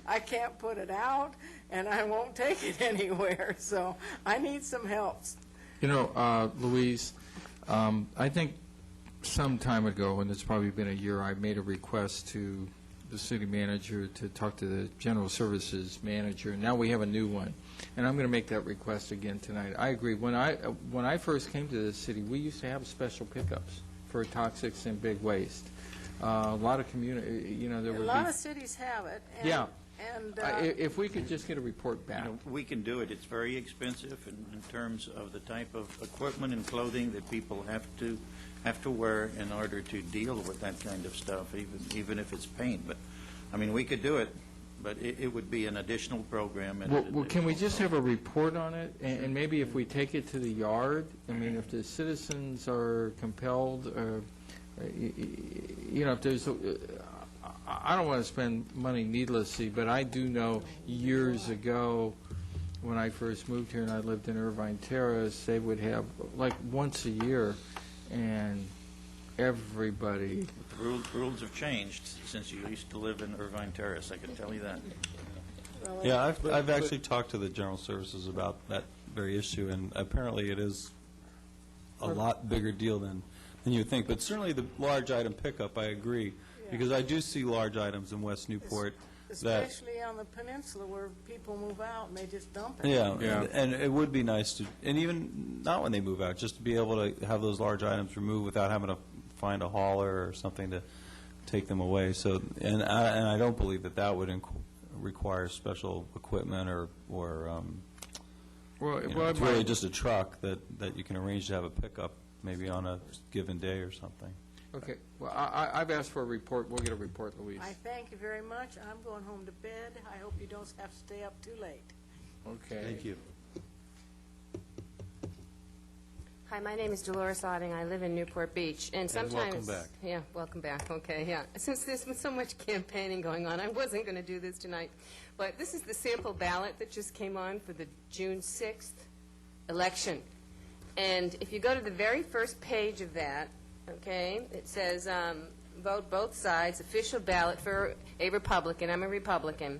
I can't put it out, and I won't take it anywhere. So I need some help. You know, Louise, I think some time ago, and it's probably been a year, I made a request to the city manager to talk to the general services manager, and now we have a new one. And I'm going to make that request again tonight. I agree. When I first came to the city, we used to have special pickups for toxics and big waste. A lot of community, you know, there would be... A lot of cities have it. And, yeah. And if we could just get a report back. You know, we can do it. It's very expensive in terms of the type of equipment and clothing that people have to wear in order to deal with that kind of stuff, even if it's paint. But, I mean, we could do it, but it would be an additional program. And well, can we just have a report on it? And maybe if we take it to the yard, I mean, if the citizens are compelled, you know, if there's... I don't want to spend money needlessly, but I do know years ago when I first moved here and I lived in Irvine Terrace, they would have like once a year, and everybody... Rules have changed since you used to live in Irvine Terrace, I can tell you that. Yeah, I've actually talked to the General Services about that very issue, and apparently it is a lot bigger deal than you would think. But certainly the large item pickup, I agree. Because I do see large items in West Newport especially on the peninsula where people move out and they just dump it. Yeah. And it would be nice to, and even not when they move out, just to be able to have those large items removed without having to find a hauler or something to take them away. So, and I don't believe that would require special equipment or it's really just a truck that you can arrange to have a pickup maybe on a given day or something. Okay. Well, I've asked for a report. We'll get a report, Louise. I thank you very much. I'm going home to bed. I hope you don't have to stay up too late. Okay. Thank you. Hi, my name is Dolores Otting. I live in Newport Beach, and sometimes... welcome back. Yeah, welcome back. Okay, yeah. Since there's been so much campaigning going on, I wasn't going to do this tonight. But this is the sample ballot that just came on for the June 6th election. And if you go to the very first page of that, okay, it says vote both sides, official ballot for a Republican. I'm a Republican.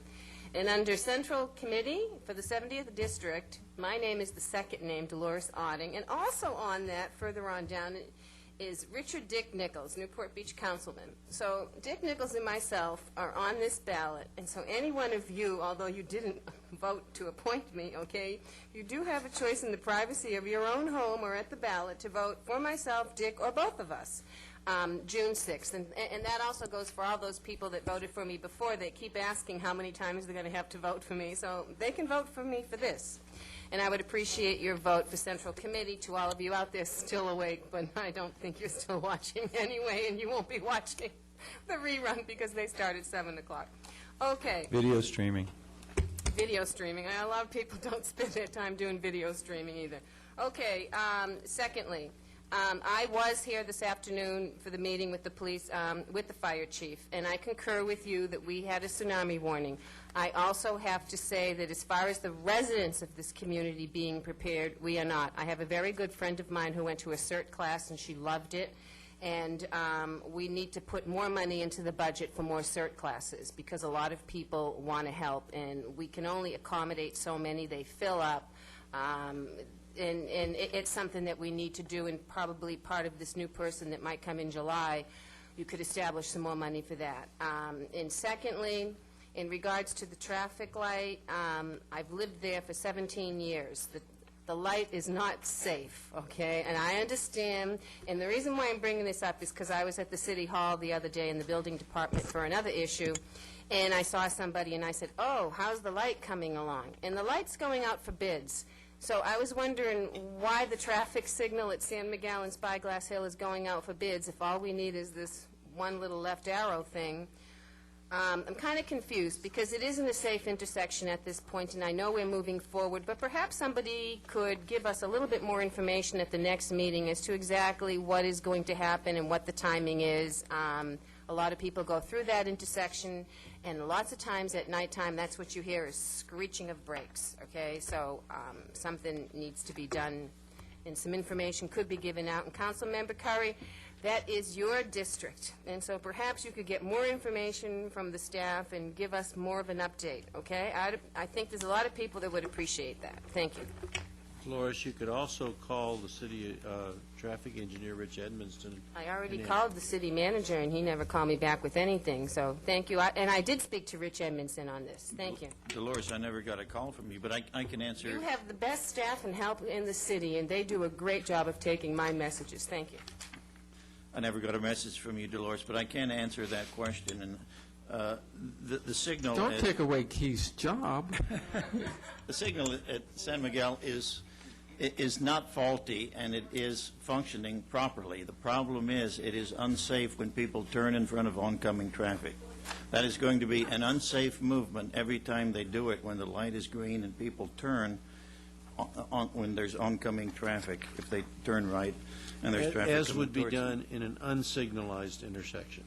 And under Central Committee for the 70th District, my name is the second name, Dolores Otting. And also on that, further on down, is Richard Dick Nichols, Newport Beach Councilman. So Dick Nichols and myself are on this ballot. And so any one of you, although you didn't vote to appoint me, okay, you do have a choice in the privacy of your own home or at the ballot to vote for myself, Dick, or both of us. June 6th. And that also goes for all those people that voted for me before. They keep asking how many times they're going to have to vote for me. So they can vote for me for this. And I would appreciate your vote for Central Committee. To all of you out there still awake, but I don't think you're still watching anyway, and you won't be watching the rerun because they start at 7 o'clock. Okay. Video streaming. Video streaming. A lot of people don't spend their time doing video streaming either. Okay, secondly, I was here this afternoon for the meeting with the police, with the fire chief, and I concur with you that we had a tsunami warning. I also have to say that as far as the residents of this community being prepared, we are not. I have a very good friend of mine who went to a CERT class, and she loved it. And we need to put more money into the budget for more CERT classes because a lot of people want to help, and we can only accommodate so many. They fill up, and it's something that we need to do, and probably part of this new person that might come in July, you could establish some more money for that. And secondly, in regards to the traffic light, I've lived there for 17 years. The light is not safe, okay? And I understand, and the reason why I'm bringing this up is because I was at the City Hall the other day in the building department for another issue, and I saw somebody and I said, oh, how's the light coming along? And the light's going out for bids. So I was wondering why the traffic signal at San Miguel and Spyglass Hill is going out for bids if all we need is this one little left arrow thing. I'm kind of confused because it isn't a safe intersection at this point, and I know we're moving forward, but perhaps somebody could give us a little bit more information at the next meeting as to exactly what is going to happen and what the timing is. A lot of people go through that intersection, and lots of times at nighttime, that's what you hear is screeching of brakes, okay? So something needs to be done, and some information could be given out. And Councilmember Curry, that is your district, and so perhaps you could get more information from the staff and give us more of an update, okay? I think there's a lot of people that would appreciate that. Thank you. Luehrs, you could also call the city traffic engineer, Rich Edmonston. I already called the city manager, and he never called me back with anything, so thank you. And I did speak to Rich Edmondson on this. Thank you. Dolores, I never got a call from you, but I can answer. You have the best staff and help in the city, and they do a great job of taking my messages. Thank you. I never got a message from you, Dolores, but I can answer that question. And the signal. Don't take away Keith's job. The signal at San Miguel is not faulty, and it is functioning properly. The problem is it is unsafe when people turn in front of oncoming traffic. That is going to be an unsafe movement every time they do it when the light is green and people turn when there's oncoming traffic, if they turn right and there's traffic As coming would be towards them. done in an unsignalized intersection.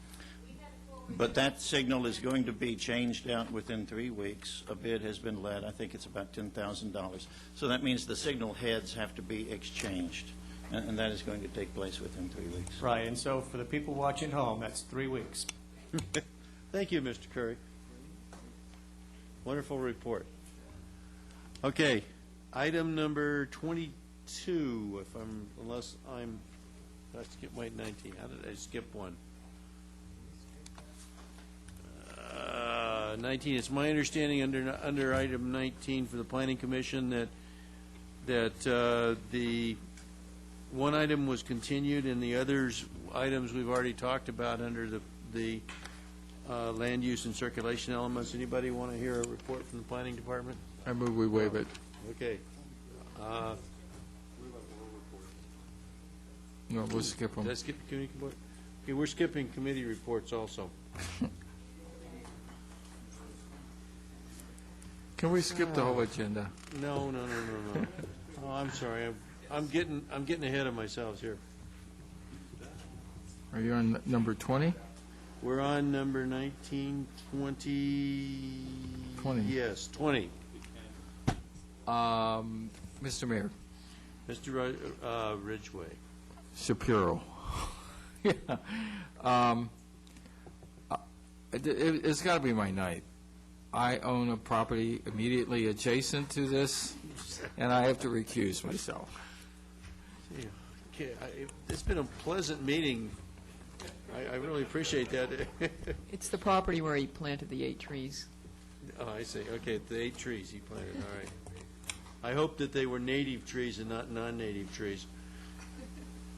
But that signal is going to be changed out within 3 weeks. A bid has been led. I think it's about $10,000. So that means the signal heads have to be exchanged, and that is going to take place within 3 weeks. Right, and so for the people watching home, that's 3 weeks. Thank you, Mr. Curry. Wonderful report. Okay, item number 22, I skipped 19. How did I skip one? 19, it's my understanding under item 19 for the Planning Commission that the one item was continued and the others items we've already talked about under the land use and circulation elements. Anybody want to hear a report from the Planning Department? I move we waive it. Okay. No, we'll skip them. Did I skip the committee report? Okay, we're skipping committee reports also. Can we skip the whole agenda? No. Oh, I'm sorry. I'm getting ahead of myself here. Are you on number 20? We're on number 19, 20. 20. Yes, 20. Mr. Mayor. Mr. Ridgway. Shapiro. Yeah. It's got to be my night. I own a property immediately adjacent to this, and I have to recuse myself. Okay, it's been a pleasant meeting. I really appreciate that. It's the property where he planted the 8 trees. Oh, I see. Okay, the 8 trees he planted. All right. I hope that they were native trees and not non-native trees.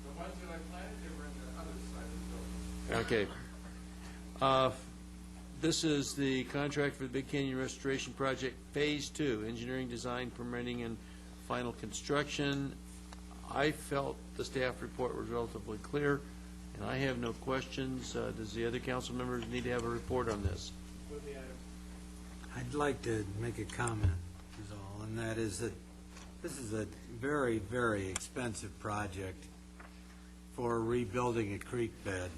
The ones that I planted, they were on the other side of the building. Okay. This is the contract for the Big Canyon Restoration Project, Phase 2, engineering, design, permitting, and final construction. I felt the staff report was relatively clear, and I have no questions. Does the other council members need to have a report on this? I'd like to make a comment, is all, and that is that this is a very, very expensive project for rebuilding a creek bed.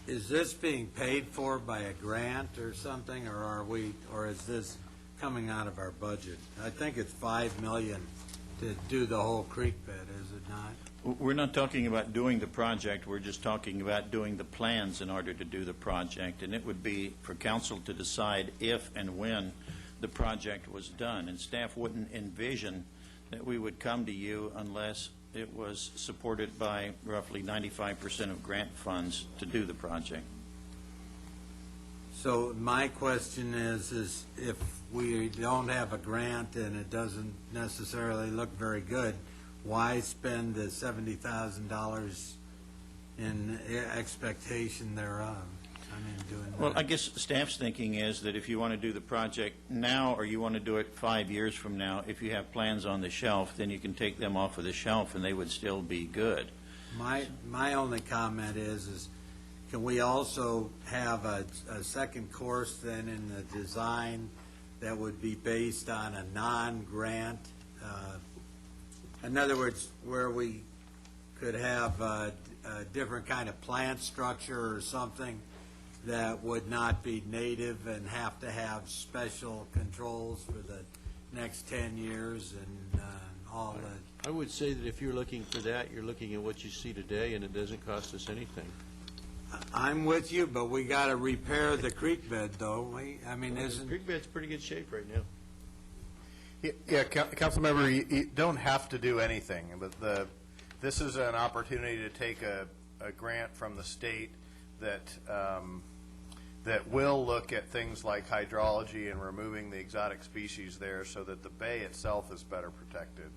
Is this being paid for by a grant or something, or is this coming out of our budget? I think it's $5 million to do the whole creek bed, is it not? We're not talking about doing the project, we're just talking about doing the plans in order to do the project, and it would be for council to decide if and when the project was done, and staff wouldn't envision that we would come to you unless it was supported by roughly 95% of grant funds to do the project. So my question is if we don't have a grant and it doesn't necessarily look very good, why spend the $70,000 in expectation thereof? I mean, doing Well, I guess staff's thinking is that if you want to do the project now or you want to do it 5 years from now, if you have plans on the shelf, then you can take them off of the shelf and they would still be good. My only comment is can we also have a second course then in the design that would be based on a non-grant? In other words, where we could have a different kind of plant structure or something that would not be native and have to have special controls for the next 10 years and all that. I would say that if you're looking for that, you're looking at what you see today, and it doesn't cost us anything. I'm with you, but we got to repair the creek bed, though. The creek bed's pretty good shape right now. Yeah, council member, you don't have to do anything, but this is an opportunity to take a grant from the state that will look at things like hydrology and removing the exotic species there so that the bay itself is better protected.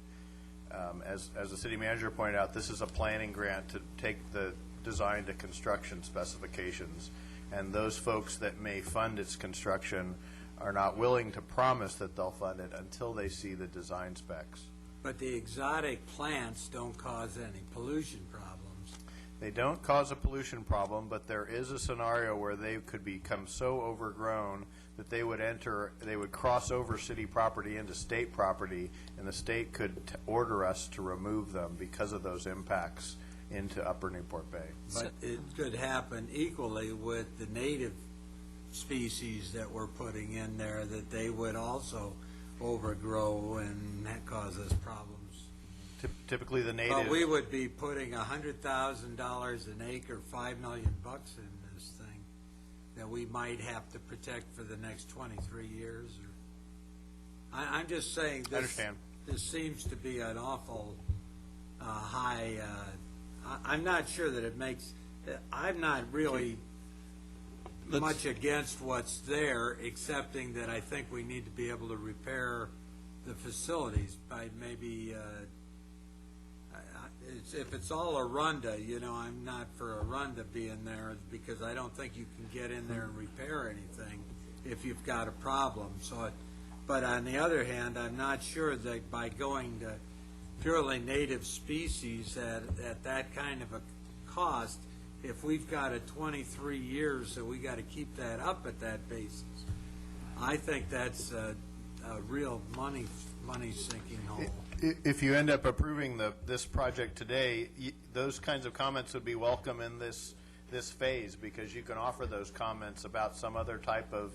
As the city manager pointed out, this is a planning grant to take the design to construction specifications, and those folks that may fund its construction are not willing to promise that they'll fund it until they see the design specs. But the exotic plants don't cause any pollution problems. They don't cause a pollution problem, but there is a scenario where they could become so overgrown that they would cross over city property into state property, and the state could order us to remove them because of those impacts into Upper Newport Bay. But it could happen equally with the native species that we're putting in there, that they would also overgrow and that cause us problems. Typically the native... But we would be putting $100,000 an acre, $5 million in this thing that we might have to protect for the next 23 years. I'm just saying this seems to be an awful high... I'm not sure that it makes... I'm not really much against what's there, excepting that I think we need to be able to repair the facilities by maybe... if it's all Arunda, I'm not for Arunda being there because I don't think you can get in there and repair anything if you've got a problem. But on the other hand, I'm not sure that by going to purely native species at that kind of a cost, if we've got a 23 years, so we got to keep that up at that basis. I think that's a real money sinking hole. If you end up approving this project today, those kinds of comments would be welcome in this phase, because you can offer those comments about some other type of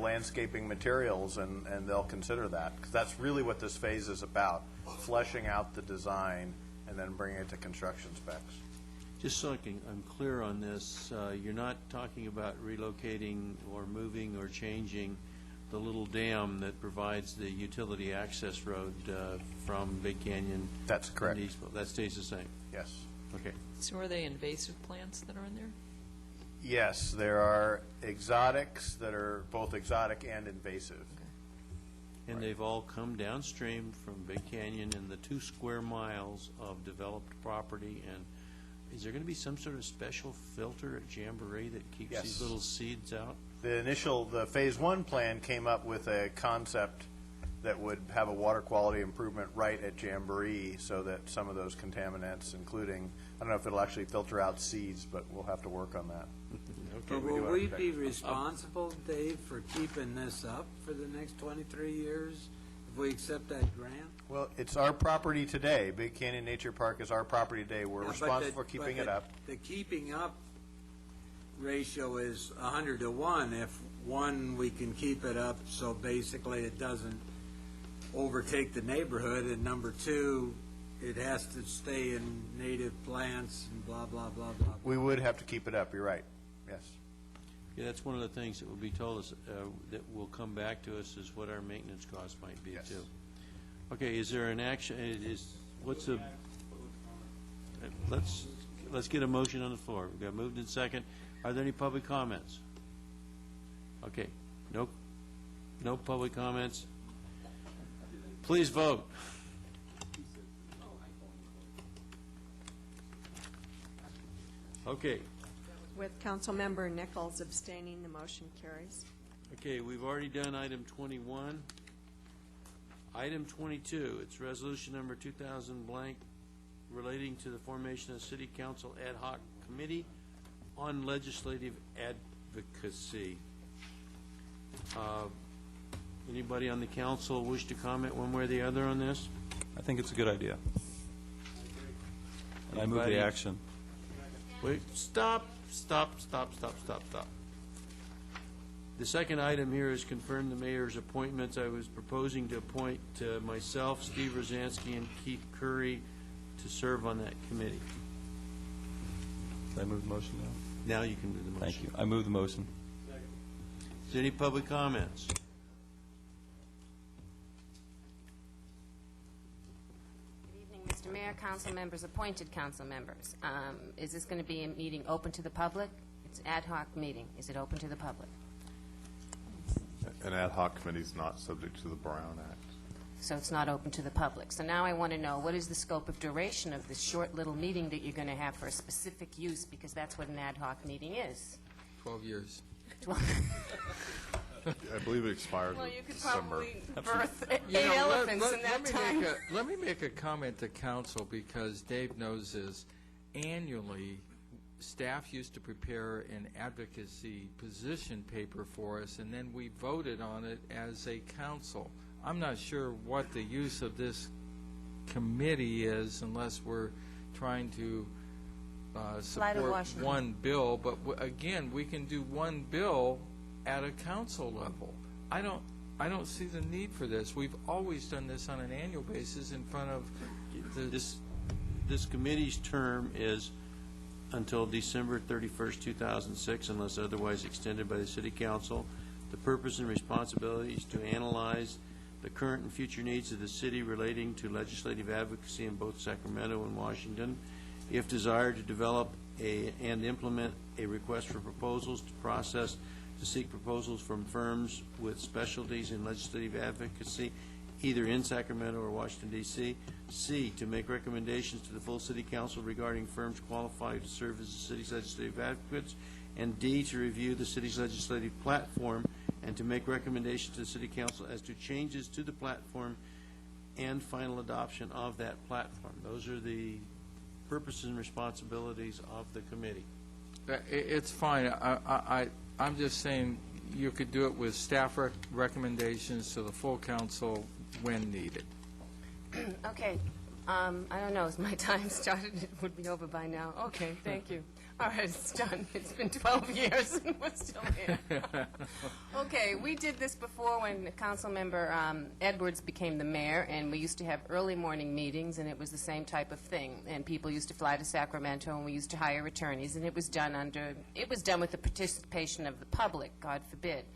landscaping materials, and they'll consider that. Because that's really what this phase is about, fleshing out the design and then bringing it to construction specs. Just so I'm clear on this, you're not talking about relocating or moving or changing the little dam that provides the utility access road from Big Canyon. That's correct. That stays the same? Yes. Okay. So are they invasive plants that are in there? Yes, there are exotics that are both exotic and invasive. Okay. And they've all come downstream from Big Canyon in the 2 square miles of developed property. And is there going to be some sort of special filter at Jamboree that keeps these little seeds out? The phase 1 plan came up with a concept that would have a water quality improvement right at Jamboree so that some of those contaminants, including, I don't know if it'll actually filter out seeds, but we'll have to work on that. But will we be responsible, Dave, for keeping this up for the next 23 years if we accept that grant? Well, it's our property today. Big Canyon Nature Park is our property today. We're responsible for keeping it up. The keeping up ratio is 100 to 1. If one, we can keep it up so basically it doesn't overtake the neighborhood, and number two, it has to stay in native plants and blah, blah, blah, blah. We would have to keep it up, you're right, yes. Yeah, that's one of the things that will be told us, that will come back to us, is what our maintenance costs might be, too. Okay, is there an action, what's the, let's get a motion on the floor. We've got moved in second. Are there any public comments? Okay, no public comments. Please vote. Okay. With Councilmember Nichols abstaining, the motion carries. Okay, we've already done item 21. Item 22, it's resolution number 2000 blank relating to the formation of City Council Ad Hoc Committee on Legislative Advocacy. Anybody on the council wish to comment one way or the other on this? I think it's a good idea. And I move the action. Wait, stop. The second item here is confirm the mayor's appointments. I was proposing to appoint myself, Steve Rosansky, and Keith Curry to serve on that committee. Can I move the motion now? Now you can do the motion. Thank you. I move the motion. Is there any public comments? Good evening, Mr. Mayor, council members, appointed council members. Is this going to be a meeting open to the public? It's an ad hoc meeting. Is it open to the public? An ad hoc committee is not subject to the Brown Act. So it's not open to the public. So now I want to know, what is the scope of duration of this short little meeting that you're going to have for a specific use, because that's what an ad hoc meeting is. 12 years. I believe it expired Well, you could December. probably birth eight elephants in that time. Let me make a comment to council, because Dave knows this. Annually, staff used to prepare an advocacy position paper for us, and then we voted on it as a council. I'm not sure what the use of this committee is unless we're trying to support one bill. But again, we can do one bill at a council level. I don't see the need for this. We've always done this on an annual basis in front of this committee's term is until December 31st, 2006, unless otherwise extended by the City Council. The purpose and responsibility is to analyze the current and future needs of the city relating to legislative advocacy in both Sacramento and Washington. If desired, to develop and implement a request for proposals, to seek proposals from firms with specialties in legislative advocacy, either in Sacramento or Washington, D.C. C, to make recommendations to the full City Council regarding firms qualified to serve as the city's legislative advocates, and D, to review the city's legislative platform and to make recommendations to the City Council as to changes to the platform and final adoption of that platform. Those are the purposes and responsibilities of the committee. It's fine. I'm just saying you could do it with staff recommendations to the full council when needed. Okay. I don't know. Is my time started? It would be over by now. Okay, thank you. All right, it's done. It's been 12 years and we're still here. Okay, we did this before when Councilmember Edwards became the mayor, and we used to have early morning meetings, and it was the same type of thing. And people used to fly to Sacramento, and we used to hire attorneys, and it was done with the participation of the public, God forbid.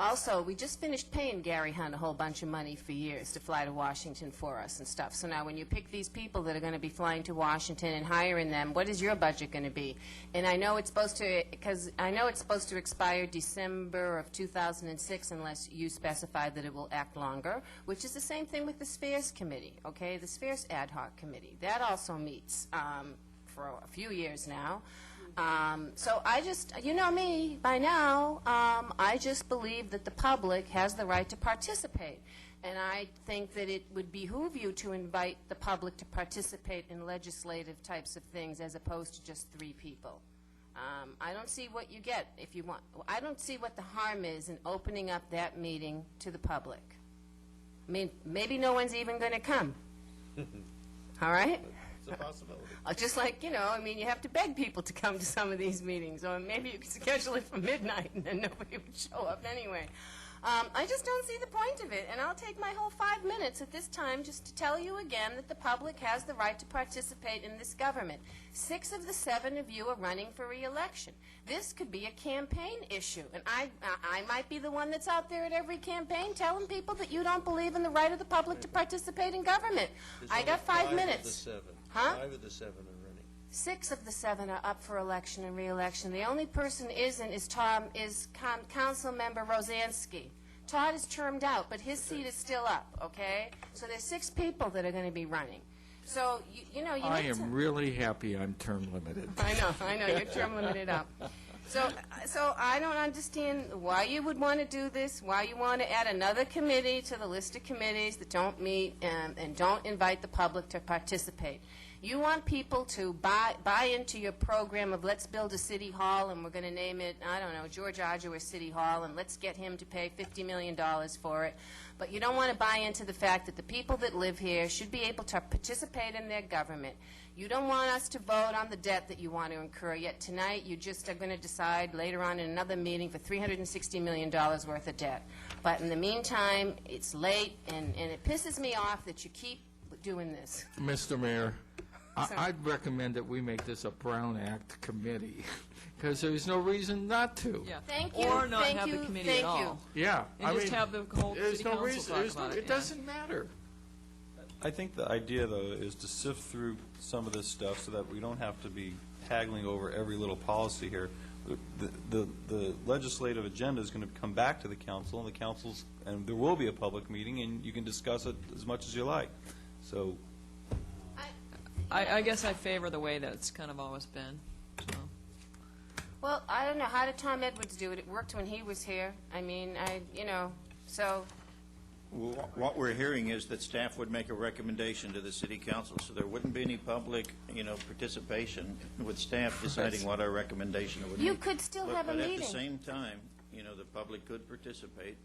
Also, we just finished paying Gary Hunt a whole bunch of money for years to fly to Washington for us and stuff. So now when you pick these people that are going to be flying to Washington and hiring them, what is your budget going to be? And I know it's supposed to expire December of 2006 unless you specify that it will act longer, which is the same thing with the Spheres Committee, okay? The Spheres Ad Hoc Committee. That also meets for a few years now. So I just, you know me, by now, I just believe that the public has the right to participate. And I think that it would behoove you to invite the public to participate in legislative types of things as opposed to just 3 people. I don't see what you get if you want. I don't see what the harm is in opening up that meeting to the public. I mean, maybe no one's even going to come. All right? It's a possibility. Just like, you know, I mean, you have to beg people to come to some of these meetings, or maybe you could schedule it for midnight and then nobody would show up anyway. I just don't see the point of it, and I'll take my whole 5 minutes at this time just to tell you again that the public has the right to participate in this government. 6 of the 7 of you are running for re-election. This could be a campaign issue, and I might be the one that's out there at every campaign telling people that you don't believe in the right of the public to participate in government. I got 5 minutes. 5 of the 7. Huh? 5 of the 7 are running. 6 of the 7 are up for election and re-election. The only person isn't is Council Member Rosansky. Todd is termed out, but his seat is still up, okay? So there's 6 people that are going to be running. So, you know, you I need to... am really happy I'm term limited. I know, you're term limited up. So I don't understand why you would want to do this, why you want to add another committee to the list of committees that don't meet and don't invite the public to participate. You want people to buy into your program of let's build a city hall and we're going to name it, I don't know, George Odgewer City Hall, and let's get him to pay $50 million for it. But you don't want to buy into the fact that the people that live here should be able to participate in their government. You don't want us to vote on the debt that you want to incur, yet tonight you just are going to decide later on in another meeting for $360 million worth of debt. But in the meantime, it's late, and it pisses me off that you keep doing this. Mr. Mayor, I'd recommend that we make this a Brown Act committee, because there's no reason not to. Yeah. Thank you. Or not Thank have you. the committee Thank at all. you. Yeah. And just have the whole city council talk about it. It doesn't matter. I think the idea, though, is to sift through some of this stuff so that we don't have to be haggling over every little policy here. The legislative agenda is going to come back to the council, and there will be a public meeting, and you can discuss it as much as you like. So I guess I favor the way that it's kind of always been. So. Well, I don't know. How did Tom Edwards do it? It worked when he was here. I mean, so... Well, what we're hearing is that staff would make a recommendation to the city council, so there wouldn't be any public, participation with staff deciding what our recommendation would be. You could still have a meeting. But at the same time, the public could participate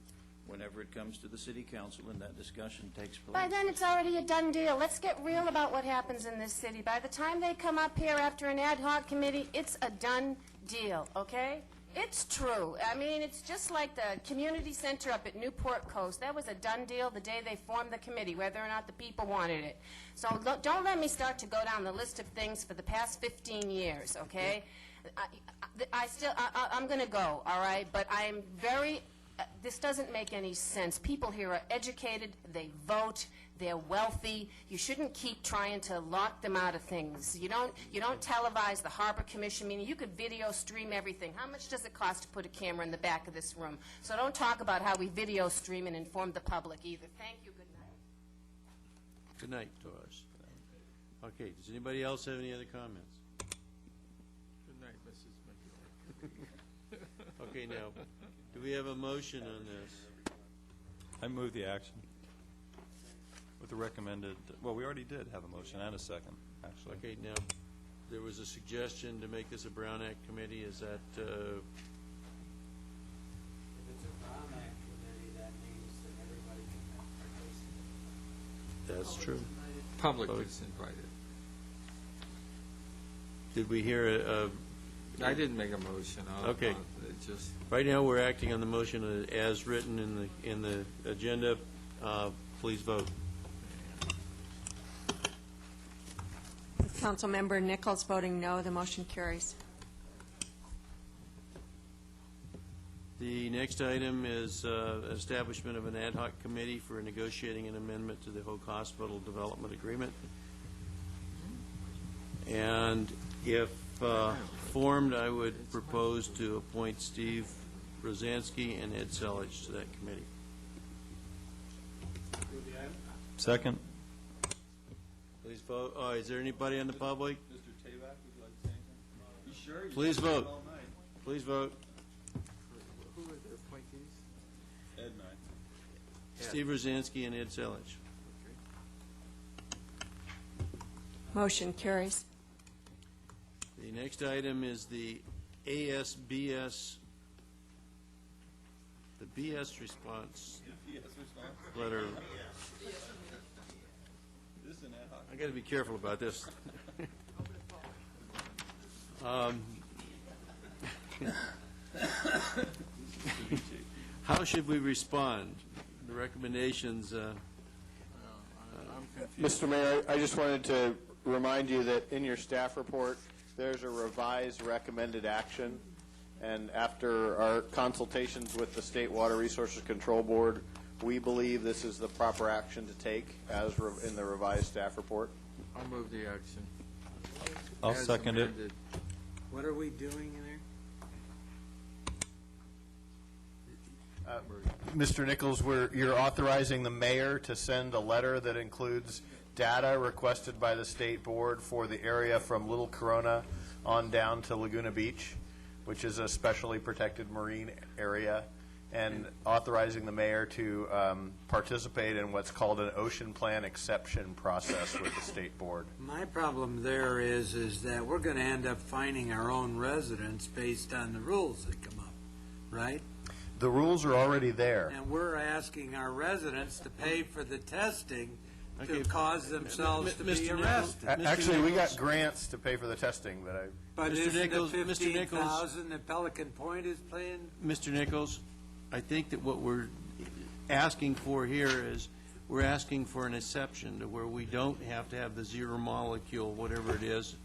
whenever it comes to the city council and that discussion takes place. By then, it's already a done deal. Let's get real about what happens in this city. By the time they come up here after an ad hoc committee, it's a done deal, okay? It's true. I mean, it's just like the community center up at Newport Coast. That was a done deal the day they formed the committee, whether or not the people wanted it. So don't let me start to go down the list of things for the past 15 years, okay? I'm going to go, all right? But I'm very... this doesn't make any sense. People here are educated, they vote, they're wealthy. You shouldn't keep trying to lock them out of things. You don't televise the Harbor Commission meeting. You could video stream everything. How much does it cost to put a camera in the back of this room? So don't talk about how we video stream and inform the public either. Thank you. Good night. Good night, Doris. Okay, does anybody else have any other comments? Good night, Mrs. McGill. Okay, now, do we have a motion on this? I move the action with the recommended, well, we already did have a motion and a second, actually. Okay, now, there was a suggestion to make this a Brown Act committee. Is that, If it's a Brown Act committee, that means that everybody can participate. that's true. Public is invited. Did we hear a... I didn't make a motion. Okay. Just Right now, we're acting on the motion as written in the agenda. Please vote. Councilmember Nichols voting no, the motion carries. The next item is establishment of an ad hoc committee for negotiating an amendment to the Hoag Hospital Development Agreement. And if formed, I would propose to appoint Steve Rosansky and Ed Selledge to that committee. Second. Please vote. Oh, is there anybody in the public? Mr. Tabak, would you like to say anything? You sure? Please vote. Please vote. Who are the appointees? Ed and I. Steve Rosansky and Ed Selledge. Motion carries. The next item is the ASBS, the BS response letter. I got to be careful about this. How should we respond? The recommendations. Mr. Mayor, I just wanted to remind you that in your staff report, there's a revised recommended action, and after our consultations with the State Water Resources Control Board, we believe this is the proper action to take as in the revised staff report. I'll move the action. I'll As second it. amended. What are we doing in there? Mr. Nichols, you're authorizing the mayor to send a letter that includes data requested by the state board for the area from Little Corona on down to Laguna Beach, which is a specially protected marine area, and authorizing the mayor to participate in what's called an ocean plan exception process with the state board. My problem there is that we're going to end up finding our own residents based on the rules that come up, right? The rules are already there. And we're asking our residents to pay for the testing to cause themselves to be arrested. Actually, we got grants to pay for the testing, But Mr. isn't Nichols, the Mr. Nichols. $15,000 that Pelican Point is paying? Mr. Nichols, I think that what we're asking for here is, we're asking for an exception to where we don't have to have the zero molecule, whatever it is,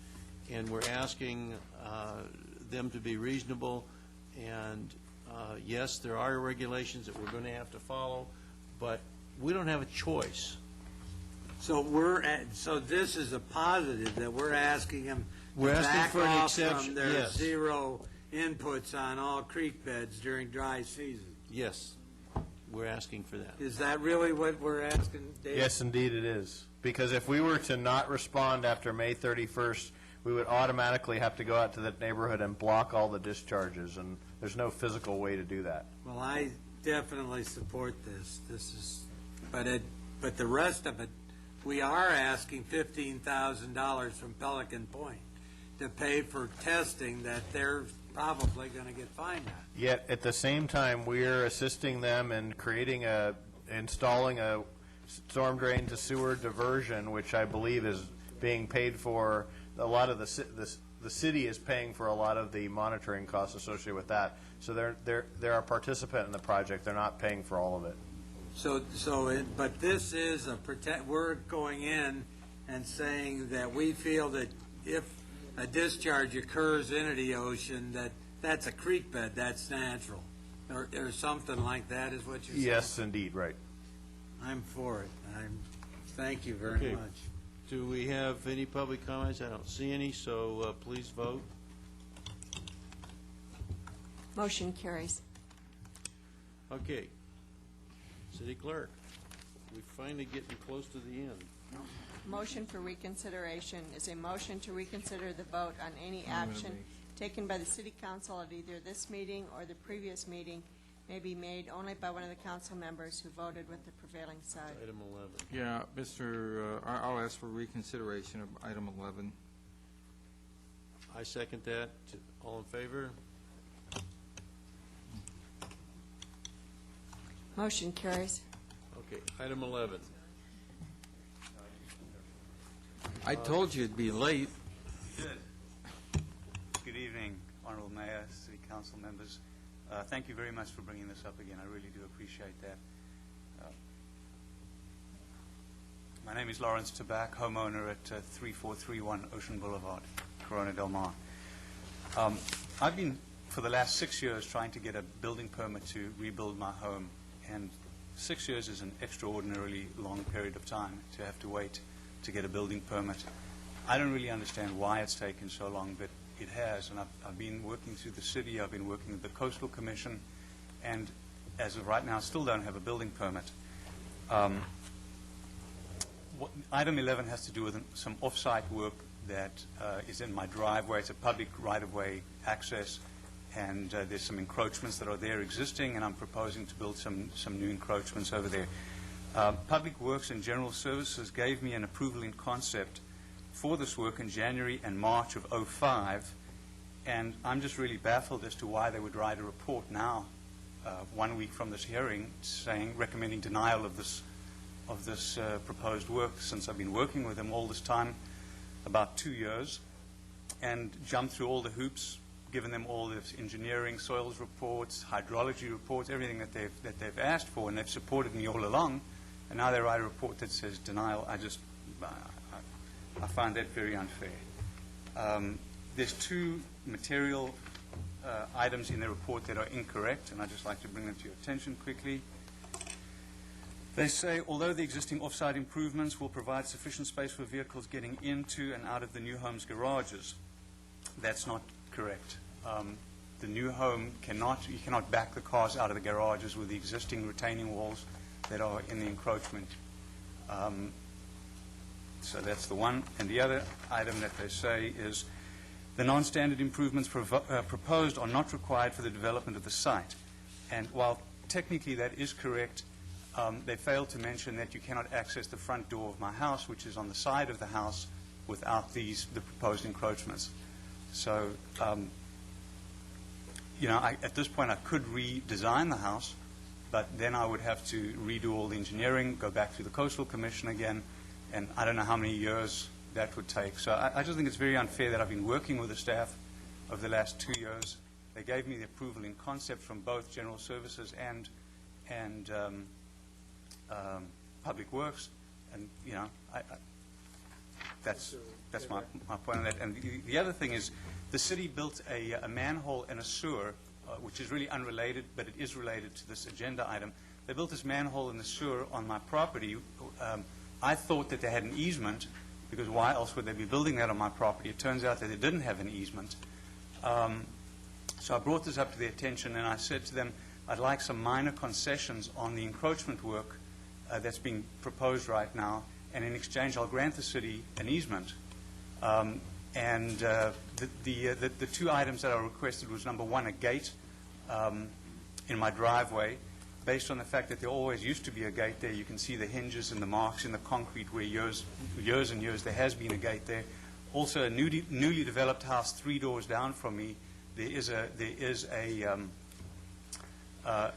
and we're asking them to be reasonable, and yes, there are regulations that we're going to have to follow, but we don't have a choice. So so this is a positive, that we're asking them to We're asking back for an off exception, from their yes. zero inputs on all creek beds during dry season. Yes, we're asking for that. Is that really what we're asking, Dave? Yes, indeed it is. Because if we were to not respond after May 31st, we would automatically have to go out to that neighborhood and block all the discharges, and there's no physical way to do that. Well, I definitely support this. But the rest of it, we are asking $15,000 from Pelican Point to pay for testing that they're probably going to get fined on. Yet, at the same time, we're assisting them in installing a storm drain to sewer diversion, which I believe is being paid for. A lot of the city is paying for a lot of the monitoring costs associated with that. So they're a participant in the project. They're not paying for all of it. But this is we're going in and saying that we feel that if a discharge occurs into the ocean, that's a creek bed, that's natural, or something like that is what you're saying? Yes, indeed, right. I'm for it. Thank you very much. Do we have any public comments? I don't see any, so please vote. Motion carries. Okay. City Clerk, we're finally getting close to the end. Motion for reconsideration is a motion to reconsider the vote on any action taken by the City Council at either this meeting or the previous meeting may be made only by one of the council members who voted with the prevailing side. Item 11. Yeah, I'll ask for reconsideration of item 11. I second that. All in favor? Motion carries. Okay, item 11. I told you it'd be late. Good evening, Honorable Mayor, City Council members. Thank you very much for bringing this up again. I really do appreciate that. My name is Lawrence Tabak, homeowner at 3431 Ocean Boulevard, Corona Del Mar. I've been, for the last 6 years, trying to get a building permit to rebuild my home, and 6 years is an extraordinarily long period of time to have to wait to get a building permit. I don't really understand why it's taken so long, but it has, and I've been working through the city, I've been working with the Coastal Commission, and as of right now, still don't have a building permit. Item 11 has to do with some off-site work that is in my driveway. It's a public right-of-way access, and there's some encroachments that are there existing, and I'm proposing to build some new encroachments over there. Public Works and General Services gave me an approval in concept for this work in January and March of '05, And I'm just really baffled as to why they would write a report now, 1 week from this hearing, recommending denial of this proposed work, since I've been working with them all this time, about 2 years, and jumped through all the hoops, given them all the engineering, soils reports, hydrology reports, everything that they've asked for, and they've supported me all along. And now they write a report that says denial. I find that very unfair. There's 2 material items in the report that are incorrect, and I'd just like to bring them to your attention quickly. They say, although the existing off-site improvements will provide sufficient space for vehicles getting into and out of the new home's garages, that's not correct. The new home you cannot back the cars out of the garages with the existing retaining walls that are in the encroachment. So that's the one. And the other item that they say is, the non-standard improvements proposed are not required for the development of the site. And while technically that is correct, they failed to mention that you cannot access the front door of my house, which is on the side of the house, without the proposed encroachments. So, at this point I could redesign the house, but then I would have to redo all the engineering, go back to the Coastal Commission again, and I don't know how many years that would take. So I just think it's very unfair that I've been working with the staff over the last 2 years. They gave me the approval in concept from both General Services and Public Works, and that's my point on that. And the other thing is, the city built a manhole and a sewer, which is really unrelated, but it is related to this agenda item. They built this manhole and the sewer on my property. I thought that they had an easement, because why else would they be building that on my property? It turns out that they didn't have an easement. So I brought this up to their attention, and I said to them, I'd like some minor concessions on the encroachment work that's being proposed right now, and in exchange I'll grant the city an easement. The 2 items that I requested was, number 1, a gate in my driveway, based on the fact that there always used to be a gate there. You can see the hinges and the marks in the concrete where years and years there has been a gate there. Also, a newly developed house 3 doors down from me, there is a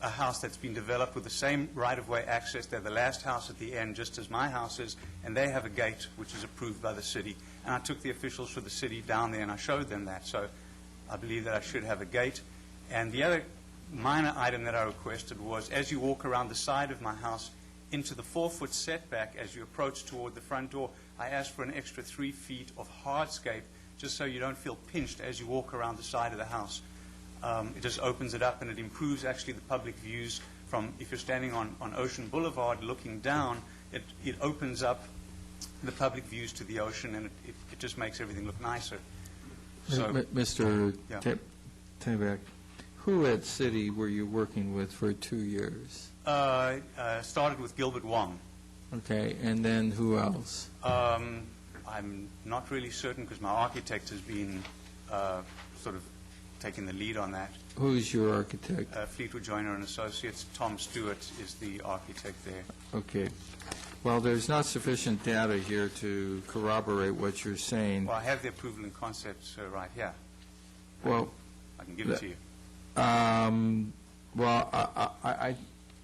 house that's been developed with the same right-of-way access. They're the last house at the end, just as my house is, and they have a gate which is approved by the city. And I took the officials for the city down there and I showed them that. So I believe that I should have a gate. And the other minor item that I requested was, as you walk around the side of my house into the 4-foot setback as you approach toward the front door, I asked for an extra 3 feet of hardscape, just so you don't feel pinched as you walk around the side of the house. It just opens it up, and it improves actually the public views from, if you're standing on Ocean Boulevard looking down, it opens up the public views to the ocean, and it just makes everything look nicer. So, Mr. Tabak, who at City were you working with for 2 years? Started with Gilbert Wong. Okay, and then who else? I'm not really certain, because my architect has been sort of taking the lead on that. Who's your architect? Fleetwood Joyner and Associates. Tom Stewart is the architect there. Okay. Well, there's not sufficient data here to corroborate what you're saying. Well, I have the approval in concept right here. Well, I can give it to you. Well,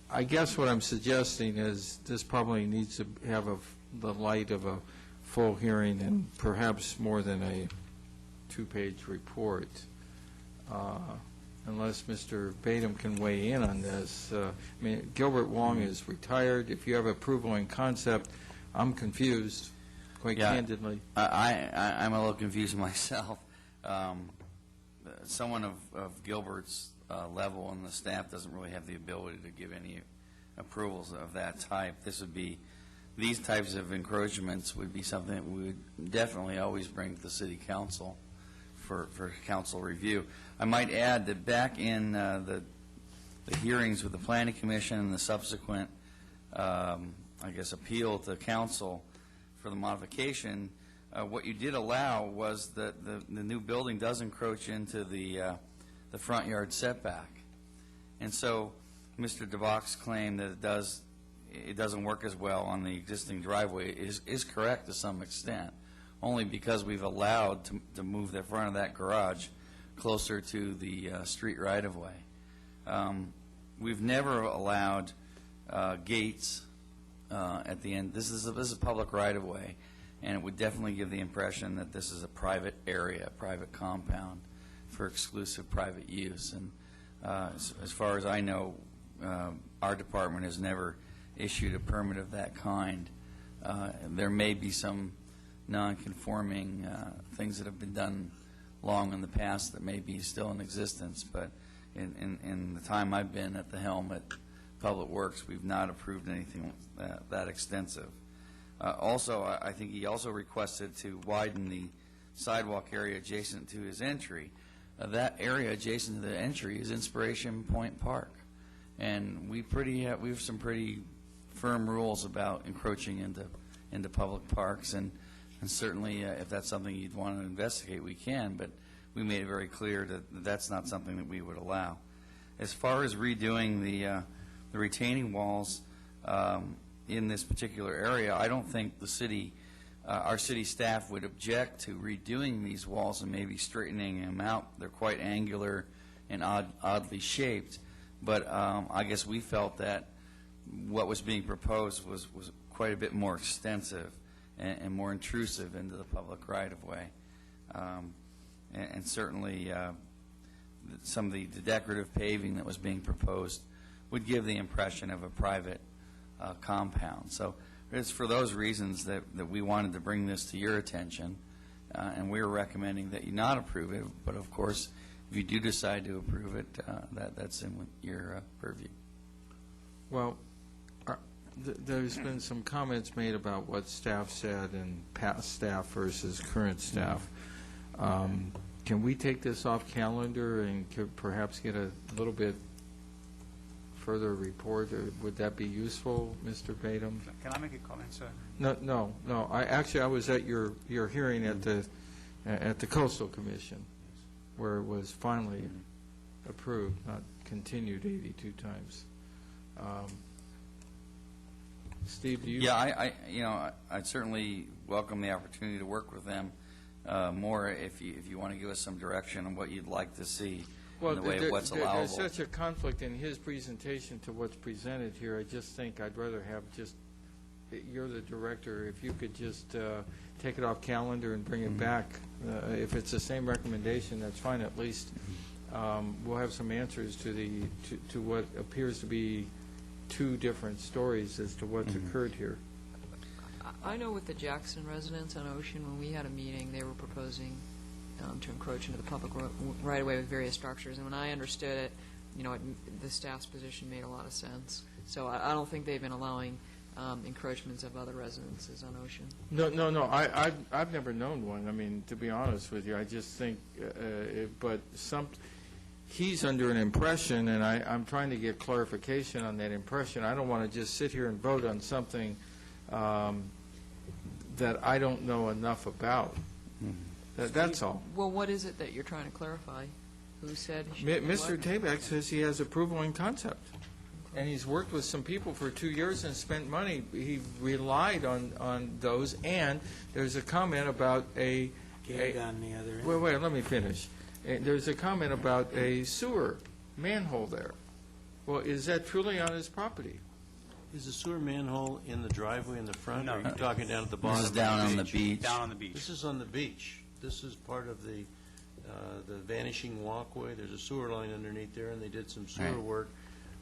I guess what I'm suggesting is this probably needs to have the light of a full hearing and perhaps more than a 2-page report. Unless Mr. Badum can weigh in on this. I mean, Gilbert Wong is retired. If you have approval in concept, I'm confused, quite candidly. I'm a little confused myself. Someone of Gilbert's level and the staff doesn't really have the ability to give any approvals of that type. These types of encroachments would be something that we would definitely always bring to the City Council for council review. I might add that back in the hearings with the Planning Commission and the subsequent, appeal to council for the modification, what you did allow was that the new building does encroach into the front yard setback. And so Mr. DeBach's claim that it doesn't work as well on the existing driveway is correct to some extent, only because we've allowed to move the front of that garage closer to the street right-of-way. We've never allowed gates at the end. This is a public right-of-way, and it would definitely give the impression that this is a private area, a private compound for exclusive private use. And as far as I know, our department has never issued a permit of that kind. There may be some non-conforming things that have been done long in the past that may be still in existence, but in the time I've been at the helm at Public Works, we've not approved anything that extensive. Also, I think he also requested to widen the sidewalk area adjacent to his entry. That area adjacent to the entry is Inspiration Point Park, and we have some pretty firm rules about encroaching into public parks, and certainly if that's something you'd want to investigate, we can, but we made it very clear that that's not something that we would allow. As far as redoing the retaining walls in this particular area, I don't think the city, our city staff would object to redoing these walls and maybe straightening them out. They're quite angular and oddly shaped, but I guess we felt that what was being proposed was quite a bit more extensive and more intrusive into the public right-of-way. And certainly some of the decorative paving that was being proposed would give the impression of a private compound. So it's for those reasons that we wanted to bring this to your attention, and we're recommending that you not approve it, but of course, if you do decide to approve it, that's in your purview. Well, there's been some comments made about what staff said and past staff versus current staff. Can we take this off calendar and could perhaps get a little bit further report? Or would that be useful, Mr. Badum? Can I make a comment, sir? No. I was at your hearing at the Coastal Commission, where it was finally approved, not continued 82 times. Steve, do you? Yeah, I'd certainly welcome the opportunity to work with them more if you want to give us some direction on what you'd like to see in the way of what's allowable. There's such a conflict in his presentation to what's presented here. I just think I'd rather have you're the director, if you could just take it off calendar and bring it back. If it's the same recommendation, that's fine. At least we'll have some answers to what appears to be two different stories as to what's occurred here. I know with the Jackson residents on Ocean, when we had a meeting, they were proposing to encroach into the public right-of-way with various structures. And when I understood it, the staff's position made a lot of sense. So I don't think they've been allowing encroachments of other residences on Ocean. No. I've never known one. I mean, to be honest with you, I just think, he's under an impression, and I'm trying to get clarification on that impression. I don't want to just sit here and vote on something that I don't know enough about. That's all. Well, what is it that you're trying to clarify? Who said? Mr. Tabak says he has approval in concept, and he's worked with some people for 2 years and spent money. He relied on those, and there's a comment about a Gate on the other end. Wait, let me finish. There's a comment about a sewer manhole there. Well, is that truly on his property? Is the sewer manhole in the driveway in the front? No. Or are you talking down at the bottom? This is down on the beach. Down on the beach. This is on the beach. This is part of the vanishing walkway. There's a sewer line underneath there, and they did some sewer work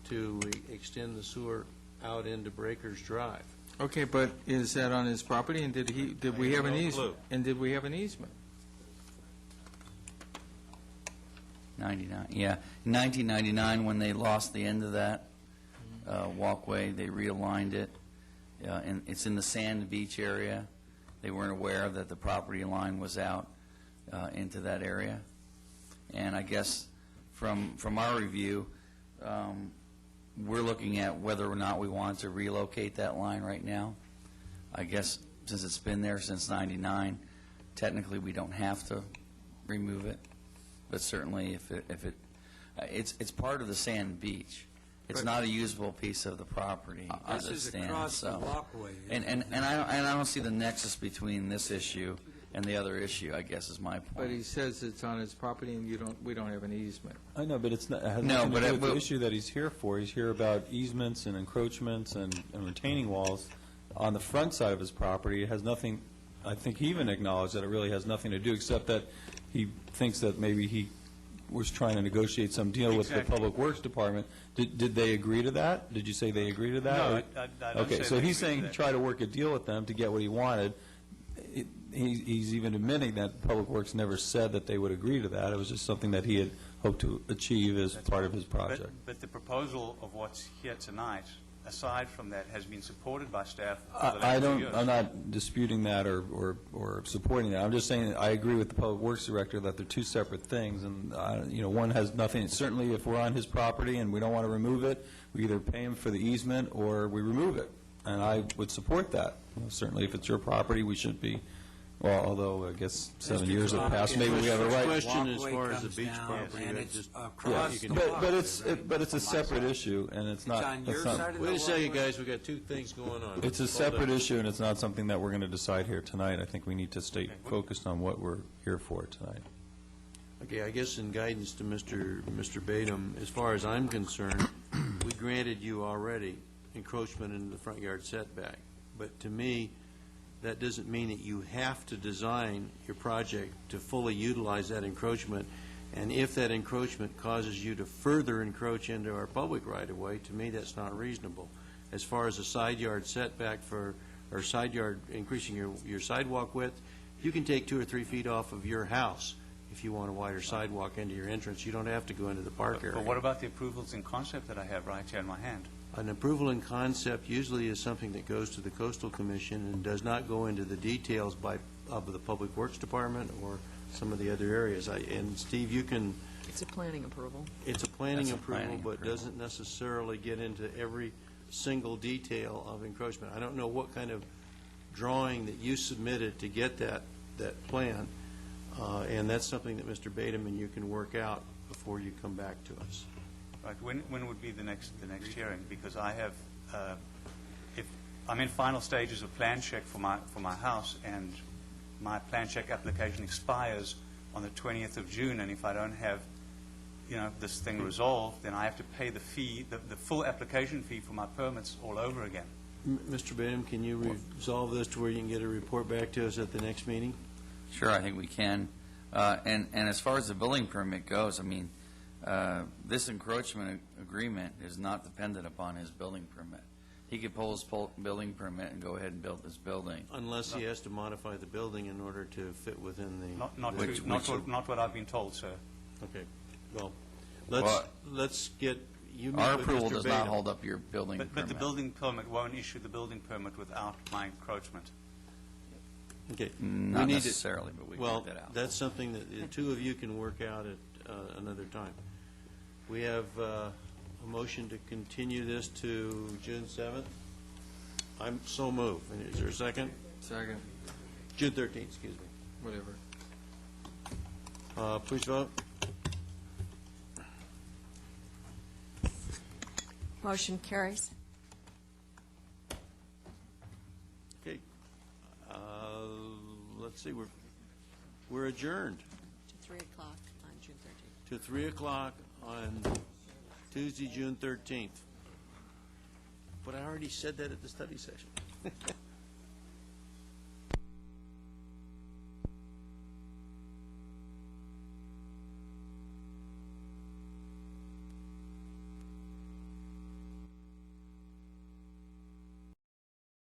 to extend the sewer out into Breakers Drive. Okay, but is that on his property, and did we have an easement? And did we have an easement? 99, yeah. In 1999, when they lost the end of that walkway, they realigned it. And it's in the sand beach area. They weren't aware that the property line was out into that area. And I guess from our review, we're looking at whether or not we want to relocate that line right now. I guess since it's been there since 99, technically we don't have to remove it. But certainly, it's part of the sand beach. It's not a usable piece of the property as it stands. This is across the walkway. And I don't see the nexus between this issue And the other issue, I guess, is my point. But he says it's on his property and we don't have an easement. I know, but it's not, it has No, nothing but to do it with the will- issue that he's here for. He's here about easements and encroachments and retaining walls on the front side of his property. It has nothing, I think he even acknowledged that it really has nothing to do, except that he thinks that maybe he was trying to negotiate some deal with the Exactly. Public Works Department. Did they agree to that? Did you say they agree to that? No, Or- I don't Okay, say so they he's agree to saying he that. tried to work a deal with them to get what he wanted. He's even admitting that Public Works never said that they would agree to that. It was just something that he had hoped to achieve as part of his project. But the proposal of what's here tonight, aside from that, has been supported by staff for the I last 2 don't, years. I'm not disputing that or supporting that. I'm just saying that I agree with the Public Works Director that they're two separate things, and, one has nothing, certainly if we're on his property and we don't want to remove it, we either pay him for the easement or we remove it, and I would support that. Certainly if it's your property, we should be, well, although I guess 7 years have passed, maybe we have a right. Question as far as the beach property, And that it's just- across the But it's a separate issue, and it's not. on your it's not- side of the Wait a second, walkway? guys, we got two things going on. It's a Hold separate on. issue, and it's not something that we're going to decide here tonight. I think we need to stay focused on what we're here for tonight. Okay, I guess in guidance to Mr. Badum, as far as I'm concerned, we granted you already encroachment into the front yard setback. But to me, that doesn't mean that you have to design your project to fully utilize that encroachment. And if that encroachment causes you to further encroach into our public right-of-way, to me, that's not reasonable. As far as a side yard setback or side yard, increasing your sidewalk width, you can take 2 or 3 feet off of your house if you want a wider sidewalk into your entrance. You don't have to go into the park area. But what about the approvals in concept that I have right here in my hand? An approval in concept usually is something that goes to the Coastal Commission and does not go into the details of the Public Works Department or some of the other areas. And Steve, you can, It's a planning approval. it's a planning That's a approval, planning but approval. doesn't necessarily get into every single detail of encroachment. I don't know what kind of drawing that you submitted to get that plan, and that's something that Mr. Badum and you can work out before you come back to us. Right, when would be the next hearing? Because I have, if I'm in final stages of plan check for my house, and my plan check application expires on the 20th of June, and if I don't have, this thing resolved, then I have to pay the fee, the full application fee for my permits all over again. Mr. Badum, can you resolve this to where you can get a report back to us at the next meeting? Sure, I think we can. And as far as the building permit goes, I mean, this encroachment agreement is not dependent upon his building permit. He could pull his building permit and go ahead and build this building. Unless he has to modify the building in order to fit within the... Not what I've been told, sir. Okay, well, Well, let's get, you meet Our with approval Mr. does not Badum. hold up your building But permit. the building permit won't issue the building permit without my encroachment. Okay. Not We need to- necessarily, but we can Well, work that out. that's something that the two of you can work out at another time. We have a motion to continue this to June 7th. I'm so moved. Is there a second? Second, June 13th, excuse me. whatever. Please vote. Motion carries. Okay. Let's see, we're adjourned To 3 o'clock on June 13th. to 3 o'clock on Tuesday, June 13th. But I already said that at the study session.